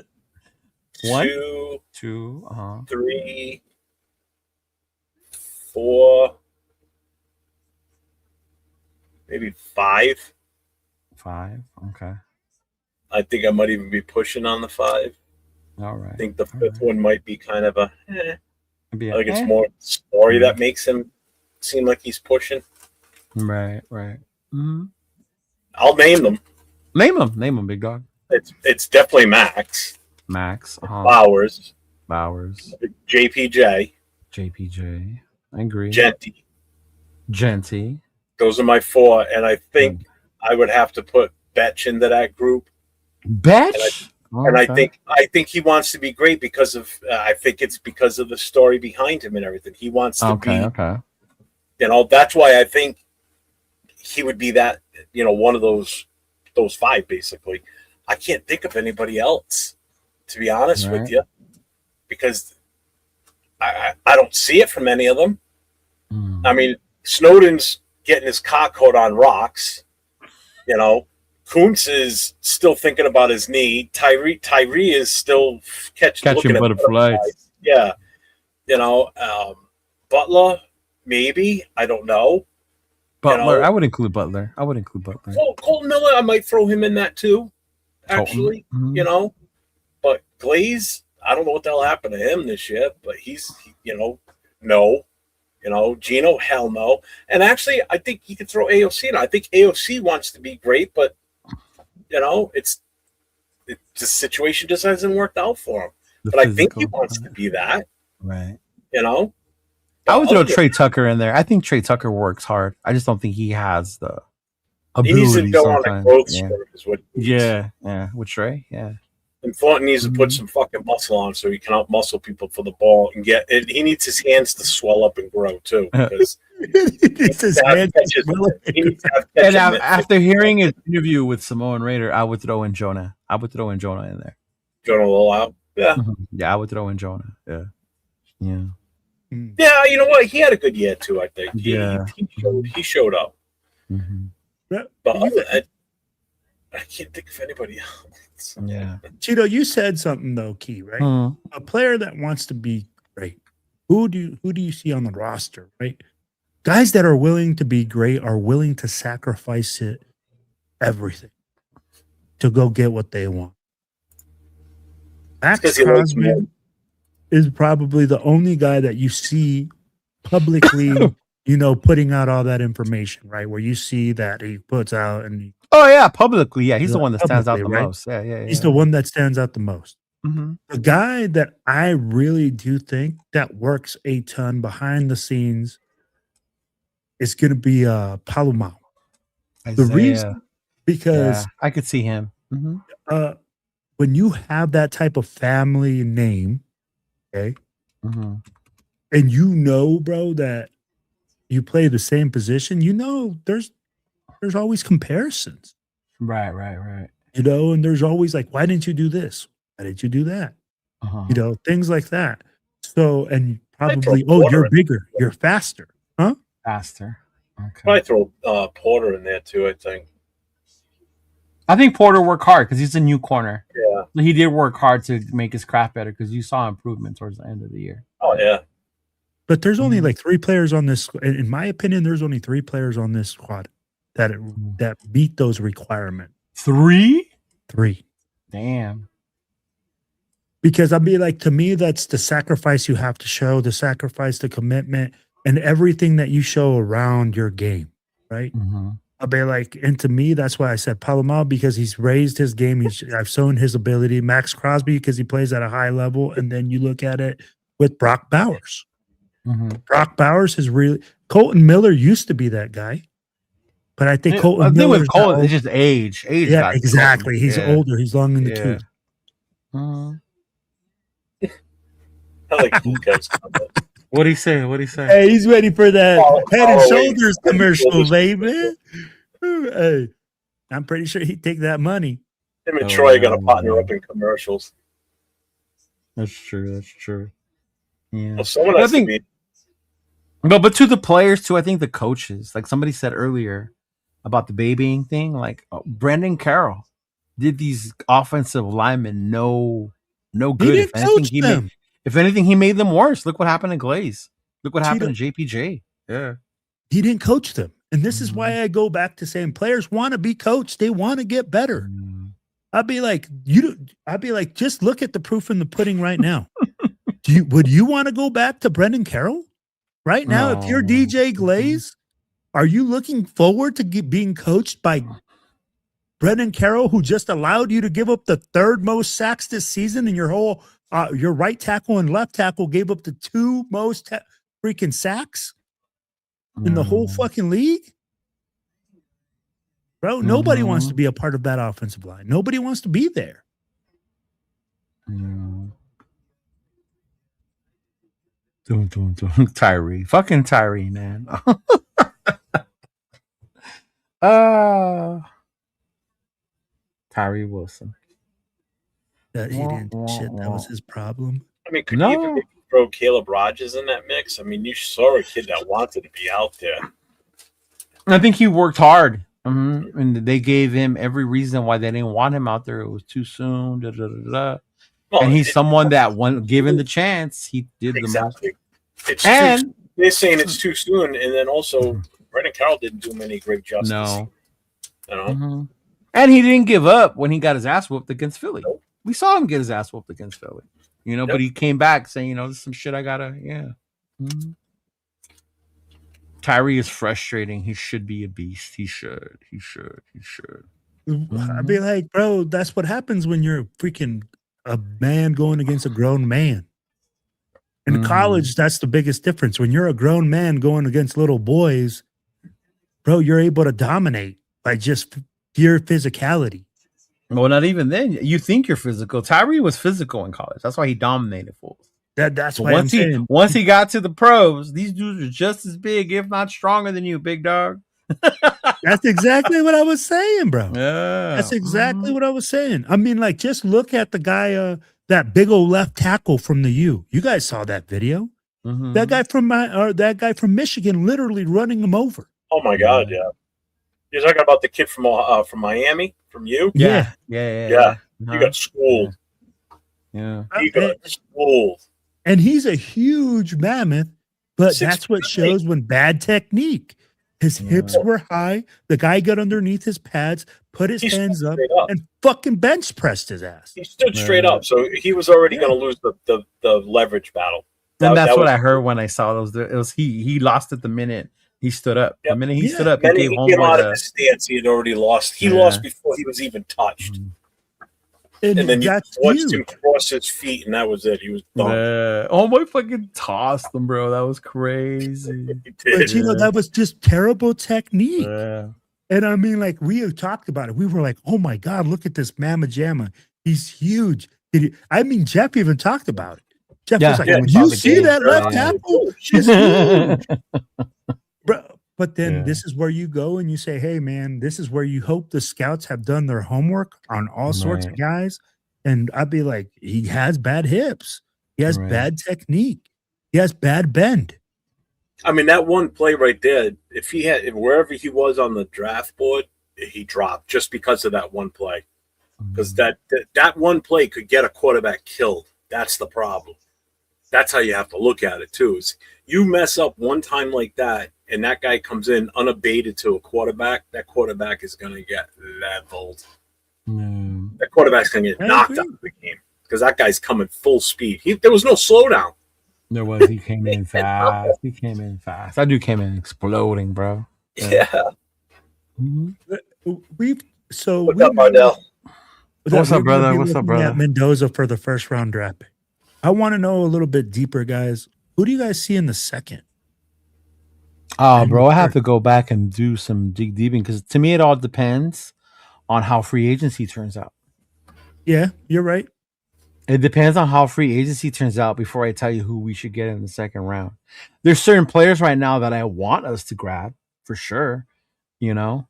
Speaker 8: One?
Speaker 5: two,
Speaker 8: 2,
Speaker 5: 3, 4, maybe 5.
Speaker 8: 5. Okay.
Speaker 5: I think I might even be pushing on the 5.
Speaker 8: All right.
Speaker 5: I think the 5th one might be kind of a. I think it's
Speaker 8: Eh.
Speaker 5: more story that makes him seem like he's pushing.
Speaker 8: Right. Mm-hmm.
Speaker 5: I'll name them.
Speaker 8: Name them, big dog.
Speaker 5: It's definitely Max.
Speaker 8: Max.
Speaker 5: Bowers. JPJ.
Speaker 8: I agree.
Speaker 5: Genty. Those are my 4, and I think I would have to put Betch into that group.
Speaker 8: Betch?
Speaker 5: And I think he wants to be great because of I think it's because of the story behind him and everything. He wants to be
Speaker 8: Okay.
Speaker 5: You know, that's why I think he would be that, you know, one of those 5 basically. I can't think of anybody else, to be honest with you, because I don't see it from any of them. I mean, Snowden's getting his cock caught on rocks, you know. Kuntz is still thinking about his knee. Tyree is still catching
Speaker 8: butterflies.
Speaker 5: Yeah. You know, Butler, maybe. I don't know.
Speaker 8: Butler.
Speaker 5: You know,
Speaker 8: I would include Butler.
Speaker 5: Colton Miller, I might throw him in that too, actually.
Speaker 8: Mm-hmm.
Speaker 5: You know. But Glaze, I don't know what the hell happened to him this year, but he's, you know, no. You know, Gino, hell no. And actually, I think you could throw AOC in. I think AOC wants to be great, but, you know, the situation just hasn't worked out for him. But I think he wants to be that.
Speaker 8: Right.
Speaker 5: You know?
Speaker 8: I would throw Trey Tucker in there. I think Trey Tucker works hard. I just don't think he has the ability.
Speaker 5: He needs to go on a growth spurt is what he needs.
Speaker 8: Yeah. With Trey, yeah.
Speaker 5: And Thornton needs to put some fucking muscle on so he can out-muscle people for the ball and get it. He needs his hands to swell up and grow, too. Because
Speaker 8: and after hearing his interview with Samoan Raider, I would throw in Jonah. in there.
Speaker 5: Jonah Lillow? Yeah.
Speaker 8: Yeah, I would throw in Jonah. Yeah.
Speaker 5: Yeah, you know what? He had a good year, too, I think. He showed up.
Speaker 8: Mm-hmm.
Speaker 5: But I can't think of anybody else.
Speaker 8: Yeah.
Speaker 7: Cheeto, you said something though, key, right? A player that wants to be great. Who do you see on the roster, right? Guys that are willing to be great are willing to sacrifice everything to go get what they want. Max Crosby is probably the only guy that you see publicly, you know, putting out all that information, right? Where you see that he puts out and
Speaker 8: publicly, he's the one that stands out the most. Yeah.
Speaker 7: He's the one that stands out the most.
Speaker 8: Mm-hmm.
Speaker 7: The guy that I really do think that works a ton behind the scenes is going to be Palomar. The reason, because
Speaker 8: I could see him. Mm-hmm.
Speaker 7: When you have that type of family name, okay, and you know, bro, that you play the same position, you know, there's always comparisons.
Speaker 8: Right.
Speaker 7: You know, and there's always like, why didn't you do this? Why didn't you do that? You know, things like that. So, and probably, you're bigger, you're faster, huh?
Speaker 8: Faster. Okay.
Speaker 5: Probably throw Porter in there too, I think.
Speaker 8: I think Porter worked hard because he's a new corner.
Speaker 5: Yeah.
Speaker 8: He did work hard to make his craft better because you saw improvement towards the end of the year.
Speaker 5: Oh, yeah.
Speaker 7: But there's only like 3 players on this. In my opinion, there's only 3 players on this squad that meet those requirements.
Speaker 8: 3?
Speaker 7: 3.
Speaker 8: Damn.
Speaker 7: Because I'd be like, to me, that's the sacrifice you have to show, the sacrifice, the commitment, and everything that you show around your game, right? I'll be like, and to me, that's why I said Palomar, because he's raised his game. I've shown his ability. Max Crosby, because he plays at a high level. And then you look at it with Brock Bowers. Brock Bowers is really Colton Miller used to be that guy, but I think Colton Miller
Speaker 8: with Colton, it's just age.
Speaker 7: Yeah, exactly. He's older. He's long in the tooth.
Speaker 5: I like these guys.
Speaker 8: What'd he say? What'd he say?
Speaker 7: Hey, he's ready for that Head and Shoulders commercial, baby. Hey, I'm pretty sure he'd take that money.
Speaker 5: Him and Troy got to partner up in commercials.
Speaker 8: That's true. That's true. Yeah.
Speaker 5: Well, someone has to be.
Speaker 8: But to the players too, I think the coaches, like somebody said earlier about the babying thing, like Brendan Carroll did these offensive linemen no good. If anything, he made them worse. Look what happened to Glaze. Look what happened to JPJ. Yeah.
Speaker 7: He didn't coach them. And this is why I go back to saying players want to be coached. They want to get better. I'd be like, just look at the proof in the pudding right now. Would you want to go back to Brendan Carroll right now? If you're DJ Glaze, are you looking forward to being coached by Brendan Carroll, who just allowed you to give up the third most sacks this season, and your right tackle and left tackle gave up the two most freaking sacks in the whole fucking league? Bro, nobody wants to be a part of that offensive line. Nobody wants to be there.
Speaker 8: Tyree. Fucking Tyree, man. Tyree Wilson.
Speaker 7: That he didn't do shit. That was his problem.
Speaker 5: I mean, could you even maybe throw Caleb Rogers in that mix? I mean, you saw a kid that wanted to be out there.
Speaker 8: I think he worked hard. And they gave him every reason why they didn't want him out there. It was too soon. Well, and he's someone that, when given the chance, he did the most.
Speaker 5: They're saying it's too soon, and then also Brendan Carroll didn't do him any great justice.
Speaker 8: No.
Speaker 5: You know?
Speaker 8: And he didn't give up when he got his ass whooped against Philly. Nope. We saw him get his ass whooped against Philly. But he came back saying, there's some shit I gotta, Tyree is frustrating. He should be a beast. He should.
Speaker 7: I'd be like, bro, that's what happens when you're freaking a man going against a grown man. In college, that's the biggest difference. When you're a grown man going against little boys, bro, you're able to dominate by just pure physicality.
Speaker 8: Well, not even then. You think you're physical. Tyree was physical in college. That's why he dominated fools.
Speaker 7: That's why
Speaker 8: once he got to the pros, these dudes are just as big, if not stronger than you, big dog.
Speaker 7: That's exactly what I was saying, bro.
Speaker 8: Yeah.
Speaker 7: That's exactly what I was saying. I mean, like, just look at the guy, that big old left tackle from the U. You guys saw that video. That guy from Michigan literally running him over.
Speaker 5: Oh my God, yeah. You're talking about the kid from Miami, from U?
Speaker 8: Yeah.
Speaker 5: He got schooled.
Speaker 8: Yeah.
Speaker 5: He got schooled.
Speaker 7: And he's a huge mammoth, but that's what shows when bad technique. His hips were high. The guy got underneath his pads, put his hands up, and fucking bench pressed his ass.
Speaker 5: He stood straight up, so he was already going to lose the leverage battle.
Speaker 8: And that's what I heard when I saw those. It was he lost it the minute he stood up.
Speaker 5: Yep.
Speaker 8: The minute he stood up,
Speaker 5: he gave out of his stance. He had already lost. He lost before he was even touched. And then you watched him cross his feet, and that was it. He was done.
Speaker 8: Oh, my fucking tossed him, bro. That was crazy.
Speaker 7: But, that was just terrible technique. And I mean, like, we have talked about it. We were like, oh, my God, look at this Mama Jamma. He's huge. Jeff even talked about it. Jeff was like, you see that left tackle? She's huge. Bro, but then this is where you go and you say, hey, man, this is where you hope the scouts have done their homework on all sorts of guys. And I'd be like, he has bad hips. He has bad technique. He has bad bend.
Speaker 5: I mean, that one play right there, if wherever he was on the draft board, he dropped just because of that one play. Because that one play could get a quarterback killed. That's the problem. That's how you have to look at it, too. Is you mess up one time like that, and that guy comes in unabated to a quarterback, that quarterback is going to get leveled. That quarterback's going to get knocked out of the game because that guy's coming full speed. There was no slowdown.
Speaker 8: There was. He came in fast. That dude came in exploding, bro.
Speaker 5: Yeah.
Speaker 7: What's
Speaker 5: up, Mardell?
Speaker 8: What's up, brother?
Speaker 7: At Mendoza for the first round draft pick. I want to know a little bit deeper, guys. Who do you guys see in the second?
Speaker 8: Oh, bro, I have to go back and do some dig deeping because to me it all depends on how free agency turns out.
Speaker 7: Yeah, you're right.
Speaker 8: It depends on how free agency turns out before I tell you who we should get in the second round. There's certain players right now that I want us to grab for sure. You know,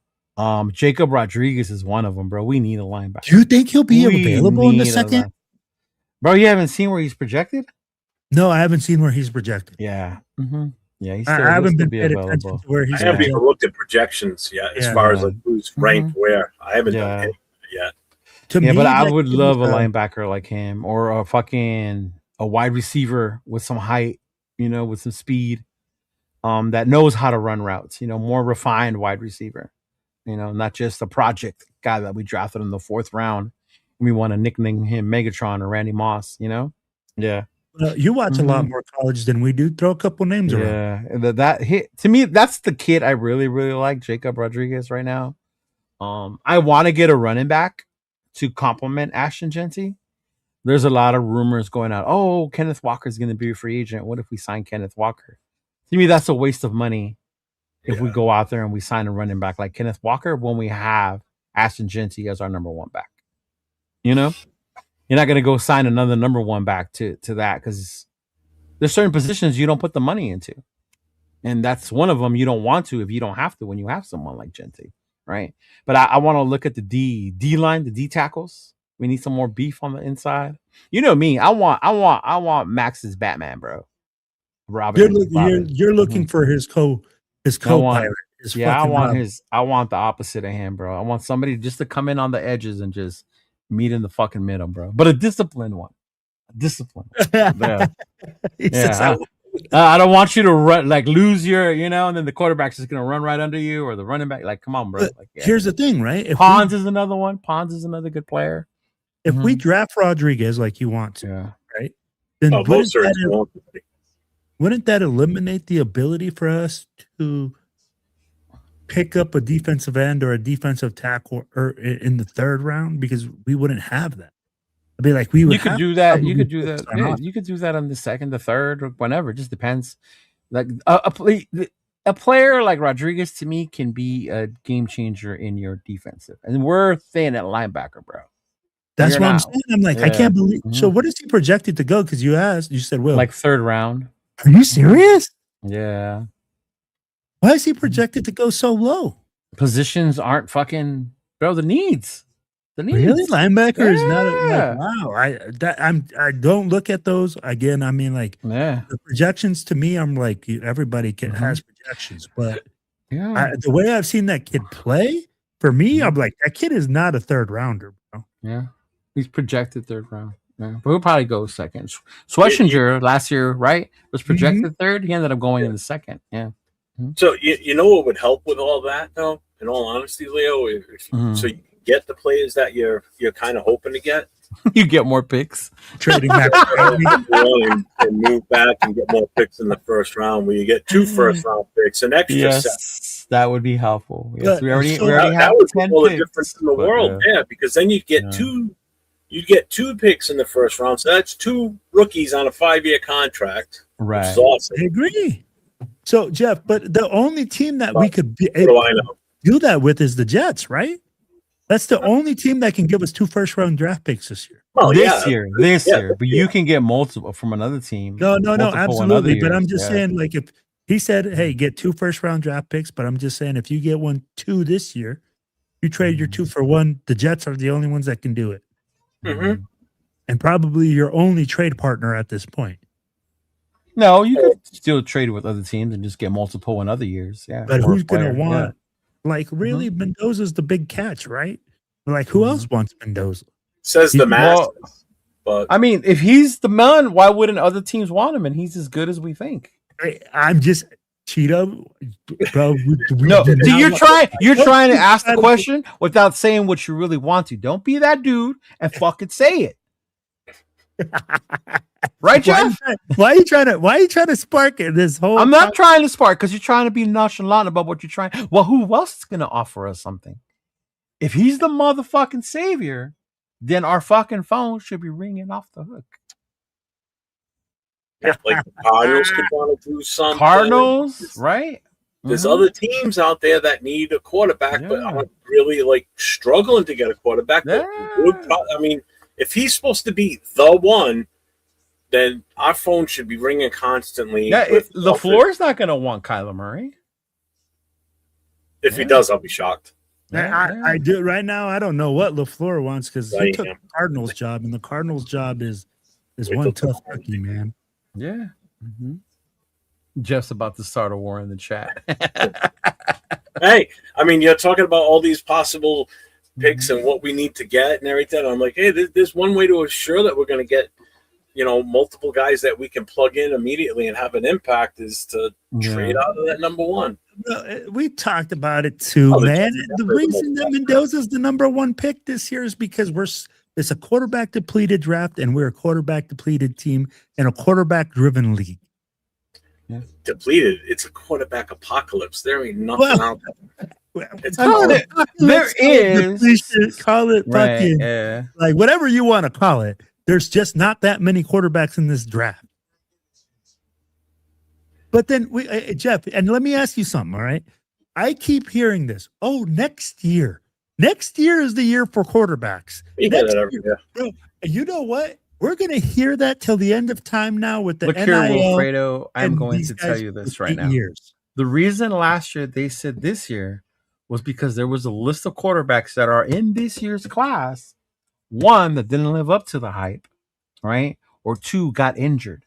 Speaker 8: Jacob Rodriguez is one of them, bro. We need a linebacker.
Speaker 7: Do you think he'll be available in the second?
Speaker 8: Bro, you haven't seen where he's projected?
Speaker 7: No, I haven't seen where he's projected.
Speaker 8: Yeah. Mm-hmm. Yeah, he's
Speaker 7: I
Speaker 8: still,
Speaker 7: haven't been
Speaker 8: be
Speaker 7: paid
Speaker 8: available.
Speaker 7: attention to where he's
Speaker 5: I haven't
Speaker 7: projected.
Speaker 5: even looked at projections yet as far as like who's ranked where. I haven't done anything yet.
Speaker 7: To me,
Speaker 8: but I
Speaker 7: that
Speaker 8: would
Speaker 7: kid
Speaker 8: love a
Speaker 7: is,
Speaker 8: linebacker like him or a wide receiver with some height, you know, with some speed, that knows how to run routes, you know, more refined wide receiver, you know, not just a project guy that we drafted in the 4th round. We want to nickname him Megatron or Randy Moss, you know? Yeah.
Speaker 7: You watch a lot more college than we do. Throw a couple names around.
Speaker 8: Yeah, that hit to me. That's the kid I really, really like, Jacob Rodriguez, right now. I want to get a running back to complement Ashton Genty. There's a lot of rumors going out. Oh, Kenneth Walker is going to be a free agent. What if we sign Kenneth Walker? To me, that's a waste of money if we go out there and we sign a running back like Kenneth Walker when we have Ashton Genty as our number 1 back. You know? You're not going to go sign another number 1 back to that because there's certain positions you don't put the money into. And that's one of them you don't want to if you don't have to when you have someone like Genty, right? But I want to look at the D line, the D tackles. We need some more beef on the inside. You know me. I want Max's Batman, bro.
Speaker 7: You're looking for his co-pilot.
Speaker 8: I want the opposite of him, bro. I want somebody just to come in on the edges and just meet in the fucking middle, bro. But a disciplined one. Yeah. I don't want you to run like lose your, you know, and then the quarterback's just gonna run right under you or the running back. Like, come on, bro. Like,
Speaker 7: here's the thing, right?
Speaker 8: If Pons is another one. Pons is another good player.
Speaker 7: If we draft Rodriguez like you want to, right? Then wouldn't that eliminate the ability for us to pick up a defensive end or a defensive tackle or in the 3rd round because we wouldn't have that? I'd be like, you could do that.
Speaker 8: You could do that. Yeah, you could do that on the 2nd, the 3rd, or whenever. It just depends. Like a player like Rodriguez to me can be a game changer in your defensive, and we're thin at linebacker, bro.
Speaker 7: That's what I'm saying. I'm like, I can't believe. So what is he projected to go? Because you said, Will,
Speaker 8: like 3rd round.
Speaker 7: Are you serious?
Speaker 8: Yeah.
Speaker 7: Why is he projected to go so low?
Speaker 8: Positions aren't fucking, bro. The needs.
Speaker 7: Really, linebacker is not. Wow, I don't look at those again. I mean, like the projections to me, I'm like everybody has projections, but the way I've seen that kid play, for me, I'm like that kid is not a 3rd rounder, bro.
Speaker 8: Yeah, he's projected 3rd round. Yeah, but he'll probably go 2nd. Schwetzinger last year, right, was projected 3rd. He ended up going in the 2nd. Yeah.
Speaker 5: So you know what would help with all that, though? In all honesty, Leo, so you get the players that you're kind of hoping to get.
Speaker 8: You get more picks.
Speaker 7: Trading back
Speaker 5: and move back and get more picks in the 1st round. Where you get 2 first-round picks, an extra set.
Speaker 8: That would be helpful. Yes, we already have
Speaker 5: that would
Speaker 8: 10
Speaker 5: be all the
Speaker 8: picks,
Speaker 5: difference in the world, because then you'd get two. You'd get 2 picks in the 1st round, so that's 2 rookies on a 5-year contract.
Speaker 8: Right.
Speaker 5: Which is awesome.
Speaker 7: I agree. So Jeff, but the only team that we could do that with is the Jets, right? That's the only team that can give us 2 first-round draft picks this year.
Speaker 5: Oh,
Speaker 8: this year. But you can get multiple from another team.
Speaker 7: No, absolutely. But I'm just saying, like, if he said, "Hey, get 2 first-round draft picks," but I'm just saying, if you get 2 this year, you trade your 2 for 1. The Jets are the only ones that can do it, and probably your only trade partner at this point.
Speaker 8: No, you could still trade with other teams and just get multiple in other years. Yeah,
Speaker 7: but who's gonna want? Like, really, Mendoza's the big catch, right? Like, who else wants Mendoza?
Speaker 5: Says the masses. But
Speaker 8: I mean, if he's the man, why wouldn't other teams want him? And he's as good as we think.
Speaker 7: I'm just Cheeto, bro.
Speaker 8: You're trying to ask the question without saying what you really want to. Don't be that dude and fucking say it. Right, Jeff?
Speaker 7: Why are you trying to spark it this whole
Speaker 8: I'm not trying to spark because you're trying to be nonchalant about what you're trying. Well, who else is gonna offer us something? If he's the motherfucking savior, then our fucking phone should be ringing off the hook.
Speaker 5: Like the Cardinals could want to do something.
Speaker 8: Cardinals, right?
Speaker 5: There's other teams out there that need a quarterback, but aren't really like struggling to get a quarterback. But I mean, if he's supposed to be the one, then our phone should be ringing constantly.
Speaker 8: Yeah, LaFleur's not going to want Kyler Murray.
Speaker 5: If he does, I'll be shocked.
Speaker 7: I do right now. I don't know what LaFleur wants because he took the Cardinals' job, and the Cardinals' job is one tough cookie, man.
Speaker 8: Yeah. Mm-hmm. Jeff's about to start a war in the chat.
Speaker 5: Hey, I mean, you're talking about all these possible picks and what we need to get and everything. I'm like, hey, there's one way to assure that we're going to get, multiple guys that we can plug in immediately and have an impact is to trade out of that number one.
Speaker 7: We talked about it too, man. The reason that Mendoza's the number one pick this year is because it's a quarterback depleted draft, and we're a quarterback depleted team in a quarterback driven league.
Speaker 5: Depleted. It's a quarterback apocalypse. There ain't nothing out there.
Speaker 8: There is.
Speaker 7: Call it fucking like whatever you want to call it. There's just not that many quarterbacks in this draft. But then Jeff, and let me ask you something. All right, I keep hearing this. Oh, next year is the year for quarterbacks.
Speaker 5: You hear that every year.
Speaker 7: Bro, you know what? We're going to hear that till the end of time now with the
Speaker 8: Look
Speaker 7: NIL.
Speaker 8: here, Wilfredo, I'm going to tell you this right now.
Speaker 7: Years.
Speaker 8: The reason last year they said this year was because there was a list of quarterbacks that are in this year's class. One, that didn't live up to the hype, right? Or two, got injured.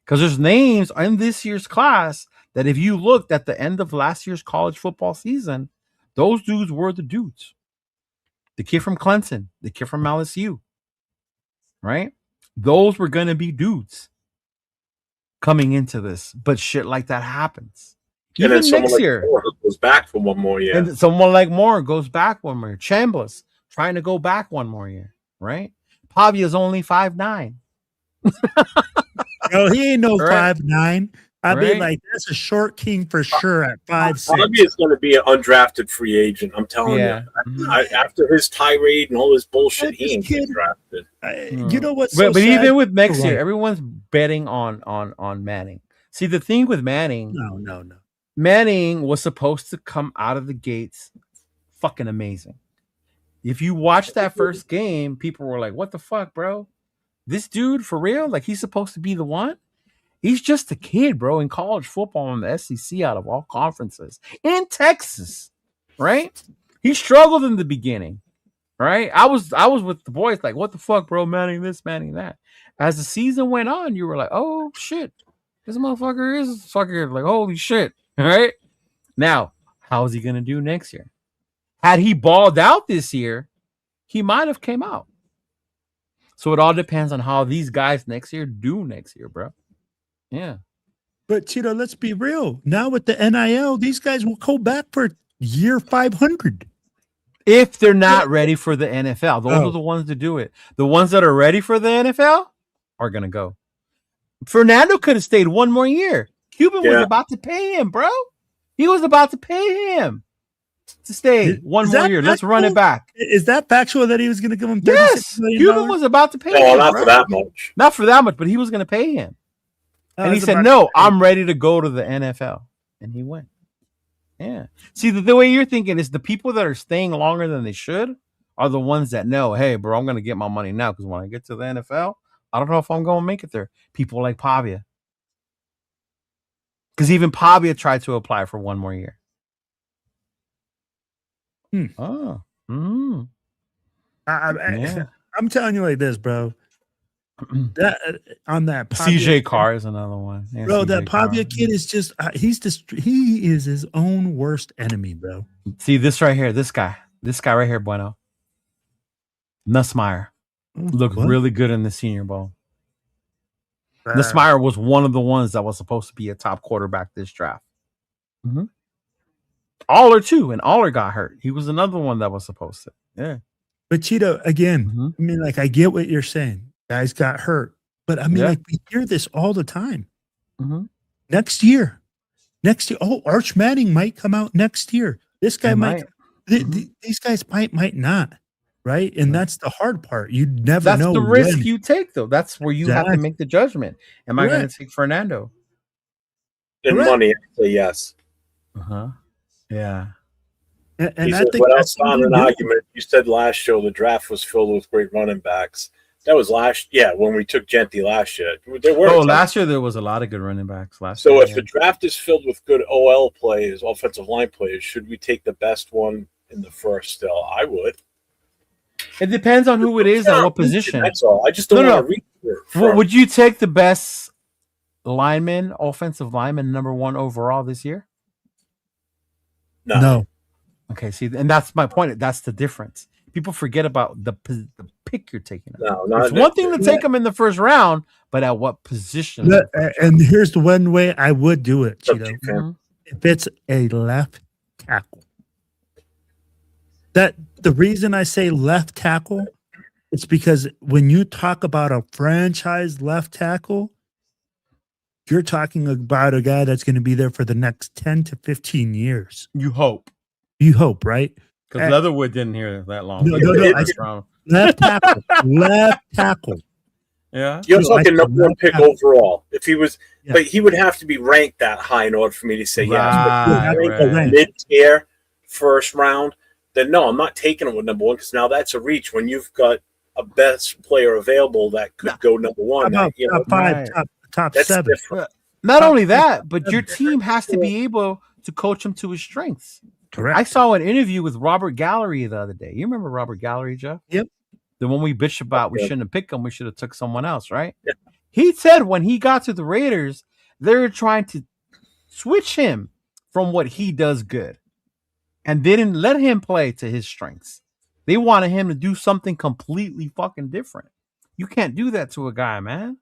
Speaker 8: Because there's names in this year's class that if you looked at the end of last year's college football season, those dudes were the dudes. The kid from Clemson, the kid from LSU. Right? Those were going to be dudes coming into this. But shit like that happens.
Speaker 5: And
Speaker 8: Even next year.
Speaker 5: Goes back for one more year.
Speaker 8: And someone like Moore goes back one more year. Chambliss trying to go back one more year. Right? Pavia's only 5'9".
Speaker 7: No, he ain't no 5'9". I mean, like, that's a short king for sure at 5'6".
Speaker 5: Pavia is going to be an undrafted free agent. I'm telling you. After his tirade and all this bullshit, he ain't getting drafted.
Speaker 7: You know what's
Speaker 8: but even with next year, everyone's betting on Manning. See, the thing with Manning,
Speaker 7: no.
Speaker 8: Manning was supposed to come out of the gates fucking amazing. If you watch that first game, people were like, what the fuck, bro? This dude, for real? Like, he's supposed to be the one? He's just a kid, bro, in college football in the SEC out of all conferences. In Texas, right? He struggled in the beginning, right? I was with the boys like, what the fuck, bro? Manning this, Manning that. As the season went on, you were like, oh, shit. This motherfucker is fucking like, holy shit, all right? Now, how is he going to do next year? Had he balled out this year, he might have came out. So it all depends on how these guys next year do next year, bro. Yeah.
Speaker 7: But, Chido, let's be real. Now with the NIL, these guys will go back for year 500.
Speaker 8: If they're not ready for the NFL. Those are the ones to do it. The ones that are ready for the NFL are going to go. Fernando could have stayed one more year. Cuban was about to pay him, bro. He was about to pay him to stay one more year. Let's run it back.
Speaker 7: Is that factual that he was going to give him $36 million?
Speaker 8: Cuban was about to pay him.
Speaker 5: Not for that much.
Speaker 8: Not for that much, but he was going to pay him. And he said, no, I'm ready to go to the NFL. And he went. Yeah. See, the way you're thinking is the people that are staying longer than they should are the ones that know, hey, bro, I'm going to get my money now because when I get to the NFL, I don't know if I'm going to make it there. People like Pavia. Because even Pavia tried to apply for one more year. Oh. Mm.
Speaker 7: I'm telling you like this, bro. That on that
Speaker 8: Pavia CJ Carr is another one. Yeah,
Speaker 7: bro,
Speaker 8: CJ
Speaker 7: that Pavia
Speaker 8: Carr.
Speaker 7: kid is just he is his own worst enemy, bro.
Speaker 8: See this right here, this guy right here, Bueno. Nussmeier looked really good in the Senior Bowl. Nussmeier was one of the ones that was supposed to be a top quarterback this draft. Mm-hmm. Aller too, and Aller got hurt. He was another one that was supposed to. Yeah.
Speaker 7: But Cheeto, again, I mean, like, I get what you're saying. Guys got hurt. But I mean, like, we hear this all the time.
Speaker 8: Mm-hmm.
Speaker 7: Next year. Oh, Arch Manning might come out next year. This guy might. These guys might not. right? And that's the hard part. You never
Speaker 8: That's
Speaker 7: know
Speaker 8: the risk
Speaker 7: when.
Speaker 8: you take, though. That's where you have to make the judgment. Am I going to take Fernando?
Speaker 5: In money, I say yes.
Speaker 8: Yeah.
Speaker 7: And
Speaker 5: I
Speaker 7: think
Speaker 5: what
Speaker 7: that's
Speaker 5: else found an argument. You said last show the draft was filled with great running backs. That was when we took Genti last year. There were
Speaker 8: last year there was a lot of good running backs.
Speaker 5: So if the draft is filled with good OL players, offensive line players, should we take the best one in the first still? I would.
Speaker 8: It depends on who it is and what position.
Speaker 5: That's all. I just don't want to reach
Speaker 8: it. Would you take the best lineman, offensive lineman, number 1 overall this year?
Speaker 7: No.
Speaker 8: Okay, see, and that's my point. That's the difference. People forget about the pick you're taking. It's one thing to take them in the first round, but at what position?
Speaker 7: And here's the one way I would do it, Chido. If it's a left tackle. That the reason I say left tackle, it's because when you talk about a franchise left tackle, you're talking about a guy that's going to be there for the next 10 to 15 years.
Speaker 8: You hope, right?
Speaker 7: Because
Speaker 8: Leatherwood didn't hear that long.
Speaker 7: No. Left tackle. Left tackle.
Speaker 5: Yeah. You're talking number 1 pick overall. If he was, but he would have to be ranked that high in order for me to say yes. But mid-tier first round, then no, I'm not taking him with number 1 because now that's a reach when you've got a best player available that could go number 1.
Speaker 7: Top 5, top 7.
Speaker 5: Different.
Speaker 8: Not only that, but your team has to be able to coach him to his strengths.
Speaker 7: Correct.
Speaker 8: I saw an interview with Robert Gallery the other day. You remember Robert Gallery, Jeff?
Speaker 7: Yep.
Speaker 8: The one we bitched about, we shouldn't have picked him. We should have took someone else, right?
Speaker 5: Yeah.
Speaker 8: He said when he got to the Raiders, they were trying to switch him from what he does good and didn't let him play to his strengths. They wanted him to do something completely fucking different. You can't do that to a guy, man,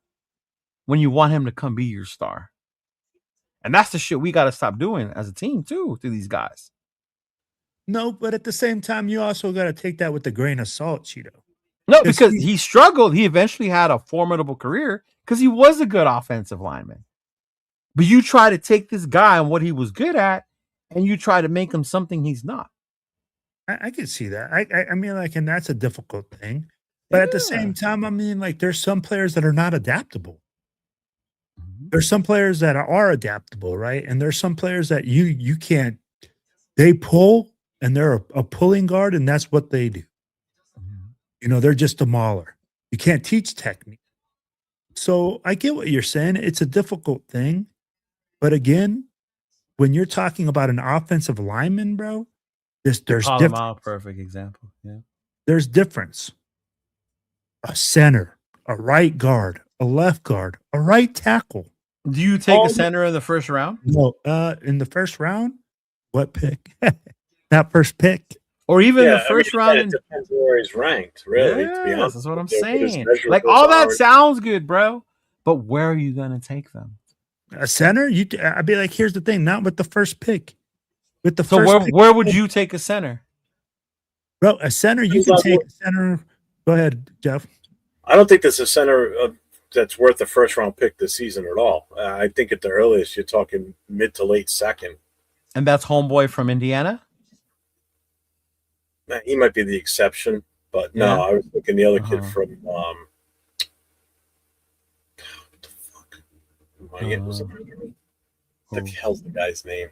Speaker 8: when you want him to come be your star. And that's the shit we got to stop doing as a team, too, to these guys.
Speaker 7: No, but at the same time, you also got to take that with a grain of salt, Cheeto.
Speaker 8: No, because he struggled. He eventually had a formidable career because he was a good offensive lineman. But you try to take this guy and what he was good at, and you try to make him something he's not.
Speaker 7: I can see that. I mean, like, and that's a difficult thing. But at the same time, I mean, like, there's some players that are not adaptable. There's some players that are adaptable, right? And there's some players that you can't. They pull, and they're a pulling guard, and that's what they do. You know, they're just a mauler. You can't teach technique. So I get what you're saying. It's a difficult thing. But again, when you're talking about an offensive lineman, bro, there's difference.
Speaker 8: Perfect example. Yeah.
Speaker 7: There's difference. A center, a right guard, a left guard, a right tackle.
Speaker 8: Do you take a center in the first round?
Speaker 7: No, in the first round, what pick? That first pick.
Speaker 8: Or even the first round.
Speaker 5: It depends where he's ranked, really.
Speaker 8: Yes,
Speaker 5: to be honest,
Speaker 8: that's what I'm saying. Like,
Speaker 5: measurables
Speaker 8: all that sounds good, bro. But where are you going to take them?
Speaker 7: A center? I'd be like, here's the thing, not with the first pick. With the
Speaker 8: where would you take a center?
Speaker 7: Bro, a center, you can take a center. Go ahead, Jeff.
Speaker 5: I don't think there's a center that's worth the first round pick this season at all. I think at the earliest, you're talking mid to late second.
Speaker 8: And that's homeboy from Indiana?
Speaker 5: He might be the exception, but no, I was looking the other kid from what the fuck? What the hell's the guy's name?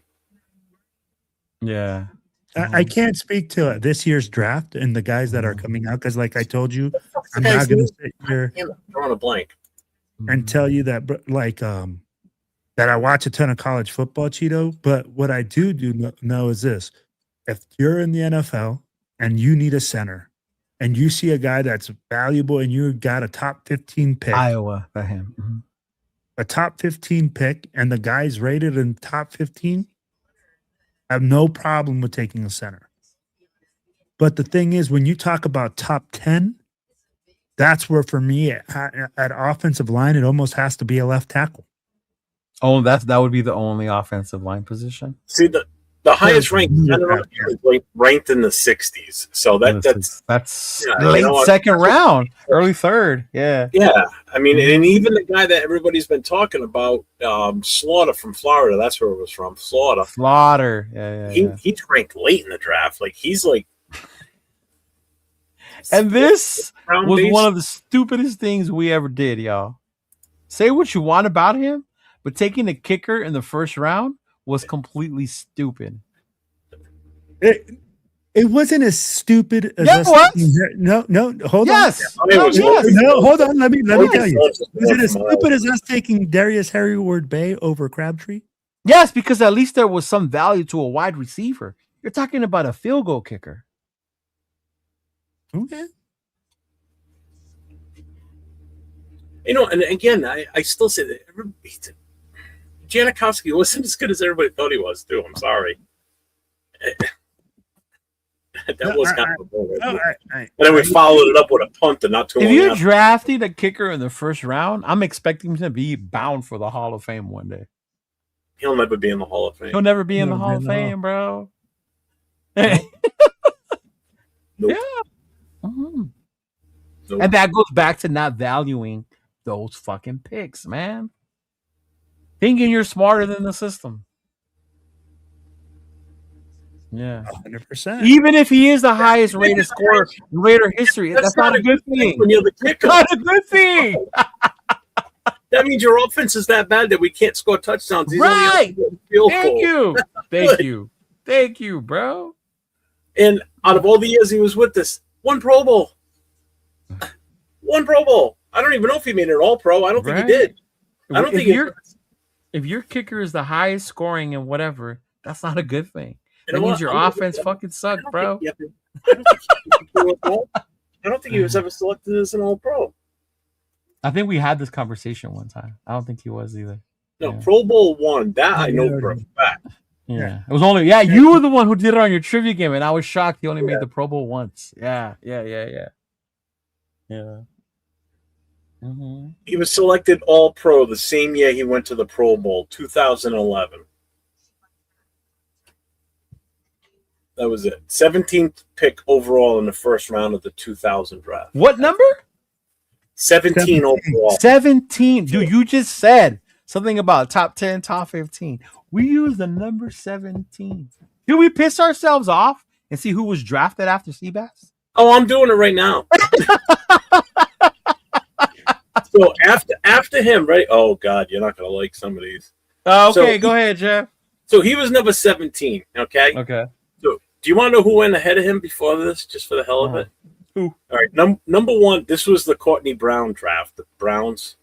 Speaker 8: Yeah.
Speaker 7: I can't speak to this year's draft and the guys that are coming out because, like I told you, I'm not going to sit here
Speaker 5: drawing a blank
Speaker 7: and tell you that, that I watch a ton of college football, Cheeto. But what I do know is this: if you're in the NFL and you need a center, and you see a guy that's valuable, and you got a top 15 pick,
Speaker 8: Iowa for him,
Speaker 7: a top 15 pick, and the guy's rated in top 15. I have no problem with taking a center. But the thing is, when you talk about top 10, that's where, for me, at offensive line, it almost has to be a left tackle.
Speaker 8: Oh, that would be the only offensive line position.
Speaker 5: See, the highest ranked center is ranked in the 60s. So that's
Speaker 8: late second round, early third. Yeah.
Speaker 5: Yeah. I mean, and even the guy that everybody's been talking about, Slaughter from Florida, that's where it was from. Florida.
Speaker 8: Yeah.
Speaker 5: He's ranked late in the draft. Like, he's like,
Speaker 8: And this
Speaker 5: Brown
Speaker 8: was
Speaker 5: base.
Speaker 8: one of the stupidest things we ever did, y'all. Say what you want about him, but taking a kicker in the first round was completely stupid.
Speaker 7: It wasn't as stupid as
Speaker 8: Yeah,
Speaker 7: us
Speaker 8: it was.
Speaker 7: taking hold
Speaker 8: Yes.
Speaker 5: I mean, it was-
Speaker 8: yes.
Speaker 7: on. No, hold on. Let me tell you.
Speaker 5: Was
Speaker 7: Was it as stupid as us taking Darius Harryward Bay over Crabtree?
Speaker 8: Yes, because at least there was some value to a wide receiver. You're talking about a field goal kicker.
Speaker 7: Okay.
Speaker 5: You know, and again, I still say that Janikowski wasn't as good as everybody thought he was, too. I'm sorry. That was kind of a bullet. And then we followed it up with a punt and not too
Speaker 8: If
Speaker 5: long
Speaker 8: you're
Speaker 5: after.
Speaker 8: drafting a kicker in the first round, I'm expecting him to be bound for the Hall of Fame one day.
Speaker 5: He'll never be in the Hall of Fame.
Speaker 8: He'll never be in the
Speaker 7: Never
Speaker 8: Hall
Speaker 7: be
Speaker 8: of
Speaker 7: in the Hall.
Speaker 8: Fame, bro.
Speaker 5: Nope.
Speaker 8: Yeah. Mhm.
Speaker 5: Nope.
Speaker 8: And that goes back to not valuing those fucking picks, man. Thinking you're smarter than the system. Yeah.
Speaker 7: 100%.
Speaker 8: Even if he is the highest rated scorer in Raider history, that's not a good thing.
Speaker 5: When you're the kicker,
Speaker 8: Not a good thing.
Speaker 5: that means your offense is that bad that we can't score touchdowns. He's
Speaker 8: Right.
Speaker 5: only able to field
Speaker 8: Thank
Speaker 5: goal.
Speaker 8: you. Thank you. Thank you, bro.
Speaker 5: And out of all the years he was with us, one Pro Bowl. One Pro Bowl. I don't even know if he made an All-Pro. I don't think he
Speaker 8: Right.
Speaker 5: did. I don't
Speaker 8: If
Speaker 5: think
Speaker 8: if your kicker is the highest scoring and whatever, that's not a good thing.
Speaker 5: You
Speaker 8: That
Speaker 5: know
Speaker 8: means
Speaker 5: what?
Speaker 8: your
Speaker 5: I'm-
Speaker 8: offense fucking sucked, bro.
Speaker 5: I don't think he was ever selected as an All-Pro.
Speaker 8: I think we had this conversation one time. I don't think he was either.
Speaker 5: No,
Speaker 8: Yeah.
Speaker 5: Pro Bowl one. That I know
Speaker 7: Yeah.
Speaker 5: for a fact.
Speaker 8: Yeah. It was only you were the one who did it on your trivia game, and I was shocked he only made the Pro Bowl once. Yeah. Mm-hmm.
Speaker 5: He was selected All-Pro the same year he went to the Pro Bowl, 2011. That was it. 17th pick overall in the first round of the 2000 draft.
Speaker 8: What number?
Speaker 5: 17 overall.
Speaker 8: 17. Dude, you just said something about top 10, top 15. We used the number 17. Did we piss ourselves off and see who was drafted after Seabass?
Speaker 5: Oh, I'm doing it right now. So after him, right? Oh God, you're not gonna like some of these.
Speaker 8: Okay,
Speaker 5: So-
Speaker 8: go ahead, Jeff.
Speaker 5: So he was number 17. Okay.
Speaker 8: Okay.
Speaker 5: So do you want to know who went ahead of him before this, just for the hell of it?
Speaker 8: Who?
Speaker 5: All right. Number one. This was the Courtney Brown draft. The Browns.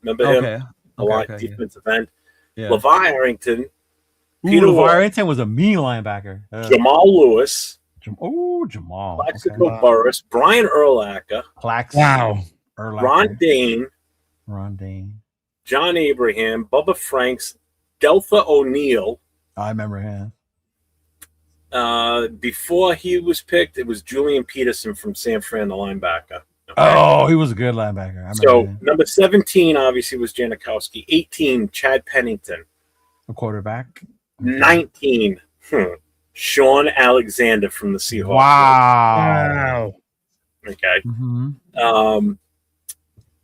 Speaker 5: Remember him?
Speaker 8: Okay.
Speaker 5: A lot
Speaker 8: okay,
Speaker 5: defensive end.
Speaker 8: Yeah.
Speaker 5: Levi Arrington,
Speaker 8: Ooh,
Speaker 5: Peter
Speaker 8: LeVar
Speaker 5: Ward.
Speaker 8: Arrington was a mean linebacker.
Speaker 5: Jamal Lewis,
Speaker 8: Jamal.
Speaker 5: Plaxico Burris, Brian Urlacher,
Speaker 7: Wow.
Speaker 5: Ron Dane,
Speaker 8: Ron Dane.
Speaker 5: John Abraham, Bubba Franks, Deltha O'Neill.
Speaker 8: I remember him.
Speaker 5: Before he was picked, it was Julian Peterson from San Fran, the linebacker. Okay?
Speaker 8: Oh, he was a good linebacker. I remember
Speaker 5: So
Speaker 8: him.
Speaker 5: number 17 obviously was Janikowski. 18, Chad Pennington.
Speaker 8: A quarterback.
Speaker 5: 19, Sean Alexander from the Seahawks.
Speaker 8: Wow.
Speaker 5: Okay.
Speaker 8: Mm-hmm.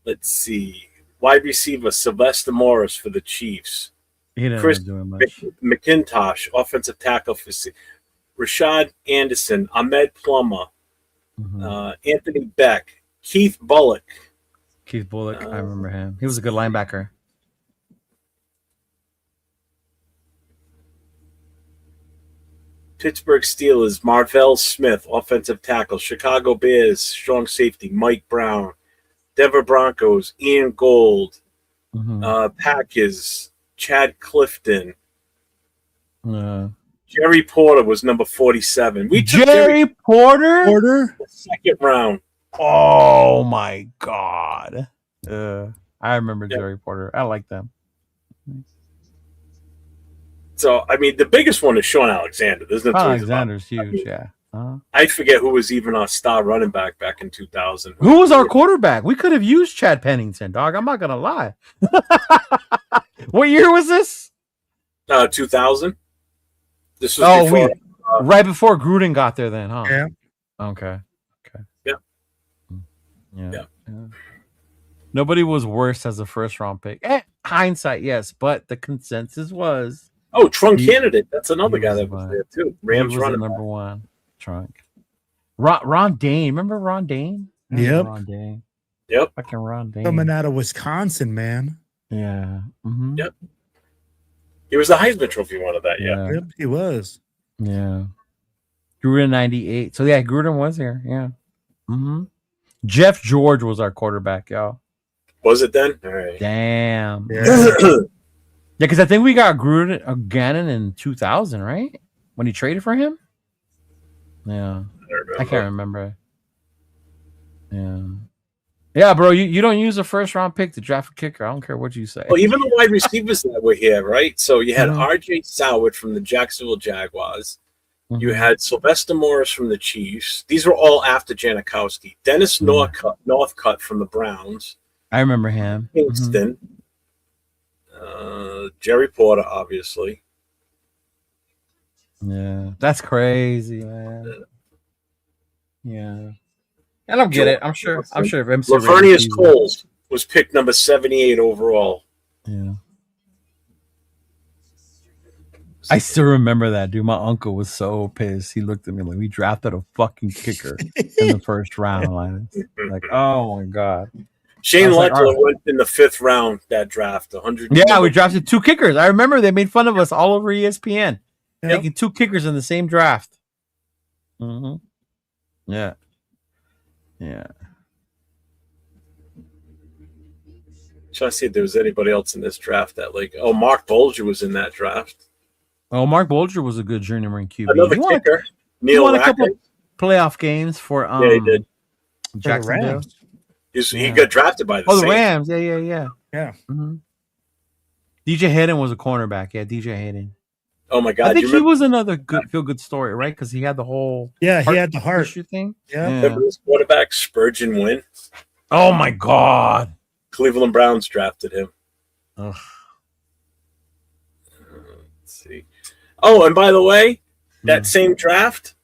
Speaker 5: Let's see. Wide receiver Sylvester Morris for the Chiefs.
Speaker 8: He didn't
Speaker 5: Chris
Speaker 8: end up doing much.
Speaker 5: McIntosh, offensive tackle for Rashad Anderson, Ahmed Plummer,
Speaker 8: Mhm.
Speaker 5: Anthony Beck, Keith Bullock.
Speaker 8: Keith Bullock. I remember him. He was a good linebacker.
Speaker 5: Pittsburgh Steelers, Marvell Smith, offensive tackle. Chicago Bears, strong safety, Mike Brown. Denver Broncos, Ian Gold.
Speaker 8: Mhm.
Speaker 5: Packers, Chad Clifton.
Speaker 8: Yeah.
Speaker 5: Jerry Porter was number 47. We took
Speaker 8: Jerry Porter?
Speaker 7: Order.
Speaker 5: the second round.
Speaker 8: Oh my god. I remember
Speaker 5: Yeah.
Speaker 8: Jerry Porter. I like them.
Speaker 5: So, I mean, the biggest one is Sean Alexander. There's no two ways about it.
Speaker 8: Alexander's huge, yeah.
Speaker 5: I forget who was even our star running back in 2000.
Speaker 8: Who was our quarterback? We could have used Chad Pennington, dog. I'm not gonna lie. What year was this?
Speaker 5: 2000. This was
Speaker 8: Oh,
Speaker 5: before.
Speaker 8: right before Gruden got there, then, huh?
Speaker 7: Yeah.
Speaker 8: Okay.
Speaker 5: Yeah.
Speaker 8: Yeah. Nobody was worse as a first round pick. Hindsight, yes, but the consensus was
Speaker 5: Oh, Trunk
Speaker 8: He-
Speaker 5: Candidate. That's another
Speaker 8: he
Speaker 5: guy
Speaker 8: was
Speaker 5: that was
Speaker 8: one.
Speaker 5: there too.
Speaker 8: he
Speaker 5: Rams
Speaker 8: was the
Speaker 5: running
Speaker 8: number
Speaker 5: back.
Speaker 8: one trunk. Ron Dane. Remember Ron Dane? I remember
Speaker 7: Yep.
Speaker 8: Ron Dane.
Speaker 5: Yep.
Speaker 8: Fucking Ron Dane.
Speaker 7: Coming out of Wisconsin, man.
Speaker 8: Yeah. Mm-hmm.
Speaker 5: Yep. He was the Heisman Trophy winner that year.
Speaker 8: Yeah.
Speaker 7: Yep, he was.
Speaker 8: Yeah. Gruden 98. So yeah, Gruden was here. Yeah. Mm-hmm. Jeff George was our quarterback, y'all.
Speaker 5: Was it then? All right.
Speaker 8: Damn.
Speaker 7: Yeah.
Speaker 8: Yeah, because I think we got Gruden Gannon in 2000, right? When he traded for him? Yeah. I can't remember. Yeah. Yeah, bro, you don't use a first round pick to draft a kicker. I don't care what you say.
Speaker 5: Well, even the wide receivers that were here, right? So you had
Speaker 8: Mhm.
Speaker 5: R.J. Soward from the Jacksonville Jaguars. You
Speaker 8: Mhm.
Speaker 5: had Sylvester Morris from the Chiefs. These were all after Janikowski. Dennis Northcutt from the Browns.
Speaker 8: I remember him. Mhm.
Speaker 5: Kingston. Jerry Porter, obviously.
Speaker 8: Yeah. That's crazy, man. Yeah. I don't get it. I'm sure if MC
Speaker 5: Lavernius
Speaker 8: Ray-
Speaker 5: Coles was picked number 78 overall.
Speaker 8: Yeah. I still remember that, dude. My uncle was so pissed. He looked at me like, we drafted a fucking kicker in the first round. Like, oh my God.
Speaker 5: Shane
Speaker 8: like,
Speaker 5: Leckler
Speaker 8: all right.
Speaker 5: went in the 5th round that draft. 100.
Speaker 8: Yeah, we drafted 2 kickers. I remember they made fun of us all over ESPN.
Speaker 7: Yep.
Speaker 8: Taking 2 kickers in the same draft. Mm-hmm. Yeah. Yeah.
Speaker 5: Trying to see if there was anybody else in this draft that Mark Bolger was in that draft.
Speaker 8: Oh, Mark Bolger was a good journeyman QB.
Speaker 5: Another
Speaker 8: He won
Speaker 5: kicker.
Speaker 8: he
Speaker 5: Neil
Speaker 8: won a couple
Speaker 5: Rackett.
Speaker 8: playoff games for
Speaker 5: Yeah, he did.
Speaker 8: Jacksonville.
Speaker 7: Rams.
Speaker 5: He got drafted by the
Speaker 8: Oh, the
Speaker 5: Saints.
Speaker 8: Rams. Yeah.
Speaker 7: Yeah.
Speaker 8: Mm-hmm. DJ Hayden was a cornerback. Yeah, DJ Hayden.
Speaker 5: Oh my God!
Speaker 8: I think
Speaker 5: you
Speaker 8: he
Speaker 5: remember,
Speaker 8: was another good story, right? Because he had the whole
Speaker 7: Yeah, he had the heart.
Speaker 8: issue thing.
Speaker 7: Yeah.
Speaker 5: remember this quarterback Spurgeon Wynn?
Speaker 8: Oh my God.
Speaker 5: Cleveland Browns drafted him.
Speaker 8: Ugh.
Speaker 5: Let's see. Oh, and by the way, that same draft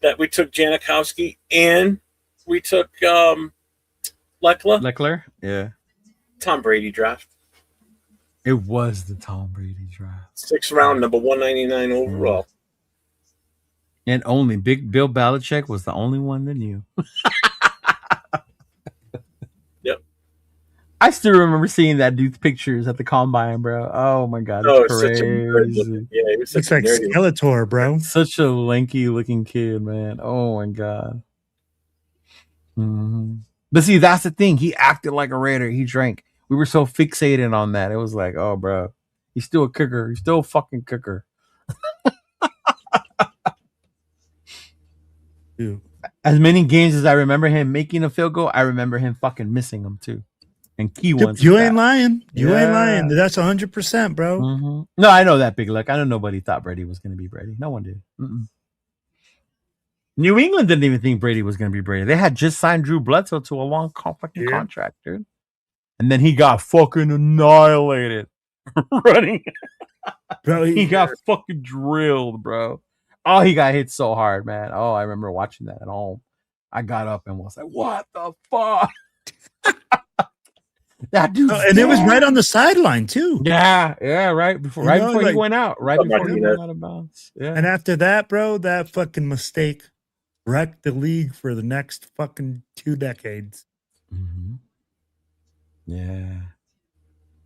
Speaker 5: that we took Janikowski and we took
Speaker 8: Leckler. Yeah.
Speaker 5: Tom Brady draft.
Speaker 8: It was the Tom Brady draft.
Speaker 5: 6th round, number 199 overall.
Speaker 8: And only Big Bill Belichick was the only one that knew.
Speaker 5: Yep.
Speaker 8: I still remember seeing that dude's pictures at the combine, bro. Oh my God,
Speaker 5: Oh,
Speaker 8: it's
Speaker 5: it's such a nerd
Speaker 8: crazy.
Speaker 5: looking. Yeah, he was
Speaker 7: Looks
Speaker 5: such a
Speaker 7: like
Speaker 5: nerdy.
Speaker 7: Skeletor, bro.
Speaker 8: Such a lanky looking kid, man. Oh my God. Mm-hmm. But see, that's the thing. He acted like a Raider. He drank. We were so fixated on that. It was like, oh, bro, he's still a kicker. He's still a fucking kicker.
Speaker 7: Dude.
Speaker 8: As many games as I remember him making a field goal, I remember him fucking missing them too. And key ones.
Speaker 7: You
Speaker 8: at
Speaker 7: ain't
Speaker 8: that.
Speaker 7: lying. You ain't
Speaker 8: Yeah.
Speaker 7: lying. That's 100%, bro.
Speaker 8: Mhm. No, I know that, Big Luck. I know nobody thought Brady was going to be Brady. No one did. Mm-mm. New England didn't even think Brady was going to be Brady. They had just signed Drew Bledsoe to a long fucking contract, dude. And then he got fucking annihilated running.
Speaker 7: Bro,
Speaker 8: He got fucking drilled, bro. Oh, he got hit so hard, man. Oh, I remember watching that at home. I got up and was like, what the fuck? That dude.
Speaker 7: and it was right on the sideline, too.
Speaker 8: Yeah, right before he went out. Right before he went out of bounds. Yeah.
Speaker 7: And after that, bro, that fucking mistake wrecked the league for the next fucking 2 decades.
Speaker 8: Mm-hmm. Yeah.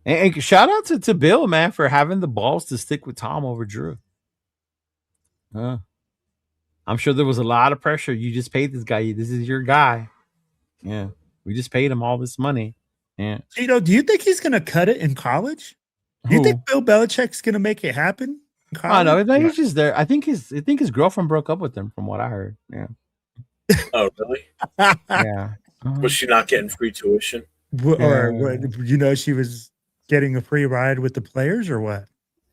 Speaker 8: And shout out to Bill, man, for having the balls to stick with Tom over Drew. I'm sure there was a lot of pressure. You just paid this guy. This is your guy. Yeah. We just paid him all this money. Yeah.
Speaker 7: Cheeto, do you think he's going to cut it in college? Do you think Bill Belichick's going to make it happen?
Speaker 8: Oh, no, he's just there. I think his girlfriend broke up with him, from what I heard. Yeah.
Speaker 5: Oh, really?
Speaker 8: Yeah.
Speaker 5: Was she not getting free tuition?
Speaker 7: Or, she was getting a free ride with the players or what?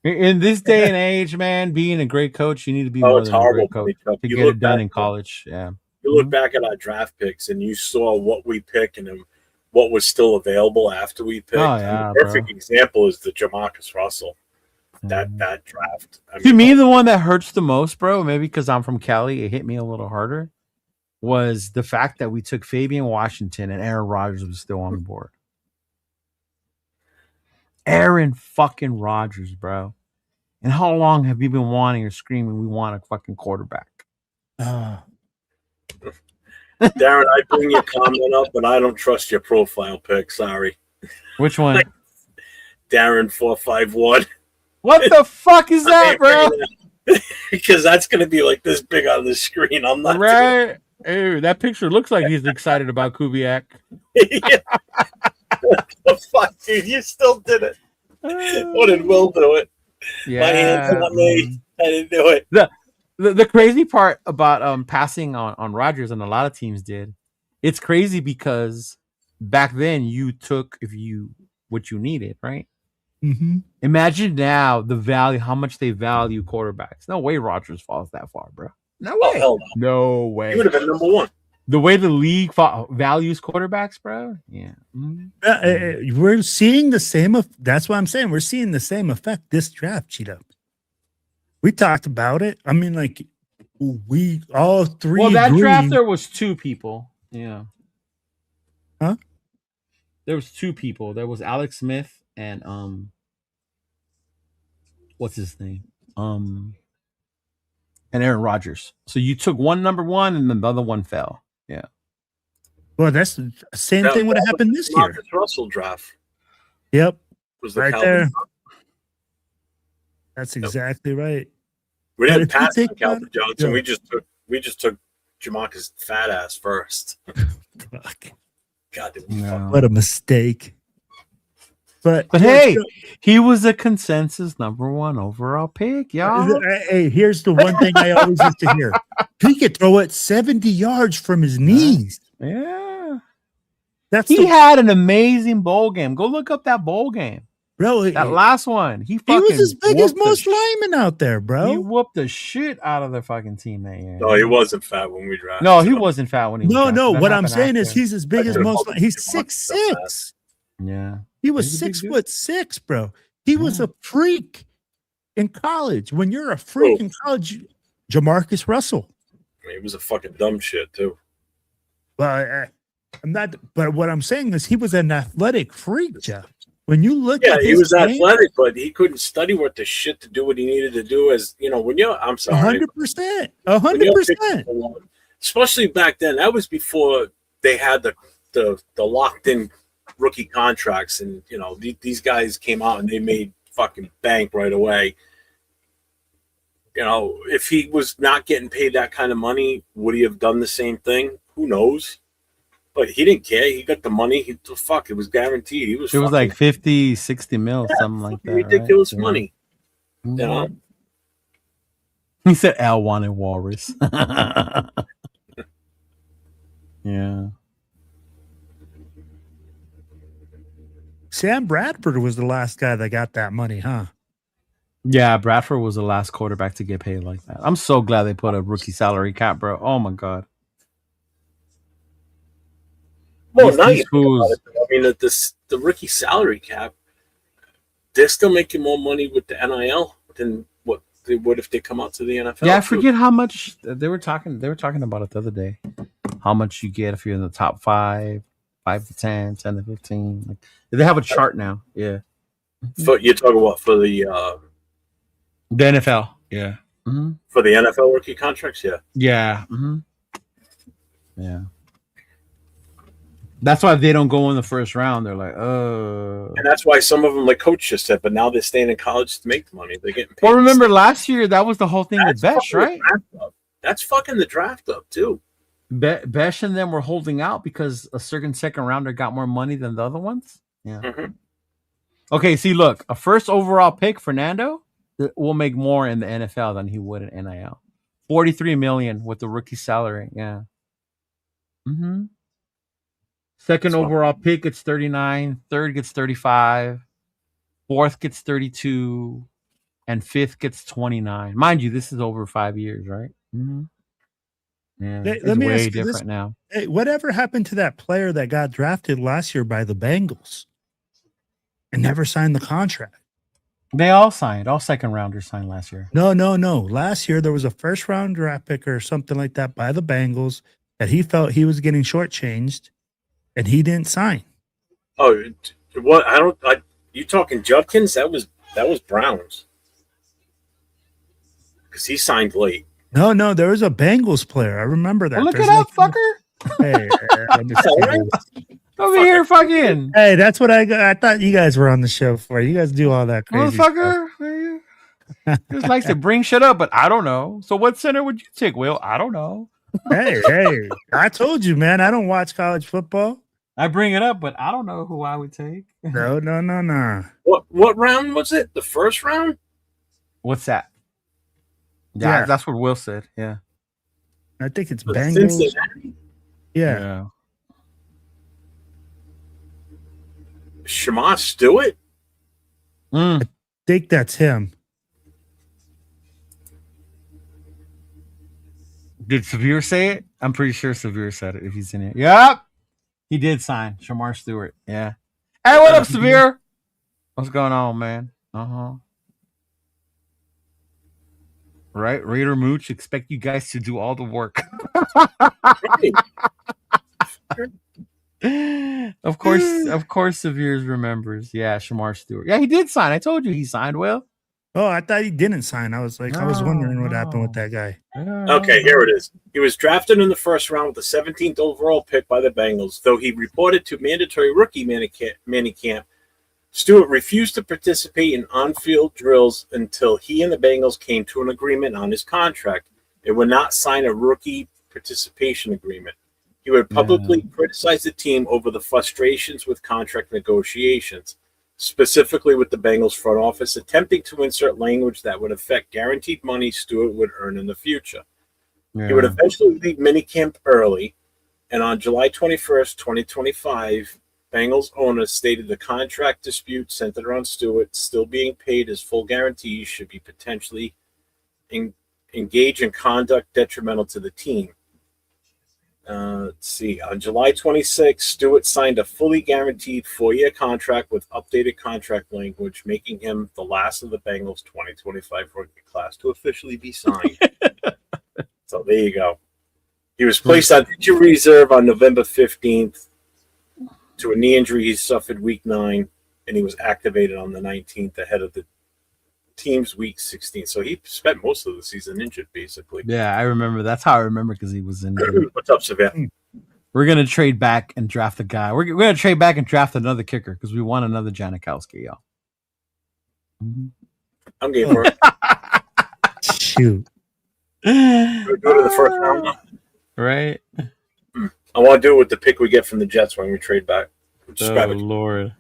Speaker 8: In this day and age, man, being a great coach, you need to be more
Speaker 5: it's
Speaker 8: than a
Speaker 5: horrible,
Speaker 8: great coach to
Speaker 5: You
Speaker 8: get
Speaker 5: look
Speaker 8: it done
Speaker 5: back-
Speaker 8: in college. Yeah.
Speaker 5: You look back at our draft picks and you saw what we picked and then what was still available after we picked.
Speaker 8: Oh, yeah,
Speaker 5: the perfect example is the Jamarcus Russell. That draft.
Speaker 8: To me, the one that hurts the most, bro, maybe because I'm from Cali, it hit me a little harder, was the fact that we took Fabian Washington and Aaron Rodgers was still on the board. Aaron fucking Rodgers, bro. And how long have you been wanting or screaming we want a fucking quarterback?
Speaker 5: Darren, I bring your comment up, but I don't trust your profile pic. Sorry.
Speaker 8: Which one?
Speaker 5: Darren 451.
Speaker 8: What the fuck is that, bro?
Speaker 5: Because that's going to be like this big on the screen. I'm not
Speaker 8: right. Ew, that picture looks like he's excited about Kubiak.
Speaker 5: What the fuck, dude? You still did it. What did Will do it?
Speaker 8: Yeah.
Speaker 5: My hands are not me. I didn't do it.
Speaker 8: The crazy part about passing on Rodgers, and a lot of teams did, it's crazy because back then you took what you needed, right?
Speaker 7: Mm-hmm.
Speaker 8: Imagine now the value, how much they value quarterbacks. No way Rodgers falls that far, bro. No way.
Speaker 5: Oh, hell no.
Speaker 8: No way.
Speaker 5: He would have been number one.
Speaker 8: The way the league values quarterbacks, bro. Yeah. Mm-hmm.
Speaker 7: We're seeing the same. That's what I'm saying. We're seeing the same effect this draft, Cheeto. We talked about it. I mean, like, we all three.
Speaker 8: Well, that
Speaker 7: agree.
Speaker 8: draft, there was two people. Yeah.
Speaker 7: Huh?
Speaker 8: There was two people. There was Alex Smith and what's his name? And Aaron Rodgers. So you took one number one, and then the other one fell. Yeah.
Speaker 7: Well, that's the same thing would have happened this year.
Speaker 5: Marcus Russell draft.
Speaker 7: Yep.
Speaker 5: Was the
Speaker 7: Right
Speaker 5: Calvin
Speaker 7: there.
Speaker 5: Johnson.
Speaker 7: That's exactly right.
Speaker 5: We
Speaker 7: But
Speaker 5: didn't
Speaker 7: if you
Speaker 5: pass
Speaker 7: think
Speaker 5: on Calvin
Speaker 7: about it,
Speaker 5: Johnson.
Speaker 7: yeah.
Speaker 5: We just took Jamarcus fat ass first.
Speaker 7: Fuck.
Speaker 5: God, did we
Speaker 8: No.
Speaker 7: What a mistake. But
Speaker 8: hey, he was a consensus number one overall pick, y'all.
Speaker 7: Hey, here's the one thing I always used to hear. He could throw it 70 yards from his knees.
Speaker 8: Yeah.
Speaker 7: He
Speaker 8: had an amazing bowl game. Go look up that bowl game.
Speaker 7: Bro,
Speaker 8: that last one. He
Speaker 7: was as big as most linemen out there, bro.
Speaker 8: He whooped the shit out of their fucking team that year.
Speaker 5: No, he wasn't fat when we drafted.
Speaker 8: No, he wasn't fat when he was drafted.
Speaker 7: No,
Speaker 8: That
Speaker 7: what I'm
Speaker 8: happened
Speaker 7: saying is
Speaker 8: after.
Speaker 7: he's as big as most. He's 6'6".
Speaker 8: Yeah.
Speaker 7: He was
Speaker 8: He's a big dude.
Speaker 7: 6'6", bro. He was a freak in college. When you're a freak in college, Jamarcus Russell.
Speaker 5: He was a fucking dumb shit too.
Speaker 7: Well, I'm not. But what I'm saying is he was an athletic freak, Jeff. When you look
Speaker 5: Yeah,
Speaker 7: at
Speaker 5: he
Speaker 7: his
Speaker 5: was
Speaker 7: game,
Speaker 5: athletic, but he couldn't study what the shit to do what he needed to do. As you know, when you're, I'm sorry,
Speaker 7: 100%, 100%.
Speaker 5: Especially back then, that was before they had the locked in rookie contracts, and you know these guys came out and they made fucking bank right away. You know, if he was not getting paid that kind of money, would he have done the same thing? Who knows? But he didn't care. He got the money. It was guaranteed. It was
Speaker 8: like 50, 60 mil, something like that.
Speaker 5: Ridiculous
Speaker 8: right?
Speaker 5: money.
Speaker 8: Yeah.
Speaker 5: You know?
Speaker 8: He said Al wanted Walrus. Yeah.
Speaker 7: Sam Bradford was the last guy that got that money, huh?
Speaker 8: Yeah, Bradford was the last quarterback to get paid like that. I'm so glad they put a rookie salary cap, bro. Oh my god.
Speaker 5: Well, now you think about it, I mean, the rookie salary cap, they're still making more money with the NIL than what they would if they come out to the NFL.
Speaker 8: Yeah, I forget how much they were talking about it the other day. How much you get if you're in the top 5, 5 to 10, 10 to 15. Like, they have a chart now. Yeah.
Speaker 5: So you're talking about for the
Speaker 8: NFL. Yeah. Mm-hmm.
Speaker 5: For the NFL rookie contracts, yeah.
Speaker 8: Yeah. Mm-hmm. Yeah. That's why they don't go in the first round. They're like,
Speaker 5: and that's why some of them, like Coach just said, but now they're staying in college to make the money. They're getting paid.
Speaker 8: Well, remember last year that was the whole thing with Besh, right?
Speaker 5: That's fucking the draft up too.
Speaker 8: Besh and them were holding out because a certain second rounder got more money than the other ones. Yeah.
Speaker 5: Mm-hmm.
Speaker 8: Okay, see, look, a first overall pick, Fernando, will make more in the NFL than he would in NIL. $43 million with the rookie salary. Yeah. Mm-hmm. Second overall pick gets 39, third gets 35, fourth gets 32, and fifth gets 29. Mind you, this is over 5 years, right? Mm-hmm. Yeah,
Speaker 7: Let me
Speaker 8: way
Speaker 7: ask you
Speaker 8: different
Speaker 7: this.
Speaker 8: now.
Speaker 7: Hey, whatever happened to that player that got drafted last year by the Bengals and never signed the contract?
Speaker 8: They all signed. All second rounders signed last year.
Speaker 7: No. Last year there was a first round draft pick or something like that by the Bengals that he felt he was getting shortchanged, and he didn't sign.
Speaker 5: Oh, what? You talking Judkins? That was Browns because he signed late.
Speaker 7: No, there was a Bengals player. I remember that.
Speaker 8: Well, look
Speaker 7: There's
Speaker 8: it up, fucker.
Speaker 7: Hey, let me see.
Speaker 8: Over here, fucking
Speaker 7: Hey, that's what I thought you guys were on the show for. You guys do all that crazy stuff.
Speaker 8: motherfucker. Just likes to bring shit up, but I don't know. So what center would you take, Will? I don't know.
Speaker 7: Hey, I told you, man. I don't watch college football.
Speaker 8: I bring it up, but I don't know who I would take.
Speaker 7: No.
Speaker 5: What round was it? The first round?
Speaker 8: What's that? Yeah,
Speaker 7: Yeah.
Speaker 8: that's what Will said. Yeah.
Speaker 7: I think it's
Speaker 5: The
Speaker 7: Bengals.
Speaker 5: Cincinnati?
Speaker 7: Yeah.
Speaker 5: Shamar Stewart?
Speaker 8: Mm.
Speaker 7: I think that's him.
Speaker 8: Did Severe say it? I'm pretty sure Severe said it if he's in it. Yep. He did sign Shamar Stewart. Yeah. Hey, what up, Severe? What's going on, man? Right, Raider Mooch, expect you guys to do all the work. Of course, Severe's remembers. Yeah, Shamar Stewart. Yeah, he did sign. I told you he signed. Will.
Speaker 7: Oh, I thought he didn't sign. I was wondering what happened with that guy.
Speaker 5: Okay, here it is. He was drafted in the first round with the 17th overall pick by the Bengals. Though he reported to mandatory rookie minicamp, Stewart refused to participate in on-field drills until he and the Bengals came to an agreement on his contract. They would not sign a rookie participation agreement. He would publicly criticize the team over the frustrations with contract negotiations, specifically with the Bengals front office, attempting to insert language that would affect guaranteed money Stewart would earn in the future. He would eventually leave minicamp early, and on July 21st, 2025, Bengals owners stated the contract dispute centered around Stewart still being paid his full guarantees should be potentially engage in conduct detrimental to the team. Let's see. On July 26th, Stewart signed a fully guaranteed 4-year contract with updated contract language, making him the last of the Bengals 2025 rookie class to officially be signed. So there you go. He was placed on injury reserve on November 15th to a knee injury he suffered week 9, and he was activated on the 19th ahead of the team's week 16. So he spent most of the season injured, basically.
Speaker 8: Yeah, I remember. That's how I remember because he was injured.
Speaker 5: What's up, Severe?
Speaker 8: We're gonna trade back and draft a guy. We're gonna trade back and draft another kicker because we want another Janikowski, y'all.
Speaker 5: I'm game for it.
Speaker 7: Shoot.
Speaker 5: Go to the first round.
Speaker 8: Right?
Speaker 5: I want to do it with the pick we get from the Jets when we trade back. Just grab it.
Speaker 8: Lord.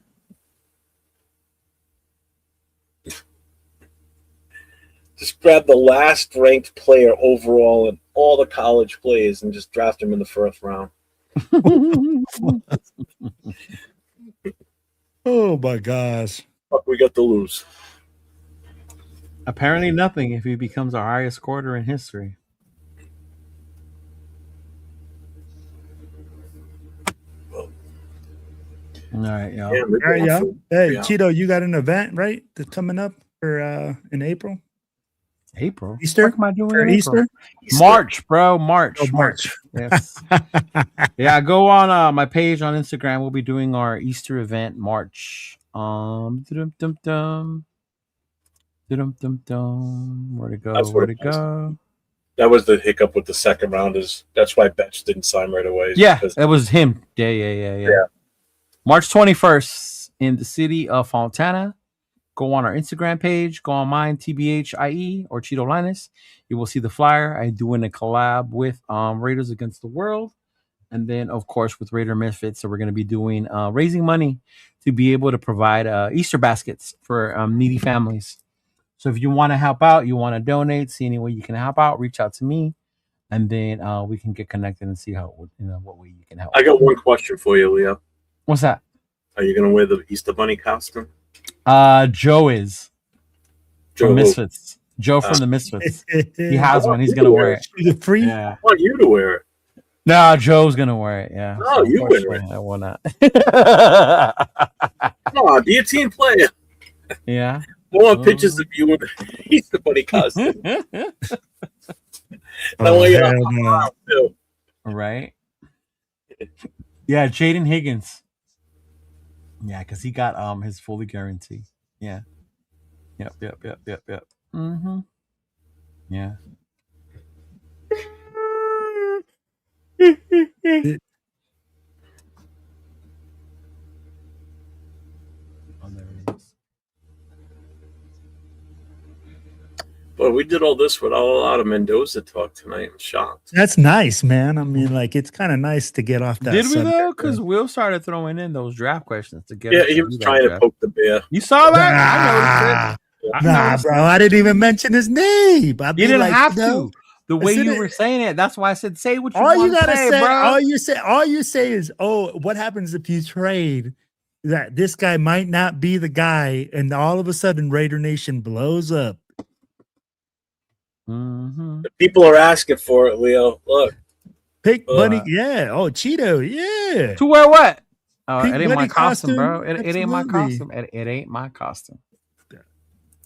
Speaker 5: Just grab the last ranked player overall in all the college plays and just draft him in the first round.
Speaker 7: Oh my gosh.
Speaker 5: Fuck, we got to lose.
Speaker 8: Apparently nothing if he becomes our highest scorer in history. All right, y'all.
Speaker 5: Yeah,
Speaker 7: All right, yeah. Hey,
Speaker 5: Yeah.
Speaker 7: Cheeto, you got an event, right? That's coming up for in April?
Speaker 8: April?
Speaker 7: Easter?
Speaker 8: What am I doing
Speaker 7: For
Speaker 8: in April?
Speaker 7: Easter?
Speaker 8: March, bro. March.
Speaker 7: Oh, March.
Speaker 8: Yes. Yeah, go on my page on Instagram. We'll be doing our Easter event March. Dum-dum-dum-dum. Dum-dum-dum-dum. Where to go?
Speaker 5: That's what
Speaker 8: Where to
Speaker 5: it was.
Speaker 8: go?
Speaker 5: That was the hiccup with the second round. That's why Betch didn't sign right away.
Speaker 8: Yeah,
Speaker 5: because-
Speaker 8: it was him. Yeah. March 21st in the city of Fontana. Go on our Instagram page. Go on mine, TBHIE or Chidolinus. You will see the flyer. I'm doing a collab with Raiders Against the World. And then, of course, with Raider Misfits. So we're going to be doing raising money to be able to provide Easter baskets for needy families. So if you want to help out, you want to donate, see any way you can help out, reach out to me. And then we can get connected and see how, what way you can help.
Speaker 5: I got one question for you, Leo.
Speaker 8: What's that?
Speaker 5: Are you going to wear the Easter Bunny costume?
Speaker 8: Joe is.
Speaker 5: Joe
Speaker 8: From
Speaker 5: who?
Speaker 8: Misfits. Joe from the Misfits. He has one. He's going to wear it.
Speaker 7: Is it free?
Speaker 8: Yeah.
Speaker 5: I want you to wear it.
Speaker 8: No, Joe's going to wear it. Yeah.
Speaker 5: No, you wear it.
Speaker 8: I will not.
Speaker 5: Come on, be a team player.
Speaker 8: Yeah.
Speaker 5: I want pictures of you with the Easter Bunny costume. And I want you to
Speaker 7: hell
Speaker 5: hop
Speaker 7: no.
Speaker 5: around, too.
Speaker 8: Right. Yeah, Jaden Higgins. Yeah, because he got his fully guarantee. Yeah. Yep. Mm-hmm. Yeah.
Speaker 5: But we did all this without a lot of Mendoza talk tonight. I'm shocked.
Speaker 7: That's nice, man. I mean, like, it's kind of nice to get off that.
Speaker 8: Did we
Speaker 7: subject,
Speaker 8: though? Because
Speaker 7: man.
Speaker 8: Will started throwing in those draft questions to get.
Speaker 5: Yeah,
Speaker 8: us to
Speaker 5: he
Speaker 8: do
Speaker 5: was
Speaker 8: that,
Speaker 5: trying to
Speaker 8: Jeff.
Speaker 5: poke the bear.
Speaker 8: You saw that? I
Speaker 7: Nah,
Speaker 8: noticed
Speaker 7: bro, I didn't even mention his name. I'd
Speaker 8: You
Speaker 7: be
Speaker 8: didn't
Speaker 7: like,
Speaker 8: have
Speaker 7: no.
Speaker 8: to. The way
Speaker 7: Isn't
Speaker 8: you
Speaker 7: it-
Speaker 8: were saying it, that's why I said say what you
Speaker 7: All you
Speaker 8: want to
Speaker 7: gotta
Speaker 8: say,
Speaker 7: say,
Speaker 8: bro.
Speaker 7: all you say is, oh, what happens if you trade that this guy might not be the guy, and all of a sudden Raider Nation blows up.
Speaker 8: Mm-hmm.
Speaker 5: The people are asking for it, Leo. Look,
Speaker 7: Pink Bunny, yeah. Oh, Cheeto, yeah.
Speaker 8: To wear what?
Speaker 7: Pink
Speaker 8: It ain't my
Speaker 7: bunny
Speaker 8: costume,
Speaker 7: costume?
Speaker 8: bro. It ain't my
Speaker 7: Absolutely.
Speaker 8: costume. It ain't my costume.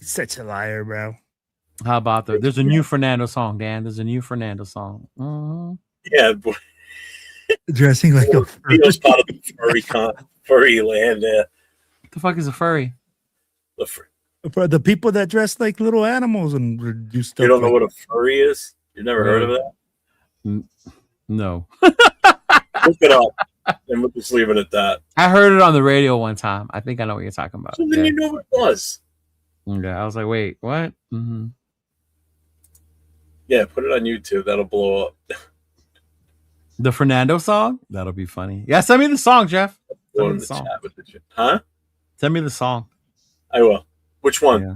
Speaker 7: Such a liar, bro.
Speaker 8: How about there's a new Fernando song, Dan. There's a new Fernando song. Mhm.
Speaker 5: yeah, boy,
Speaker 7: Dressing like a
Speaker 5: Leo's part of the furry land there.
Speaker 8: What the fuck is a furry?
Speaker 7: for the people that dress like little animals and do stuff.
Speaker 5: You don't know
Speaker 7: like
Speaker 5: what a furry is? You never heard of that?
Speaker 8: No.
Speaker 5: Look it up, and we'll just leave it at that.
Speaker 8: I heard it on the radio one time. I think I know what you're talking about.
Speaker 5: So then you know what it was.
Speaker 8: Yeah, I was like, wait, what? Mm-hmm.
Speaker 5: Yeah, put it on YouTube. That'll blow up.
Speaker 8: The Fernando song? That'll be funny. Yeah, send me the song, Jeff.
Speaker 5: Go
Speaker 8: Send me
Speaker 5: in
Speaker 8: the
Speaker 5: the
Speaker 8: song.
Speaker 5: chat with the huh?
Speaker 8: Send me the song.
Speaker 5: I will. Which one?
Speaker 8: Yeah.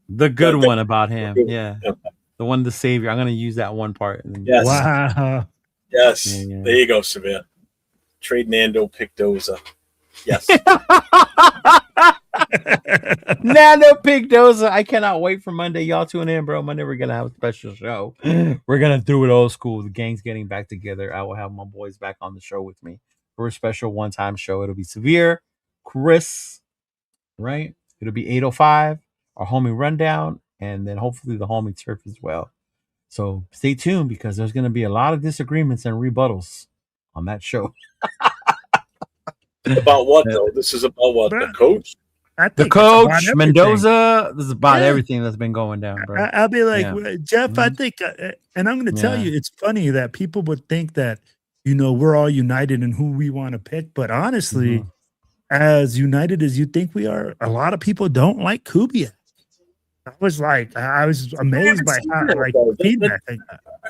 Speaker 8: The good
Speaker 5: The-
Speaker 8: one about him. Yeah.
Speaker 5: Okay.
Speaker 8: The one, the savior. I'm going to use that one part. And then-
Speaker 5: Yes.
Speaker 7: Wow.
Speaker 5: Yes.
Speaker 8: Yeah.
Speaker 5: There you go, Samir. Trade Nando Picdoza. Yes.
Speaker 8: Nando Pigdoza. I cannot wait for Monday. Y'all tune in, bro. Monday we're gonna have a special show. We're gonna do it old school. The gang's getting back together. I will have my boys back on the show with me for a special one-time show. It'll be Severe, Chris, right? It'll be 805, our homie rundown, and then hopefully the homie turf as well. So stay tuned because there's gonna be a lot of disagreements and rebuttals on that show.
Speaker 5: About what though? This is about what? The coach?
Speaker 7: I
Speaker 8: The
Speaker 7: think it's about
Speaker 8: coach,
Speaker 7: everything.
Speaker 8: Mendoza. This is about
Speaker 7: Yeah.
Speaker 8: everything that's been going down, bro.
Speaker 7: I'll be like,
Speaker 8: Yeah.
Speaker 7: "Well, Jeff, I think, and I'm going to tell
Speaker 8: Yeah.
Speaker 7: you, it's funny that people would think that, you know, we're all united in who we want to pick. But honestly,
Speaker 8: Mhm.
Speaker 7: as united as you think we are, a lot of people don't like Kubiak. I was amazed by how, like, feedback.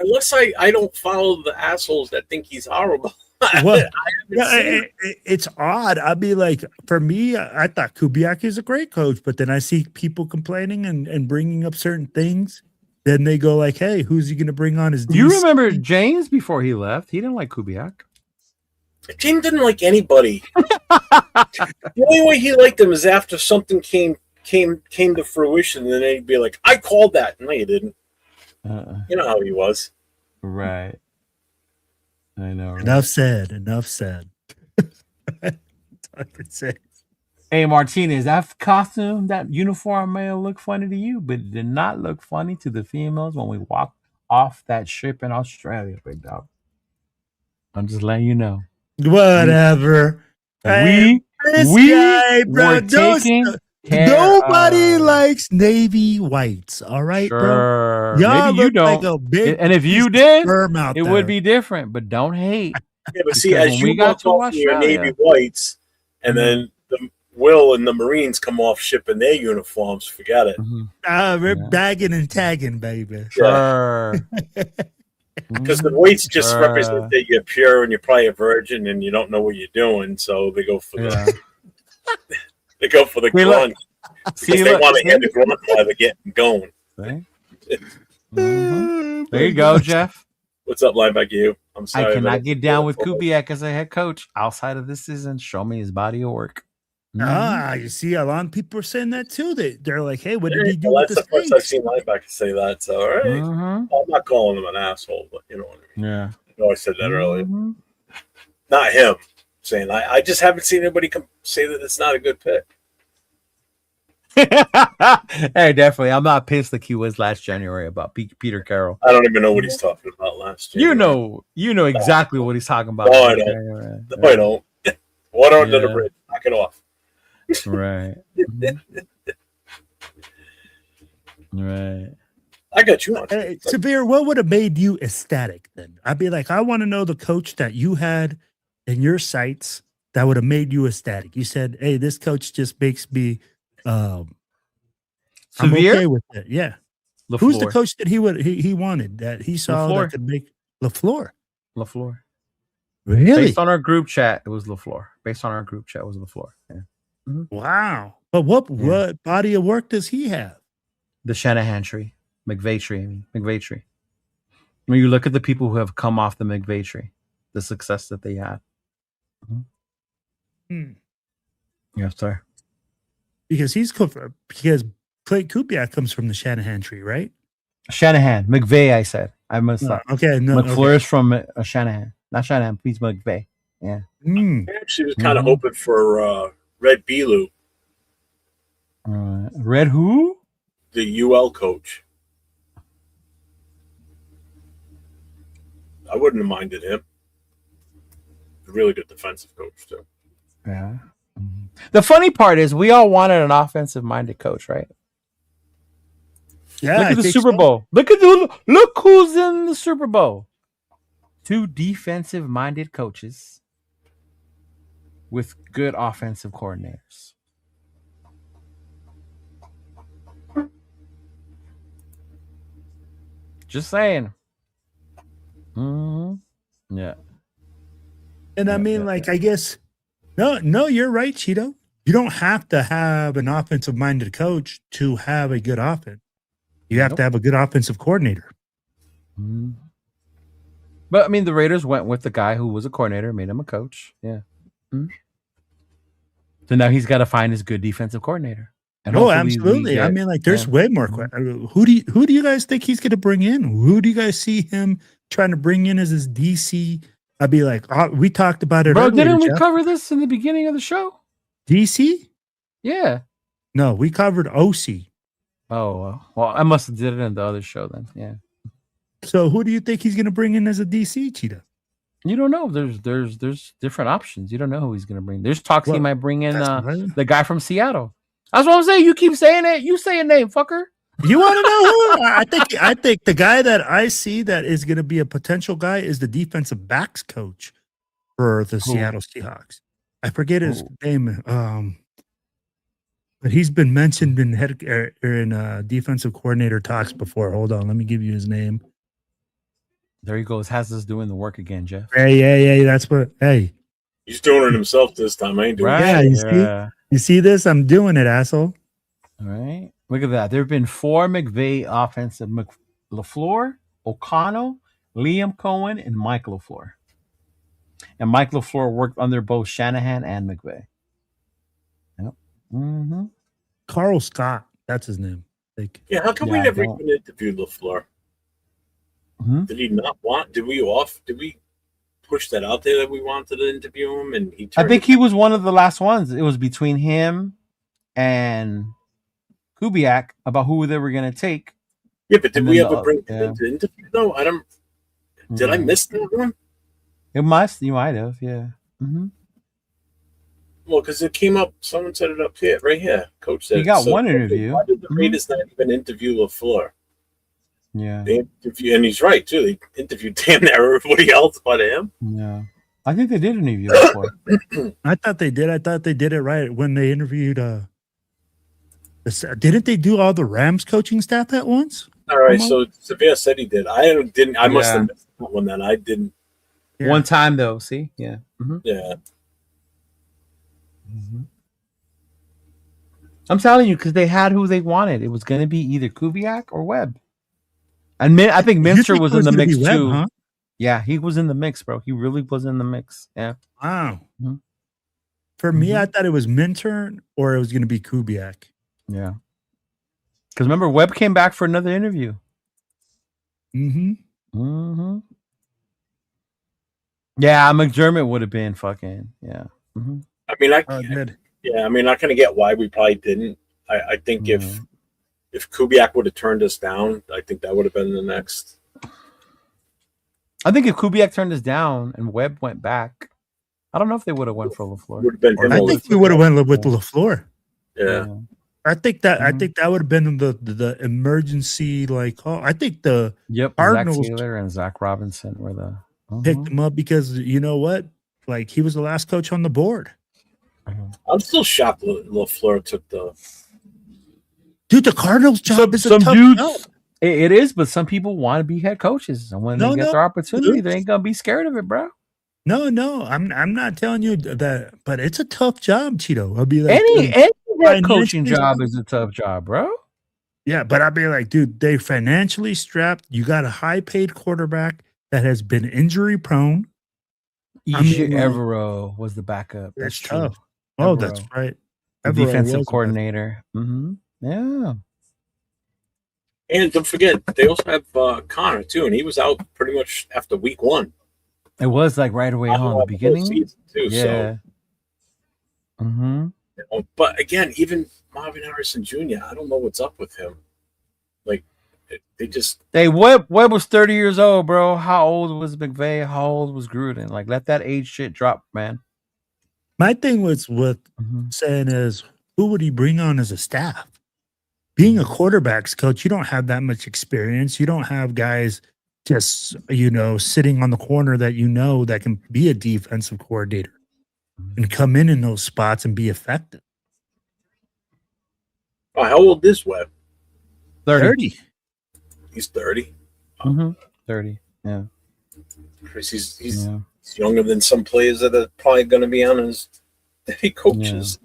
Speaker 5: Unless I don't follow the assholes that think he's horrible.
Speaker 7: Well,
Speaker 5: I haven't seen
Speaker 7: it's odd. I'd be like, for me, I thought Kubiak is a great coach, but then I see people complaining and bringing up certain things. Then they go like, "Hey, who's he going to bring on his?"
Speaker 8: Do you
Speaker 7: DC?
Speaker 8: remember James before he left? He didn't like Kubiak.
Speaker 5: James didn't like anybody. The only way he liked him is after something came to fruition, and then he'd be like, "I called that." No, you didn't. You know how he was.
Speaker 8: Right. I know. Right?
Speaker 7: Enough said. Enough said. That's all I can say.
Speaker 8: Hey, Martinez, that costume, that uniform may look funny to you, but it did not look funny to the females when we walked off that ship in Australia, big dog. I'm just letting you know.
Speaker 7: Whatever.
Speaker 8: We
Speaker 7: This
Speaker 8: we
Speaker 7: guy, bro,
Speaker 8: were
Speaker 7: those-
Speaker 8: taking care
Speaker 7: nobody
Speaker 8: of-
Speaker 7: likes navy whites. All right, bro.
Speaker 8: Sure.
Speaker 7: Y'all
Speaker 8: Maybe you
Speaker 7: look like
Speaker 8: don't.
Speaker 7: a big
Speaker 8: And if you
Speaker 7: piece of
Speaker 8: did,
Speaker 7: sperm out
Speaker 8: it
Speaker 7: there.
Speaker 8: would be different, but don't hate.
Speaker 5: Yeah, but see,
Speaker 8: Because
Speaker 5: as
Speaker 8: when
Speaker 5: you
Speaker 8: we got
Speaker 5: walk
Speaker 8: to
Speaker 5: off in your
Speaker 8: Australia-
Speaker 5: Navy whites, and then the Will and the Marines come off shipping their uniforms, forget it.
Speaker 7: We're
Speaker 8: Yeah.
Speaker 7: bagging and tagging, baby.
Speaker 8: Sure.
Speaker 5: Because the whites just
Speaker 8: Sure.
Speaker 5: represent that you're pure and you're probably a virgin and you don't know what you're doing, so they go for
Speaker 8: Yeah.
Speaker 5: they go for the
Speaker 8: We
Speaker 5: grunt because
Speaker 8: See,
Speaker 5: they
Speaker 8: look,
Speaker 5: want to hear the grunt while they're getting going.
Speaker 8: see? There you go, Jeff.
Speaker 5: What's up, linebacker? You? I'm sorry.
Speaker 8: I cannot
Speaker 5: but-
Speaker 8: get down with Kubiak as a head coach outside of this season. Show me his body of work.
Speaker 7: You see, a lot of people are saying that too. They're like, "Hey, what
Speaker 5: Yeah,
Speaker 7: did he do
Speaker 5: well,
Speaker 7: with
Speaker 5: that's
Speaker 7: the
Speaker 5: the first I've
Speaker 7: Saints?"
Speaker 5: seen linebackers say that. So, all right.
Speaker 8: Mhm.
Speaker 5: I'm not calling him an asshole, but you know what I mean.
Speaker 8: Yeah.
Speaker 5: I know I said that earlier.
Speaker 8: Mhm.
Speaker 5: Not him saying. I just haven't seen anybody say that it's not a good pick.
Speaker 8: Hey, definitely. I'm not pissed like he was last January about Peter Carroll.
Speaker 5: I don't even know what he's talking about last year.
Speaker 8: You know exactly what he's talking about.
Speaker 5: No, I don't.
Speaker 8: January.
Speaker 5: No, I don't. Water under the
Speaker 8: Yeah.
Speaker 5: bridge. Knock it off.
Speaker 8: Right. Right.
Speaker 5: I got you on.
Speaker 7: Severe, what would have made you ecstatic then? I'd be like, I want to know the coach that you had in your sights that would have made you ecstatic. You said, hey, this coach just makes me I'm
Speaker 8: Severe?
Speaker 7: okay with it. Yeah.
Speaker 8: LaFleur.
Speaker 7: Who's the coach that he wanted that he saw
Speaker 8: LaFleur.
Speaker 7: that could make LaFleur?
Speaker 8: LaFleur.
Speaker 7: Really?
Speaker 8: Based on our group chat, it was LaFleur. Based on our group chat, it was LaFleur. Yeah.
Speaker 7: Wow. But what body of work does he have?
Speaker 8: The Shanahan tree. McVay tree. McVay tree. When you look at the people who have come off the McVay tree, the success that they had. Yes, sir.
Speaker 7: Because Clay Kubiak comes from the Shanahan tree, right?
Speaker 8: Shanahan. McVay, I said. I must
Speaker 7: No, okay, no.
Speaker 8: McFleur is from Shanahan. Not Shanahan, please McVay. Yeah.
Speaker 7: Okay.
Speaker 5: I actually was kind of hoping for Red Bilu,
Speaker 8: Red who?
Speaker 5: the UL coach. I wouldn't have minded him. A really good defensive coach, too.
Speaker 8: Yeah. The funny part is we all wanted an offensive-minded coach, right?
Speaker 7: Yeah,
Speaker 8: Look
Speaker 7: I
Speaker 8: at the
Speaker 7: think
Speaker 8: Super
Speaker 7: so.
Speaker 8: Bowl. Look who's in the Super Bowl. 2 defensive-minded coaches with good offensive coordinators. Just saying. Yeah.
Speaker 7: And I mean, I guess, no, you're right, Cheeto. You don't have to have an offensive-minded coach to have a good offense. You have to have a good offensive coordinator.
Speaker 8: But I mean, the Raiders went with the guy who was a coordinator, made him a coach. Yeah. So now he's got to find his good defensive coordinator. And
Speaker 7: Oh,
Speaker 8: hopefully we
Speaker 7: absolutely.
Speaker 8: get-
Speaker 7: I mean, there's way more questions. Who do you guys think he's going to bring in? Who do you guys see him trying to bring in as his DC? I'd be like, we talked about it
Speaker 8: Bro,
Speaker 7: earlier.
Speaker 8: didn't we
Speaker 7: Jeff.
Speaker 8: cover this in the beginning of the show?
Speaker 7: DC?
Speaker 8: Yeah.
Speaker 7: No, we covered OC.
Speaker 8: Oh, well, I must have did it in the other show then. Yeah.
Speaker 7: So who do you think he's going to bring in as a DC, Cheetah?
Speaker 8: You don't know. There's different options. You don't know who he's going to bring. There's talks he might bring in the guy from Seattle. That's what I'm saying. You keep saying it. You say a name, fucker.
Speaker 7: You want to know who? I think the guy that I see that is going to be a potential guy is the defensive backs coach for the Seattle Seahawks. I forget his name. But he's been mentioned in defensive coordinator talks before. Hold on, let me give you his name.
Speaker 8: There he goes. Has us doing the work again, Jeff.
Speaker 7: Yeah. That's what. Hey,
Speaker 5: He's doing it himself this time. I ain't doing it.
Speaker 7: Yeah, you see this? I'm doing it, asshole.
Speaker 8: All right. Look at that. There have been 4 McVay offensive LaFleur, O'Connell, Liam Cohen, and Mike LaFleur. And Mike LaFleur worked under both Shanahan and McVay. Yep.
Speaker 7: Carl Scott, that's his name.
Speaker 5: Yeah, how come we never even interviewed LaFleur? Did he not want? Did we push that out there that we wanted to interview him? And
Speaker 8: I think he was one of the last ones. It was between him and Kubiak about who they were going to take.
Speaker 5: Yeah, but did we ever bring him into interview? No, I don't. Did I miss that one?
Speaker 8: You might have, yeah.
Speaker 5: Well, because it came up. Someone set it up here, right here. Coach said
Speaker 8: he got one interview.
Speaker 5: Why did the Raiders not even interview LaFleur?
Speaker 8: Yeah,
Speaker 5: and he's right too. They interviewed damn near everybody else but him.
Speaker 8: Yeah, I think they did interview LaFleur.
Speaker 7: I thought they did. I thought they did it right when they interviewed. Didn't they do all the Rams coaching staff at once?
Speaker 5: All right, so Severe said he did. I didn't. I must have missed that one. Then I didn't.
Speaker 7: Yeah.
Speaker 8: One time though. See, yeah,
Speaker 5: yeah.
Speaker 8: I'm telling you, because they had who they wanted. It was going to be either Kubiak or Webb. And I think Minster was in the mix too.
Speaker 7: Webb, huh?
Speaker 8: Yeah, he was in the mix, bro. He really was in the mix. Yeah.
Speaker 7: Wow. For me, I thought it was Minter or it was going to be Kubiak.
Speaker 8: Yeah. Because remember, Webb came back for another interview.
Speaker 7: Mm-hmm.
Speaker 8: Mm-hmm. Yeah, McDermott would have been fucking, yeah. Mm-hmm.
Speaker 5: I mean, I kind of get why we probably didn't. I think if Kubiak would have turned us down, I think that would have been the next.
Speaker 8: I think if Kubiak turned us down and Webb went back, I don't know if they would have went for LaFleur.
Speaker 5: Would have been.
Speaker 7: I think we would have went with LaFleur.
Speaker 5: Yeah.
Speaker 7: I think that would have been the emergency, like, oh, I think the
Speaker 8: Yep,
Speaker 7: Cardinals
Speaker 8: Zach Taylor and Zach Robinson were the
Speaker 7: picked him up because you know what? Like, he was the last coach on the board.
Speaker 5: I'm still shocked LaFleur took the.
Speaker 7: Dude, the Cardinals job is a tough job.
Speaker 8: It is, but some people want to be head coaches, and when they get their opportunity, they ain't gonna be scared of it, bro.
Speaker 7: No, I'm not telling you that, but it's a tough job, Cheeto. I'll be like,
Speaker 8: any head coaching job is a tough job, bro.
Speaker 7: Yeah, but I'll be like, dude, they financially strapped. You got a high paid quarterback that has been injury prone.
Speaker 8: Evero was the backup. That's
Speaker 7: tough.
Speaker 8: True.
Speaker 7: Oh, that's right.
Speaker 8: The defensive coordinator. Yeah.
Speaker 5: And don't forget, they also have Connor too, and he was out pretty much after week 1.
Speaker 8: It was like right away on the beginning.
Speaker 5: Season too,
Speaker 8: yeah.
Speaker 5: So. But again, even Marvin Harrison Jr., I don't know what's up with him. Like, they just.
Speaker 8: Hey, Webb was 30 years old, bro. How old was McVay? How old was Gruden? Like, let that age shit drop, man.
Speaker 7: My thing was with saying is, who would he bring on as a staff? Being a quarterback's coach, you don't have that much experience. You don't have guys just, sitting on the corner that that can be a defensive coordinator and come in those spots and be effective.
Speaker 5: Oh, how old is Webb?
Speaker 8: 30.
Speaker 5: He's 30.
Speaker 8: 30. Yeah.
Speaker 5: He's younger than some players that are probably going to be on as head coaches.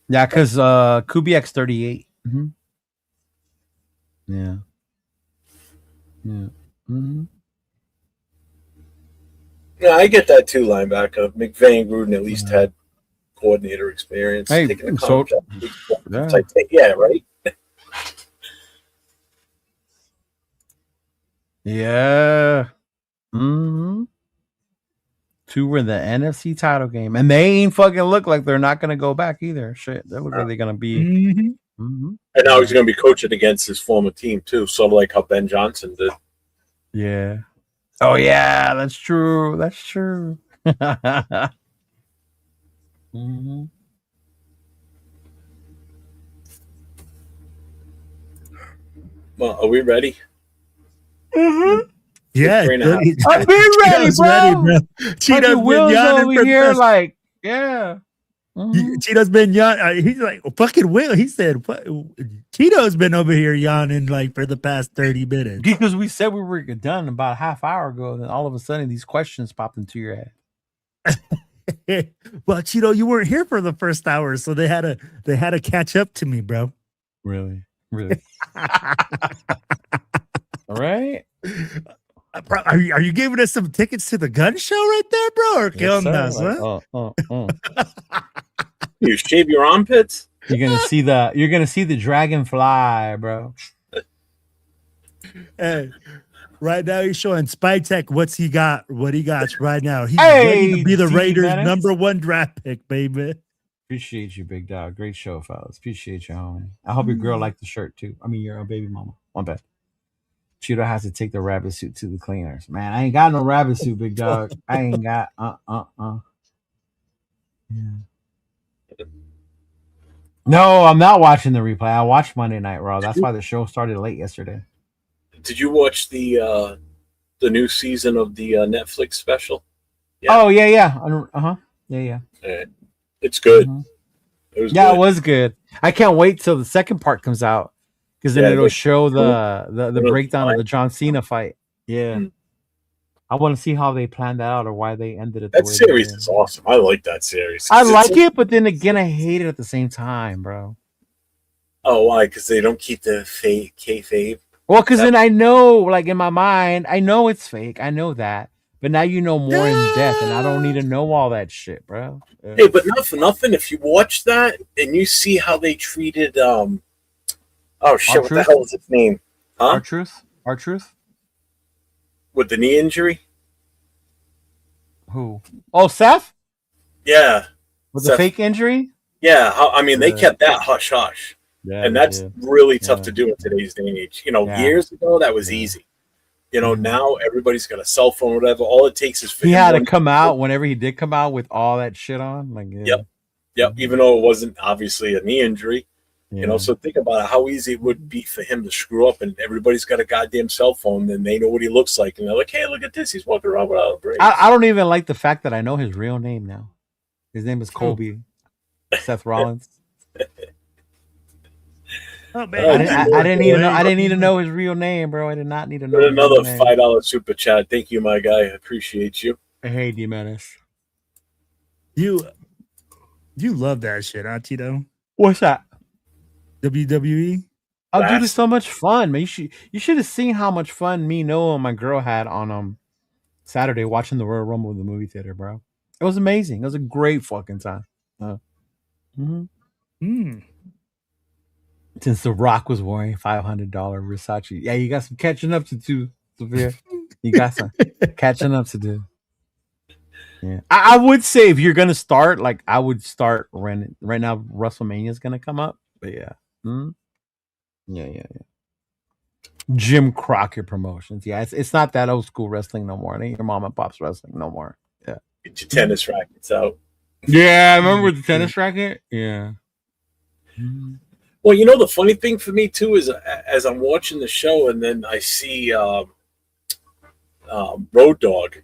Speaker 8: Yeah, because Kubiak's 38. Yeah.
Speaker 5: Yeah, I get that too, linebacker. McVay and Gruden at least had coordinator experience.
Speaker 8: Hey,
Speaker 5: taking the
Speaker 8: so,
Speaker 5: contract. Yeah, right?
Speaker 8: Yeah. 2 were in the NFC title game, and they ain't fucking look like they're not going to go back either. Shit, they look like they're going to be.
Speaker 5: And now he's going to be coaching against his former team too, sort of like how Ben Johnson did.
Speaker 8: Yeah. Oh yeah, that's true. That's true.
Speaker 5: Well, are we ready?
Speaker 7: Yeah,
Speaker 8: I've been ready, bro.
Speaker 7: Cheeto's
Speaker 8: Will's over here, like, yeah.
Speaker 7: Cheeto's been yawning. He's like, fucking Will. He said, what? Cheeto's been over here yawning like for the past 30 minutes.
Speaker 8: Because we said we were done about a half hour ago, and then all of a sudden these questions popped into your head.
Speaker 7: Well, Cheeto, you weren't here for the first hour, so they had to catch up to me, bro.
Speaker 8: Really? All right.
Speaker 7: Are you giving us some tickets to the gun show right there, bro? Or killing us, huh?
Speaker 5: You shave your armpits?
Speaker 8: You're gonna see the dragonfly, bro.
Speaker 7: Hey, right now he's showing Spytech what he got right now. He's ready to be the Raiders' #1 draft pick, baby.
Speaker 8: Appreciate you, big dog. Great show, fellas. Appreciate you, homie. I hope your girl liked the shirt too. I mean, your baby mama. One bet. Cheeto has to take the rabbit suit to the cleaners. Man, I ain't got no rabbit suit, big dog. I ain't got Yeah. No, I'm not watching the replay. I watched Monday Night Raw. That's why the show started late yesterday.
Speaker 5: Did you watch the new season of the Netflix special?
Speaker 8: Yeah. Oh yeah. Yeah.
Speaker 5: It's good. It was good.
Speaker 8: It was good. I can't wait till the second part comes out because then it'll show the breakdown of the John Cena fight. Yeah. I want to see how they planned that out or why they ended it.
Speaker 5: That series is awesome. I like that series.
Speaker 8: I like it, but then again, I hate it at the same time, bro.
Speaker 5: Oh, why? Because they don't keep the fake kayfabe.
Speaker 8: Well, because then I know, like in my mind, I know it's fake. I know that, but now you know more in depth, and I don't need to know all that shit, bro.
Speaker 5: Hey, but not for nothing. If you watch that and you see how they treated, oh shit, what the hell is its name? Huh?
Speaker 8: R-Truth.
Speaker 5: With the knee injury?
Speaker 8: Who? Oh, Seth?
Speaker 5: Yeah.
Speaker 8: With the fake injury?
Speaker 5: Yeah. They kept that hush-hush. Yeah, and that's really tough to do in today's day and age. Years ago, that was easy. Now everybody's got a cell phone or whatever. All it takes is...
Speaker 8: He had to come out whenever he did come out with all that shit on. Like,
Speaker 5: Yep. Even though it wasn't obviously a knee injury. You know, so think about how easy it would be for him to screw up, and everybody's got a goddamn cell phone, and they know what he looks like, and they're like, "Hey, look at this! He's walking around without a brace."
Speaker 8: I don't even like the fact that I know his real name now. His name is Colby Seth Rollins.
Speaker 7: Oh, man.
Speaker 8: I didn't need to know. I didn't need to know his real name, bro. I did not need to know.
Speaker 5: Another $5 super chat. Thank you, my guy. I appreciate you.
Speaker 8: Hey, D Menace.
Speaker 7: You love that shit, huh, Tito?
Speaker 8: What's that?
Speaker 7: WWE.
Speaker 8: Oh, dude, it's so much fun, man. You should have seen how much fun me, Noah, and my girl had on Saturday watching the Royal Rumble in the movie theater, bro. It was amazing. It was a great fucking time. Since The Rock was wearing $500 Versace. Yeah, you got some catching up to do, Sophia. You got some catching up to do. Yeah, I would say if you're gonna start, like I would start renting. Right now, WrestleMania is gonna come up, but yeah. Yeah. Jim Crockett Promotions. Yeah, it's not that old school wrestling no more. It ain't your mom and pop's wrestling no more. Yeah.
Speaker 5: Get your tennis rackets out.
Speaker 8: Yeah, I remember the tennis racket. Yeah.
Speaker 5: Well, you know, the funny thing for me too is as I'm watching the show and then I see Road Dogg,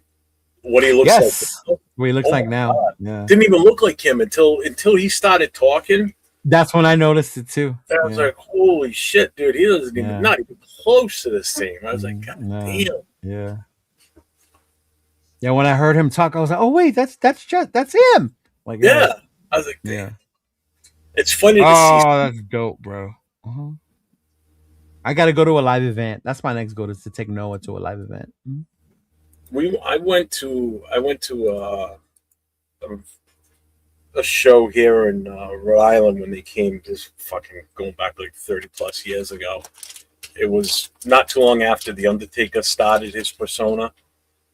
Speaker 5: what he looks like.
Speaker 8: What he looks like now.
Speaker 5: God.
Speaker 8: Yeah.
Speaker 5: Didn't even look like him until he started talking.
Speaker 8: That's when I noticed it too.
Speaker 5: And I was like, holy shit, dude, he doesn't even not even close to the same. I was like, God damn.
Speaker 8: Yeah. Yeah, when I heard him talk, I was like, oh wait, that's him. Like
Speaker 5: I was like, damn. Yeah. It's funny to see.
Speaker 8: Oh, that's dope, bro. I got to go to a live event. That's my next goal, is to take Noah to a live event.
Speaker 5: I went to a show here in Rhode Island when they came, just fucking going back like 30 plus years ago. It was not too long after The Undertaker started his persona.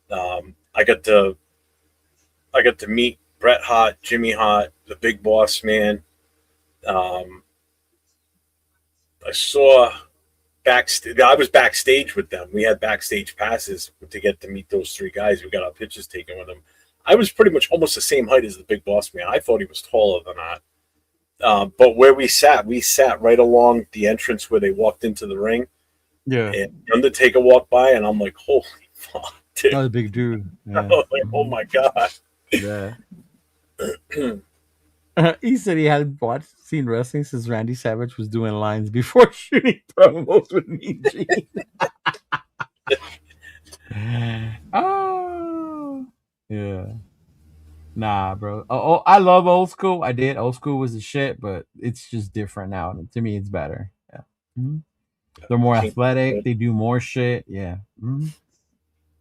Speaker 5: I got to meet Bret Hart, Jimmy Hart, the Big Boss Man. I saw backstage. I was backstage with them. We had backstage passes to get to meet those three guys. We got our pictures taken with them. I was pretty much almost the same height as the Big Boss Man. I thought he was taller than that. But where we sat right along the entrance where they walked into the ring.
Speaker 8: Yeah.
Speaker 5: And Undertaker walked by, and I'm like, holy fuck, dude.
Speaker 8: That was a big dude. Yeah.
Speaker 5: I was like, oh my God.
Speaker 8: Yeah. He said he hadn't seen wrestling since Randy Savage was doing lines before shooting promos with Mean Gene. Oh, yeah. Nah, bro. Oh, I love old school. I did. Old school was the shit, but it's just different now. To me, it's better. Yeah. They're more athletic. They do more shit. Yeah.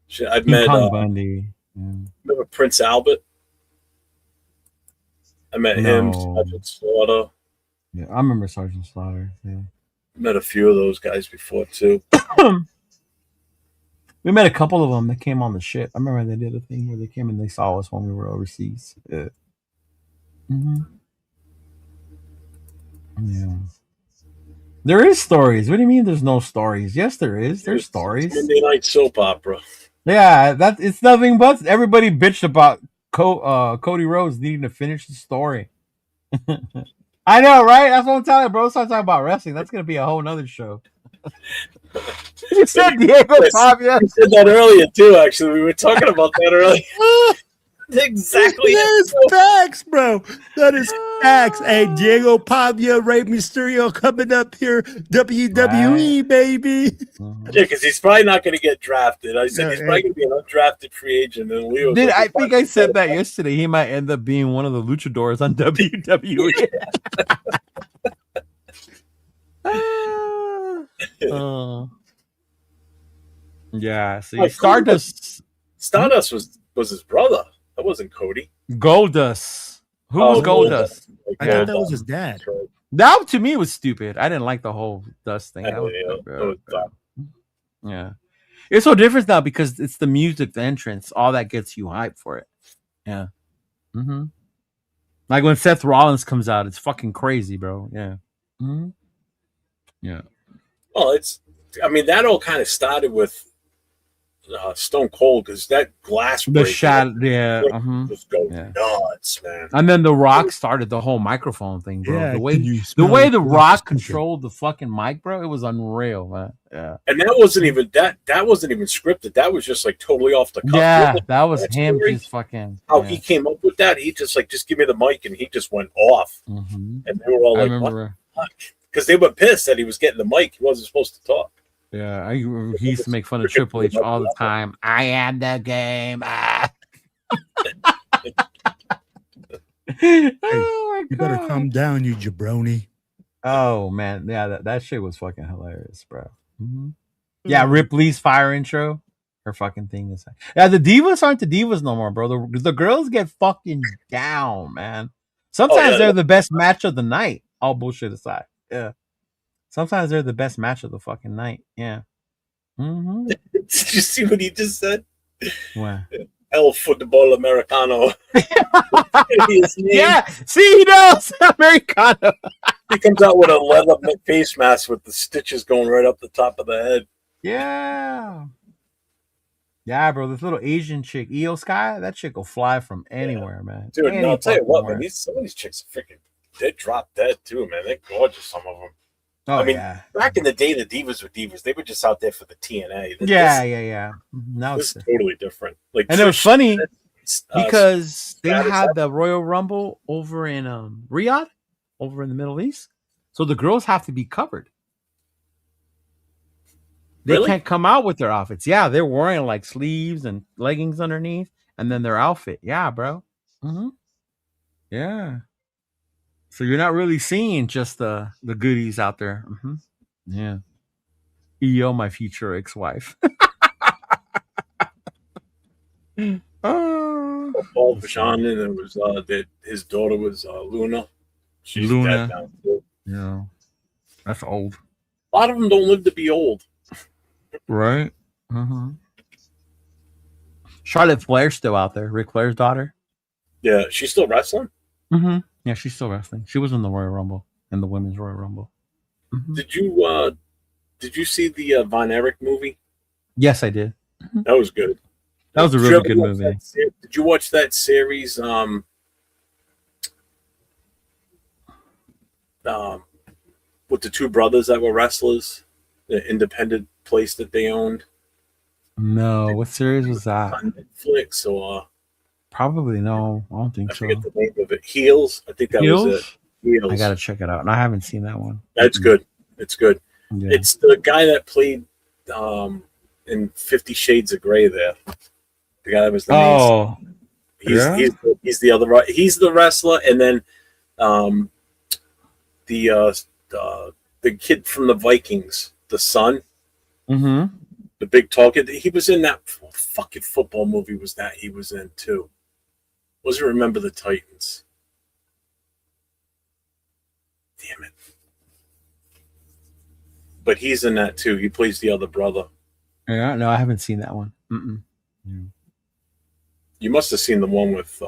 Speaker 5: Shit, I've met
Speaker 8: Bundy.
Speaker 5: Remember Prince Albert? I met him, Sergeant Slaughter.
Speaker 8: Yeah, I remember Sergeant Slaughter. Yeah.
Speaker 5: Met a few of those guys before too.
Speaker 8: We met a couple of them that came on the ship. I remember they did a thing where they came and they saw us when we were overseas. Yeah. Yeah. There is stories. What do you mean there's no stories? Yes, there is. There's stories.
Speaker 5: Monday night soap opera.
Speaker 8: Yeah, it's nothing but everybody bitched about Cody Rhodes needing to finish the story. I know, right? That's what I'm telling you, bro. Start talking about wrestling. That's gonna be a whole nother show. You said Diego Pavia.
Speaker 5: You said that earlier too. Actually, we were talking about that earlier. Exactly.
Speaker 7: That is facts, bro. That is facts. Hey, Diego Pavia, Rey Mysterio coming up here. WWE, baby.
Speaker 5: Yeah, because he's probably not going to get drafted. I said he's probably going to be an undrafted free agent. And Leo,
Speaker 8: I think I said that yesterday. He might end up being one of the luchadors on WWE. Yeah. See, Stardust
Speaker 5: was his brother. That wasn't Cody.
Speaker 8: Goldust. Who was Goldust?
Speaker 7: I thought that was his dad.
Speaker 8: That to me was stupid. I didn't like the whole Dust thing. Yeah. It's so different now because it's the music, the entrance, all that gets you hyped for it. Yeah. Like when Seth Rollins comes out, it's fucking crazy, bro. Yeah. Yeah.
Speaker 5: Well, that all kind of started with Stone Cold because that glass
Speaker 8: The
Speaker 5: break
Speaker 8: shot, yeah,
Speaker 5: was going
Speaker 8: yeah.
Speaker 5: nuts, man.
Speaker 8: And then The Rock started the whole microphone thing, bro.
Speaker 7: Yeah,
Speaker 8: the way
Speaker 7: can you
Speaker 8: the
Speaker 7: smell
Speaker 8: way
Speaker 7: the
Speaker 8: The
Speaker 7: glass
Speaker 8: Rock
Speaker 7: cooking?
Speaker 8: controlled the fucking mic, bro, it was unreal, man. Yeah,
Speaker 5: And that wasn't even that wasn't even scripted. That was just like totally off the cuff.
Speaker 8: yeah,
Speaker 5: Really,
Speaker 8: that was
Speaker 5: that
Speaker 8: him
Speaker 5: story,
Speaker 8: just fucking.
Speaker 5: how
Speaker 8: yeah.
Speaker 5: he came up with that. He just give me the mic, and he just went off.
Speaker 8: Mhm.
Speaker 5: And they were all
Speaker 8: I
Speaker 5: like,
Speaker 8: remember.
Speaker 5: "What?" Because they were pissed that he was getting the mic. He wasn't supposed to talk.
Speaker 8: Yeah, he used to make fun of Triple H all the time. I am the game. Ah. Oh my
Speaker 7: You better
Speaker 8: God.
Speaker 7: calm down, you jabroni.
Speaker 8: Oh man, yeah, that shit was fucking hilarious, bro. Yeah, Ripley's fire intro, her fucking thing is. Yeah, the divas aren't the divas no more, bro. The girls get fucking down, man. Sometimes they're the best match of the night. All bullshit aside, yeah. Sometimes they're the best match of the fucking night. Yeah.
Speaker 5: Did you see what he just said?
Speaker 8: What?
Speaker 5: El Football Americano. His name.
Speaker 8: Yeah, see, he knows Americano.
Speaker 5: He comes out with a leather face mask with the stitches going right up the top of the head.
Speaker 8: Yeah. Yeah, bro. This little Asian chick, Io Sky, that chick will fly from anywhere, man.
Speaker 5: Dude, and
Speaker 8: Any
Speaker 5: I'll tell you what,
Speaker 8: fucking
Speaker 5: man, some of these chicks are freaking, they drop dead too, man. They're gorgeous, some of them.
Speaker 8: Oh,
Speaker 5: I mean,
Speaker 8: yeah.
Speaker 5: back in the day, the divas were divas. They were just out there for the TNA.
Speaker 8: Yeah. Now
Speaker 5: This
Speaker 8: it's
Speaker 5: is totally different. Like,
Speaker 8: and it was
Speaker 5: Trish
Speaker 8: funny
Speaker 5: Stratus,
Speaker 8: because they
Speaker 5: Stratus,
Speaker 8: had the Royal Rumble over in Riyadh, over in the Middle East. So the girls have to be covered. They
Speaker 5: Really?
Speaker 8: can't come out with their outfits. Yeah, they're wearing like sleeves and leggings underneath, and then their outfit. Yeah, bro. Yeah. So you're not really seeing just the goodies out there. Yeah. EO, my future ex-wife.
Speaker 5: Paul Vachon, and it was that his daughter was Luna. She's
Speaker 8: Luna.
Speaker 5: dead now too.
Speaker 8: Yeah. That's old.
Speaker 5: A lot of them don't live to be old.
Speaker 8: Right? Charlotte Flair's still out there. Ric Flair's daughter.
Speaker 5: Yeah, she's still wrestling.
Speaker 8: Yeah, she's still wrestling. She was in the Royal Rumble, in the Women's Royal Rumble.
Speaker 5: Did you see the Von Erich movie?
Speaker 8: Yes, I did.
Speaker 5: That was good.
Speaker 8: That was a
Speaker 5: Did you
Speaker 8: really
Speaker 5: ever
Speaker 8: good
Speaker 5: watch
Speaker 8: movie.
Speaker 5: Did you watch that series? With the two brothers that were wrestlers, the independent place that they owned
Speaker 8: No, what series was that?
Speaker 5: on Netflix, or
Speaker 8: Probably no. I don't think
Speaker 5: I
Speaker 8: so.
Speaker 5: forget the name of it. Heels. I think that was it.
Speaker 8: Heels?
Speaker 5: Heels.
Speaker 8: I gotta check it out. And I haven't seen that one.
Speaker 5: That's good. It's good.
Speaker 8: Yeah.
Speaker 5: It's the guy that played in 50 Shades of Grey there. The guy that was the main.
Speaker 8: Yeah?
Speaker 5: He's the other. He's the wrestler, and then the kid from the Vikings, the son, the big tall kid. He was in that fucking football movie. Was that he was in too? Wasn't Remember the Titans? Damn it! But he's in that too. He plays the other brother.
Speaker 8: Yeah, no, I haven't seen that one. Yeah.
Speaker 5: You must have seen the one with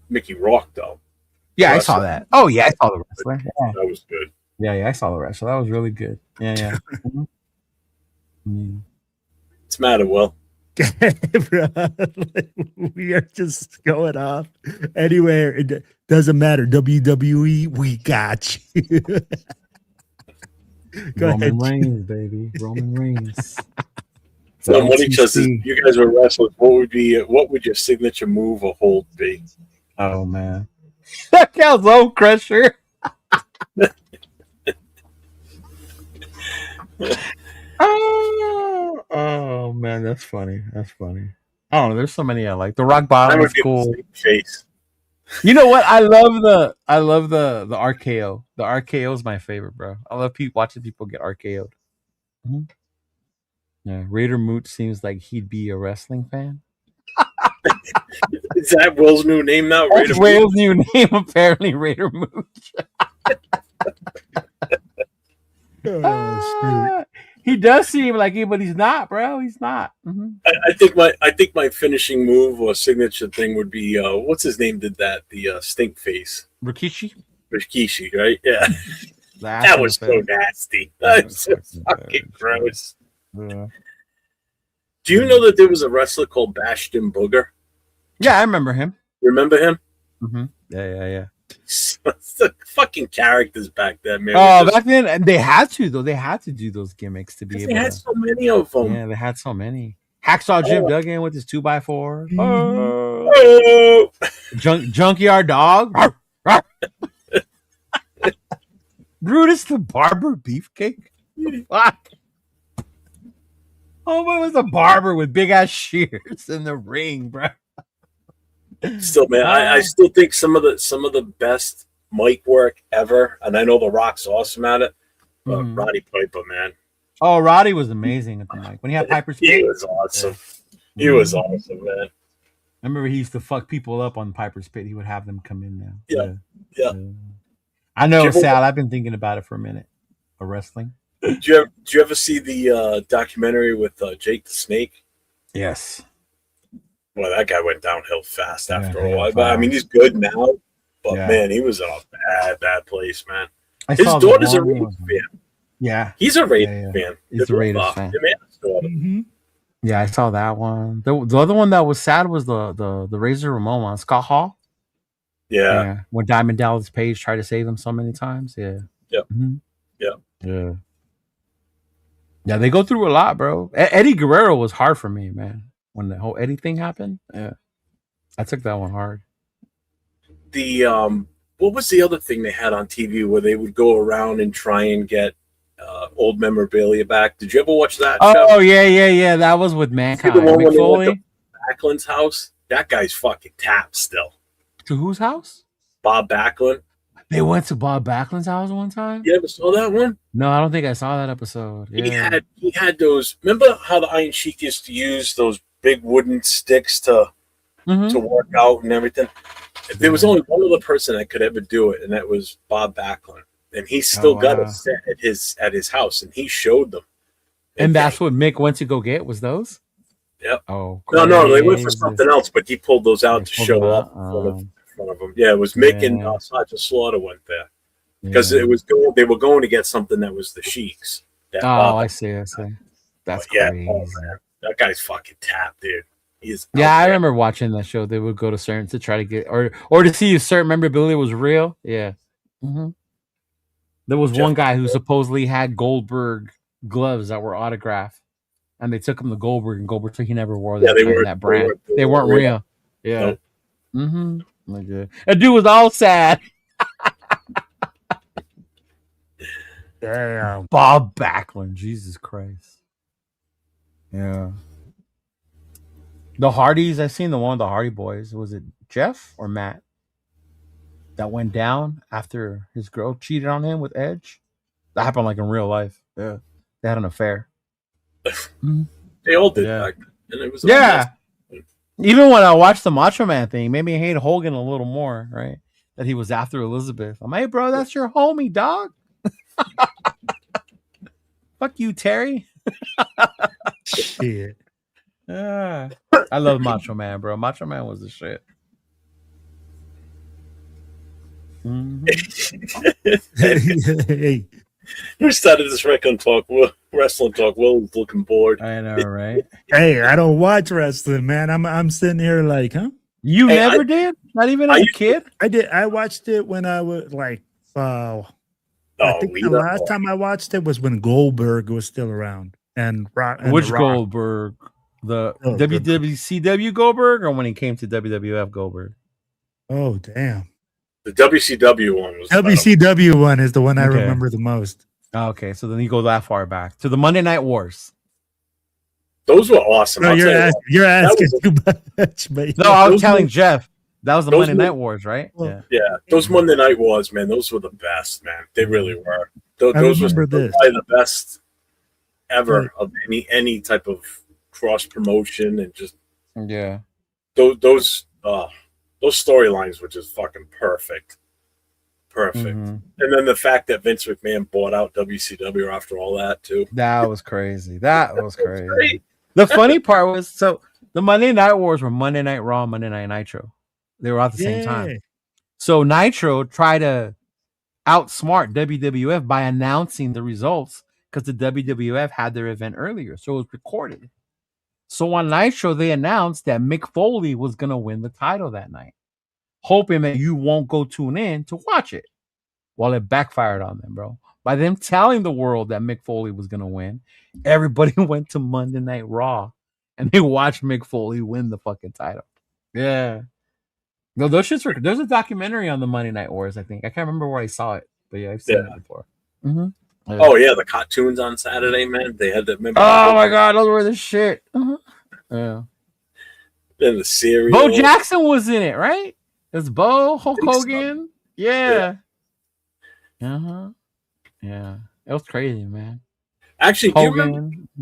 Speaker 5: Mickey Rourke, though.
Speaker 8: Yeah, I
Speaker 5: Wrestler.
Speaker 8: saw that. Oh, yeah, I saw the wrestler. Yeah,
Speaker 5: That was good.
Speaker 8: yeah, I saw the wrestler. That was really good. Yeah.
Speaker 5: What's the matter, Will?
Speaker 7: Bro, we are just going off anywhere. It doesn't matter. WWE, we got you. Go
Speaker 8: Roman
Speaker 7: ahead.
Speaker 8: Reigns, baby. Roman Reigns.
Speaker 5: So what each other,
Speaker 8: LTC.
Speaker 5: you guys were wrestlers. What would your signature move or hold be?
Speaker 8: Oh, man. That Calzone Crusher. Oh, man, that's funny. That's funny. I don't know. There's so many I like. The rock
Speaker 5: I
Speaker 8: bottom
Speaker 5: would
Speaker 8: is
Speaker 5: be
Speaker 8: cool.
Speaker 5: the same face.
Speaker 8: You know what? I love the RKO. The RKO is my favorite, bro. I love watching people get RKO'd. Yeah, Raider Moot seems like he'd be a wrestling fan.
Speaker 5: Is that Will's new name now?
Speaker 8: That's
Speaker 5: Raider
Speaker 8: Wales' new name, apparently, Raider Mooch. He does seem like it, but he's not, bro. He's not.
Speaker 5: I think my finishing move or signature thing would be what's his name did that? The stink face.
Speaker 8: Rikishi?
Speaker 5: Rikishi, right? Yeah.
Speaker 8: The
Speaker 5: That
Speaker 8: Ashen
Speaker 5: was so
Speaker 8: Fed.
Speaker 5: nasty. That was so fucking gross.
Speaker 8: Yeah.
Speaker 5: Do you know that there was a wrestler called Bastion Booger?
Speaker 8: Yeah, I remember him.
Speaker 5: Remember him?
Speaker 8: Mm-hmm. Yeah.
Speaker 5: The fucking characters back then, man.
Speaker 8: Oh, back then, and they had to though. They had to do those gimmicks to be able.
Speaker 5: They had
Speaker 8: to,
Speaker 5: so many of them.
Speaker 8: Yeah, they had so many. Hacksaw Jim Duggan with his 2x4.
Speaker 5: Oh.
Speaker 8: Junkyard Dog. Brutus the Barber Beefcake. Fuck. Oh, what was a barber with big ass shears in the ring, bro?
Speaker 5: Still, man, I still think some of the best mic work ever, and I know The Rock's awesome at it. But Roddy Piper, man.
Speaker 8: Oh, Roddy was amazing at the mic when he had Piper's Pit.
Speaker 5: He was awesome. He was awesome, man.
Speaker 8: I remember he used to fuck people up on Piper's Pit. He would have them come in now.
Speaker 5: Yeah.
Speaker 8: I know, Sal. I've been thinking about it for a minute. For wrestling.
Speaker 5: Did you ever see the documentary with Jake the Snake?
Speaker 8: Yes.
Speaker 5: Well, that guy went downhill fast after a while.
Speaker 8: Fast.
Speaker 5: But I mean, he's good now. But man, he was in a bad place, man.
Speaker 8: I
Speaker 5: His
Speaker 8: saw the
Speaker 5: daughter's a
Speaker 8: one
Speaker 5: Raiders fan.
Speaker 8: Yeah.
Speaker 5: He's a Raiders fan.
Speaker 8: He's a Raiders fan.
Speaker 5: Mm-hmm.
Speaker 8: Yeah, I saw that one. The other one that was sad was the Razor Ramon one, Scott Hall.
Speaker 5: Yeah.
Speaker 8: When Diamond Dallas Page tried to save him so many times. Yeah.
Speaker 5: Yep.
Speaker 8: Mm-hmm.
Speaker 5: Yeah.
Speaker 8: Yeah, they go through a lot, bro. Eddie Guerrero was hard for me, man. When the whole Eddie thing happened. Yeah. I took that one hard.
Speaker 5: The what was the other thing they had on TV where they would go around and try and get old memorabilia back? Did you ever watch that show?
Speaker 8: Oh, yeah. That was with Mankind.
Speaker 5: The one when
Speaker 8: Mick
Speaker 5: they
Speaker 8: Foley?
Speaker 5: went to Backlund's house? That guy's fucking tapped still.
Speaker 8: To whose house?
Speaker 5: Bob Backlund.
Speaker 8: They went to Bob Backlund's house one time?
Speaker 5: You ever saw that one?
Speaker 8: No, I don't think I saw that episode. Yeah.
Speaker 5: He had those. Remember how the Iron Sheik used to use those big wooden sticks to work out and everything? There was only one other person that could ever do it, and that was Bob Backlund. And he still got a set at his house, and he showed them.
Speaker 8: And that's what Mick went to go get, was those?
Speaker 5: Yep.
Speaker 8: Oh,
Speaker 5: no, they went for something else, but he pulled those out to show up in front of them. Yeah, it was Mick and Sergeant Slaughter went there because they were going to get something that was the Sheik's.
Speaker 8: I see. That's crazy.
Speaker 5: Oh, man. That guy's fucking tapped, dude.
Speaker 8: I remember watching that show. They would go to certain to try to get or to see if certain memorabilia was real. Yeah. Mm-hmm. There was one guy who supposedly had Goldberg gloves that were autographed, and they took him to Goldberg, and Goldberg said he never wore that, that brand. They weren't real. Yeah. Nope. Mm-hmm. Like, that dude was all sad. Damn. Bob Backlund. Jesus Christ. Yeah. The Hardys, I seen the one of the Hardy Boys. Was it Jeff or Matt that went down after his girl cheated on him with Edge? That happened like in real life. Yeah. They had an affair.
Speaker 5: They all did back then. And it was
Speaker 8: even when I watched the Macho Man thing, made me hate Hogan a little more, right? That he was after Elizabeth. I'm like, hey, bro, that's your homie, dog. Fuck you, Terry.
Speaker 7: Shit.
Speaker 8: I love Macho Man, bro. Macho Man was the shit.
Speaker 7: Hey.
Speaker 5: We started this wrestling talk. Will was looking bored.
Speaker 8: I know, right?
Speaker 7: Hey, I don't watch wrestling, man. I'm sitting here like, huh?
Speaker 8: You never did? Not even as a kid?
Speaker 7: I did. I watched it when I was like, I think the last time I watched it was when Goldberg was still around. And
Speaker 8: which Goldberg? The WCW Goldberg, or when he came to WWF Goldberg?
Speaker 7: Oh, damn.
Speaker 5: The WCW one was
Speaker 7: WCW one is the one I remember the most.
Speaker 8: Okay, so then you go that far back to the Monday Night Wars.
Speaker 5: Those were awesome.
Speaker 7: No, you're asking too much, mate.
Speaker 8: No, I was telling Jeff that was the Monday Night Wars, right?
Speaker 5: Yeah, those Monday Night Wars, man. Those were the best, man. They really were. Those were probably the best ever of any type of cross promotion and just those storylines were just fucking perfect. And then the fact that Vince McMahon bought out WCW after all that too.
Speaker 8: That was crazy. That was crazy. The funny part was, so the Monday Night Wars were Monday Night Raw, Monday Night Nitro. They were at the same time. So Nitro tried to outsmart WWF by announcing the results because the WWF had their event earlier, so it was recorded. So on Nitro, they announced that Mick Foley was going to win the title that night, hoping that you won't go tune in to watch it. Well, it backfired on them, bro. By them telling the world that Mick Foley was going to win, everybody went to Monday Night Raw and they watched Mick Foley win the fucking title. Yeah. No, those shits were. There's a documentary on the Monday Night Wars, I think. I can't remember where I saw it, but yeah, I've seen it before. Mm-hmm. Yeah.
Speaker 5: Oh, yeah, the cartoons on Saturday, man. They had that.
Speaker 8: Oh, my God, those were the shit. Uh-huh. Yeah.
Speaker 5: Then the cereal.
Speaker 8: Bo Jackson was in it, right? It's Bo, Hulk Hogan. Yeah. Uh-huh. Yeah. It was crazy, man.
Speaker 5: Actually, do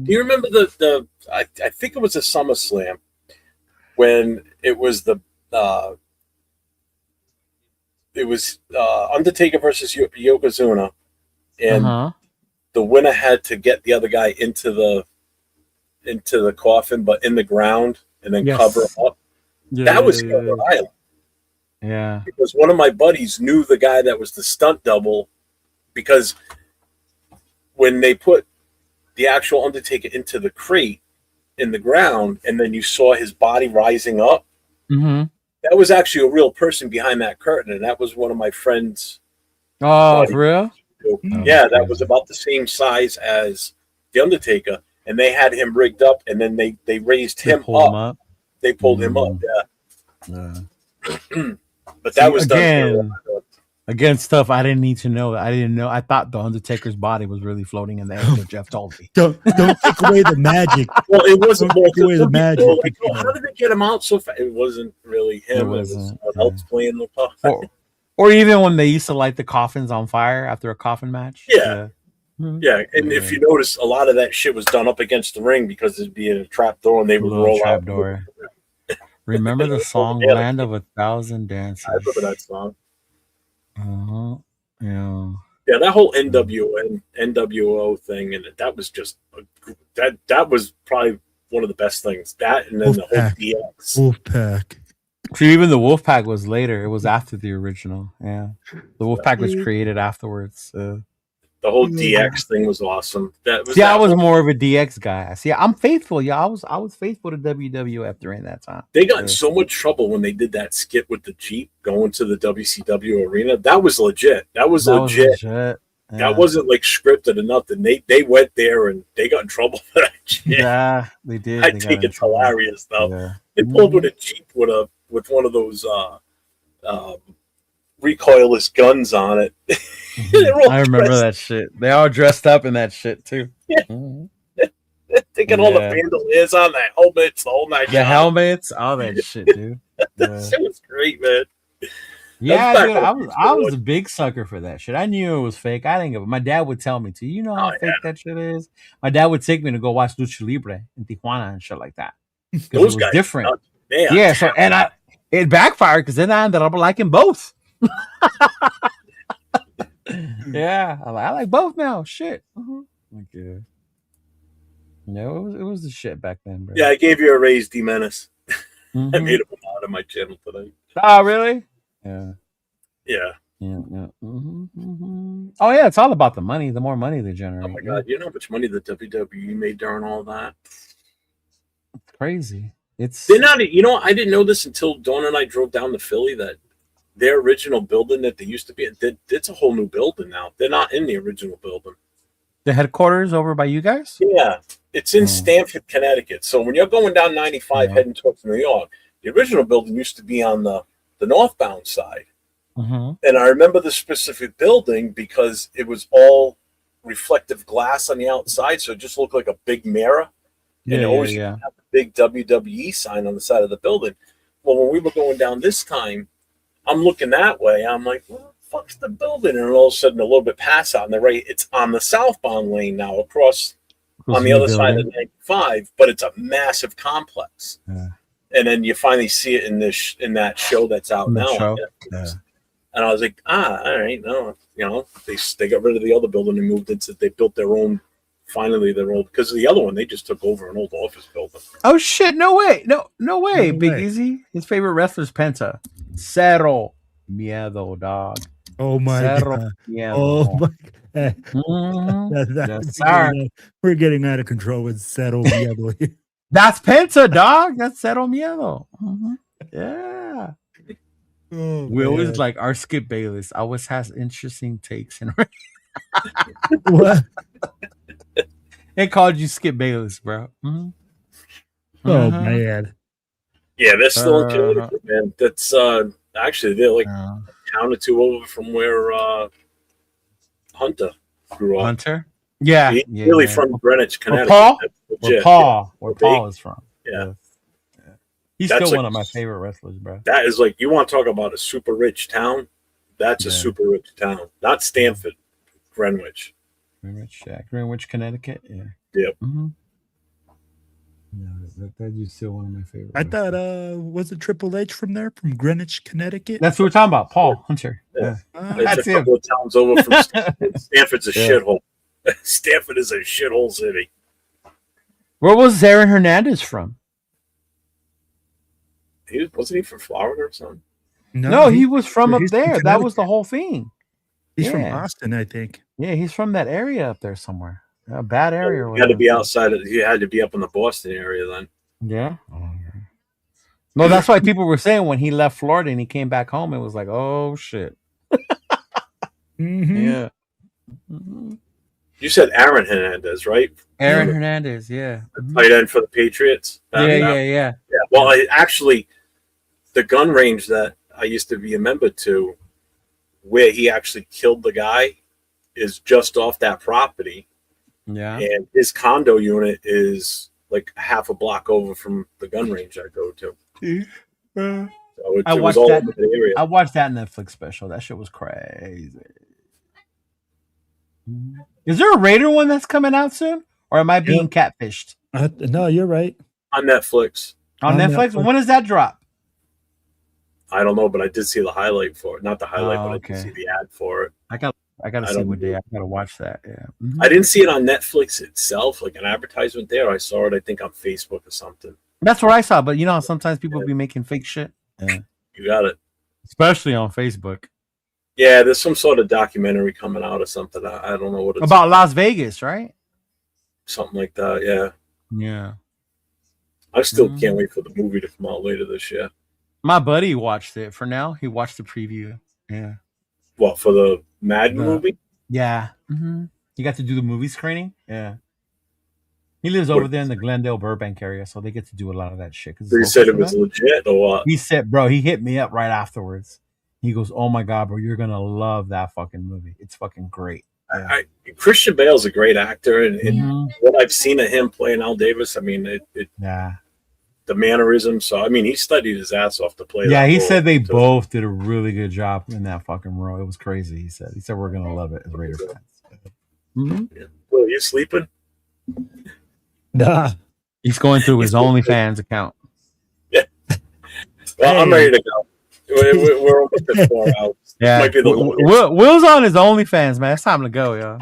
Speaker 5: you remember the I think it was a SummerSlam when it was Undertaker versus Yokozuna, and the winner had to get the other guy into the coffin, but in the ground, and then cover him up. Yeah, that was Raider Wil.
Speaker 8: Yeah,
Speaker 5: because one of my buddies knew the guy that was the stunt double, because when they put the actual Undertaker into the crate in the ground, and then you saw his body rising up, that was actually a real person behind that curtain, and that was one of my friends.
Speaker 8: Oh, for real?
Speaker 5: Yeah, that was about the same size as the Undertaker, and they had him rigged up, and then they raised him up. They pulled him up, yeah. But that was done
Speaker 8: again, stuff I didn't need to know. I didn't know. I thought the Undertaker's body was really floating in the air until Jeff told me.
Speaker 7: Don't take away the magic.
Speaker 5: Well, it wasn't
Speaker 7: take away the magic.
Speaker 5: Like, how did they get him out so fast? It wasn't really him. It was someone else playing the part.
Speaker 8: Or even when they used to light the coffins on fire after a coffin match.
Speaker 5: Yeah. Yeah, and if you notice, a lot of that shit was done up against the ring because it'd be a trap door, and they would roll out.
Speaker 8: Door. Remember the song "Land of 1,000 Dances"?
Speaker 5: I remember that song.
Speaker 8: Yeah.
Speaker 5: Yeah, that whole NWO thing, and that was just that was probably one of the best things. That, and then the whole DX.
Speaker 7: Wolfpack.
Speaker 8: So even the Wolfpack was later. It was after the original. Yeah, the Wolfpack was created afterwards.
Speaker 5: The whole DX thing was awesome.
Speaker 8: I was more of a DX guy. See, I'm faithful. Yeah, I was faithful to WWF during that time.
Speaker 5: They got in so much trouble when they did that skit with the Jeep going to the WCW arena. That was legit. That was legit. Yeah. That wasn't like scripted or nothing. They went there and they got in trouble for that shit.
Speaker 8: Yeah, they did.
Speaker 5: I think it's hilarious though. Yeah. They pulled with a Jeep with one of those recoilless guns on it.
Speaker 8: I remember that shit. They all dressed up in that shit too.
Speaker 5: Yeah. They got all the bandoliers on, the helmets, the whole night.
Speaker 8: The helmets, all that shit, dude.
Speaker 5: That shit was great, man.
Speaker 8: Yeah, dude, I was a big sucker for that shit. I knew it was fake. I didn't give it. My dad would tell me, you know how fake that shit is? My dad would take me to go watch Lucha Libre in Tijuana and shit like that. Because it was different. Yeah, so it backfired because then I ended up liking both. Yeah, I like both now. Shit. Okay. No, it was the shit back then, bro.
Speaker 5: Yeah, I gave you a raise, D-Menace. I made him out of my channel today.
Speaker 8: Oh, really? Yeah.
Speaker 5: Yeah.
Speaker 8: Oh, yeah, it's all about the money. The more money they generate.
Speaker 5: Oh, my God. You know how much money the WWE made during all that?
Speaker 8: It's crazy.
Speaker 5: They're not, I didn't know this until Dawn and I drove down to Philly, that their original building that they used to be in, it's a whole new building now. They're not in the original building.
Speaker 8: The headquarters over by you guys?
Speaker 5: Yeah. It's in Stamford, Connecticut. So when you're going down 95 heading towards New York, the original building used to be on the northbound side. And I remember the specific building because it was all reflective glass on the outside, so it just looked like a big mirror. And it always had a big WWE sign on the side of the building. Well, when we were going down this time, I'm looking that way. I'm like, what the fuck's the building? And all of a sudden, a little bit past on the right, it's on the southbound lane now, across on the other side of 95, but it's a massive complex. Yeah. And then you finally see it in that show that's out now. Yeah. And I was like, all right, no, they got rid of the other building and moved into, they built their own. Finally, they're old because of the other one. They just took over an old office building.
Speaker 8: Oh shit! No way! No way! Big Easy. His favorite wrestler's Penta. Cero miedo, dog.
Speaker 7: Oh my
Speaker 8: Cero
Speaker 7: God.
Speaker 8: Miedo.
Speaker 7: Oh my.
Speaker 8: Yes, sir.
Speaker 7: We're getting out of control with Settle Miedo here.
Speaker 8: That's Penta, dog. That's Cero Miedo. Yeah.
Speaker 7: Oh,
Speaker 8: We always
Speaker 7: man.
Speaker 8: like our Skip Bayless always has interesting takes and
Speaker 7: What?
Speaker 8: they called you Skip Bayless, bro.
Speaker 7: Oh, man.
Speaker 5: Yeah, they're still in Connecticut, man. That's actually they're like a town or two over from where Hunter grew up.
Speaker 8: Hunter? Yeah.
Speaker 5: He's really from Greenwich,
Speaker 8: Where
Speaker 5: Connecticut.
Speaker 8: Where Paul is from.
Speaker 5: Yeah.
Speaker 8: He's
Speaker 5: That's
Speaker 8: still
Speaker 5: like-
Speaker 8: one of my favorite wrestlers, bro.
Speaker 5: That is like, you want to talk about a super rich town? That's a
Speaker 8: Yeah.
Speaker 5: super rich town. Not Stamford, Greenwich.
Speaker 8: Greenwich, Connecticut. Yeah.
Speaker 5: Yep.
Speaker 8: Yeah, that is still one of my favorites.
Speaker 7: I thought, was it Triple H from there, from Greenwich, Connecticut?
Speaker 8: That's what we're talking about. Paul Hunter.
Speaker 5: Yeah.
Speaker 8: Yeah.
Speaker 5: It's
Speaker 8: That's
Speaker 5: a
Speaker 8: him.
Speaker 5: couple of towns over from Stamford. Stamford's a
Speaker 8: Yeah.
Speaker 5: shithole. Stamford is a shithole city.
Speaker 8: Where was Aaron Hernandez from?
Speaker 5: Wasn't he from Florida or something?
Speaker 8: No, he was from up
Speaker 7: he's from
Speaker 8: there. That was the
Speaker 7: Connecticut.
Speaker 8: whole thing.
Speaker 7: He's from
Speaker 8: Yeah.
Speaker 7: Austin, I think.
Speaker 8: Yeah, he's from that area up there somewhere. A bad area. or
Speaker 5: You had to
Speaker 8: whatever.
Speaker 5: be outside of. You had to be up in the Boston area then.
Speaker 8: Yeah. No, that's why people were saying when he left Florida and he came back home, it was like, oh shit.
Speaker 7: Mhm.
Speaker 8: Yeah.
Speaker 5: You said Aaron Hernandez, right?
Speaker 8: Aaron Hernandez, yeah.
Speaker 5: Tight end for the Patriots.
Speaker 8: Yeah.
Speaker 5: Well, actually, the gun range that I used to be a member to, where he actually killed the guy, is just off that property.
Speaker 8: Yeah.
Speaker 5: And his condo unit is like half a block over from the gun range I go to. So it
Speaker 8: I
Speaker 5: was
Speaker 8: watched
Speaker 5: all
Speaker 8: that.
Speaker 5: over the area.
Speaker 8: I watched that Netflix special. That shit was crazy. Is there a Raider one that's coming out soon? Or am I being catfished?
Speaker 7: No, you're right.
Speaker 5: On Netflix.
Speaker 8: On
Speaker 7: On
Speaker 8: Netflix?
Speaker 7: Netflix.
Speaker 8: When does that drop?
Speaker 5: I don't know, but I did see the highlight for it. Not the highlight,
Speaker 8: Oh,
Speaker 5: but I
Speaker 8: okay.
Speaker 5: did see the ad for it.
Speaker 8: I gotta
Speaker 5: I
Speaker 8: see
Speaker 5: don't
Speaker 8: what day.
Speaker 5: know.
Speaker 8: I gotta watch that. Yeah.
Speaker 5: I didn't see it on Netflix itself, like an advertisement there. I saw it, I think, on Facebook or something.
Speaker 8: That's where I saw, but you know how sometimes people be making fake shit? Yeah.
Speaker 5: You got it.
Speaker 8: Especially on Facebook.
Speaker 5: Yeah, there's some sort of documentary coming out or something. I don't know what it's
Speaker 8: About Las Vegas, right?
Speaker 5: something like that. Yeah,
Speaker 8: Yeah.
Speaker 5: I still can't wait for the movie to come out later this year.
Speaker 8: My buddy watched it. For now, he watched the preview. Yeah.
Speaker 5: What, for the Madden movie?
Speaker 8: Yeah. He got to do the movie screening. Yeah. He lives over there in the Glendale, Burbank area, so they get to do a lot of that shit. 'cause
Speaker 5: So you
Speaker 8: it's
Speaker 5: said it
Speaker 8: local
Speaker 5: was
Speaker 8: to them.
Speaker 5: legit or what?
Speaker 8: He said, bro, he hit me up right afterwards. He goes, oh my God, bro, you're going to love that fucking movie. It's fucking great.
Speaker 5: Christian Bale's a great actor, and
Speaker 8: Mhm.
Speaker 5: what I've seen of him playing Al Davis, I mean,
Speaker 8: Yeah.
Speaker 5: the mannerisms. So I mean, he studied his ass off to play.
Speaker 8: Yeah,
Speaker 5: that
Speaker 8: he
Speaker 5: role.
Speaker 8: said they
Speaker 5: So-
Speaker 8: both did a really good job in that fucking role. It was crazy. He said we're going to love it as Raider fans.
Speaker 5: Yeah. Well, you sleeping?
Speaker 7: Nah.
Speaker 8: He's going through his OnlyFans account.
Speaker 5: Well, I'm ready to go. We're almost at 4 hours.
Speaker 8: Yeah,
Speaker 5: Might be the longest.
Speaker 8: Will's on his OnlyFans, man. It's time to go, yo.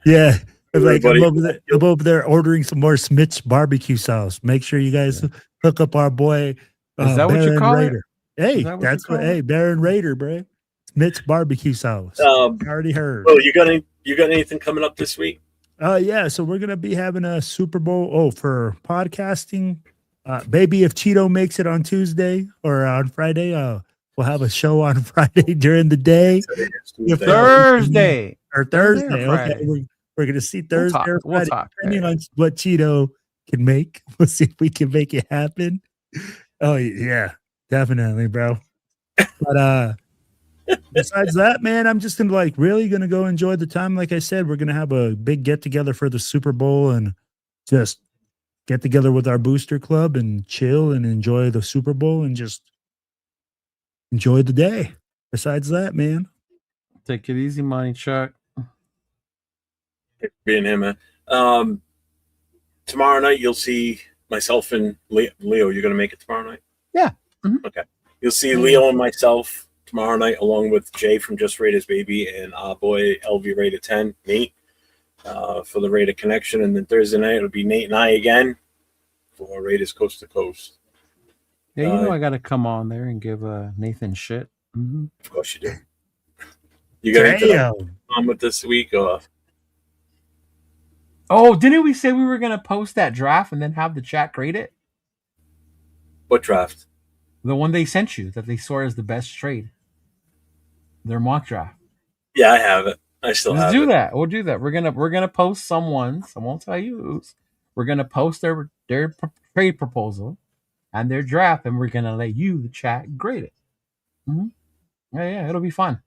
Speaker 7: Yeah. Like
Speaker 5: Everybody-
Speaker 7: I'm over there ordering some more Smith's barbecue sauce. Make sure you guys hook up our boy
Speaker 8: Is that what you
Speaker 7: Baron
Speaker 8: call it?
Speaker 7: Raider. Hey,
Speaker 8: Is that what you
Speaker 7: that's what.
Speaker 8: call
Speaker 7: Hey,
Speaker 8: it?
Speaker 7: Baron Raider, bro. Smith's barbecue sauce. I already heard.
Speaker 5: Well, you got anything coming up this week?
Speaker 7: Yeah, so we're gonna be having a Super Bowl. for podcasting. Maybe if Cheeto makes it on Tuesday or on Friday, we'll have a show on Friday during the day. If
Speaker 8: Thursday.
Speaker 7: or
Speaker 8: Thursday
Speaker 7: Thursday.
Speaker 8: or
Speaker 7: Okay,
Speaker 8: Friday.
Speaker 7: we're gonna see Thursday or
Speaker 8: We'll
Speaker 7: Friday,
Speaker 8: talk.
Speaker 7: depending on what Cheeto can make. We'll see if we can make it happen. Oh yeah, definitely, bro. But besides that, man, I'm just really gonna go enjoy the time. Like I said, we're gonna have a big get together for the Super Bowl and just get together with our booster club and chill and enjoy the Super Bowl and just enjoy the day. Besides that, man.
Speaker 8: Take it easy, money, Chuck.
Speaker 5: Being him, man. Tomorrow night you'll see myself and Leo. You're gonna make it tomorrow night?
Speaker 8: Yeah.
Speaker 5: Okay. You'll see Leo and myself tomorrow night, along with Jay from Just Raiders Baby and our boy LV Raider 10, Nate, for the Raider Connection. And then Thursday night it'll be Nate and I again for Raiders Coast to Coast.
Speaker 8: Yeah, you know I got to come on there and give Nathan shit.
Speaker 5: Of course you do. You got anything
Speaker 7: Damn.
Speaker 5: on with this week? Or
Speaker 8: Oh, didn't we say we were gonna post that draft and then have the chat grade it?
Speaker 5: what draft?
Speaker 8: The one they sent you that they saw as the best trade. Their mock draft.
Speaker 5: Yeah, I have it. I still
Speaker 8: Let's
Speaker 5: have
Speaker 8: do
Speaker 5: it.
Speaker 8: that. We'll do that. We're gonna post someone's. I won't tell you whose. We're gonna post their trade proposal and their draft, and we're gonna let you, the chat, grade it. Mm-hmm. Yeah, it'll be fun.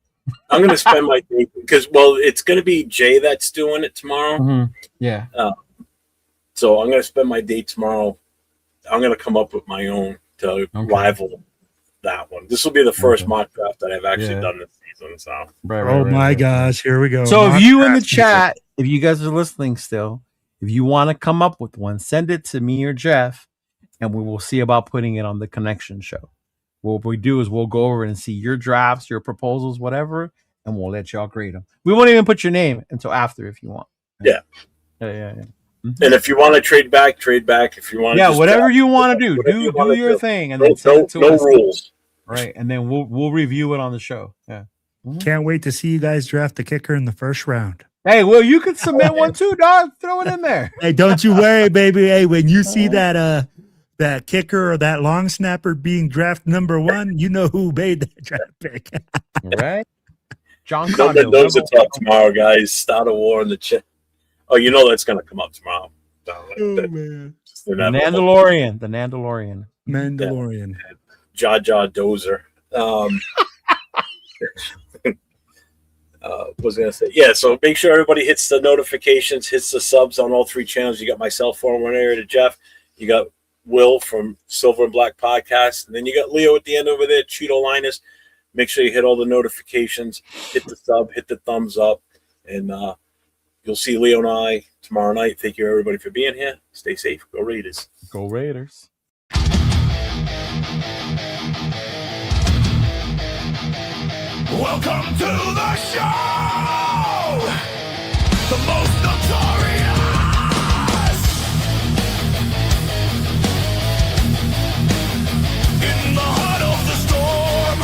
Speaker 5: I'm going to spend my day because, well, it's going to be Jay that's doing it tomorrow.
Speaker 8: Mm-hmm. Yeah.
Speaker 5: So I'm going to spend my day tomorrow. I'm going to come up with my own to rival that one. This will be the first mock draft that I've actually done this season. So,
Speaker 7: Right. Gosh, here we go.
Speaker 8: So
Speaker 7: Mock
Speaker 8: if you in the
Speaker 7: draft
Speaker 8: chat, if you guys are listening still, if you want to come up with one, send it to me or Jeff, and we will see about putting it on the Connection Show. What we do is we'll go over and see your drafts, your proposals, whatever, and we'll let y'all grade them. We won't even put your name until after if you want.
Speaker 5: Yeah.
Speaker 8: Mm-hmm.
Speaker 5: And if you want to trade back. If you want to
Speaker 8: whatever you want to do, do your thing, and then send it to
Speaker 5: no
Speaker 8: us.
Speaker 5: rules.
Speaker 8: Right, and then we'll review it on the show. Yeah.
Speaker 7: pick. Can't wait to see you guys draft the kicker in the first round.
Speaker 8: Hey, well, you can submit one too, dog. Throw it in there.
Speaker 7: Hey, don't you worry, baby. Hey, when you see that kicker or that long snapper being draft number 1, you know who made that draft pick.
Speaker 8: Right? John
Speaker 5: Don't
Speaker 8: Condon.
Speaker 5: let those talk tomorrow, guys. Start a war in the chat. Oh, you know that's going to come up tomorrow.
Speaker 7: Man.
Speaker 8: The Mandalorian.
Speaker 7: Mandalorian.
Speaker 5: Jaja Dozer. Was going to say, yeah, so make sure everybody hits the notifications, hits the subs on all 3 channels. You got myself, former area to Jeff. You got Will from Silver and Black Podcast. And then you got Leo at the end over there, Chidolinus. Make sure you hit all the notifications, hit the sub, hit the thumbs up. And you'll see Leo and I tomorrow night. Thank you, everybody, for being here. Stay safe. Go Raiders.
Speaker 8: Go Raiders.
Speaker 2: Welcome to the show! The most notorious! In the heart of the storm,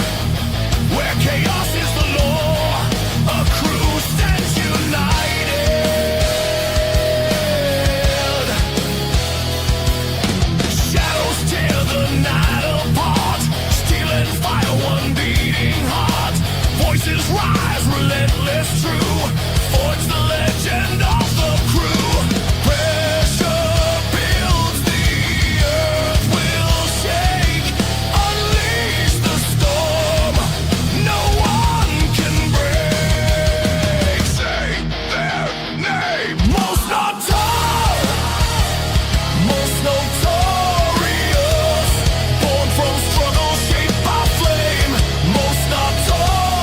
Speaker 2: where chaos is the law, a crew stands united. Shadows tear the night apart, stealing fire, one beating heart. Voices rise, relentless, true. Forge the legend of the crew. Pressure builds, the earth will shake. Unleash the storm, no one can break. Say their name. Most notorious. Born from struggle, shaped by flame. Most notorious.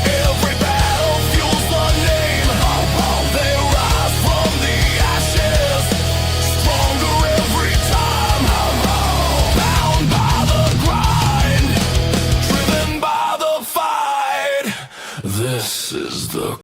Speaker 2: Every battle fuels the name. They rise from the ashes, stronger every time. Bound by the grind, driven by the fight. This is the